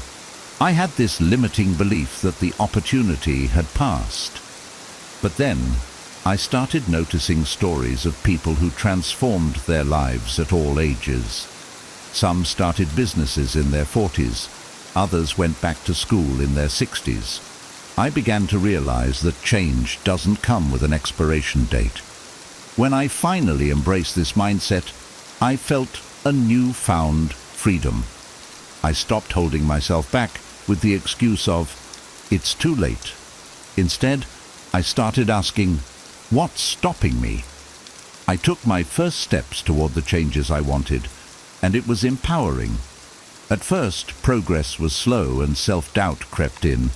I had this limiting belief that the opportunity had passed. But then, I started noticing stories of people who transformed their lives at all ages. Some started businesses in their 40s, others went back to school in their 60s. I began to realize that change doesn't come with an expiration date. When I finally embraced this mindset, I felt a newfound freedom. I stopped holding myself back with the excuse of, "It's too late." Instead, I started asking, "What's stopping me?" I took my first steps toward the changes I wanted, and it was empowering. At first, progress was slow and self-doubt crept in,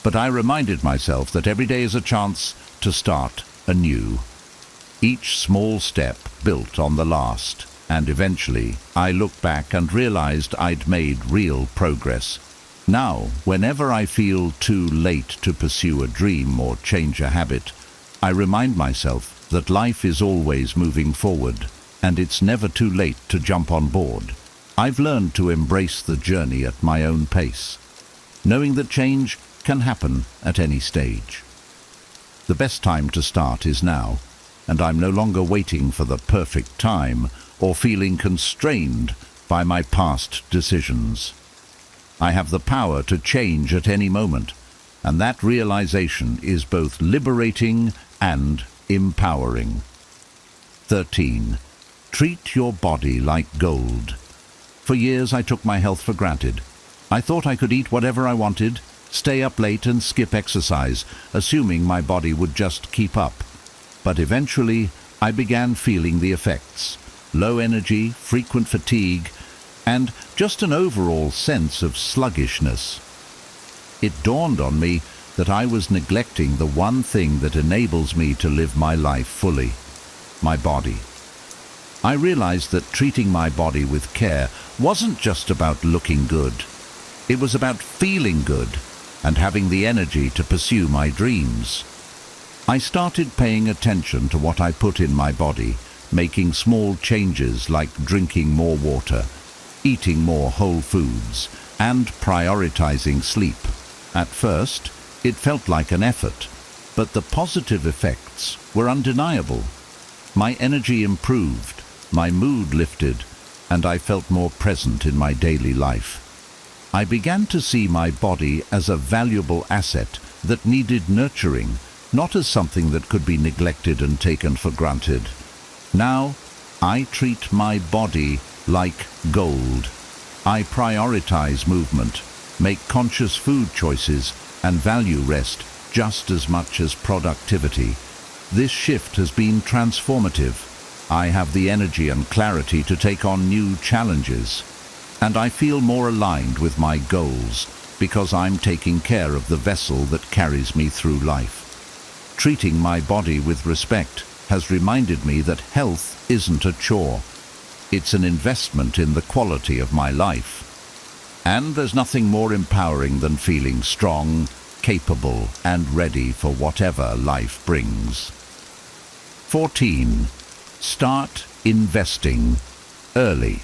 but I reminded myself that every day is a chance to start anew. Each small step built on the last, and eventually I looked back and realized I'd made real progress. Now, whenever I feel too late to pursue a dream or change a habit, I remind myself that life is always moving forward, and it's never too late to jump on board. I've learned to embrace the journey at my own pace, knowing that change can happen at any stage. The best time to start is now, and I'm no longer waiting for the perfect time or feeling constrained by my past decisions. I have the power to change at any moment, and that realization is both liberating and empowering. 13. Treat your body like gold. For years I took my health for granted. I thought I could eat whatever I wanted, stay up late and skip exercise, assuming my body would just keep up. But eventually I began feeling the effects: low energy, frequent fatigue, and just an overall sense of sluggishness. It dawned on me that I was neglecting the one thing that enables me to live my life fully: my body. I realized that treating my body with care wasn't just about looking good. It was about feeling good and having the energy to pursue my dreams. I started paying attention to what I put in my body, making small changes like drinking more water, eating more whole foods, and prioritizing sleep. At first, it felt like an effort, but the positive effects were undeniable. My energy improved, my mood lifted, and I felt more present in my daily life. I began to see my body as a valuable asset that needed nurturing, not as something that could be neglected and taken for granted. Now, I treat my body like gold. I prioritize movement, make conscious food choices, and value rest just as much as productivity. This shift has been transformative. I have the energy and clarity to take on new challenges, and I feel more aligned with my goals, because I'm taking care of the vessel that carries me through life. Treating my body with respect has reminded me that health isn't a chore. It's an investment in the quality of my life. And there's nothing more empowering than feeling strong, capable, and ready for whatever life brings. 14. Start investing early.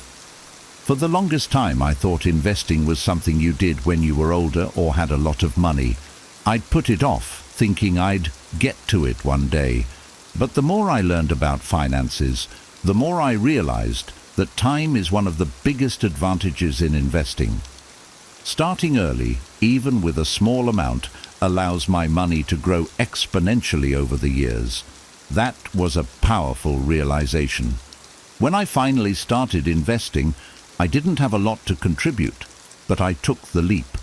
For the longest time, I thought investing was something you did when you were older or had a lot of money. I'd put it off, thinking I'd get to it one day. But the more I learned about finances, the more I realized that time is one of the biggest advantages in investing. Starting early, even with a small amount, allows my money to grow exponentially over the years. That was a powerful realization. When I finally started investing, I didn't have a lot to contribute, but I took the leap.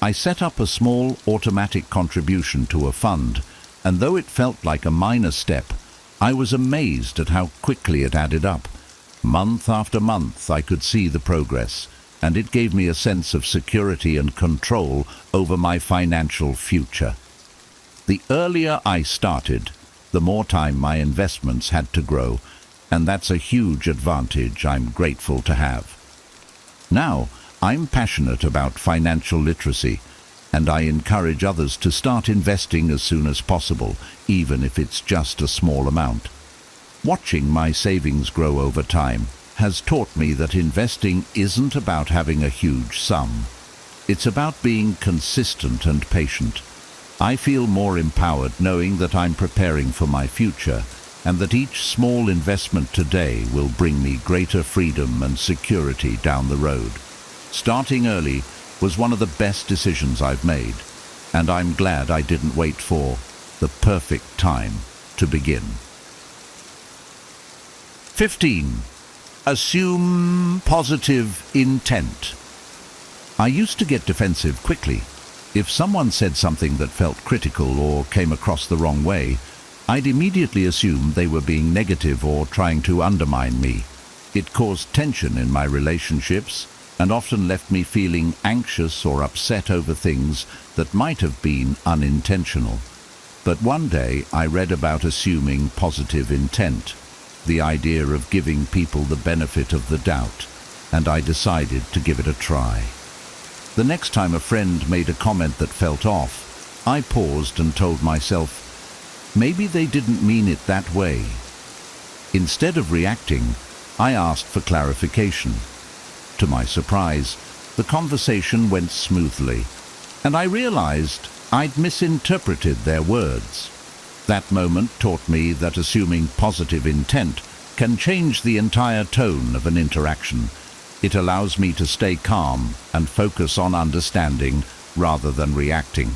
I set up a small automatic contribution to a fund, and though it felt like a minor step, I was amazed at how quickly it added up. Month after month, I could see the progress, and it gave me a sense of security and control over my financial future. The earlier I started, the more time my investments had to grow, and that's a huge advantage I'm grateful to have. Now, I'm passionate about financial literacy, and I encourage others to start investing as soon as possible, even if it's just a small amount. Watching my savings grow over time has taught me that investing isn't about having a huge sum. It's about being consistent and patient. I feel more empowered knowing that I'm preparing for my future, and that each small investment today will bring me greater freedom and security down the road. Starting early was one of the best decisions I've made, and I'm glad I didn't wait for the perfect time to begin. 15. Assume positive intent. I used to get defensive quickly. If someone said something that felt critical or came across the wrong way, I'd immediately assume they were being negative or trying to undermine me. It caused tension in my relationships and often left me feeling anxious or upset over things that might have been unintentional. But one day I read about assuming positive intent, the idea of giving people the benefit of the doubt, and I decided to give it a try. The next time a friend made a comment that felt off, I paused and told myself, maybe they didn't mean it that way. Instead of reacting, I asked for clarification. To my surprise, the conversation went smoothly, and I realized I'd misinterpreted their words. That moment taught me that assuming positive intent can change the entire tone of an interaction. It allows me to stay calm and focus on understanding rather than reacting.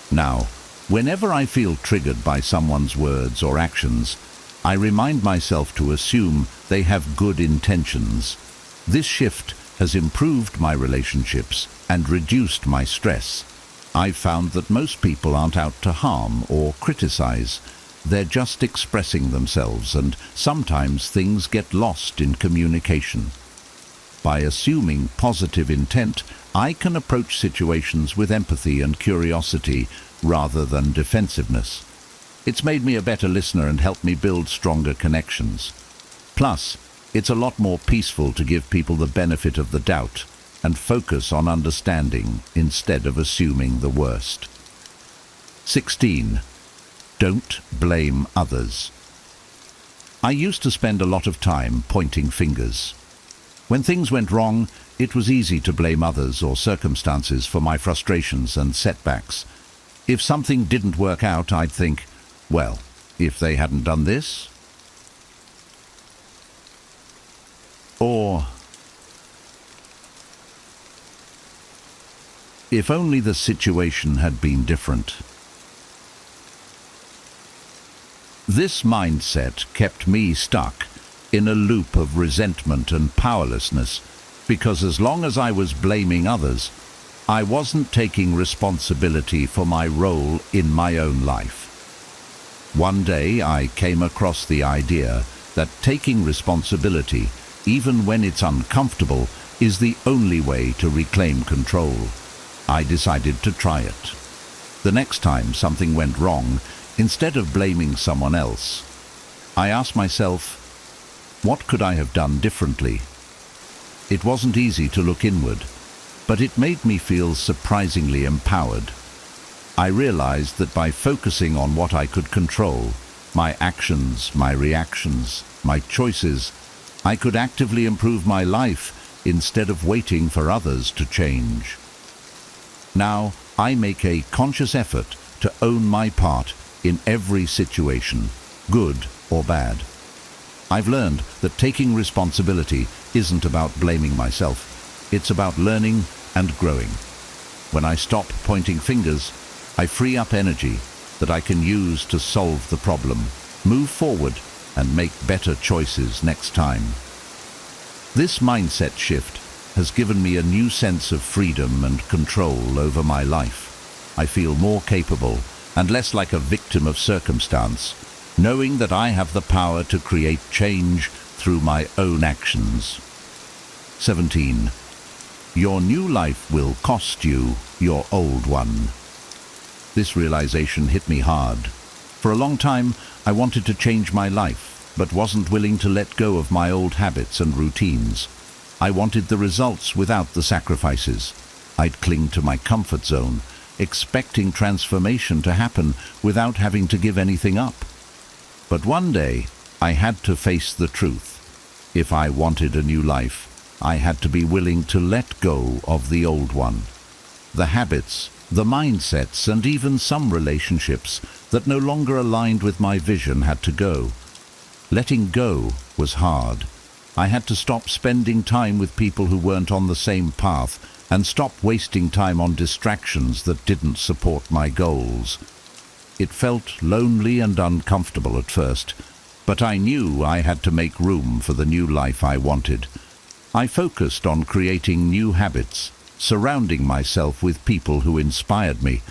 Now, whenever I feel triggered by someone's words or actions, I remind myself to assume they have good intentions. This shift has improved my relationships and reduced my stress. I've found that most people aren't out to harm or criticize. They're just expressing themselves, and sometimes things get lost in communication. By assuming positive intent, I can approach situations with empathy and curiosity rather than defensiveness. It's made me a better listener and helped me build stronger connections. Plus, it's a lot more peaceful to give people the benefit of the doubt and focus on understanding instead of assuming the worst. 16. Don't blame others. I used to spend a lot of time pointing fingers. When things went wrong, it was easy to blame others or circumstances for my frustrations and setbacks. If something didn't work out, I'd think, well, if they hadn't done this, or if only the situation had been different. This mindset kept me stuck in a loop of resentment and powerlessness, because as long as I was blaming others, I wasn't taking responsibility for my role in my own life. One day I came across the idea that taking responsibility, even when it's uncomfortable, is the only way to reclaim control. I decided to try it. The next time something went wrong, instead of blaming someone else, I asked myself, what could I have done differently? It wasn't easy to look inward, but it made me feel surprisingly empowered. I realized that by focusing on what I could control, my actions, my reactions, my choices, I could actively improve my life instead of waiting for others to change. Now, I make a conscious effort to own my part in every situation, good or bad. I've learned that taking responsibility isn't about blaming myself. It's about learning and growing. When I stop pointing fingers, I free up energy that I can use to solve the problem, move forward, and make better choices next time. This mindset shift has given me a new sense of freedom and control over my life. I feel more capable and less like a victim of circumstance, knowing that I have the power to create change through my own actions. 17. Your new life will cost you your old one. This realization hit me hard. For a long time, I wanted to change my life, but wasn't willing to let go of my old habits and routines. I wanted the results without the sacrifices. I'd cling to my comfort zone, expecting transformation to happen without having to give anything up. But one day, I had to face the truth. If I wanted a new life, I had to be willing to let go of the old one. The habits, the mindsets, and even some relationships that no longer aligned with my vision had to go. Letting go was hard. I had to stop spending time with people who weren't on the same path and stop wasting time on distractions that didn't support my goals. It felt lonely and uncomfortable at first, but I knew I had to make room for the new life I wanted. I focused on creating new habits, surrounding myself with people who inspired me,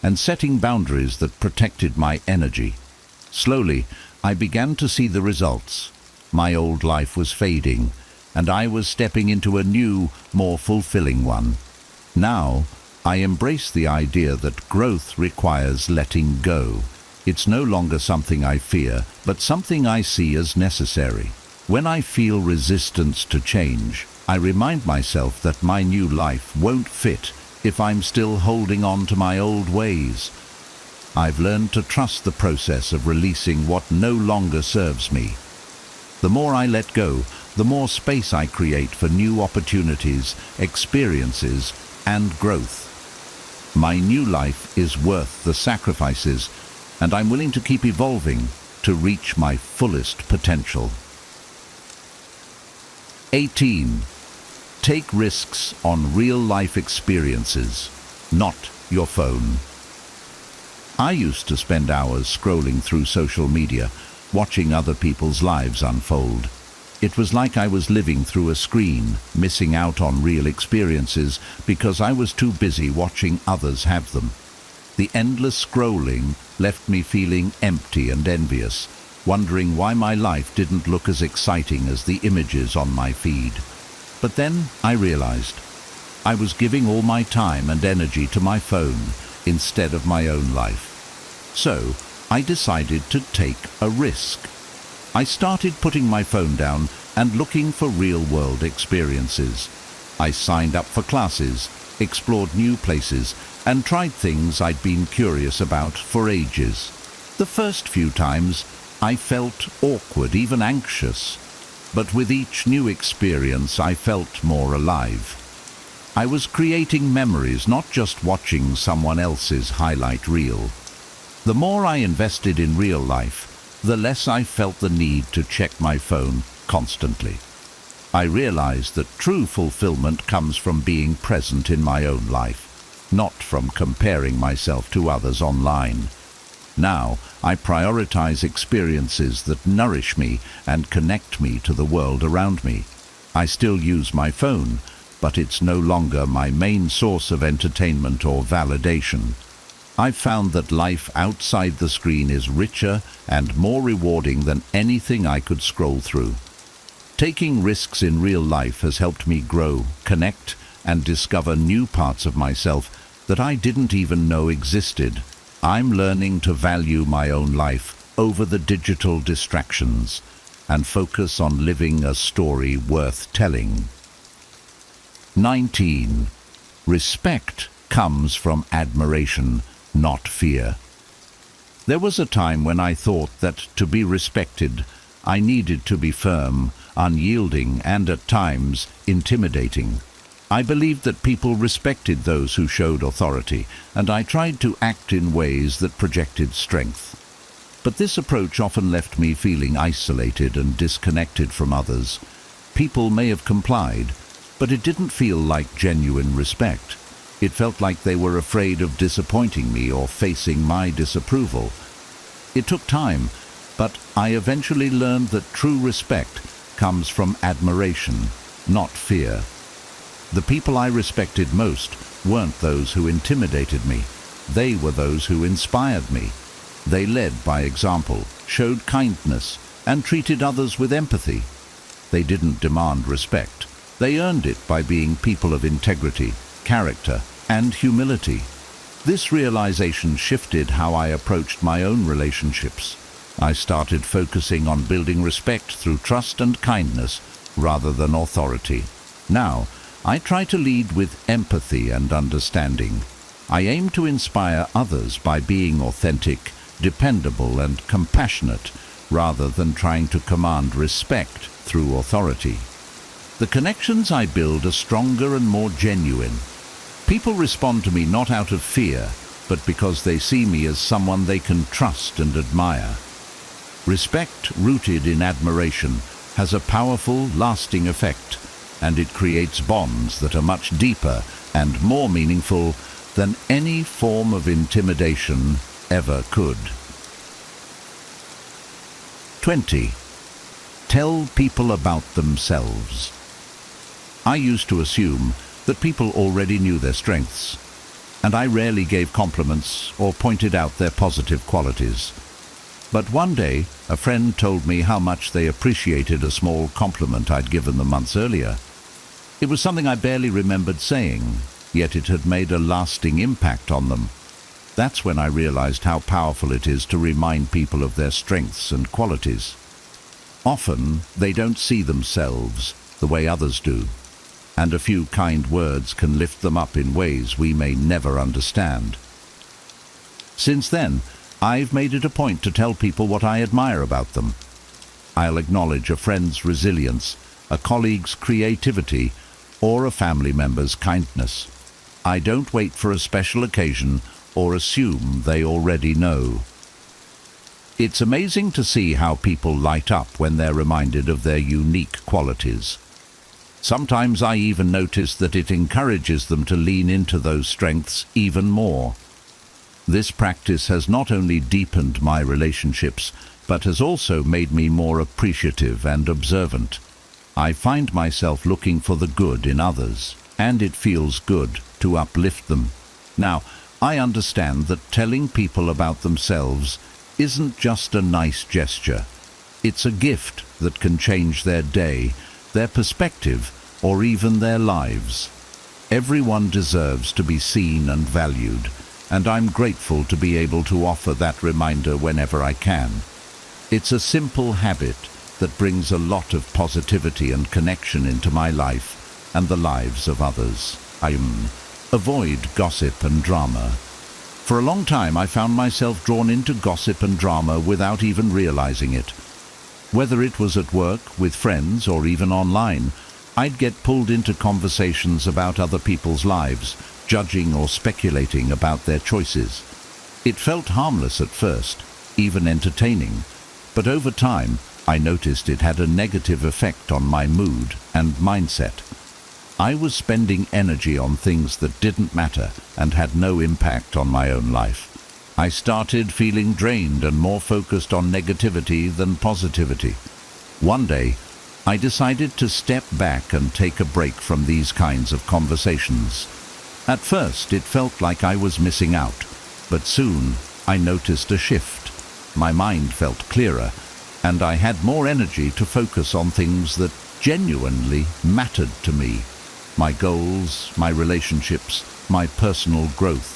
and setting boundaries that protected my energy. Slowly, I began to see the results. My old life was fading, and I was stepping into a new, more fulfilling one. Now, I embrace the idea that growth requires letting go. It's no longer something I fear, but something I see as necessary. When I feel resistance to change, I remind myself that my new life won't fit if I'm still holding on to my old ways. I've learned to trust the process of releasing what no longer serves me. The more I let go, the more space I create for new opportunities, experiences, and growth. My new life is worth the sacrifices, and I'm willing to keep evolving to reach my fullest potential. 18. Take risks on real-life experiences, not your phone. I used to spend hours scrolling through social media, watching other people's lives unfold. It was like I was living through a screen, missing out on real experiences because I was too busy watching others have them. The endless scrolling left me feeling empty and envious, wondering why my life didn't look as exciting as the images on my feed. But then I realized I was giving all my time and energy to my phone instead of my own life. So I decided to take a risk. I started putting my phone down and looking for real-world experiences. I signed up for classes, explored new places, and tried things I'd been curious about for ages. The first few times, I felt awkward, even anxious. But with each new experience, I felt more alive. I was creating memories, not just watching someone else's highlight reel. The more I invested in real life, the less I felt the need to check my phone constantly. I realized that true fulfillment comes from being present in my own life, not from comparing myself to others online. Now, I prioritize experiences that nourish me and connect me to the world around me. I still use my phone, but it's no longer my main source of entertainment or validation. I've found that life outside the screen is richer and more rewarding than anything I could scroll through. Taking risks in real life has helped me grow, connect, and discover new parts of myself that I didn't even know existed. I'm learning to value my own life over the digital distractions and focus on living a story worth telling. 19. Respect comes from admiration, not fear. There was a time when I thought that to be respected, I needed to be firm, unyielding, and at times intimidating. I believed that people respected those who showed authority, and I tried to act in ways that projected strength. But this approach often left me feeling isolated and disconnected from others. People may have complied, but it didn't feel like genuine respect. It felt like they were afraid of disappointing me or facing my disapproval. It took time, but I eventually learned that true respect comes from admiration, not fear. The people I respected most weren't those who intimidated me. They were those who inspired me. They led by example, showed kindness, and treated others with empathy. They didn't demand respect. They earned it by being people of integrity, character, and humility. This realization shifted how I approached my own relationships. I started focusing on building respect through trust and kindness rather than authority. Now, I try to lead with empathy and understanding. I aim to inspire others by being authentic, dependable, and compassionate, rather than trying to command respect through authority. The connections I build are stronger and more genuine. People respond to me not out of fear, but because they see me as someone they can trust and admire. Respect rooted in admiration has a powerful, lasting effect, and it creates bonds that are much deeper and more meaningful than any form of intimidation ever could. 20. Tell people about themselves. I used to assume that people already knew their strengths, and I rarely gave compliments or pointed out their positive qualities. But one day, a friend told me how much they appreciated a small compliment I'd given them months earlier. It was something I barely remembered saying, yet it had made a lasting impact on them. That's when I realized how powerful it is to remind people of their strengths and qualities. Often, they don't see themselves the way others do, and a few kind words can lift them up in ways we may never understand. Since then, I've made it a point to tell people what I admire about them. I'll acknowledge a friend's resilience, a colleague's creativity, or a family member's kindness. I don't wait for a special occasion or assume they already know. It's amazing to see how people light up when they're reminded of their unique qualities. Sometimes I even notice that it encourages them to lean into those strengths even more. This practice has not only deepened my relationships, but has also made me more appreciative and observant. I find myself looking for the good in others, and it feels good to uplift them. Now, I understand that telling people about themselves isn't just a nice gesture. It's a gift that can change their day, their perspective, or even their lives. Everyone deserves to be seen and valued, and I'm grateful to be able to offer that reminder whenever I can. It's a simple habit that brings a lot of positivity and connection into my life and the lives of others. Avoid gossip and drama. For a long time I found myself drawn into gossip and drama without even realizing it. Whether it was at work, with friends, or even online, I'd get pulled into conversations about other people's lives, judging or speculating about their choices. It felt harmless at first, even entertaining, but over time I noticed it had a negative effect on my mood and mindset. I was spending energy on things that didn't matter and had no impact on my own life. I started feeling drained and more focused on negativity than positivity. One day, I decided to step back and take a break from these kinds of conversations. At first, it felt like I was missing out, but soon I noticed a shift. My mind felt clearer, and I had more energy to focus on things that genuinely mattered to me. my goals, my relationships, my personal growth.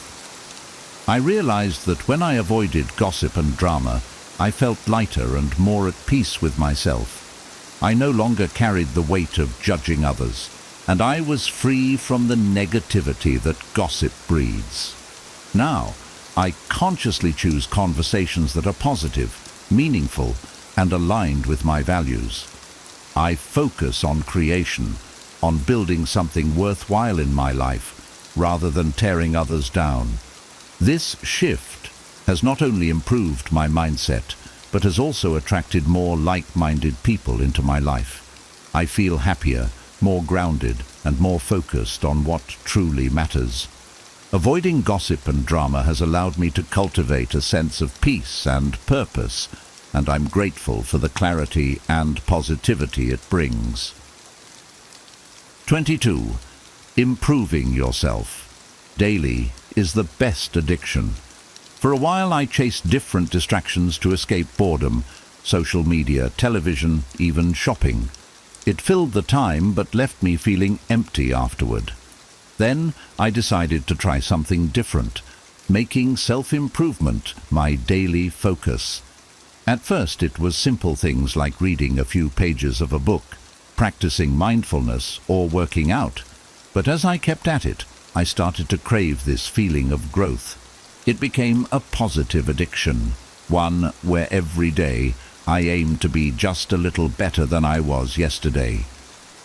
I realized that when I avoided gossip and drama, I felt lighter and more at peace with myself. I no longer carried the weight of judging others, and I was free from the negativity that gossip breeds. Now, I consciously choose conversations that are positive, meaningful, and aligned with my values. I focus on creation, on building something worthwhile in my life, rather than tearing others down. This shift has not only improved my mindset, but has also attracted more like-minded people into my life. I feel happier, more grounded, and more focused on what truly matters. Avoiding gossip and drama has allowed me to cultivate a sense of peace and purpose, and I'm grateful for the clarity and positivity it brings. 22. Improving yourself. Daily is the best addiction. For a while I chased different distractions to escape boredom, social media, television, even shopping. It filled the time but left me feeling empty afterward. Then I decided to try something different, making self-improvement my daily focus. At first it was simple things like reading a few pages of a book, practicing mindfulness, or working out. But as I kept at it, I started to crave this feeling of growth. It became a positive addiction, one where every day I aimed to be just a little better than I was yesterday.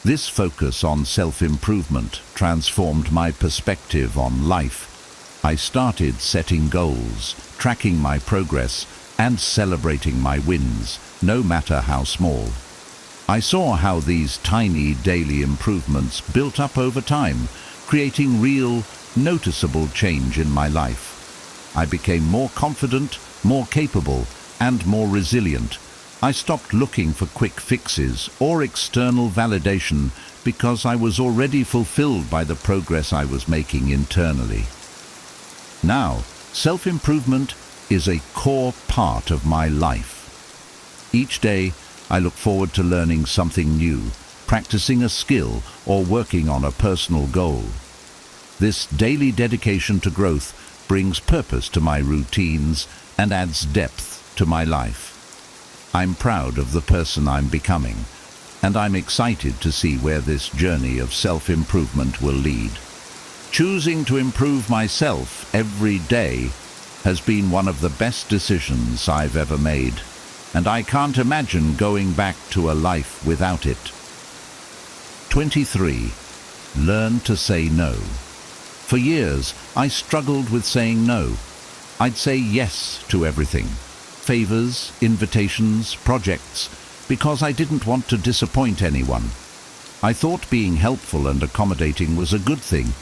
This focus on self-improvement transformed my perspective on life. I started setting goals, tracking my progress, and celebrating my wins, no matter how small. I saw how these tiny daily improvements built up over time, creating real, noticeable change in my life. I became more confident, more capable, and more resilient. I stopped looking for quick fixes or external validation because I was already fulfilled by the progress I was making internally. Now, self-improvement is a core part of my life. Each day, I look forward to learning something new, practicing a skill, or working on a personal goal. This daily dedication to growth brings purpose to my routines and adds depth to my life. I'm proud of the person I'm becoming, and I'm excited to see where this journey of self-improvement will lead. Choosing to improve myself every day has been one of the best decisions I've ever made, and I can't imagine going back to a life without it. 23. Learn to say no. For years, I struggled with saying no. I'd say yes to everything. Favors, invitations, projects, because I didn't want to disappoint anyone. I thought being helpful and accommodating was a good thing,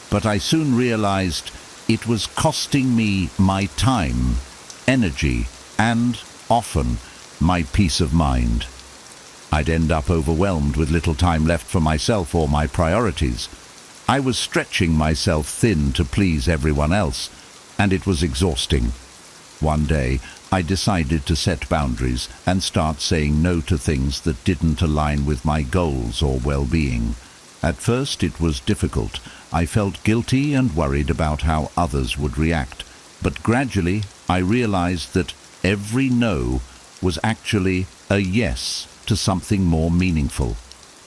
but I soon realized it was costing me my time, energy, and, often, my peace of mind. I'd end up overwhelmed with little time left for myself or my priorities. I was stretching myself thin to please everyone else, and it was exhausting. One day, I decided to set boundaries and start saying no to things that didn't align with my goals or well-being. At first, it was difficult. I felt guilty and worried about how others would react. But gradually, I realized that every no was actually a yes to something more meaningful.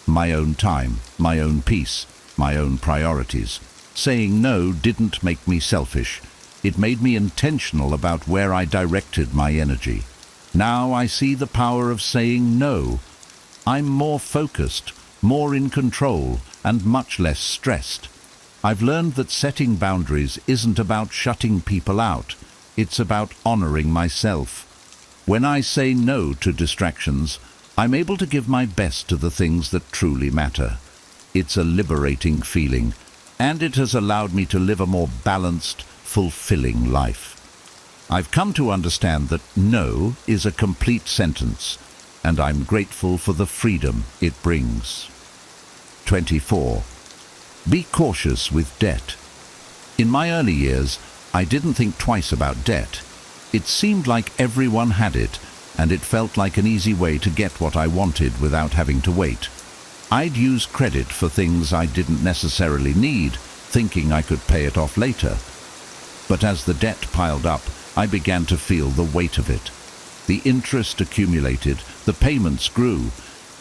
My own time, my own peace, my own priorities. Saying no didn't make me selfish. It made me intentional about where I directed my energy. Now I see the power of saying no. I'm more focused, more in control, and much less stressed. I've learned that setting boundaries isn't about shutting people out. It's about honoring myself. When I say no to distractions, I'm able to give my best to the things that truly matter. It's a liberating feeling, and it has allowed me to live a more balanced, fulfilling life. I've come to understand that no is a complete sentence, and I'm grateful for the freedom it brings. 24. Be cautious with debt. In my early years, I didn't think twice about debt. It seemed like everyone had it, and it felt like an easy way to get what I wanted without having to wait. I'd use credit for things I didn't necessarily need, thinking I could pay it off later. But as the debt piled up, I began to feel the weight of it. The interest accumulated, the payments grew,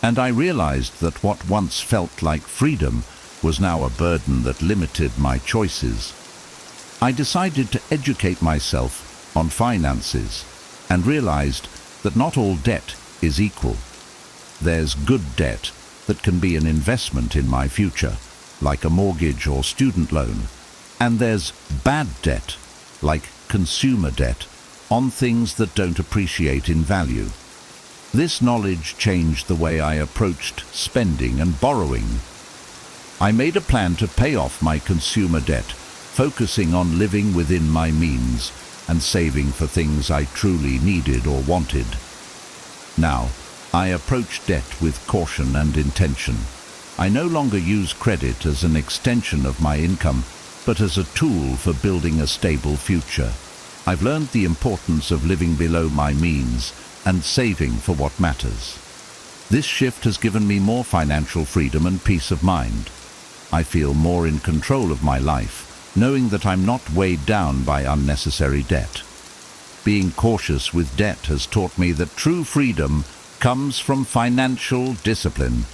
and I realized that what once felt like freedom was now a burden that limited my choices. I decided to educate myself on finances and realized that not all debt is equal. There's good debt that can be an investment in my future, like a mortgage or student loan, and there's bad debt, like consumer debt, on things that don't appreciate in value. This knowledge changed the way I approached spending and borrowing. I made a plan to pay off my consumer debt, focusing on living within my means and saving for things I truly needed or wanted. Now, I approach debt with caution and intention. I no longer use credit as an extension of my income, but as a tool for building a stable future. I've learned the importance of living below my means and saving for what matters. This shift has given me more financial freedom and peace of mind. I feel more in control of my life, knowing that I'm not weighed down by unnecessary debt. Being cautious with debt has taught me that true freedom comes from financial discipline,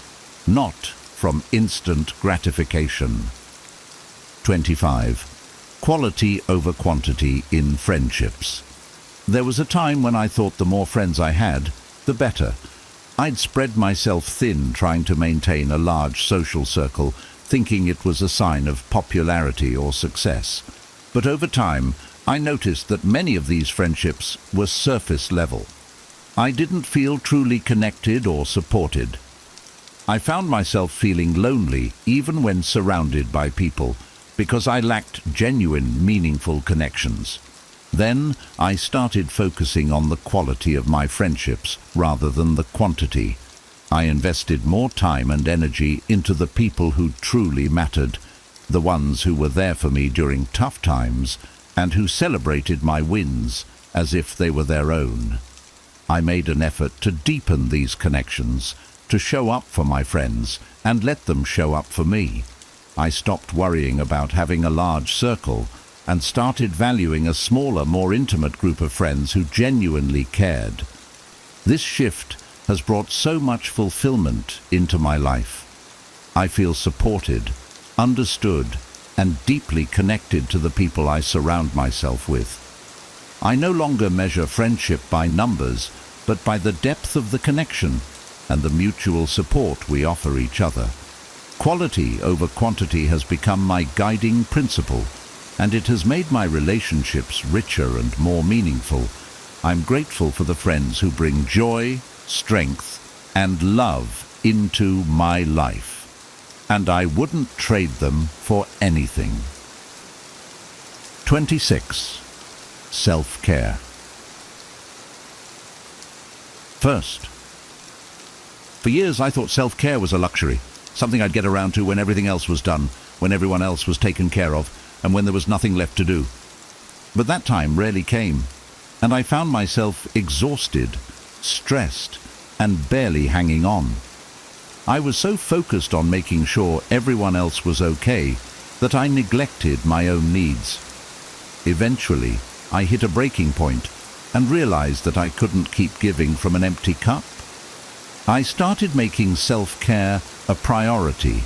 not from instant gratification. 25. Quality over quantity in friendships. There was a time when I thought the more friends I had, the better. I'd spread myself thin trying to maintain a large social circle, thinking it was a sign of popularity or success. But over time, I noticed that many of these friendships were surface level. I didn't feel truly connected or supported. I found myself feeling lonely even when surrounded by people, because I lacked genuine, meaningful connections. Then I started focusing on the quality of my friendships rather than the quantity. I invested more time and energy into the people who truly mattered, the ones who were there for me during tough times and who celebrated my wins as if they were their own. I made an effort to deepen these connections, to show up for my friends and let them show up for me. I stopped worrying about having a large circle and started valuing a smaller, more intimate group of friends who genuinely cared. This shift has brought so much fulfillment into my life. I feel supported, understood, and deeply connected to the people I surround myself with. I no longer measure friendship by numbers, but by the depth of the connection and the mutual support we offer each other. Quality over quantity has become my guiding principle, and it has made my relationships richer and more meaningful. I'm grateful for the friends who bring joy, strength, and love into my life, and I wouldn't trade them for anything. 26. Self-care. First, for years I thought self-care was a luxury, something I'd get around to when everything else was done, when everyone else was taken care of, and when there was nothing left to do. But that time rarely came, and I found myself exhausted, stressed, and barely hanging on. I was so focused on making sure everyone else was okay that I neglected my own needs. Eventually, I hit a breaking point and realized that I couldn't keep giving from an empty cup. I started making self-care a priority,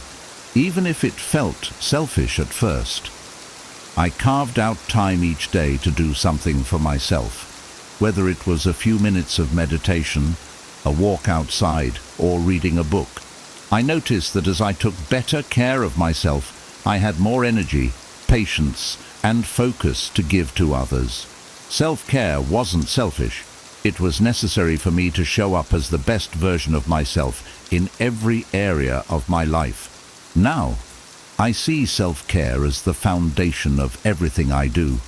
even if it felt selfish at first. I carved out time each day to do something for myself, whether it was a few minutes of meditation, a walk outside, or reading a book. I noticed that as I took better care of myself, I had more energy, patience, and focus to give to others. Self-care wasn't selfish. It was necessary for me to show up as the best version of myself in every area of my life. Now, I see self-care as the foundation of everything I do.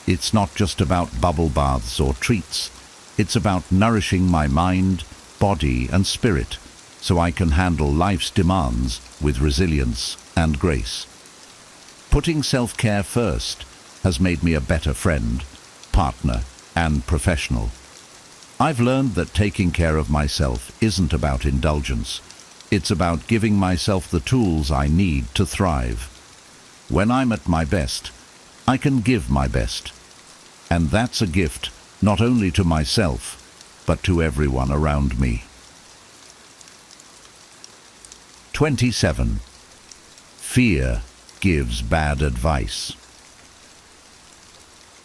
It's not just about bubble baths or treats. It's about nourishing my mind, body, and spirit so I can handle life's demands with resilience and grace. Putting self-care first has made me a better friend, partner, and professional. I've learned that taking care of myself isn't about indulgence. It's about giving myself the tools I need to thrive. When I'm at my best, I can give my best. And that's a gift not only to myself, but to everyone around me. 27. Fear gives bad advice.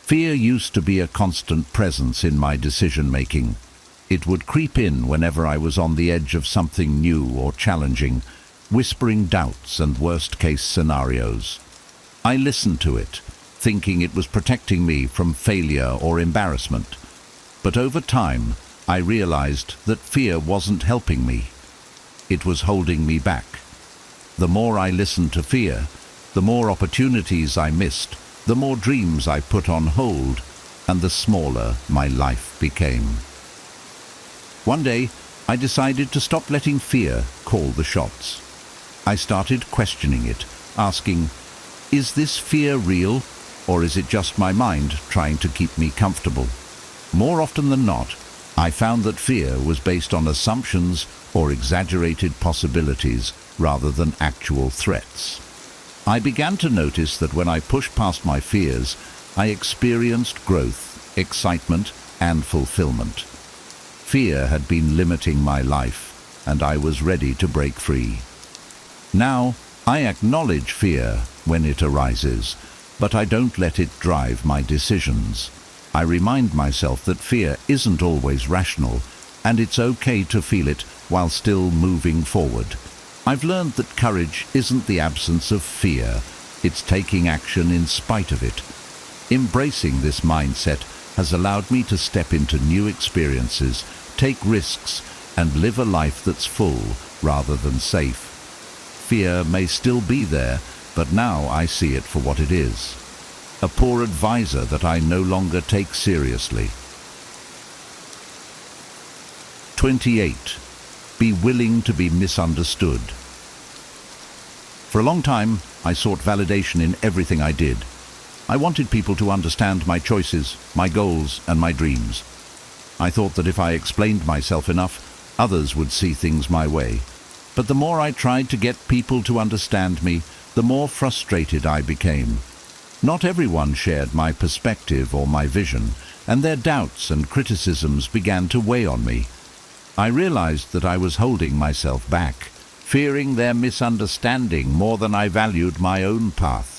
Fear used to be a constant presence in my decision-making. It would creep in whenever I was on the edge of something new or challenging, whispering doubts and worst-case scenarios. I listened to it, thinking it was protecting me from failure or embarrassment. But over time, I realized that fear wasn't helping me. It was holding me back. The more I listened to fear, the more opportunities I missed, the more dreams I put on hold, and the smaller my life became. One day, I decided to stop letting fear call the shots. I started questioning it, asking, is this fear real, or is it just my mind trying to keep me comfortable? More often than not, I found that fear was based on assumptions or exaggerated possibilities rather than actual threats. I began to notice that when I pushed past my fears, I experienced growth, excitement, and fulfillment. Fear had been limiting my life, and I was ready to break free. Now, I acknowledge fear when it arises, but I don't let it drive my decisions. I remind myself that fear isn't always rational, and it's okay to feel it while still moving forward. I've learned that courage isn't the absence of fear, it's taking action in spite of it. Embracing this mindset has allowed me to step into new experiences, take risks, and live a life that's full rather than safe. Fear may still be there, but now I see it for what it is. A poor advisor that I no longer take seriously. 28. Be willing to be misunderstood. For a long time, I sought validation in everything I did. I wanted people to understand my choices, my goals, and my dreams. I thought that if I explained myself enough, others would see things my way. But the more I tried to get people to understand me, the more frustrated I became. Not everyone shared my perspective or my vision, and their doubts and criticisms began to weigh on me. I realized that I was holding myself back, fearing their misunderstanding more than I valued my own path.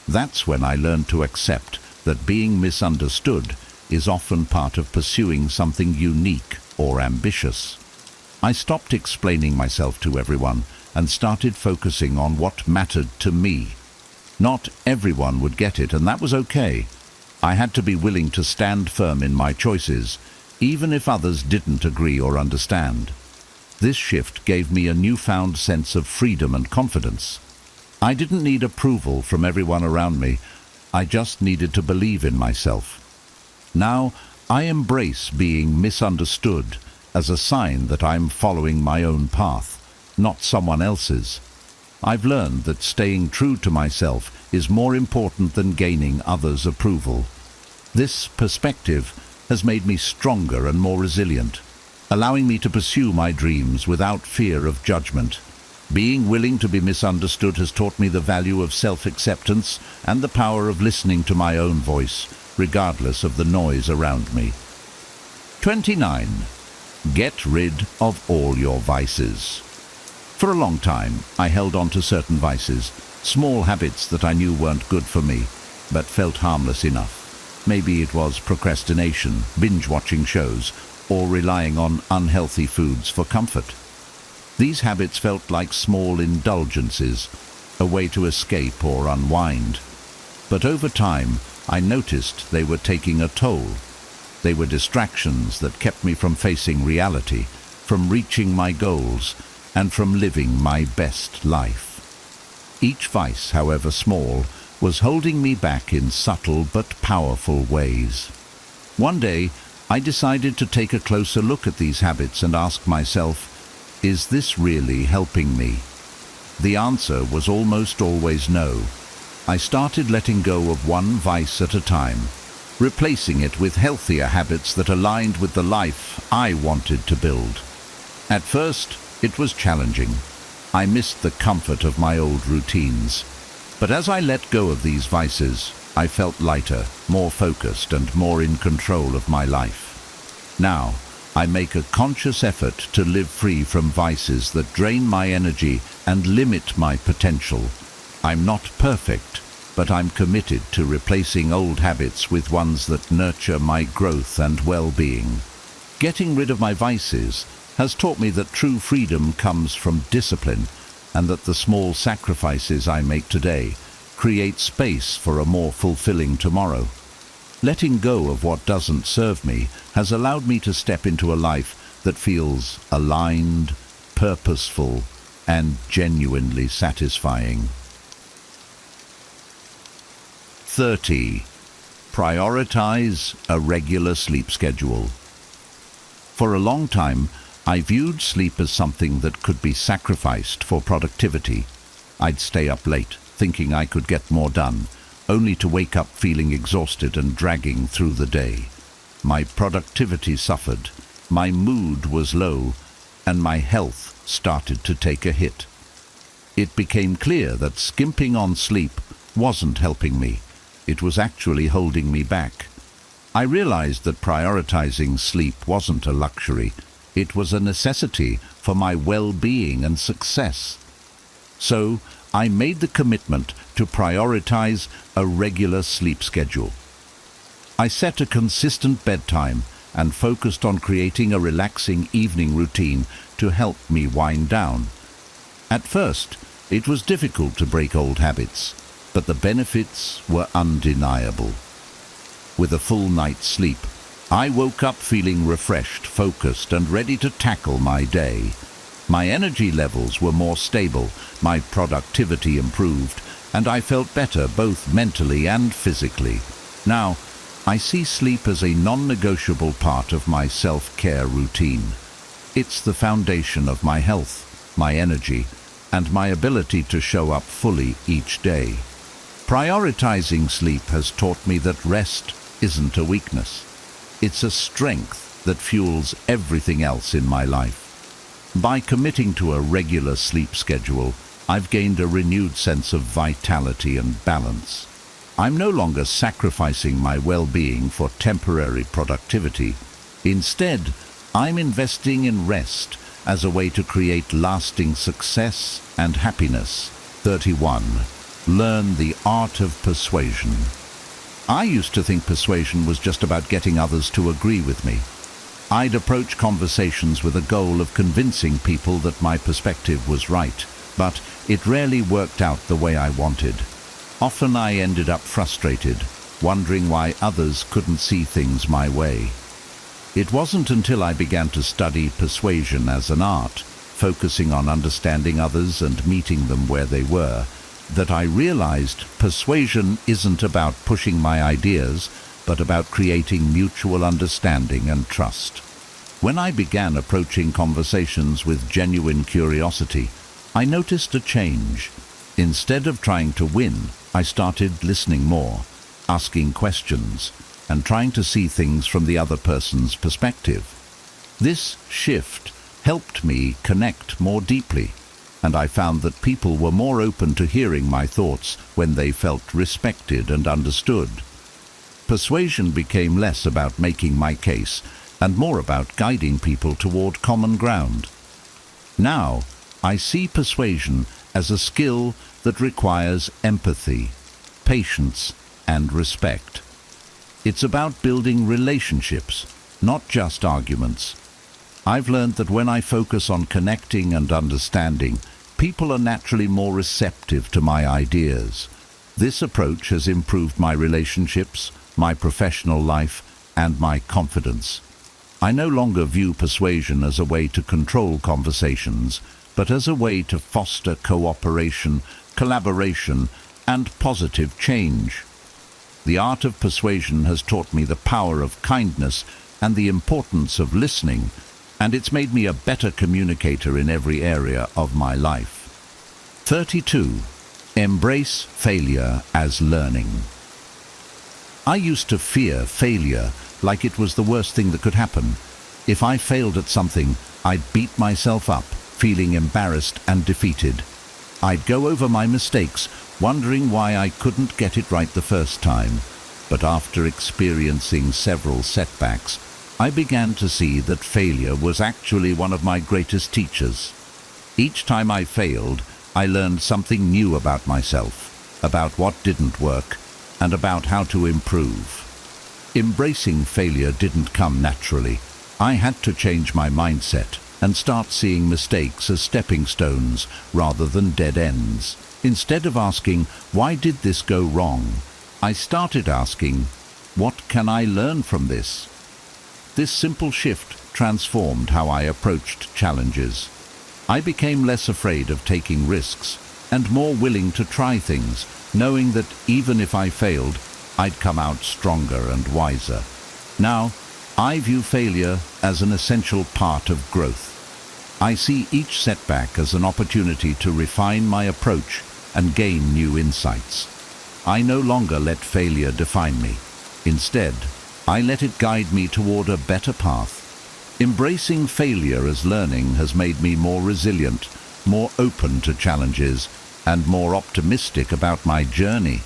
That's when I learned to accept that being misunderstood is often part of pursuing something unique or ambitious. I stopped explaining myself to everyone and started focusing on what mattered to me. Not everyone would get it, and that was okay. I had to be willing to stand firm in my choices, even if others didn't agree or understand. This shift gave me a newfound sense of freedom and confidence. I didn't need approval from everyone around me. I just needed to believe in myself. Now, I embrace being misunderstood as a sign that I'm following my own path, not someone else's. I've learned that staying true to myself is more important than gaining others' approval. This perspective has made me stronger and more resilient, allowing me to pursue my dreams without fear of judgment. Being willing to be misunderstood has taught me the value of self-acceptance and the power of listening to my own voice, regardless of the noise around me. 29. Get rid of all your vices. For a long time, I held on to certain vices, small habits that I knew weren't good for me, but felt harmless enough. Maybe it was procrastination, binge-watching shows, or relying on unhealthy foods for comfort. These habits felt like small indulgences, a way to escape or unwind. But over time, I noticed they were taking a toll. They were distractions that kept me from facing reality, from reaching my goals, and from living my best life. Each vice, however small, was holding me back in subtle but powerful ways. One day, I decided to take a closer look at these habits and ask myself, is this really helping me? The answer was almost always no. I started letting go of one vice at a time, replacing it with healthier habits that aligned with the life I wanted to build. At first, It was challenging. I missed the comfort of my old routines. But as I let go of these vices, I felt lighter, more focused, and more in control of my life. Now, I make a conscious effort to live free from vices that drain my energy and limit my potential. I'm not perfect, but I'm committed to replacing old habits with ones that nurture my growth and well-being. Getting rid of my vices has taught me that true freedom comes from discipline, and that the small sacrifices I make today create space for a more fulfilling tomorrow. Letting go of what doesn't serve me has allowed me to step into a life that feels aligned, purposeful, and genuinely satisfying. 30. Prioritize a regular sleep schedule. For a long time, I viewed sleep as something that could be sacrificed for productivity. I'd stay up late, thinking I could get more done, only to wake up feeling exhausted and dragging through the day. My productivity suffered, my mood was low, and my health started to take a hit. It became clear that skimping on sleep wasn't helping me. It was actually holding me back. I realized that prioritizing sleep wasn't a luxury. It was a necessity for my well-being and success. So, I made the commitment to prioritize a regular sleep schedule. I set a consistent bedtime and focused on creating a relaxing evening routine to help me wind down. At first, it was difficult to break old habits, but the benefits were undeniable. With a full night's sleep, I woke up feeling refreshed, focused, and ready to tackle my day. My energy levels were more stable, my productivity improved, and I felt better both mentally and physically. Now, I see sleep as a non-negotiable part of my self-care routine. It's the foundation of my health, my energy, and my ability to show up fully each day. Prioritizing sleep has taught me that rest isn't a weakness. It's a strength that fuels everything else in my life. By committing to a regular sleep schedule, I've gained a renewed sense of vitality and balance. I'm no longer sacrificing my well-being for temporary productivity. Instead, I'm investing in rest as a way to create lasting success and happiness. 31. Learn the art of persuasion. I used to think persuasion was just about getting others to agree with me. I'd approach conversations with a goal of convincing people that my perspective was right, but it rarely worked out the way I wanted. Often I ended up frustrated, wondering why others couldn't see things my way. It wasn't until I began to study persuasion as an art, focusing on understanding others and meeting them where they were, that I realized persuasion isn't about pushing my ideas, but about creating mutual understanding and trust. When I began approaching conversations with genuine curiosity, I noticed a change. Instead of trying to win, I started listening more, asking questions, and trying to see things from the other person's perspective. This shift helped me connect more deeply, and I found that people were more open to hearing my thoughts when they felt respected and understood. Persuasion became less about making my case and more about guiding people toward common ground. Now, I see persuasion as a skill that requires empathy, patience, and respect. It's about building relationships, not just arguments. I've learned that when I focus on connecting and understanding, people are naturally more receptive to my ideas. This approach has improved my relationships, my professional life, and my confidence. I no longer view persuasion as a way to control conversations, but as a way to foster cooperation, collaboration, and positive change. The art of persuasion has taught me the power of kindness and the importance of listening, and it's made me a better communicator in every area of my life. 32. Embrace failure as learning. I used to fear failure like it was the worst thing that could happen. If I failed at something, I'd beat myself up, feeling embarrassed and defeated. I'd go over my mistakes, wondering why I couldn't get it right the first time. But after experiencing several setbacks, I began to see that failure was actually one of my greatest teachers. Each time I failed, I learned something new about myself, about what didn't work, and about how to improve. Embracing failure didn't come naturally. I had to change my mindset and start seeing mistakes as stepping stones rather than dead ends. Instead of asking, "Why did this go wrong?" I started asking, "What can I learn from this?" This simple shift transformed how I approached challenges. I became less afraid of taking risks and more willing to try things, knowing that even if I failed, I'd come out stronger and wiser. Now, I view failure as an essential part of growth. I see each setback as an opportunity to refine my approach and gain new insights. I no longer let failure define me. Instead, I let it guide me toward a better path. Embracing failure as learning has made me more resilient, more open to challenges, and more optimistic about my journey.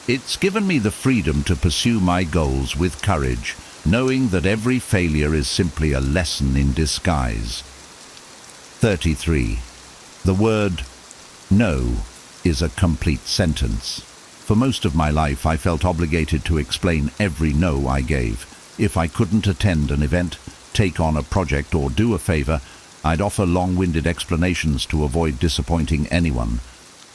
It's given me the freedom to pursue my goals with courage, knowing that every failure is simply a lesson in disguise. 33. The word no is a complete sentence. For most of my life, I felt obligated to explain every no I gave. If I couldn't attend an event, take on a project, or do a favor, I'd offer long-winded explanations to avoid disappointing anyone.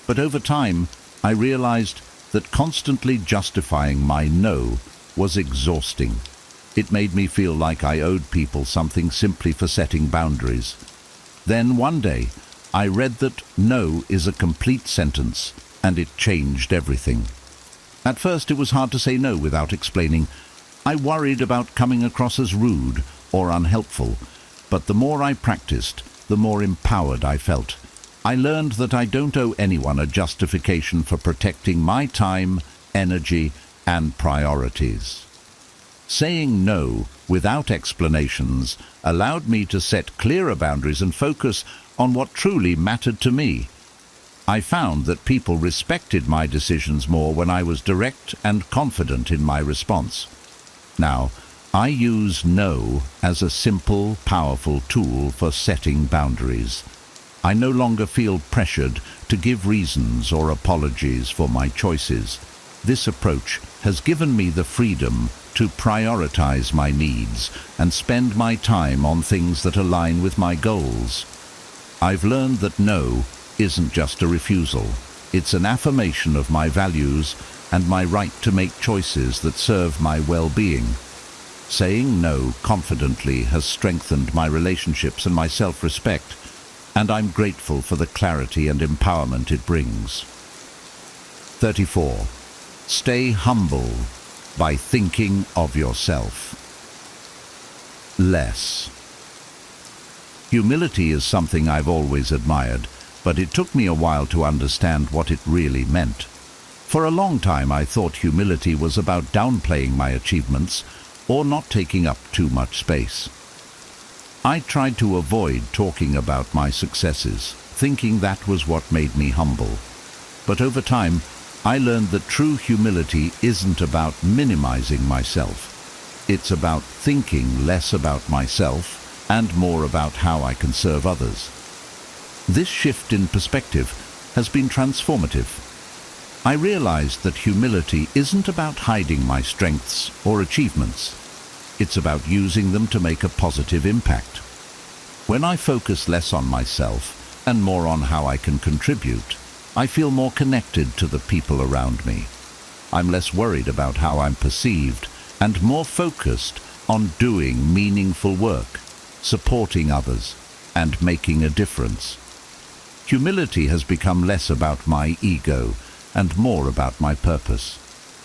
But over time, I realized that constantly justifying my no was exhausting. It made me feel like I owed people something simply for setting boundaries. Then one day, I read that no is a complete sentence, and it changed everything. At first, it was hard to say no without explaining. I worried about coming across as rude or unhelpful, but the more I practiced, the more empowered I felt. I learned that I don't owe anyone a justification for protecting my time, energy, and priorities. Saying no without explanations allowed me to set clearer boundaries and focus on what truly mattered to me. I found that people respected my decisions more when I was direct and confident in my response. Now, I use no as a simple, powerful tool for setting boundaries. I no longer feel pressured to give reasons or apologies for my choices. This approach has given me the freedom to prioritize my needs and spend my time on things that align with my goals. I've learned that no isn't just a refusal. It's an affirmation of my values and my right to make choices that serve my well-being. Saying no confidently has strengthened my relationships and my self-respect, and I'm grateful for the clarity and empowerment it brings. 34. Stay humble by thinking of yourself less. Humility is something I've always admired, but it took me a while to understand what it really meant. For a long time, I thought humility was about downplaying my achievements or not taking up too much space. I tried to avoid talking about my successes, thinking that was what made me humble. But over time, I learned that true humility isn't about minimizing myself. It's about thinking less about myself and more about how I can serve others. This shift in perspective has been transformative. I realized that humility isn't about hiding my strengths or achievements. It's about using them to make a positive impact. When I focus less on myself and more on how I can contribute, I feel more connected to the people around me. I'm less worried about how I'm perceived and more focused on doing meaningful work, supporting others, and making a difference. Humility has become less about my ego and more about my purpose.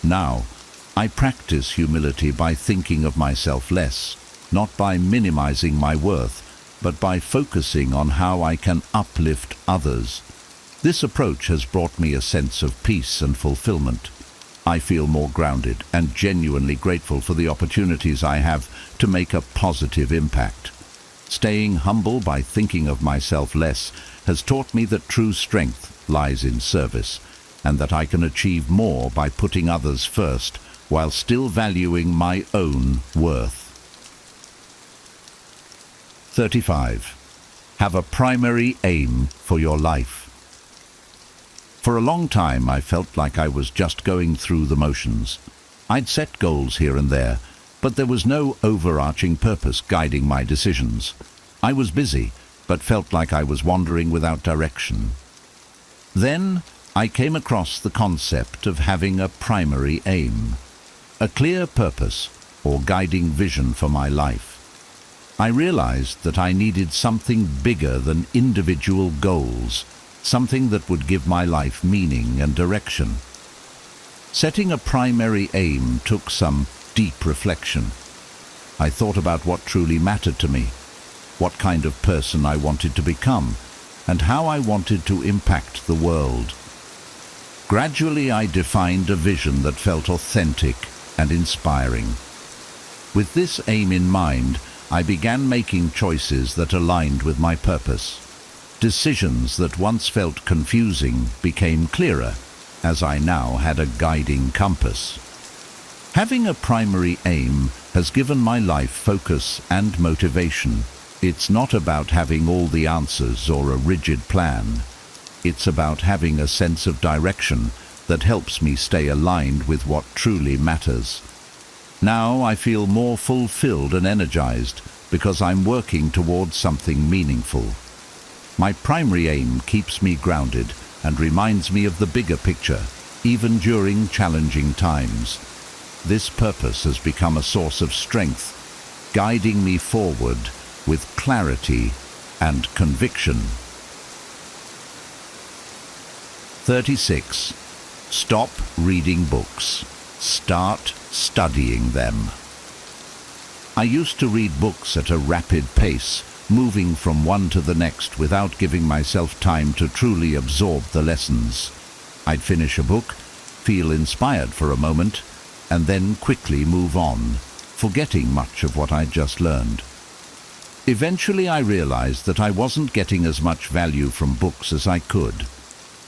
Now, I practice humility by thinking of myself less, not by minimizing my worth, but by focusing on how I can uplift others. This approach has brought me a sense of peace and fulfillment. I feel more grounded and genuinely grateful for the opportunities I have to make a positive impact. Staying humble by thinking of myself less has taught me that true strength lies in service, and that I can achieve more by putting others first while still valuing my own worth. 35. Have a primary aim for your life. For a long time I felt like I was just going through the motions. I'd set goals here and there, but there was no overarching purpose guiding my decisions. I was busy, but felt like I was wandering without direction. Then I came across the concept of having a primary aim, a clear purpose or guiding vision for my life. I realized that I needed something bigger than individual goals, something that would give my life meaning and direction. Setting a primary aim took some deep reflection. I thought about what truly mattered to me, what kind of person I wanted to become, and how I wanted to impact the world. Gradually, I defined a vision that felt authentic and inspiring. With this aim in mind, I began making choices that aligned with my purpose. Decisions that once felt confusing became clearer, as I now had a guiding compass. Having a primary aim has given my life focus and motivation. It's not about having all the answers or a rigid plan. It's about having a sense of direction that helps me stay aligned with what truly matters. Now I feel more fulfilled and energized because I'm working towards something meaningful. My primary aim keeps me grounded and reminds me of the bigger picture, even during challenging times. This purpose has become a source of strength, guiding me forward with clarity and conviction. 36. Stop reading books. Start studying them. I used to read books at a rapid pace, moving from one to the next without giving myself time to truly absorb the lessons. I'd finish a book, feel inspired for a moment, and then quickly move on, forgetting much of what I'd just learned. Eventually I realized that I wasn't getting as much value from books as I could.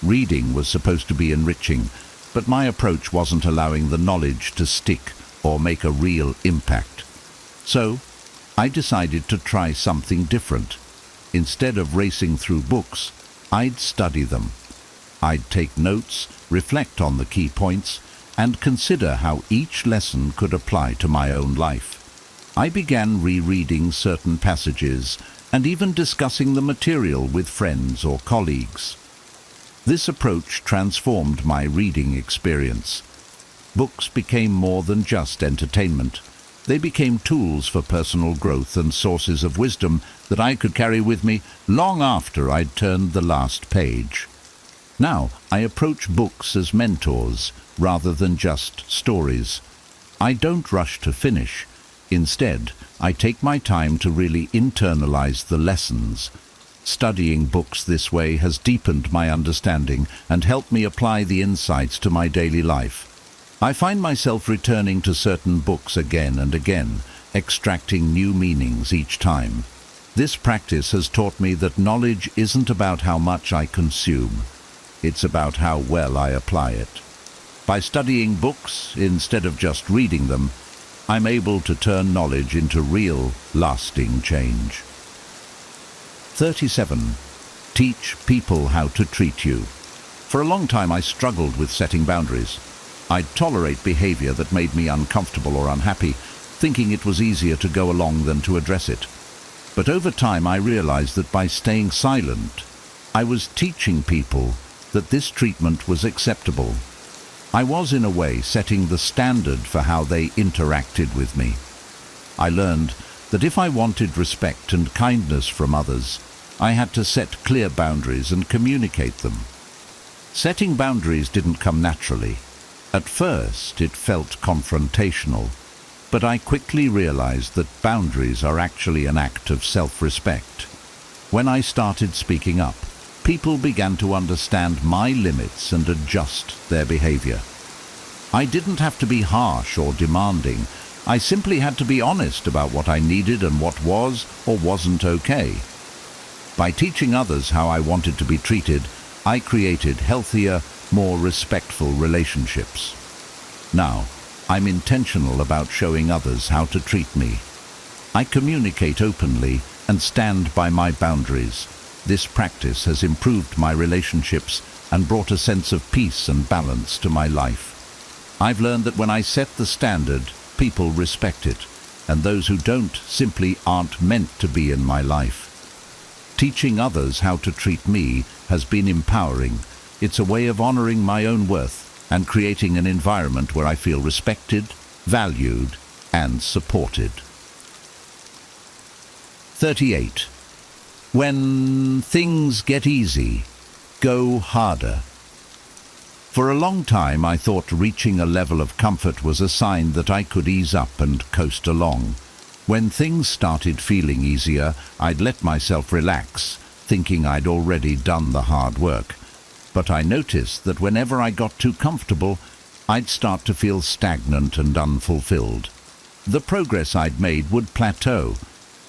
Reading was supposed to be enriching, but my approach wasn't allowing the knowledge to stick or make a real impact. So, I decided to try something different. Instead of racing through books, I'd study them. I'd take notes, reflect on the key points, and consider how each lesson could apply to my own life. I began rereading certain passages and even discussing the material with friends or colleagues. This approach transformed my reading experience. Books became more than just entertainment. They became tools for personal growth and sources of wisdom that I could carry with me long after I'd turned the last page. Now, I approach books as mentors rather than just stories. I don't rush to finish. Instead, I take my time to really internalize the lessons. Studying books this way has deepened my understanding and helped me apply the insights to my daily life. I find myself returning to certain books again and again, extracting new meanings each time. This practice has taught me that knowledge isn't about how much I consume. It's about how well I apply it. By studying books instead of just reading them, I'm able to turn knowledge into real, lasting change. 37. Teach people how to treat you. For a long time I struggled with setting boundaries. I'd tolerate behavior that made me uncomfortable or unhappy, thinking it was easier to go along than to address it. But over time I realized that by staying silent, I was teaching people that this treatment was acceptable. I was, in a way, setting the standard for how they interacted with me. I learned that if I wanted respect and kindness from others, I had to set clear boundaries and communicate them. Setting boundaries didn't come naturally. At first, it felt confrontational, but I quickly realized that boundaries are actually an act of self-respect. When I started speaking up, people began to understand my limits and adjust their behavior. I didn't have to be harsh or demanding. I simply had to be honest about what I needed and what was or wasn't okay. By teaching others how I wanted to be treated, I created healthier, more respectful relationships. Now, I'm intentional about showing others how to treat me. I communicate openly and stand by my boundaries. This practice has improved my relationships and brought a sense of peace and balance to my life. I've learned that when I set the standard, people respect it, and those who don't simply aren't meant to be in my life. Teaching others how to treat me has been empowering. It's a way of honoring my own worth and creating an environment where I feel respected, valued, and supported. 38. When things get easy, go harder. For a long time, I thought reaching a level of comfort was a sign that I could ease up and coast along. When things started feeling easier, I'd let myself relax, thinking I'd already done the hard work. But I noticed that whenever I got too comfortable, I'd start to feel stagnant and unfulfilled. The progress I'd made would plateau,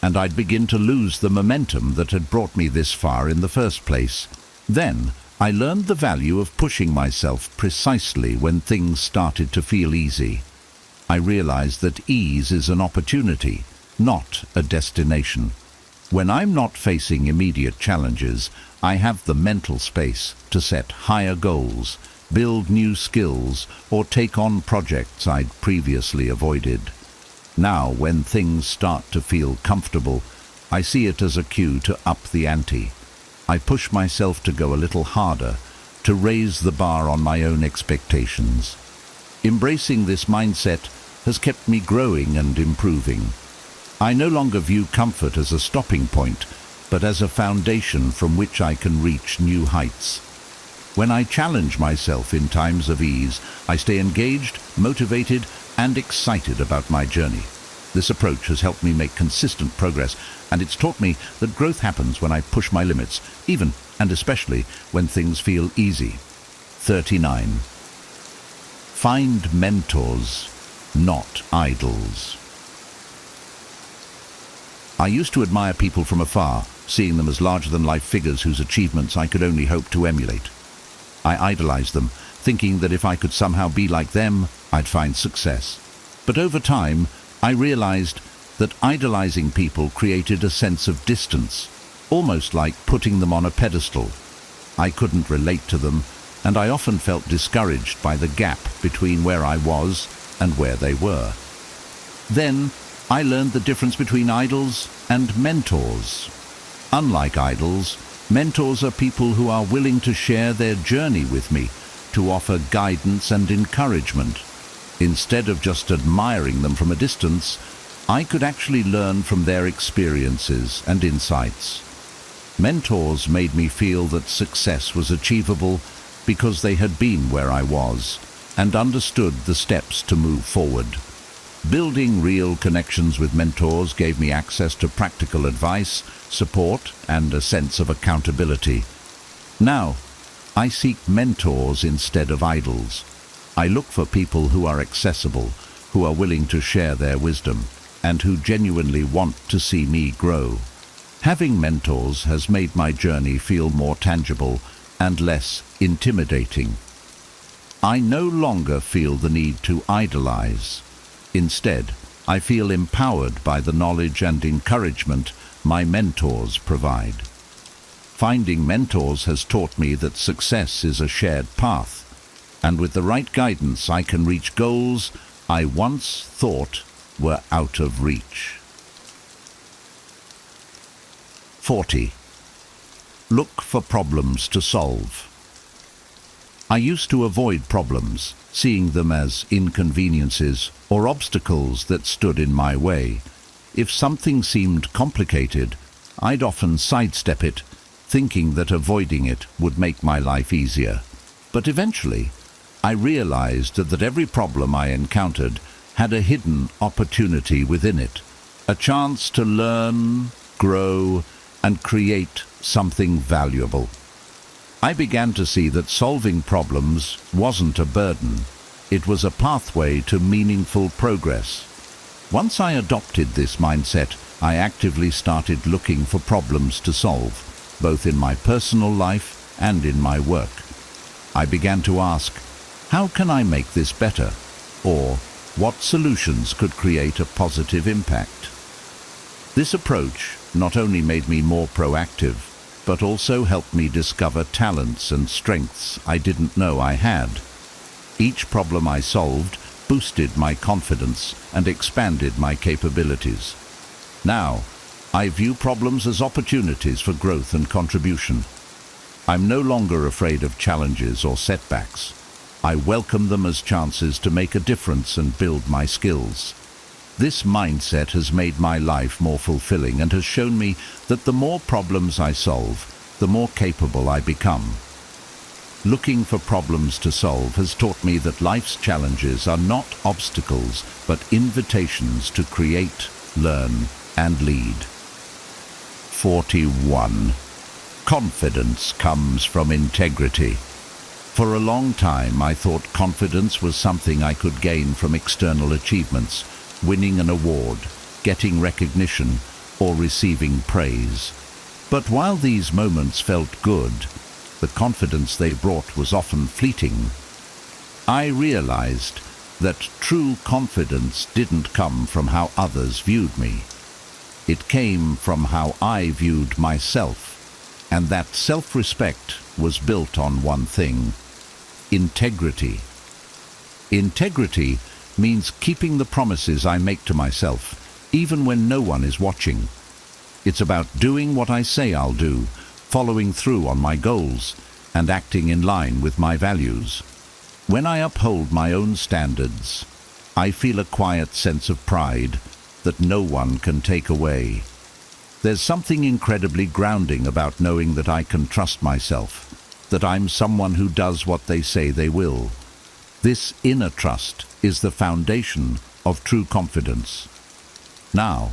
and I'd begin to lose the momentum that had brought me this far in the first place. Then, I learned the value of pushing myself precisely when things started to feel easy. I realized that ease is an opportunity, not a destination. When I'm not facing immediate challenges, I have the mental space to set higher goals, build new skills, or take on projects I'd previously avoided. Now, when things start to feel comfortable, I see it as a cue to up the ante. I push myself to go a little harder, to raise the bar on my own expectations. Embracing this mindset has kept me growing and improving. I no longer view comfort as a stopping point, but as a foundation from which I can reach new heights. When I challenge myself in times of ease, I stay engaged, motivated, and excited about my journey. This approach has helped me make consistent progress, and it's taught me that growth happens when I push my limits, even and especially when things feel easy. 39. Find mentors, not idols. I used to admire people from afar, seeing them as larger-than-life figures whose achievements I could only hope to emulate. I idolized them, thinking that if I could somehow be like them, I'd find success. But over time, I realized that idolizing people created a sense of distance, almost like putting them on a pedestal. I couldn't relate to them, and I often felt discouraged by the gap between where I was and where they were. Then, I learned the difference between idols and mentors. Unlike idols, mentors are people who are willing to share their journey with me, to offer guidance and encouragement. Instead of just admiring them from a distance, I could actually learn from their experiences and insights. Mentors made me feel that success was achievable because they had been where I was and understood the steps to move forward. Building real connections with mentors gave me access to practical advice, support, and a sense of accountability. Now, I seek mentors instead of idols. I look for people who are accessible, who are willing to share their wisdom, and who genuinely want to see me grow. Having mentors has made my journey feel more tangible and less intimidating. I no longer feel the need to idolize. Instead, I feel empowered by the knowledge and encouragement my mentors provide. Finding mentors has taught me that success is a shared path, and with the right guidance I can reach goals I once thought were out of reach. 40. Look for problems to solve. I used to avoid problems, seeing them as inconveniences or obstacles that stood in my way. If something seemed complicated, I'd often sidestep it, thinking that avoiding it would make my life easier. But eventually, I realized that every problem I encountered had a hidden opportunity within it, a chance to learn, grow, and create something valuable. I began to see that solving problems wasn't a burden. It was a pathway to meaningful progress. Once I adopted this mindset, I actively started looking for problems to solve, both in my personal life and in my work. I began to ask, how can I make this better? Or, what solutions could create a positive impact? This approach not only made me more proactive, but also helped me discover talents and strengths I didn't know I had. Each problem I solved boosted my confidence and expanded my capabilities. Now, I view problems as opportunities for growth and contribution. I'm no longer afraid of challenges or setbacks. I welcome them as chances to make a difference and build my skills. This mindset has made my life more fulfilling and has shown me that the more problems I solve, the more capable I become. Looking for problems to solve has taught me that life's challenges are not obstacles, but invitations to create, learn, and lead. 41. Confidence comes from integrity. For a long time, I thought confidence was something I could gain from external achievements, winning an award, getting recognition, or receiving praise. But while these moments felt good, the confidence they brought was often fleeting. I realized that true confidence didn't come from how others viewed me. It came from how I viewed myself, and that self-respect was built on one thing: integrity. Integrity means keeping the promises I make to myself, even when no one is watching. It's about doing what I say I'll do, following through on my goals, and acting in line with my values. When I uphold my own standards, I feel a quiet sense of pride that no one can take away. There's something incredibly grounding about knowing that I can trust myself, that I'm someone who does what they say they will. This inner trust is the foundation of true confidence. Now,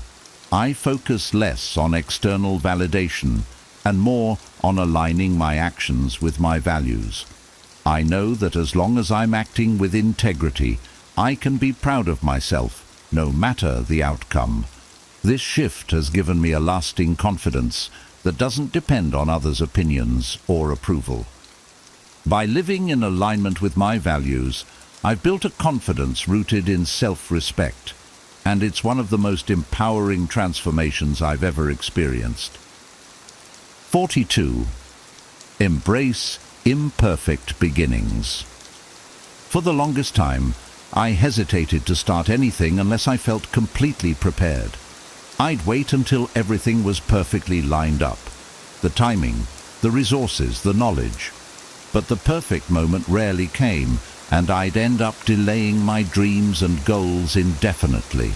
I focus less on external validation and more on aligning my actions with my values. I know that as long as I'm acting with integrity, I can be proud of myself, no matter the outcome. This shift has given me a lasting confidence that doesn't depend on others' opinions or approval. By living in alignment with my values, I've built a confidence rooted in self-respect, and it's one of the most empowering transformations I've ever experienced. 42. Embrace imperfect beginnings. For the longest time, I hesitated to start anything unless I felt completely prepared. I'd wait until everything was perfectly lined up: the timing, the resources, the knowledge. But the perfect moment rarely came, and I'd end up delaying my dreams and goals indefinitely.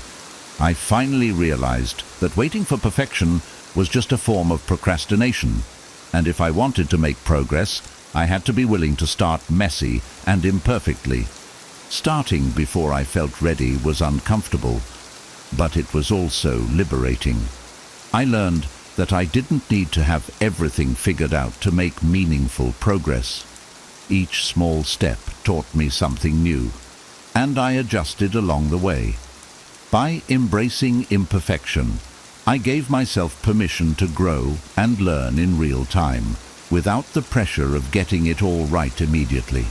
I finally realized that waiting for perfection was just a form of procrastination, and if I wanted to make progress, I had to be willing to start messy and imperfectly. Starting before I felt ready was uncomfortable, but it was also liberating. I learned that I didn't need to have everything figured out to make meaningful progress. Each small step taught me something new, and I adjusted along the way. By embracing imperfection, I gave myself permission to grow and learn in real time, without the pressure of getting it all right immediately.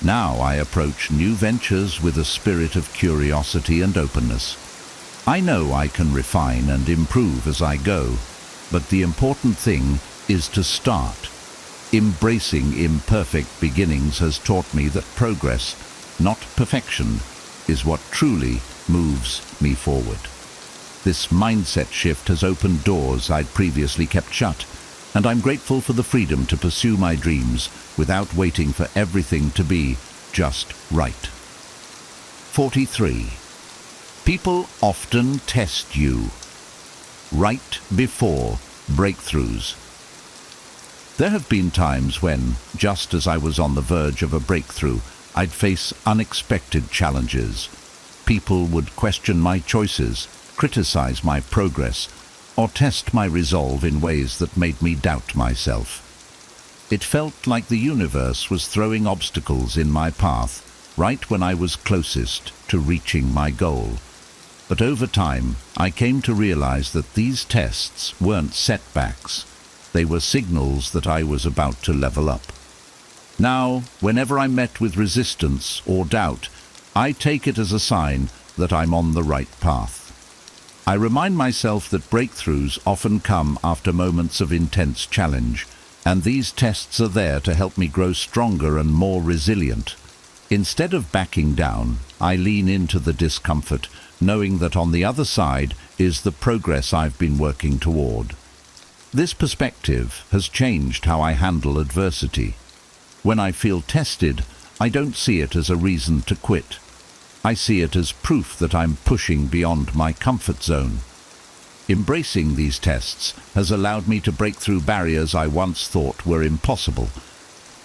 Now I approach new ventures with a spirit of curiosity and openness. I know I can refine and improve as I go, but the important thing is to start. Embracing imperfect beginnings has taught me that progress, not perfection, is what truly moves me forward. This mindset shift has opened doors I'd previously kept shut, and I'm grateful for the freedom to pursue my dreams without waiting for everything to be just right. 43. People often test you right before breakthroughs. There have been times when, just as I was on the verge of a breakthrough, I'd face unexpected challenges. People would question my choices, criticize my progress, or test my resolve in ways that made me doubt myself. It felt like the universe was throwing obstacles in my path, right when I was closest to reaching my goal. But over time, I came to realize that these tests weren't setbacks. They were signals that I was about to level up. Now, whenever I'm met with resistance or doubt, I take it as a sign that I'm on the right path. I remind myself that breakthroughs often come after moments of intense challenge, and these tests are there to help me grow stronger and more resilient. Instead of backing down, I lean into the discomfort, knowing that on the other side is the progress I've been working toward. This perspective has changed how I handle adversity. When I feel tested, I don't see it as a reason to quit. I see it as proof that I'm pushing beyond my comfort zone. Embracing these tests has allowed me to break through barriers I once thought were impossible.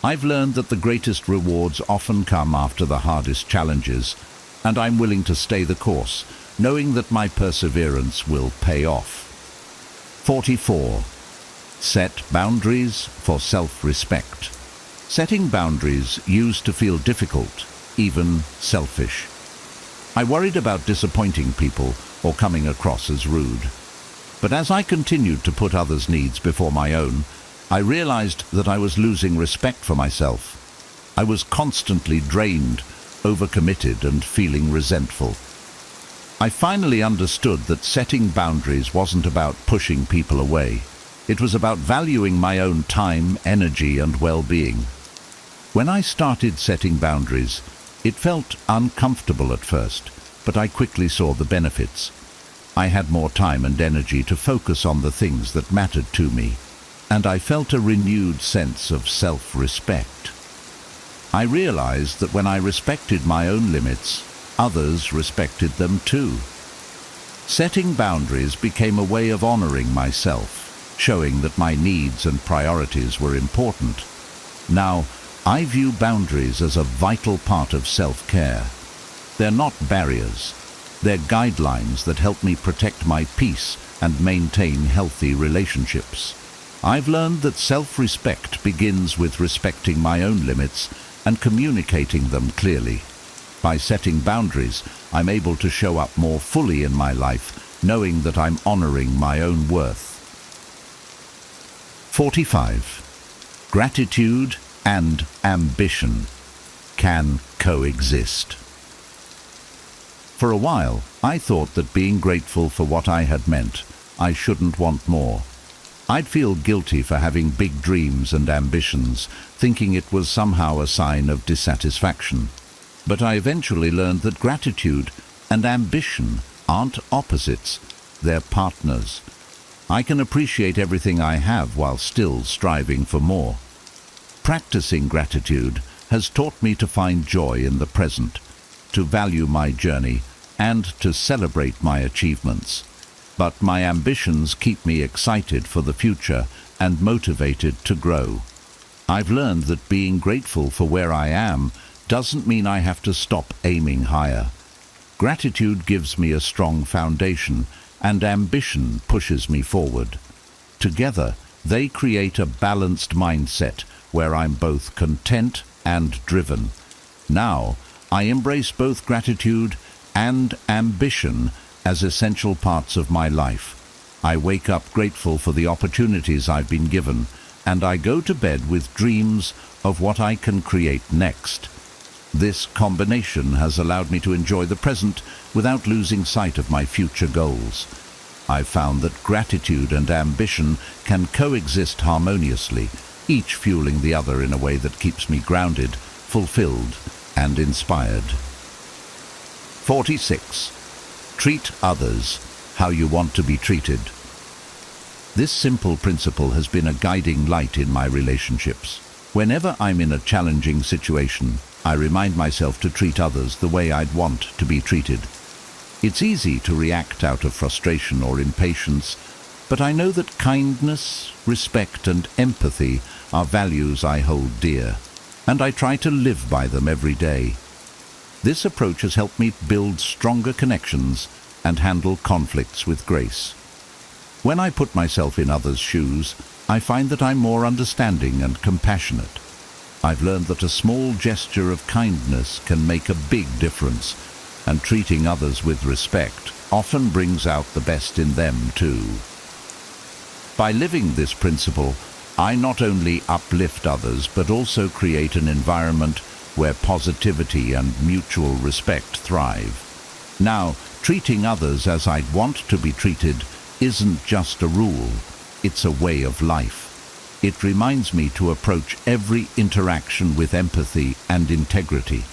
I've learned that the greatest rewards often come after the hardest challenges, and I'm willing to stay the course, knowing that my perseverance will pay off. 44. Set boundaries for self-respect. Setting boundaries used to feel difficult, even selfish. I worried about disappointing people or coming across as rude. But as I continued to put others' needs before my own, I realized that I was losing respect for myself. I was constantly drained, overcommitted, and feeling resentful. I finally understood that setting boundaries wasn't about pushing people away. It was about valuing my own time, energy, and well-being. When I started setting boundaries, it felt uncomfortable at first, but I quickly saw the benefits. I had more time and energy to focus on the things that mattered to me, and I felt a renewed sense of self-respect. I realized that when I respected my own limits, others respected them too. Setting boundaries became a way of honoring myself, showing that my needs and priorities were important. Now, I view boundaries as a vital part of self-care. They're not barriers. They're guidelines that help me protect my peace and maintain healthy relationships. I've learned that self-respect begins with respecting my own limits and communicating them clearly. By setting boundaries, I'm able to show up more fully in my life, knowing that I'm honoring my own worth. 45. Gratitude and ambition can coexist. For a while, I thought that being grateful for what I had meant, I shouldn't want more. I'd feel guilty for having big dreams and ambitions, thinking it was somehow a sign of dissatisfaction. But I eventually learned that gratitude and ambition aren't opposites, they're partners. I can appreciate everything I have while still striving for more. Practicing gratitude has taught me to find joy in the present, to value my journey, and to celebrate my achievements. But my ambitions keep me excited for the future and motivated to grow. I've learned that being grateful for where I am doesn't mean I have to stop aiming higher. Gratitude gives me a strong foundation, and ambition pushes me forward. Together, they create a balanced mindset where I'm both content and driven. Now, I embrace both gratitude and ambition as essential parts of my life. I wake up grateful for the opportunities I've been given, and I go to bed with dreams of what I can create next. This combination has allowed me to enjoy the present without losing sight of my future goals. I've found that gratitude and ambition can coexist harmoniously, each fueling the other in a way that keeps me grounded, fulfilled, and inspired. 46. Treat others how you want to be treated. This simple principle has been a guiding light in my relationships. Whenever I'm in a challenging situation, I remind myself to treat others the way I'd want to be treated. It's easy to react out of frustration or impatience, but I know that kindness, respect, and empathy are values I hold dear, and I try to live by them every day. This approach has helped me build stronger connections and handle conflicts with grace. When I put myself in others' shoes, I find that I'm more understanding and compassionate. I've learned that a small gesture of kindness can make a big difference, and treating others with respect often brings out the best in them too. By living this principle, I not only uplift others but also create an environment where positivity and mutual respect thrive. Now, treating others as I'd want to be treated isn't just a rule, it's a way of life. It reminds me to approach every interaction with empathy and integrity.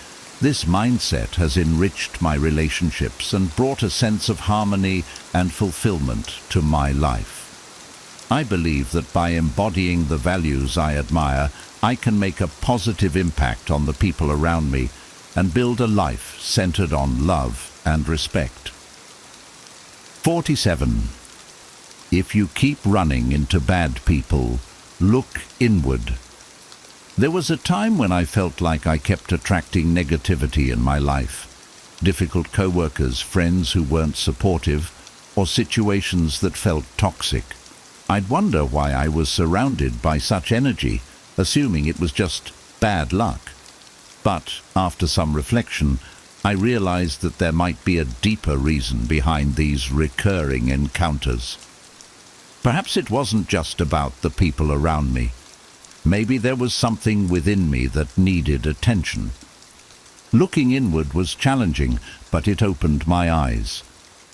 This mindset has enriched my relationships and brought a sense of harmony and fulfillment to my life. I believe that by embodying the values I admire, I can make a positive impact on the people around me and build a life centered on love and respect. 47. If you keep running into bad people, look inward. There was a time when I felt like I kept attracting negativity in my life. Difficult co-workers, friends who weren't supportive, or situations that felt toxic. I'd wonder why I was surrounded by such energy, assuming it was just bad luck. But after some reflection, I realized that there might be a deeper reason behind these recurring encounters. Perhaps it wasn't just about the people around me. Maybe there was something within me that needed attention. Looking inward was challenging, but it opened my eyes.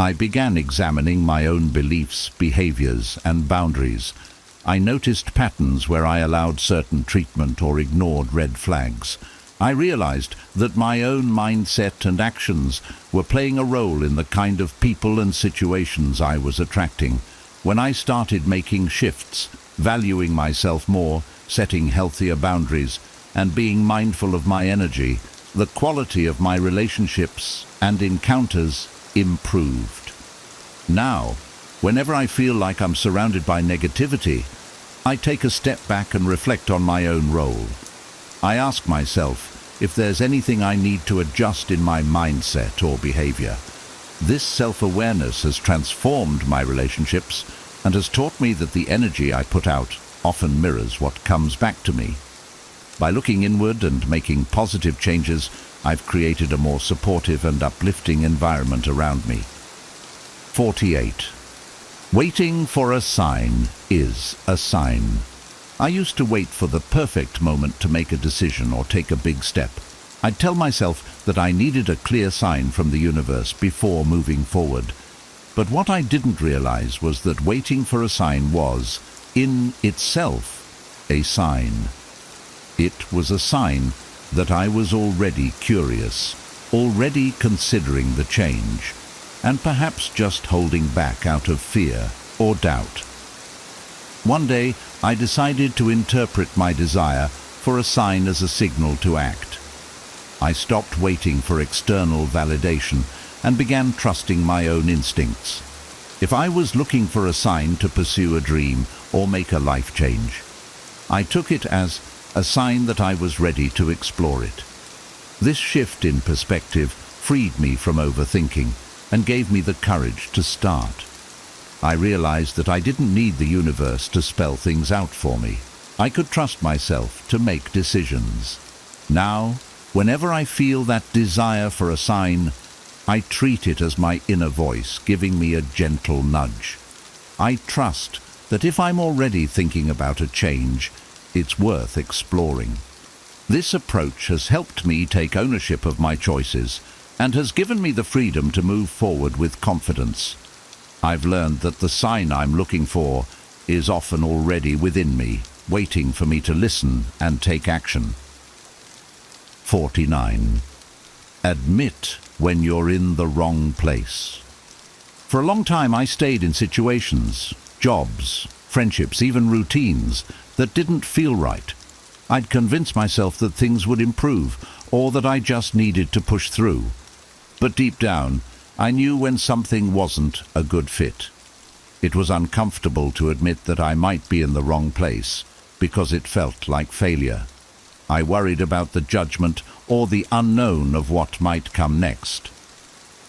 I began examining my own beliefs, behaviors, and boundaries. I noticed patterns where I allowed certain treatment or ignored red flags. I realized that my own mindset and actions were playing a role in the kind of people and situations I was attracting. When I started making shifts, valuing myself more, setting healthier boundaries, and being mindful of my energy, the quality of my relationships and encounters improved. Now, whenever I feel like I'm surrounded by negativity, I take a step back and reflect on my own role. I ask myself if there's anything I need to adjust in my mindset or behavior. This self-awareness has transformed my relationships and has taught me that the energy I put out often mirrors what comes back to me. By looking inward and making positive changes, I've created a more supportive and uplifting environment around me. 48. Waiting for a sign is a sign. I used to wait for the perfect moment to make a decision or take a big step. I'd tell myself that I needed a clear sign from the universe before moving forward. But what I didn't realize was that waiting for a sign was, in itself, a sign. It was a sign that I was already curious, already considering the change, and perhaps just holding back out of fear or doubt. One day, I decided to interpret my desire for a sign as a signal to act. I stopped waiting for external validation and began trusting my own instincts. If I was looking for a sign to pursue a dream or make a life change, I took it as a sign that I was ready to explore it. This shift in perspective freed me from overthinking and gave me the courage to start. I realized that I didn't need the universe to spell things out for me. I could trust myself to make decisions. Now, whenever I feel that desire for a sign, I treat it as my inner voice giving me a gentle nudge. I trust that if I'm already thinking about a change, it's worth exploring. This approach has helped me take ownership of my choices and has given me the freedom to move forward with confidence. I've learned that the sign I'm looking for is often already within me, waiting for me to listen and take action. 49. Admit when you're in the wrong place. For a long time I stayed in situations, jobs, friendships, even routines that didn't feel right. I'd convince myself that things would improve or that I just needed to push through. But deep down, I knew when something wasn't a good fit. It was uncomfortable to admit that I might be in the wrong place because it felt like failure. I worried about the judgment or the unknown of what might come next.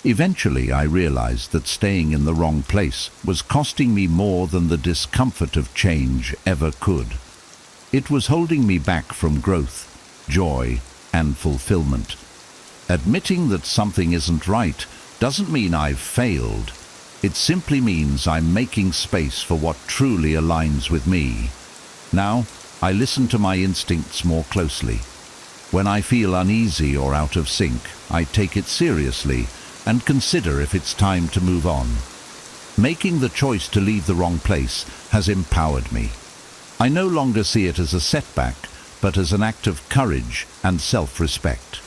Eventually, I realized that staying in the wrong place was costing me more than the discomfort of change ever could. It was holding me back from growth, joy, and fulfillment. Admitting that something isn't right doesn't mean I've failed. It simply means I'm making space for what truly aligns with me. Now, I listen to my instincts more closely. When I feel uneasy or out of sync, I take it seriously and consider if it's time to move on. Making the choice to leave the wrong place has empowered me. I no longer see it as a setback, but as an act of courage and self-respect.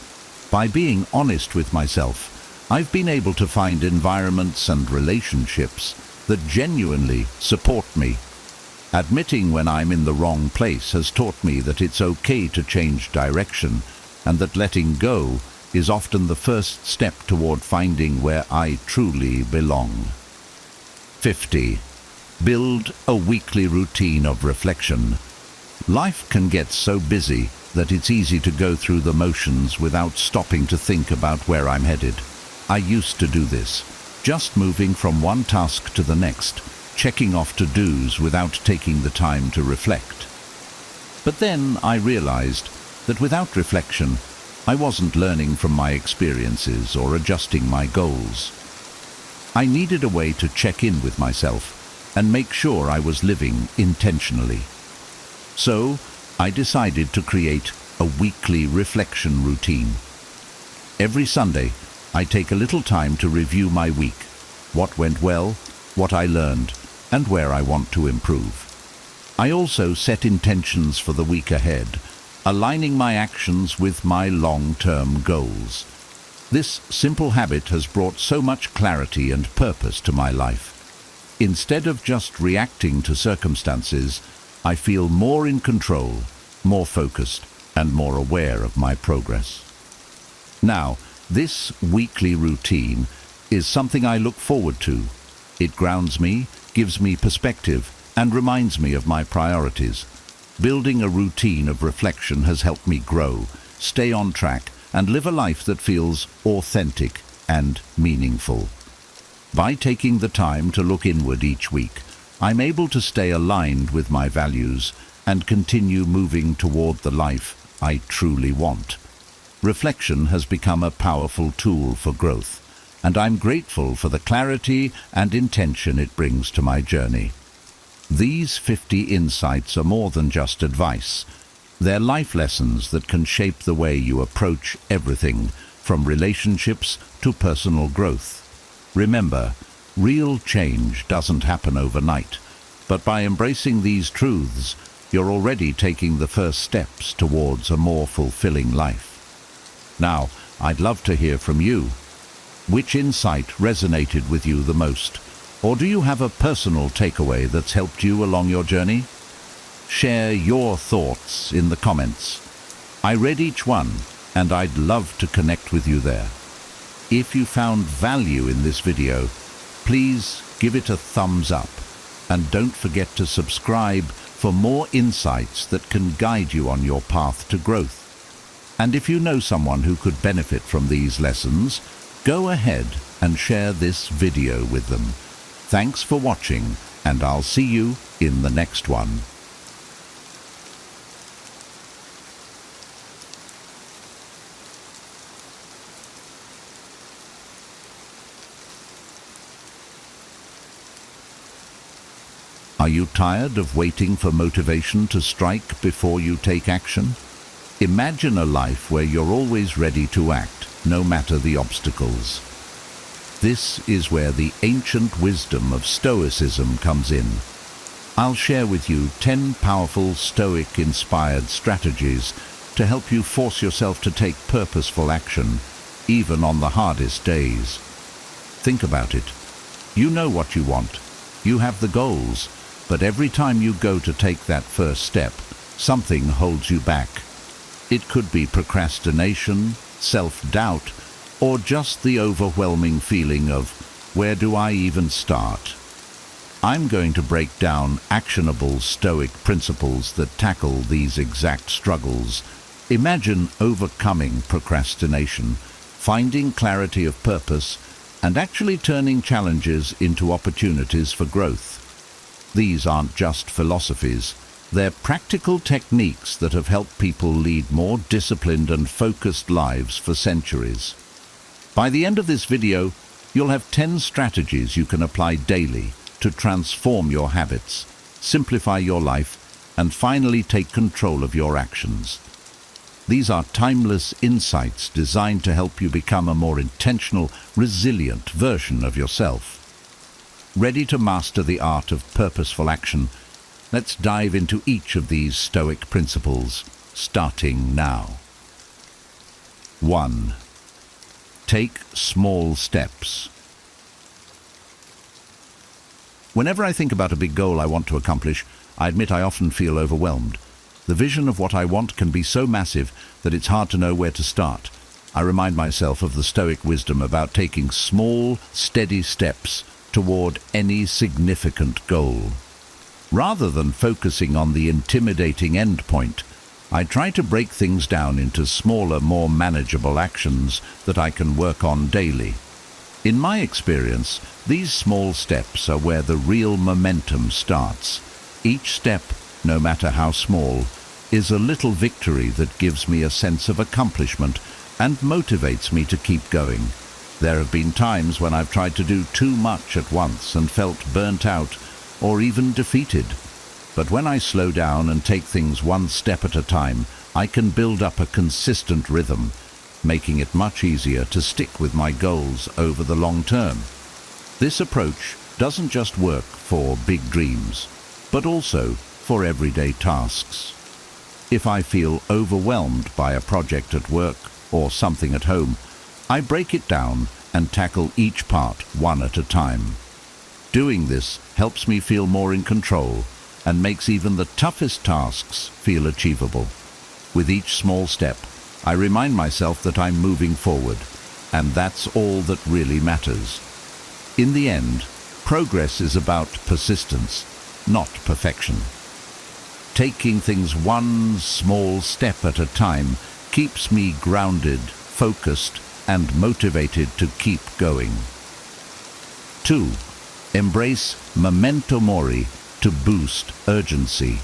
By being honest with myself, I've been able to find environments and relationships that genuinely support me. Admitting when I'm in the wrong place has taught me that it's okay to change direction, and that letting go is often the first step toward finding where I truly belong. 50. Build a weekly routine of reflection. Life can get so busy that it's easy to go through the motions without stopping to think about where I'm headed. I used to do this, just moving from one task to the next, checking off to-dos without taking the time to reflect. But then I realized that without reflection, I wasn't learning from my experiences or adjusting my goals. I needed a way to check in with myself and make sure I was living intentionally. So, I decided to create a weekly reflection routine. Every Sunday, I take a little time to review my week, what went well, what I learned, and where I want to improve. I also set intentions for the week ahead, aligning my actions with my long-term goals. This simple habit has brought so much clarity and purpose to my life. Instead of just reacting to circumstances, I feel more in control, more focused, and more aware of my progress. Now, this weekly routine is something I look forward to. It grounds me, gives me perspective, and reminds me of my priorities. Building a routine of reflection has helped me grow, stay on track, and live a life that feels authentic and meaningful. By taking the time to look inward each week, I'm able to stay aligned with my values and continue moving toward the life I truly want. Reflection has become a powerful tool for growth, and I'm grateful for the clarity and intention it brings to my journey. These 50 insights are more than just advice. They're life lessons that can shape the way you approach everything, from relationships to personal growth. Remember, real change doesn't happen overnight, but by embracing these truths, you're already taking the first steps towards a more fulfilling life. Now, I'd love to hear from you. Which insight resonated with you the most? Or do you have a personal takeaway that's helped you along your journey? Share your thoughts in the comments. I read each one, and I'd love to connect with you there. If you found value in this video, please give it a thumbs up, and don't forget to subscribe for more insights that can guide you on your path to growth. And if you know someone who could benefit from these lessons, go ahead and share this video with them. Thanks for watching, and I'll see you in the next one. Are you tired of waiting for motivation to strike before you take action? Imagine a life where you're always ready to act, no matter the obstacles. This is where the ancient wisdom of Stoicism comes in. I'll share with you 10 powerful Stoic-inspired strategies to help you force yourself to take purposeful action, even on the hardest days. Think about it. You know what you want. You have the goals, but every time you go to take that first step, something holds you back. It could be procrastination, self-doubt, or just the overwhelming feeling of, where do I even start? I'm going to break down actionable Stoic principles that tackle these exact struggles. Imagine overcoming procrastination, finding clarity of purpose, and actually turning challenges into opportunities for growth. These aren't just philosophies, They're practical techniques that have helped people lead more disciplined and focused lives for centuries. By the end of this video, you'll have 10 strategies you can apply daily to transform your habits, simplify your life, and finally take control of your actions. These are timeless insights designed to help you become a more intentional, resilient version of yourself. Ready to master the art of purposeful action? Let's dive into each of these Stoic principles, starting now. 1. Take small steps. Whenever I think about a big goal I want to accomplish, I admit I often feel overwhelmed. The vision of what I want can be so massive that it's hard to know where to start. I remind myself of the Stoic wisdom about taking small, steady steps toward any significant goal. Rather than focusing on the intimidating end point, I try to break things down into smaller, more manageable actions that I can work on daily. In my experience, these small steps are where the real momentum starts. Each step, no matter how small, is a little victory that gives me a sense of accomplishment and motivates me to keep going. There have been times when I've tried to do too much at once and felt burnt out or even defeated. But when I slow down and take things one step at a time, I can build up a consistent rhythm, making it much easier to stick with my goals over the long term. This approach doesn't just work for big dreams, but also for everyday tasks. If I feel overwhelmed by a project at work or something at home, I break it down and tackle each part one at a time. Doing this helps me feel more in control and makes even the toughest tasks feel achievable. With each small step, I remind myself that I'm moving forward, and that's all that really matters. In the end, progress is about persistence, not perfection. Taking things one small step at a time keeps me grounded, focused, and motivated to keep going. 2. Embrace memento mori to boost urgency.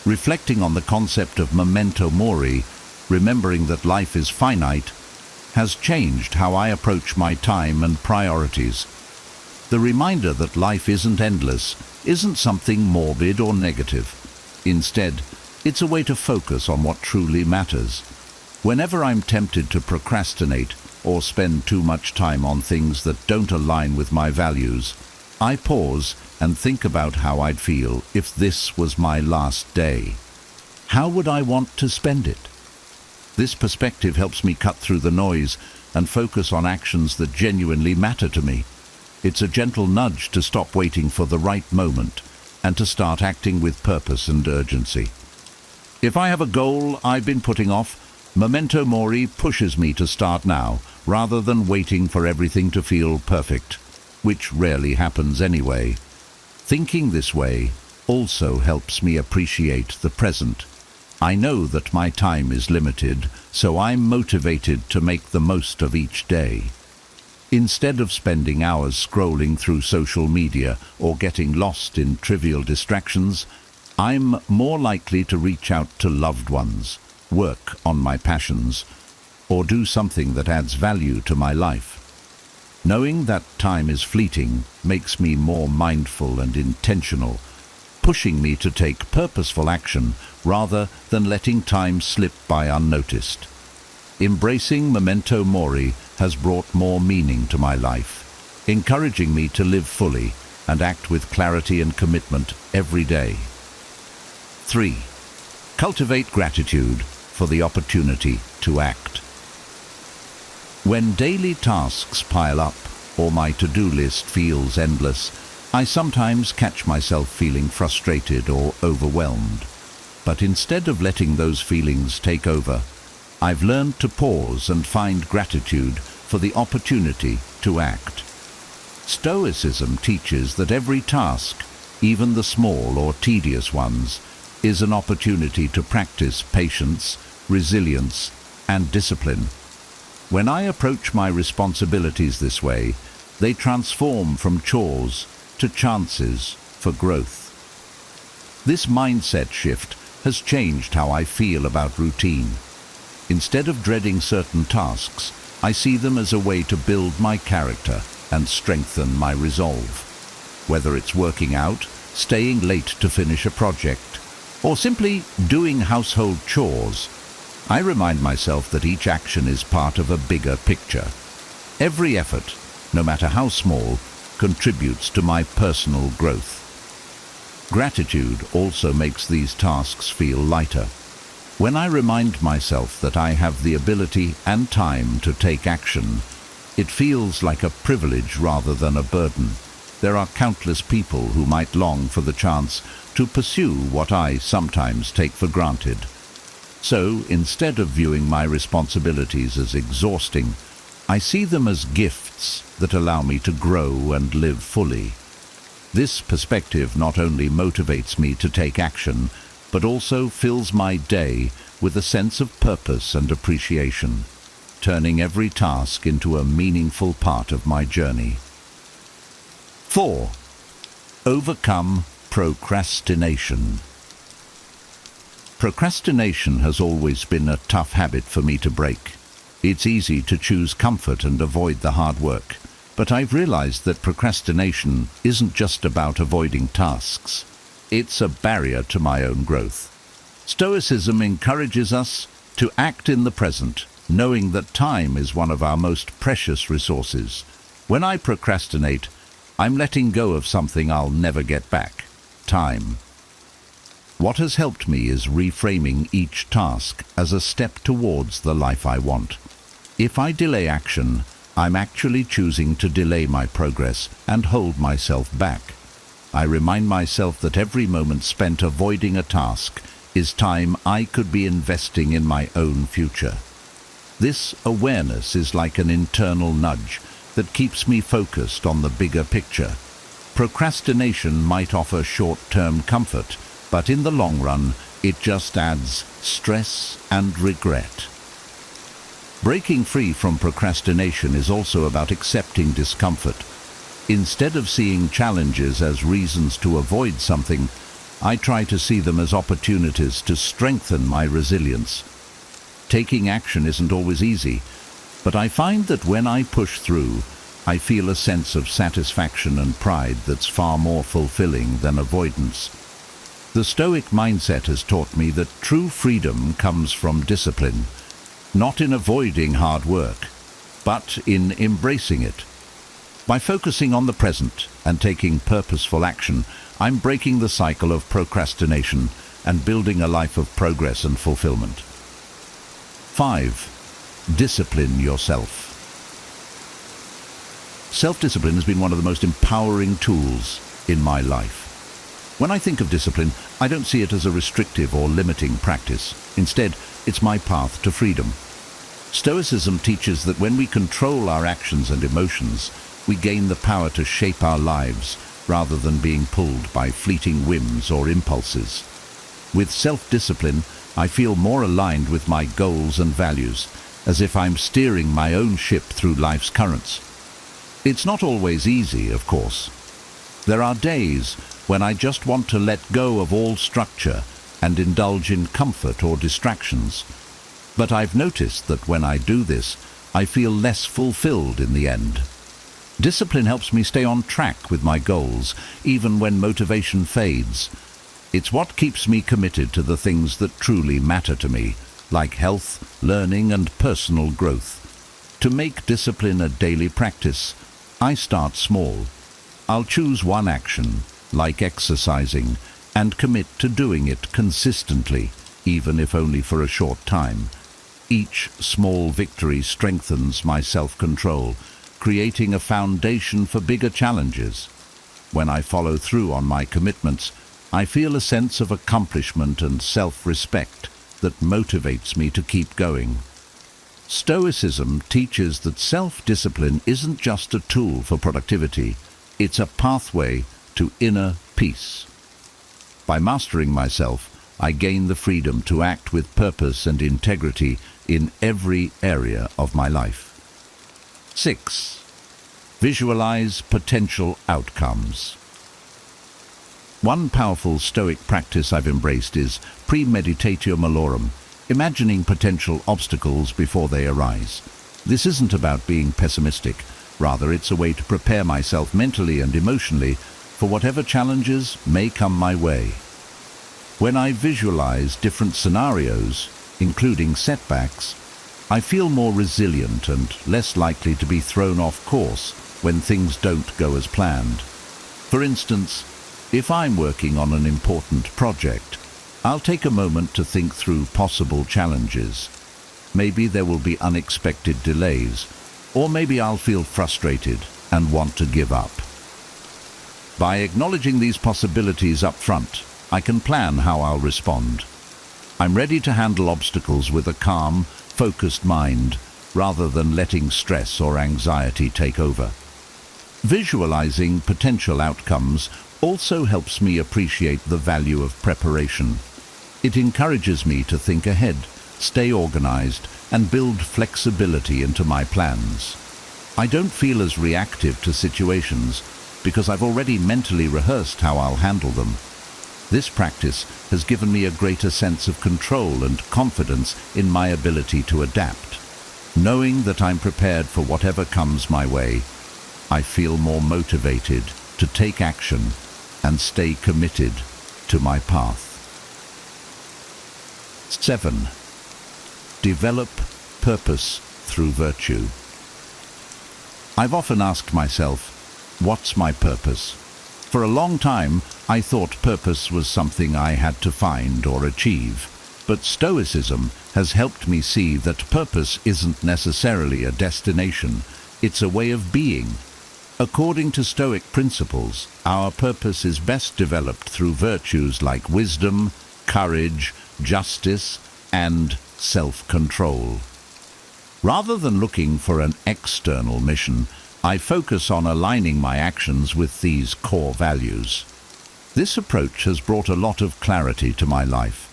Reflecting on the concept of memento mori, remembering that life is finite, has changed how I approach my time and priorities. The reminder that life isn't endless isn't something morbid or negative. Instead, it's a way to focus on what truly matters. Whenever I'm tempted to procrastinate or spend too much time on things that don't align with my values, I pause and think about how I'd feel if this was my last day. How would I want to spend it? This perspective helps me cut through the noise and focus on actions that genuinely matter to me. It's a gentle nudge to stop waiting for the right moment and to start acting with purpose and urgency. If I have a goal I've been putting off, memento mori pushes me to start now, rather than waiting for everything to feel perfect, which rarely happens anyway. Thinking this way also helps me appreciate the present. I know that my time is limited, so I'm motivated to make the most of each day. Instead of spending hours scrolling through social media or getting lost in trivial distractions, I'm more likely to reach out to loved ones, work on my passions, or do something that adds value to my life. Knowing that time is fleeting makes me more mindful and intentional, pushing me to take purposeful action rather than letting time slip by unnoticed. Embracing memento mori has brought more meaning to my life, encouraging me to live fully and act with clarity and commitment every day. 3. Cultivate gratitude for the opportunity to act. When daily tasks pile up or my to-do list feels endless, I sometimes catch myself feeling frustrated or overwhelmed. But instead of letting those feelings take over, I've learned to pause and find gratitude for the opportunity to act. Stoicism teaches that every task, even the small or tedious ones, is an opportunity to practice patience, resilience, and discipline. When I approach my responsibilities this way, they transform from chores to chances for growth. This mindset shift has changed how I feel about routine. Instead of dreading certain tasks, I see them as a way to build my character and strengthen my resolve. Whether it's working out, staying late to finish a project, or simply doing household chores, I remind myself that each action is part of a bigger picture. Every effort, no matter how small, contributes to my personal growth. Gratitude also makes these tasks feel lighter. When I remind myself that I have the ability and time to take action, it feels like a privilege rather than a burden. There are countless people who might long for the chance to pursue what I sometimes take for granted. So, instead of viewing my responsibilities as exhausting, I see them as gifts that allow me to grow and live fully. This perspective not only motivates me to take action, but also fills my day with a sense of purpose and appreciation, turning every task into a meaningful part of my journey. 4. Overcome procrastination. Procrastination has always been a tough habit for me to break. It's easy to choose comfort and avoid the hard work, but I've realized that procrastination isn't just about avoiding tasks. It's a barrier to my own growth. Stoicism encourages us to act in the present, knowing that time is one of our most precious resources. When I procrastinate, I'm letting go of something I'll never get back: time. What has helped me is reframing each task as a step towards the life I want. If I delay action, I'm actually choosing to delay my progress and hold myself back. I remind myself that every moment spent avoiding a task is time I could be investing in my own future. This awareness is like an internal nudge that keeps me focused on the bigger picture. Procrastination might offer short-term comfort, but in the long run, it just adds stress and regret. Breaking free from procrastination is also about accepting discomfort. Instead of seeing challenges as reasons to avoid something, I try to see them as opportunities to strengthen my resilience. Taking action isn't always easy, but I find that when I push through, I feel a sense of satisfaction and pride that's far more fulfilling than avoidance. The Stoic mindset has taught me that true freedom comes from discipline, not in avoiding hard work, but in embracing it. By focusing on the present and taking purposeful action, I'm breaking the cycle of procrastination and building a life of progress and fulfillment. 5. Discipline yourself. Self-discipline has been one of the most empowering tools in my life. When I think of discipline, I don't see it as a restrictive or limiting practice. Instead, it's my path to freedom. Stoicism teaches that when we control our actions and emotions, we gain the power to shape our lives rather than being pulled by fleeting whims or impulses. With self-discipline, I feel more aligned with my goals and values, as if I'm steering my own ship through life's currents. It's not always easy, of course. There are days when I just want to let go of all structure and indulge in comfort or distractions. But I've noticed that when I do this, I feel less fulfilled in the end. Discipline helps me stay on track with my goals, even when motivation fades. It's what keeps me committed to the things that truly matter to me, like health, learning, and personal growth. To make discipline a daily practice, I start small. I'll choose one action, like exercising, and commit to doing it consistently, even if only for a short time. Each small victory strengthens my self-control, creating a foundation for bigger challenges. When I follow through on my commitments, I feel a sense of accomplishment and self-respect that motivates me to keep going. Stoicism teaches that self-discipline isn't just a tool for productivity, it's a pathway to inner peace. By mastering myself, I gain the freedom to act with purpose and integrity in every area of my life. 6. Visualize potential outcomes. One powerful Stoic practice I've embraced is premeditatio malorum, imagining potential obstacles before they arise. This isn't about being pessimistic. Rather, it's a way to prepare myself mentally and emotionally for whatever challenges may come my way. When I visualize different scenarios, including setbacks, I feel more resilient and less likely to be thrown off course when things don't go as planned. For instance, if I'm working on an important project, I'll take a moment to think through possible challenges. Maybe there will be unexpected delays, or maybe I'll feel frustrated and want to give up. By acknowledging these possibilities up front, I can plan how I'll respond. I'm ready to handle obstacles with a calm, focused mind, rather than letting stress or anxiety take over. Visualizing potential outcomes also helps me appreciate the value of preparation. It encourages me to think ahead, stay organized, and build flexibility into my plans. I don't feel as reactive to situations because I've already mentally rehearsed how I'll handle them. This practice has given me a greater sense of control and confidence in my ability to adapt. Knowing that I'm prepared for whatever comes my way, I feel more motivated to take action and stay committed to my path. 7. Develop purpose through virtue. I've often asked myself, what's my purpose? For a long time, I thought purpose was something I had to find or achieve. But Stoicism has helped me see that purpose isn't necessarily a destination, it's a way of being. According to Stoic principles, our purpose is best developed through virtues like wisdom, courage, justice, and self-control. Rather than looking for an external mission, I focus on aligning my actions with these core values. This approach has brought a lot of clarity to my life.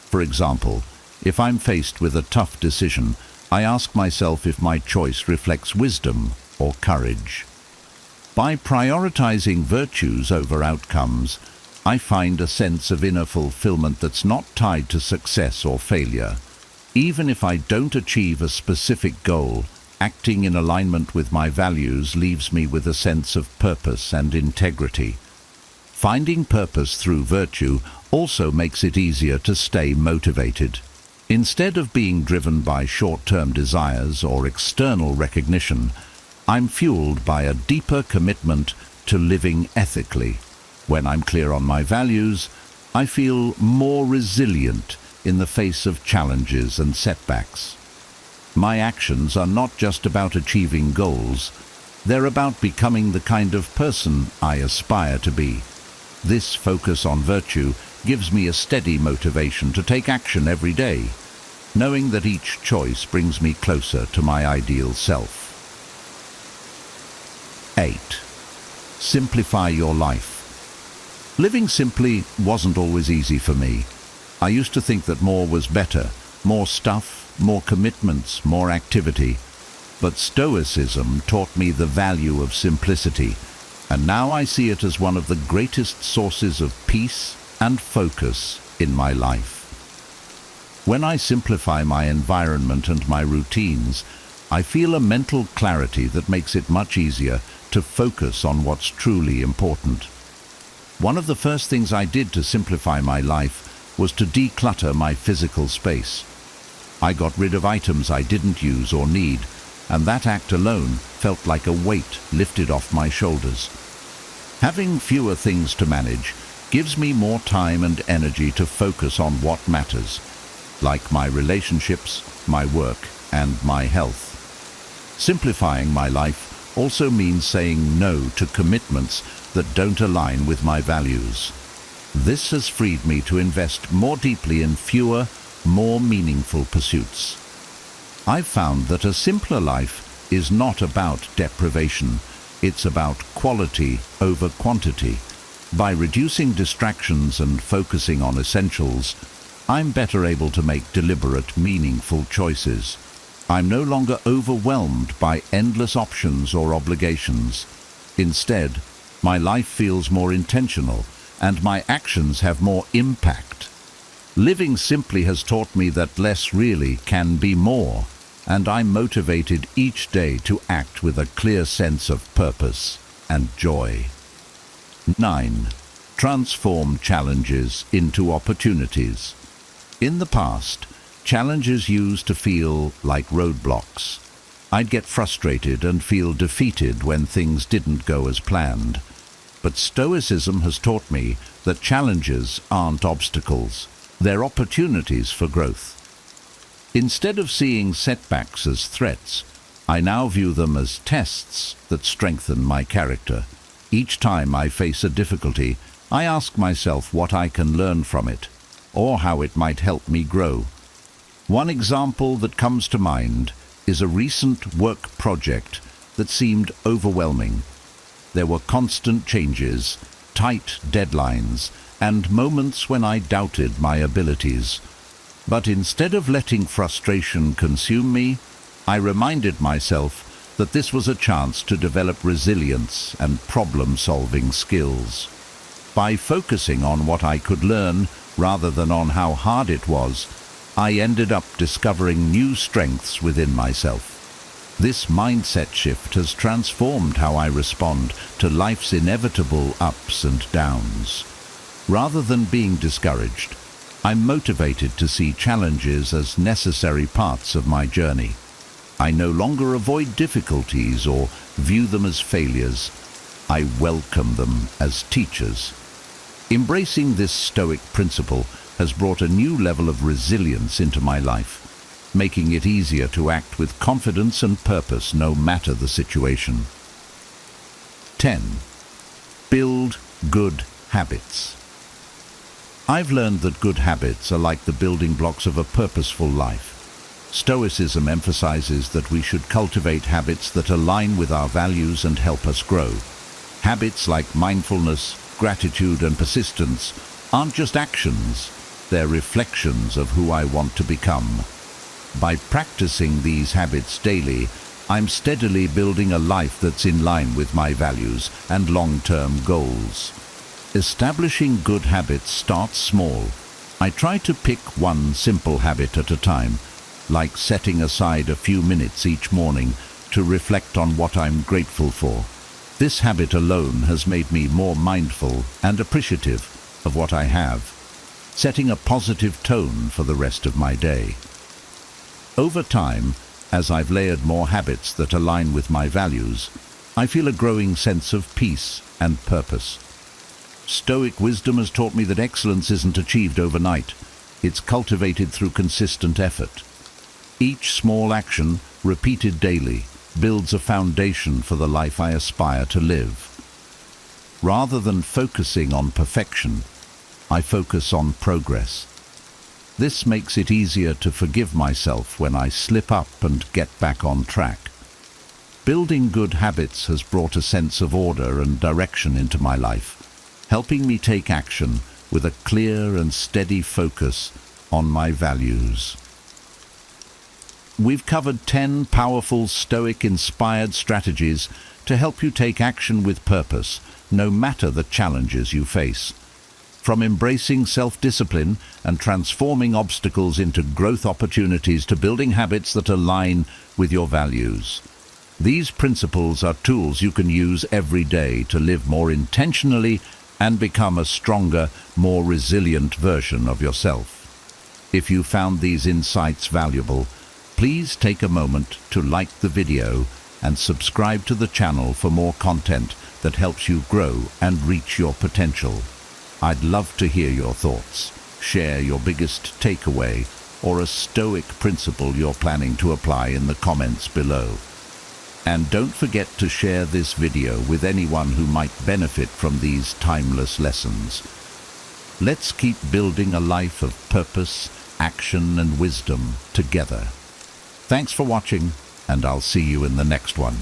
For example, if I'm faced with a tough decision, I ask myself if my choice reflects wisdom or courage. By prioritizing virtues over outcomes, I find a sense of inner fulfillment that's not tied to success or failure. Even if I don't achieve a specific goal, acting in alignment with my values leaves me with a sense of purpose and integrity. Finding purpose through virtue also makes it easier to stay motivated. Instead of being driven by short-term desires or external recognition, I'm fueled by a deeper commitment to living ethically. When I'm clear on my values, I feel more resilient in the face of challenges and setbacks. My actions are not just about achieving goals, they're about becoming the kind of person I aspire to be. This focus on virtue gives me a steady motivation to take action every day, knowing that each choice brings me closer to my ideal self. 8. Simplify your life. Living simply wasn't always easy for me. I used to think that more was better, more stuff, more commitments, more activity. But Stoicism taught me the value of simplicity, and now I see it as one of the greatest sources of peace and focus in my life. When I simplify my environment and my routines, I feel a mental clarity that makes it much easier to focus on what's truly important. One of the first things I did to simplify my life was to declutter my physical space. I got rid of items I didn't use or need, and that act alone felt like a weight lifted off my shoulders. Having fewer things to manage gives me more time and energy to focus on what matters, like my relationships, my work, and my health. Simplifying my life also means saying no to commitments that don't align with my values. This has freed me to invest more deeply in fewer, more meaningful pursuits. I've found that a simpler life is not about deprivation, it's about quality over quantity. By reducing distractions and focusing on essentials, I'm better able to make deliberate, meaningful choices. I'm no longer overwhelmed by endless options or obligations. Instead, my life feels more intentional, and my actions have more impact. Living simply has taught me that less really can be more, and I'm motivated each day to act with a clear sense of purpose and joy. 9. Transform challenges into opportunities. In the past, challenges used to feel like roadblocks. I'd get frustrated and feel defeated when things didn't go as planned. But Stoicism has taught me that challenges aren't obstacles, they're opportunities for growth. Instead of seeing setbacks as threats, I now view them as tests that strengthen my character. Each time I face a difficulty, I ask myself what I can learn from it, or how it might help me grow. One example that comes to mind is a recent work project that seemed overwhelming. There were constant changes, tight deadlines, and moments when I doubted my abilities. But instead of letting frustration consume me, I reminded myself that this was a chance to develop resilience and problem-solving skills. By focusing on what I could learn rather than on how hard it was, I ended up discovering new strengths within myself. This mindset shift has transformed how I respond to life's inevitable ups and downs. Rather than being discouraged, I'm motivated to see challenges as necessary parts of my journey. I no longer avoid difficulties or view them as failures. I welcome them as teachers. Embracing this Stoic principle has brought a new level of resilience into my life, making it easier to act with confidence and purpose no matter the situation. 10. Build good habits. I've learned that good habits are like the building blocks of a purposeful life. Stoicism emphasizes that we should cultivate habits that align with our values and help us grow. Habits like mindfulness, gratitude, and persistence aren't just actions, they're reflections of who I want to become. By practicing these habits daily, I'm steadily building a life that's in line with my values and long-term goals. Establishing good habits starts small. I try to pick one simple habit at a time, like setting aside a few minutes each morning to reflect on what I'm grateful for. This habit alone has made me more mindful and appreciative of what I have, setting a positive tone for the rest of my day. Over time, as I've layered more habits that align with my values, I feel a growing sense of peace and purpose. Stoic wisdom has taught me that excellence isn't achieved overnight. It's cultivated through consistent effort. Each small action, repeated daily, builds a foundation for the life I aspire to live. Rather than focusing on perfection, I focus on progress. This makes it easier to forgive myself when I slip up and get back on track. Building good habits has brought a sense of order and direction into my life, helping me take action with a clear and steady focus on my values. We've covered 10 powerful Stoic-inspired strategies to help you take action with purpose, no matter the challenges you face. From embracing self-discipline and transforming obstacles into growth opportunities to building habits that align with your values. These principles are tools you can use every day to live more intentionally and become a stronger, more resilient version of yourself. If you found these insights valuable, please take a moment to like the video and subscribe to the channel for more content that helps you grow and reach your potential. I'd love to hear your thoughts. Share your biggest takeaway or a Stoic principle you're planning to apply in the comments below. And don't forget to share this video with anyone who might benefit from these timeless lessons. Let's keep building a life of purpose, action, and wisdom together. Thanks for watching, and I'll see you in the next one.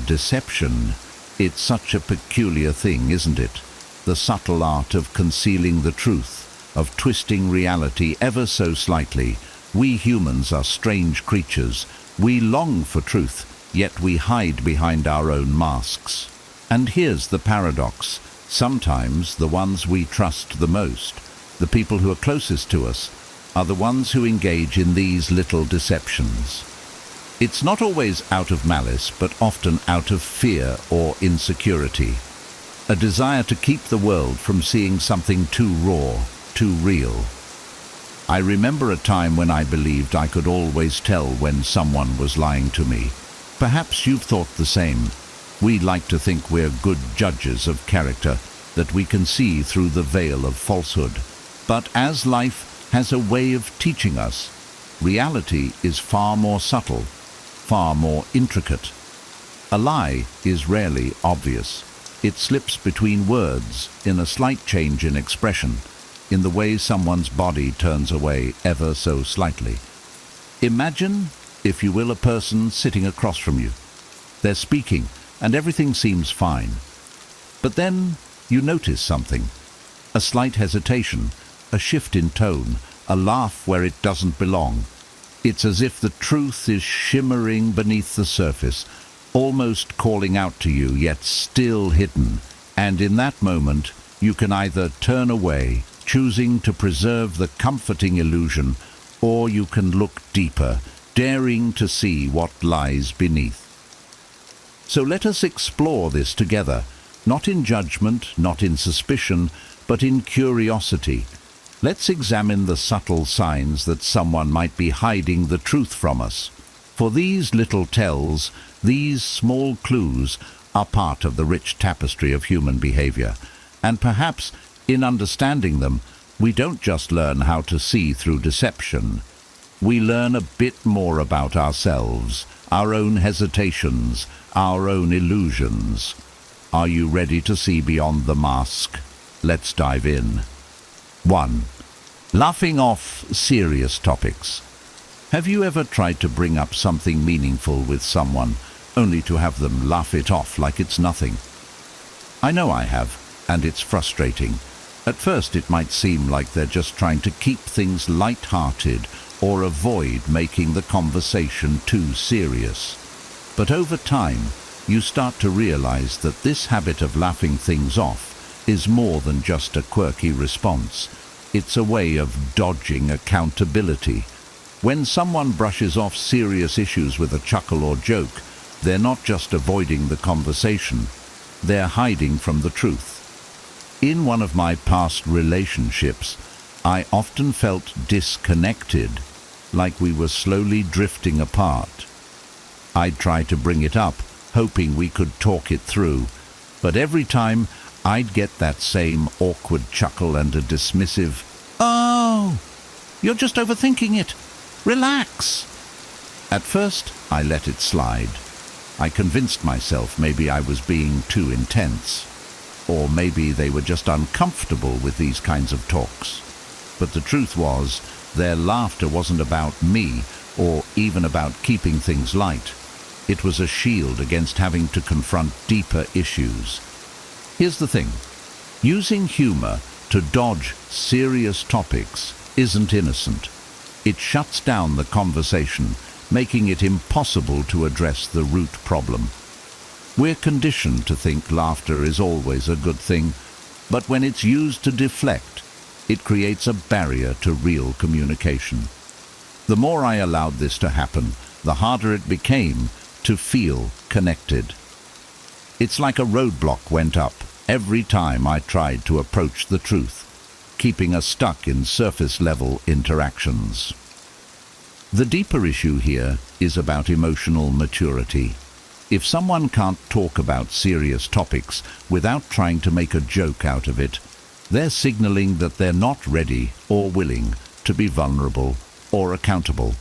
Deception. It's such a peculiar thing, isn't it? The subtle art of concealing the truth, of twisting reality ever so slightly. We humans are strange creatures. We long for truth, yet we hide behind our own masks. And here's the paradox. Sometimes the ones we trust the most, the people who are closest to us, are the ones who engage in these little deceptions. It's not always out of malice, but often out of fear or insecurity. A desire to keep the world from seeing something too raw, too real. I remember a time when I believed I could always tell when someone was lying to me. Perhaps you've thought the same. We like to think we're good judges of character, that we can see through the veil of falsehood. But as life has a way of teaching us, reality is far more subtle, far more intricate. A lie is rarely obvious. It slips between words, in a slight change in expression, in the way someone's body turns away ever so slightly. Imagine, if you will, a person sitting across from you. They're speaking, and everything seems fine. But then you notice something. A slight hesitation, a shift in tone, a laugh where it doesn't belong. It's as if the truth is shimmering beneath the surface, almost calling out to you, yet still hidden. And in that moment, you can either turn away, choosing to preserve the comforting illusion, or you can look deeper, daring to see what lies beneath. So let us explore this together, not in judgment, not in suspicion, but in curiosity. Let's examine the subtle signs that someone might be hiding the truth from us. For these little tells, these small clues, are part of the rich tapestry of human behavior. And perhaps, in understanding them, we don't just learn how to see through deception. We learn a bit more about ourselves, our own hesitations, our own illusions. Are you ready to see beyond the mask? Let's dive in. 1. Laughing off serious topics. Have you ever tried to bring up something meaningful with someone, only to have them laugh it off like it's nothing? I know I have, and it's frustrating. At first it might seem like they're just trying to keep things light-hearted or avoid making the conversation too serious. But over time, you start to realize that this habit of laughing things off is more than just a quirky response. It's a way of dodging accountability. When someone brushes off serious issues with a chuckle or joke, they're not just avoiding the conversation, they're hiding from the truth. In one of my past relationships, I often felt disconnected, like we were slowly drifting apart. I'd try to bring it up, hoping we could talk it through, but every time I'd get that same awkward chuckle and a dismissive, "Oh, you're just overthinking it. Relax." At first, I let it slide. I convinced myself maybe I was being too intense, or maybe they were just uncomfortable with these kinds of talks. But the truth was, their laughter wasn't about me, or even about keeping things light. It was a shield against having to confront deeper issues. Here's the thing. Using humor to dodge serious topics isn't innocent. It shuts down the conversation, making it impossible to address the root problem. We're conditioned to think laughter is always a good thing, but when it's used to deflect, it creates a barrier to real communication. The more I allowed this to happen, the harder it became to feel connected. It's like a roadblock went up every time I tried to approach the truth, keeping us stuck in surface-level interactions. The deeper issue here is about emotional maturity. If someone can't talk about serious topics without trying to make a joke out of it, they're signaling that they're not ready or willing to be vulnerable or accountable.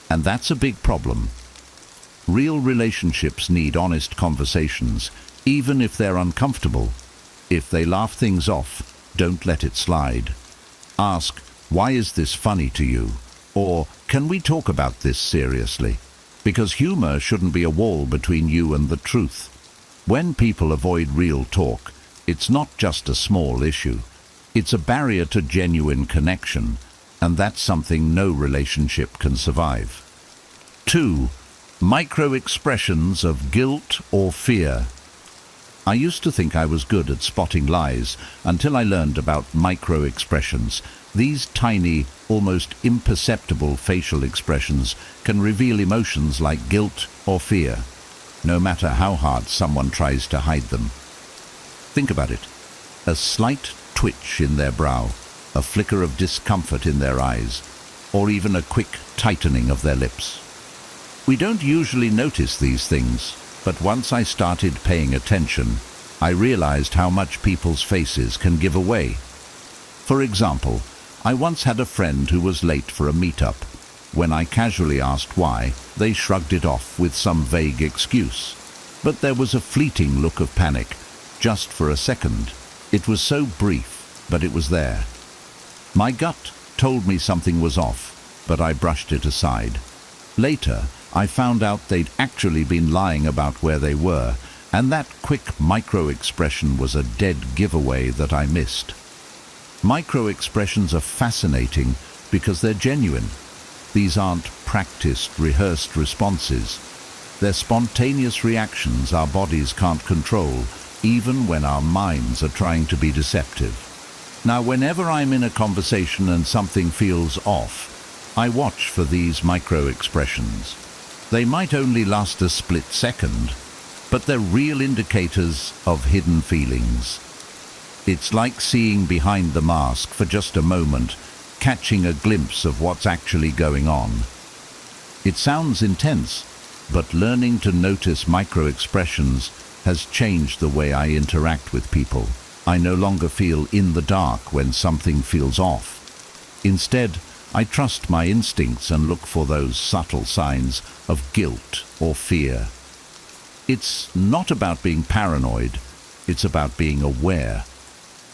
And that's a big problem. Real relationships need honest conversations, even if they're uncomfortable. If they laugh things off, don't let it slide. Ask, "Why is this funny to you?" Or, "Can we talk about this seriously?" Because humor shouldn't be a wall between you and the truth. When people avoid real talk, it's not just a small issue. It's a barrier to genuine connection, and that's something no relationship can survive. 2. Micro-expressions of guilt or fear. I used to think I was good at spotting lies until I learned about micro-expressions. These tiny, almost imperceptible facial expressions can reveal emotions like guilt or fear, no matter how hard someone tries to hide them. Think about it. A slight twitch in their brow, a flicker of discomfort in their eyes, or even a quick tightening of their lips. We don't usually notice these things, but once I started paying attention, I realized how much people's faces can give away. For example, I once had a friend who was late for a meetup. When I casually asked why, they shrugged it off with some vague excuse. But there was a fleeting look of panic, just for a second. It was so brief, but it was there. My gut told me something was off, but I brushed it aside. Later, I found out they'd actually been lying about where they were, and that quick micro-expression was a dead giveaway that I missed. Micro-expressions are fascinating because they're genuine. These aren't practiced, rehearsed responses. They're spontaneous reactions our bodies can't control, even when our minds are trying to be deceptive. Now, whenever I'm in a conversation and something feels off, I watch for these micro-expressions. They might only last a split second, but they're real indicators of hidden feelings. It's like seeing behind the mask for just a moment, catching a glimpse of what's actually going on. It sounds intense, but learning to notice micro-expressions has changed the way I interact with people. I no longer feel in the dark when something feels off. Instead, I trust my instincts and look for those subtle signs of guilt or fear. It's not about being paranoid, it's about being aware.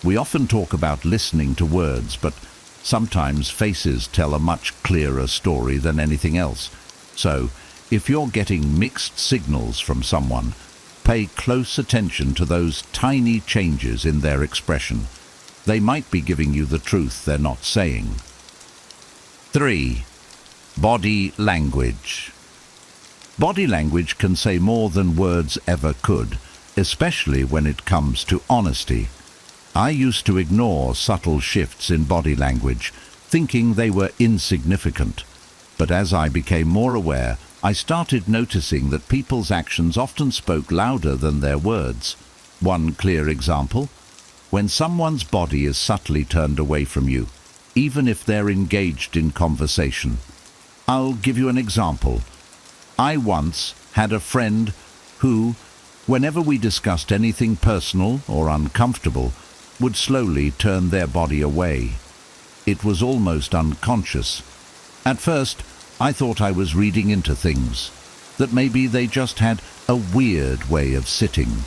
We often talk about listening to words, but sometimes faces tell a much clearer story than anything else. So, if you're getting mixed signals from someone, pay close attention to those tiny changes in their expression. They might be giving you the truth they're not saying. 3. Body language. Body language can say more than words ever could, especially when it comes to honesty. I used to ignore subtle shifts in body language, thinking they were insignificant. But as I became more aware, I started noticing that people's actions often spoke louder than their words. One clear example: when someone's body is subtly turned away from you, even if they're engaged in conversation. I'll give you an example. I once had a friend who, whenever we discussed anything personal or uncomfortable, would slowly turn their body away. It was almost unconscious. At first, I thought I was reading into things, that maybe they just had a weird way of sitting.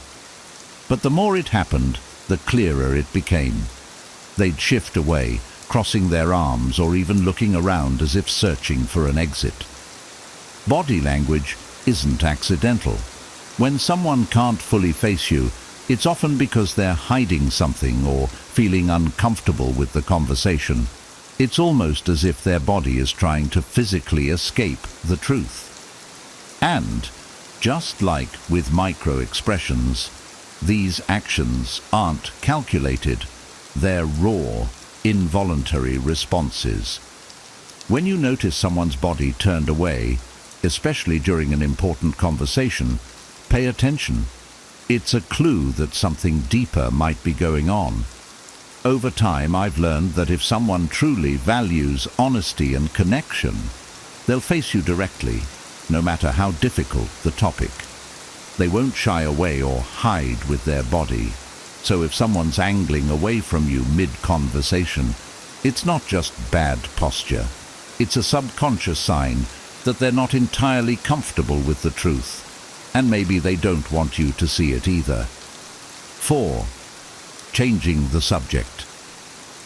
But the more it happened, the clearer it became. They'd shift away, crossing their arms or even looking around as if searching for an exit. Body language isn't accidental. When someone can't fully face you, it's often because they're hiding something or feeling uncomfortable with the conversation. It's almost as if their body is trying to physically escape the truth. And, just like with micro-expressions, these actions aren't calculated. They're raw, involuntary responses. When you notice someone's body turned away, especially during an important conversation, pay attention. It's a clue that something deeper might be going on. Over time, I've learned that if someone truly values honesty and connection, they'll face you directly, no matter how difficult the topic. They won't shy away or hide with their body. So if someone's angling away from you mid-conversation, it's not just bad posture. It's a subconscious sign that they're not entirely comfortable with the truth, and maybe they don't want you to see it either. 4. Changing the subject.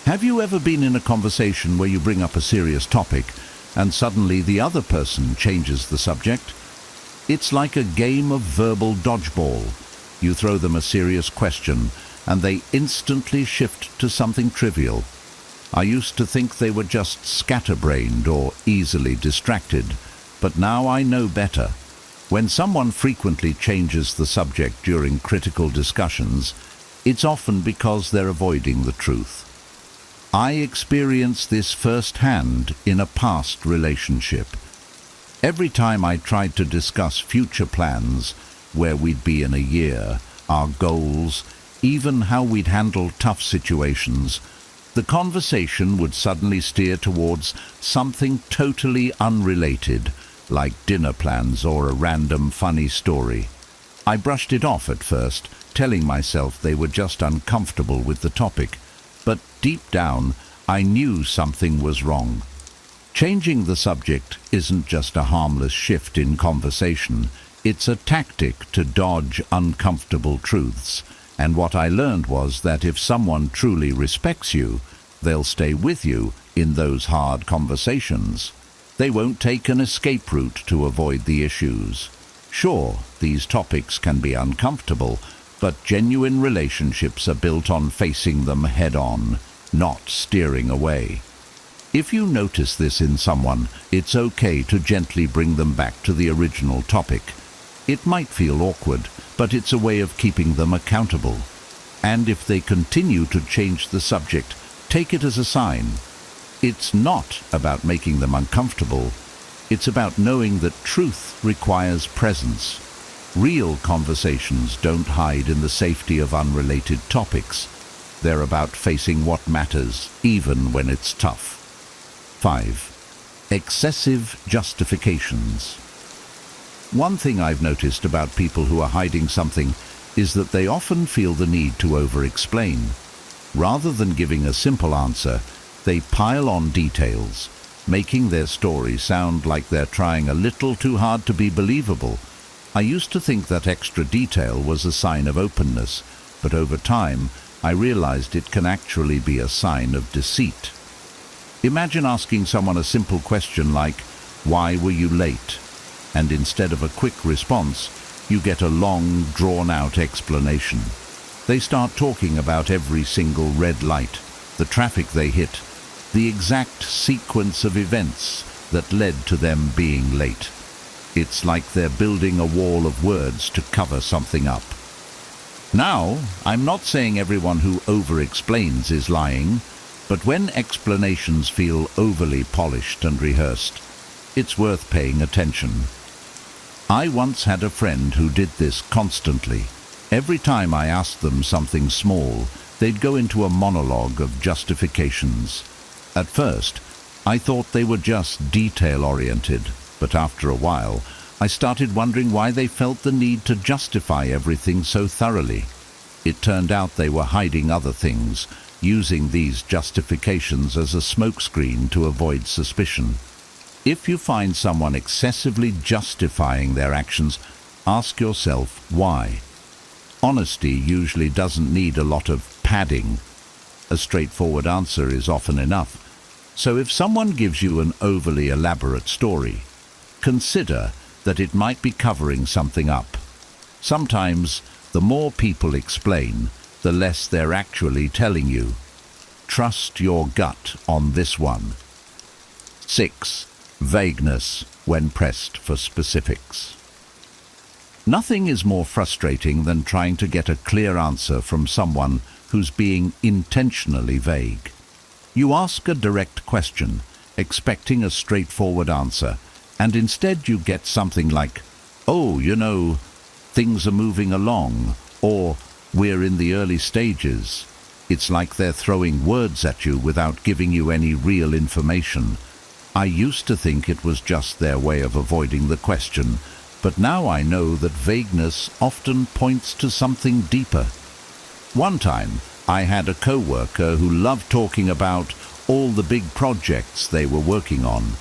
Have you ever been in a conversation where you bring up a serious topic and suddenly the other person changes the subject? It's like a game of verbal dodgeball. You throw them a serious question and they instantly shift to something trivial. I used to think they were just scatterbrained or easily distracted, but now I know better. When someone frequently changes the subject during critical discussions, it's often because they're avoiding the truth. I experienced this firsthand in a past relationship. Every time I tried to discuss future plans, where we'd be in a year, our goals, even how we'd handle tough situations, the conversation would suddenly steer towards something totally unrelated, like dinner plans or a random funny story. I brushed it off at first, telling myself they were just uncomfortable with the topic, but deep down I knew something was wrong. Changing the subject isn't just a harmless shift in conversation, it's a tactic to dodge uncomfortable truths. And what I learned was that if someone truly respects you, they'll stay with you in those hard conversations. They won't take an escape route to avoid the issues. Sure, these topics can be uncomfortable, but genuine relationships are built on facing them head-on, not steering away. If you notice this in someone, it's okay to gently bring them back to the original topic. It might feel awkward, but it's a way of keeping them accountable. And if they continue to change the subject, take it as a sign. It's not about making them uncomfortable. It's about knowing that truth requires presence. Real conversations don't hide in the safety of unrelated topics. They're about facing what matters, even when it's tough. 5. Excessive justifications. One thing I've noticed about people who are hiding something is that they often feel the need to over-explain. Rather than giving a simple answer, they pile on details, making their story sound like they're trying a little too hard to be believable. I used to think that extra detail was a sign of openness, but over time, I realized it can actually be a sign of deceit. Imagine asking someone a simple question like, "Why were you late?" And instead of a quick response, you get a long, drawn-out explanation. They start talking about every single red light, the traffic they hit, the exact sequence of events that led to them being late. It's like they're building a wall of words to cover something up. Now, I'm not saying everyone who over-explains is lying, but when explanations feel overly polished and rehearsed, it's worth paying attention. I once had a friend who did this constantly. Every time I asked them something small, they'd go into a monologue of justifications. At first, I thought they were just detail-oriented, but after a while, I started wondering why they felt the need to justify everything so thoroughly. It turned out they were hiding other things, using these justifications as a smokescreen to avoid suspicion. If you find someone excessively justifying their actions, ask yourself why. Honesty usually doesn't need a lot of padding. A straightforward answer is often enough. So if someone gives you an overly elaborate story, consider that it might be covering something up. Sometimes, the more people explain, the less they're actually telling you. Trust your gut on this one. 6. Vagueness when pressed for specifics. Nothing is more frustrating than trying to get a clear answer from someone who's being intentionally vague. You ask a direct question, expecting a straightforward answer, and instead you get something like, "Oh, things are moving along," or "We're in the early stages." It's like they're throwing words at you without giving you any real information. I used to think it was just their way of avoiding the question, but now I know that vagueness often points to something deeper. One time, I had a co-worker who loved talking about all the big projects they were working on,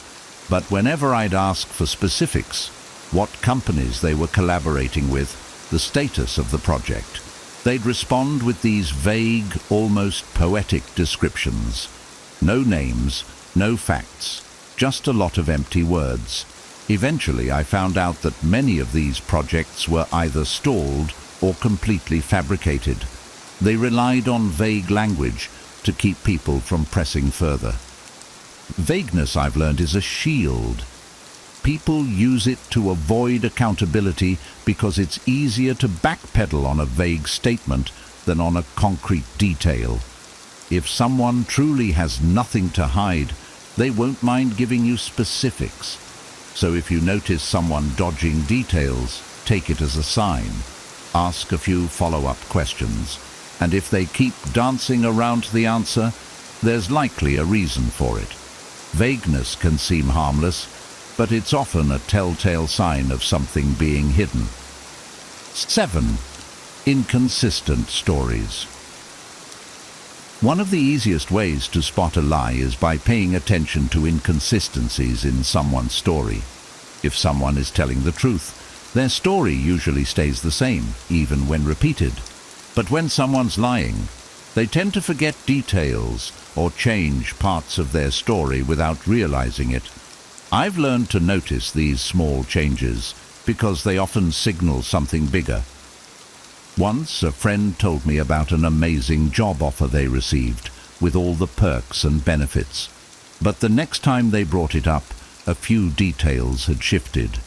but whenever I'd ask for specifics, what companies they were collaborating with, the status of the project, they'd respond with these vague, almost poetic descriptions. No names, no facts, just a lot of empty words. Eventually, I found out that many of these projects were either stalled or completely fabricated. They relied on vague language to keep people from pressing further. Vagueness, I've learned, is a shield. People use it to avoid accountability because it's easier to backpedal on a vague statement than on a concrete detail. If someone truly has nothing to hide, they won't mind giving you specifics. So if you notice someone dodging details, take it as a sign. Ask a few follow-up questions, and if they keep dancing around the answer, there's likely a reason for it. Vagueness can seem harmless, but it's often a telltale sign of something being hidden. 7. Inconsistent stories. One of the easiest ways to spot a lie is by paying attention to inconsistencies in someone's story. If someone is telling the truth, their story usually stays the same, even when repeated. But when someone's lying, they tend to forget details or change parts of their story without realizing it. I've learned to notice these small changes because they often signal something bigger. Once, a friend told me about an amazing job offer they received, with all the perks and benefits. But the next time they brought it up, a few details had shifted.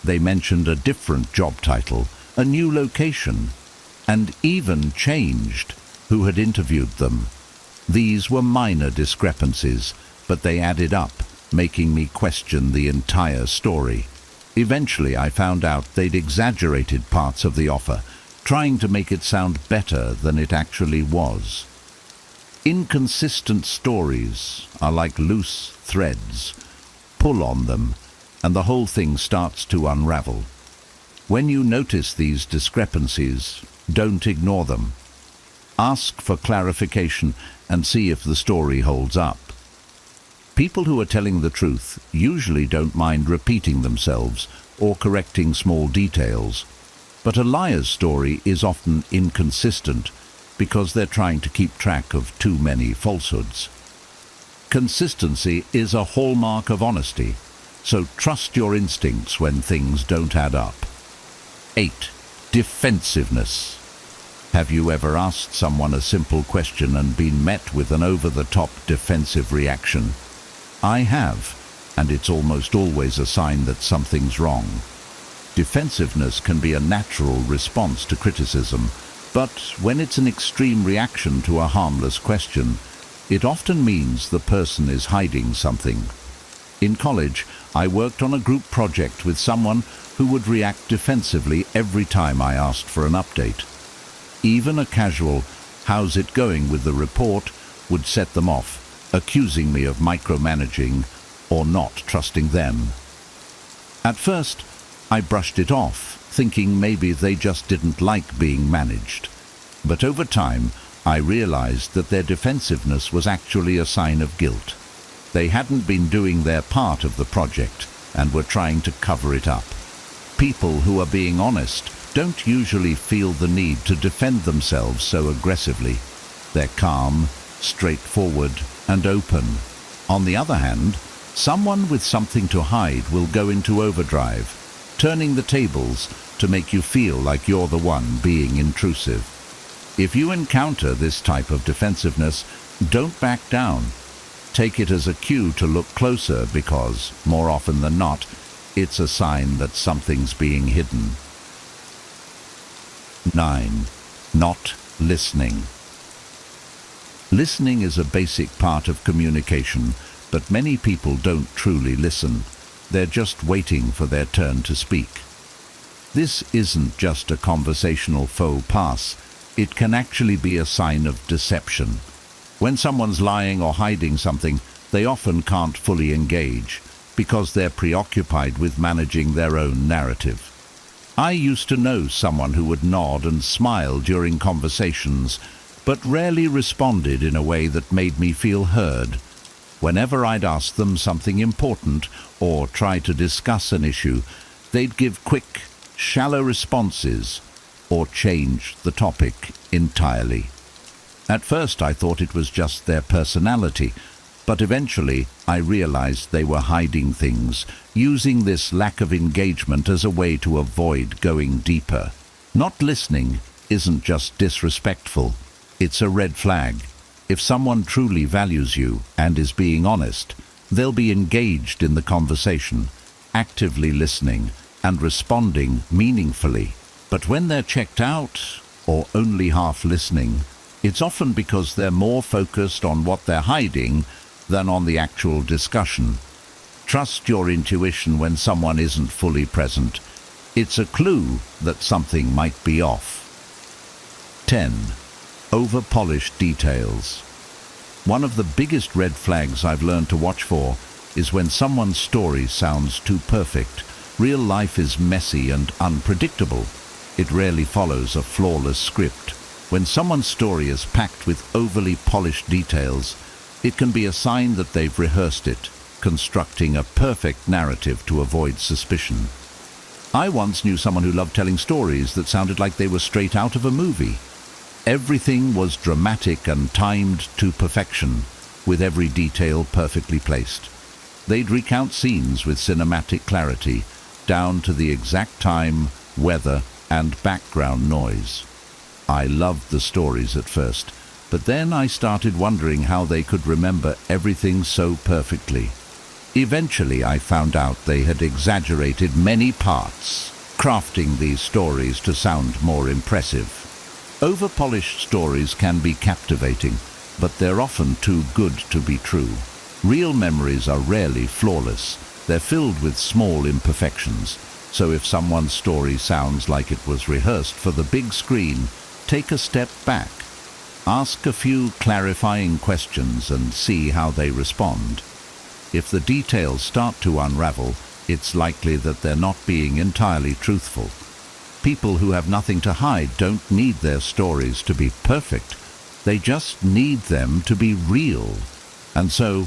They mentioned a different job title, a new location, and even changed who had interviewed them. These were minor discrepancies, but they added up, making me question the entire story. Eventually, I found out they'd exaggerated parts of the offer, trying to make it sound better than it actually was. Inconsistent stories are like loose threads. Pull on them, and the whole thing starts to unravel. When you notice these discrepancies, don't ignore them. Ask for clarification and see if the story holds up. People who are telling the truth usually don't mind repeating themselves or correcting small details. But a liar's story is often inconsistent because they're trying to keep track of too many falsehoods. Consistency is a hallmark of honesty, so trust your instincts when things don't add up. 8. Defensiveness. Have you ever asked someone a simple question and been met with an over-the-top defensive reaction? I have, and it's almost always a sign that something's wrong. Defensiveness can be a natural response to criticism, but when it's an extreme reaction to a harmless question, it often means the person is hiding something. In college, I worked on a group project with someone who would react defensively every time I asked for an update. Even a casual, "How's it going with the report?" would set them off, accusing me of micromanaging or not trusting them. At first, I brushed it off, thinking maybe they just didn't like being managed. But over time, I realized that their defensiveness was actually a sign of guilt. They hadn't been doing their part of the project and were trying to cover it up. People who are being honest don't usually feel the need to defend themselves so aggressively. They're calm, straightforward, and open. On the other hand, someone with something to hide will go into overdrive, turning the tables to make you feel like you're the one being intrusive. If you encounter this type of defensiveness, don't back down. Take it as a cue to look closer because, more often than not, it's a sign that something's being hidden. 9. Not listening. Listening is a basic part of communication, but many people don't truly listen. They're just waiting for their turn to speak. This isn't just a conversational faux pas. It can actually be a sign of deception. When someone's lying or hiding something, they often can't fully engage because they're preoccupied with managing their own narrative. I used to know someone who would nod and smile during conversations, but rarely responded in a way that made me feel heard. Whenever I'd ask them something important or try to discuss an issue, they'd give quick, shallow responses or change the topic entirely. At first I thought it was just their personality, but eventually I realized they were hiding things, using this lack of engagement as a way to avoid going deeper. Not listening isn't just disrespectful, it's a red flag. If someone truly values you and is being honest, they'll be engaged in the conversation. actively listening and responding meaningfully. But when they're checked out or only half listening, it's often because they're more focused on what they're hiding than on the actual discussion. Trust your intuition when someone isn't fully present. It's a clue that something might be off. 10. Over-polished details. One of the biggest red flags I've learned to watch for is when someone's story sounds too perfect. Real life is messy and unpredictable. It rarely follows a flawless script. When someone's story is packed with overly polished details, it can be a sign that they've rehearsed it, constructing a perfect narrative to avoid suspicion. I once knew someone who loved telling stories that sounded like they were straight out of a movie. Everything was dramatic and timed to perfection, with every detail perfectly placed. They'd recount scenes with cinematic clarity, down to the exact time, weather, and background noise. I loved the stories at first, but then I started wondering how they could remember everything so perfectly. Eventually I found out they had exaggerated many parts, crafting these stories to sound more impressive. Over-polished stories can be captivating, but they're often too good to be true. Real memories are rarely flawless. They're filled with small imperfections. So if someone's story sounds like it was rehearsed for the big screen, take a step back. Ask a few clarifying questions and see how they respond. If the details start to unravel, it's likely that they're not being entirely truthful. People who have nothing to hide don't need their stories to be perfect. They just need them to be real. And so,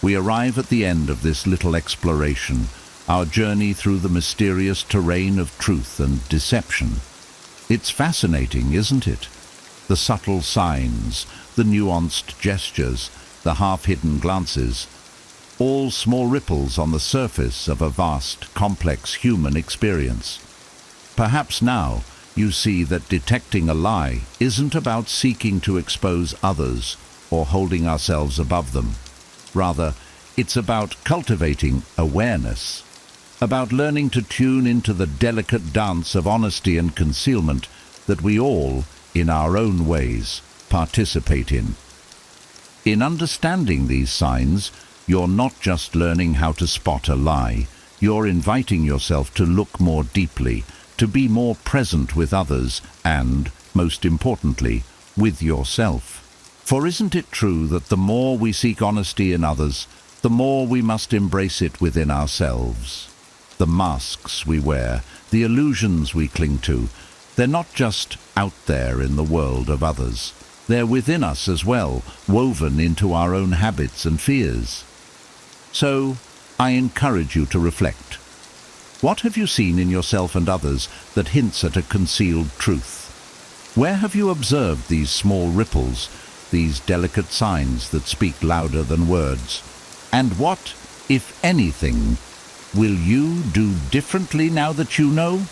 we arrive at the end of this little exploration, our journey through the mysterious terrain of truth and deception. It's fascinating, isn't it? The subtle signs, the nuanced gestures, the half-hidden glances, all small ripples on the surface of a vast, complex human experience. Perhaps now you see that detecting a lie isn't about seeking to expose others or holding ourselves above them. Rather, it's about cultivating awareness, about learning to tune into the delicate dance of honesty and concealment that we all, in our own ways, participate in. In understanding these signs, you're not just learning how to spot a lie, you're inviting yourself to look more deeply, to be more present with others and, most importantly, with yourself. For isn't it true that the more we seek honesty in others, the more we must embrace it within ourselves? The masks we wear, the illusions we cling to, they're not just out there in the world of others. They're within us as well, woven into our own habits and fears. So, I encourage you to reflect. What have you seen in yourself and others that hints at a concealed truth? Where have you observed these small ripples, these delicate signs that speak louder than words? And what, if anything, will you do differently now that you know?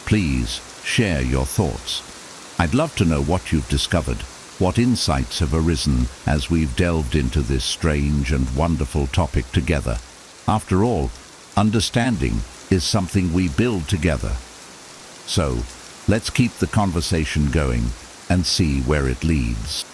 Please share your thoughts. I'd love to know what you've discovered, what insights have arisen as we've delved into this strange and wonderful topic together. After all, understanding is something we build together. So, let's keep the conversation going and see where it leads.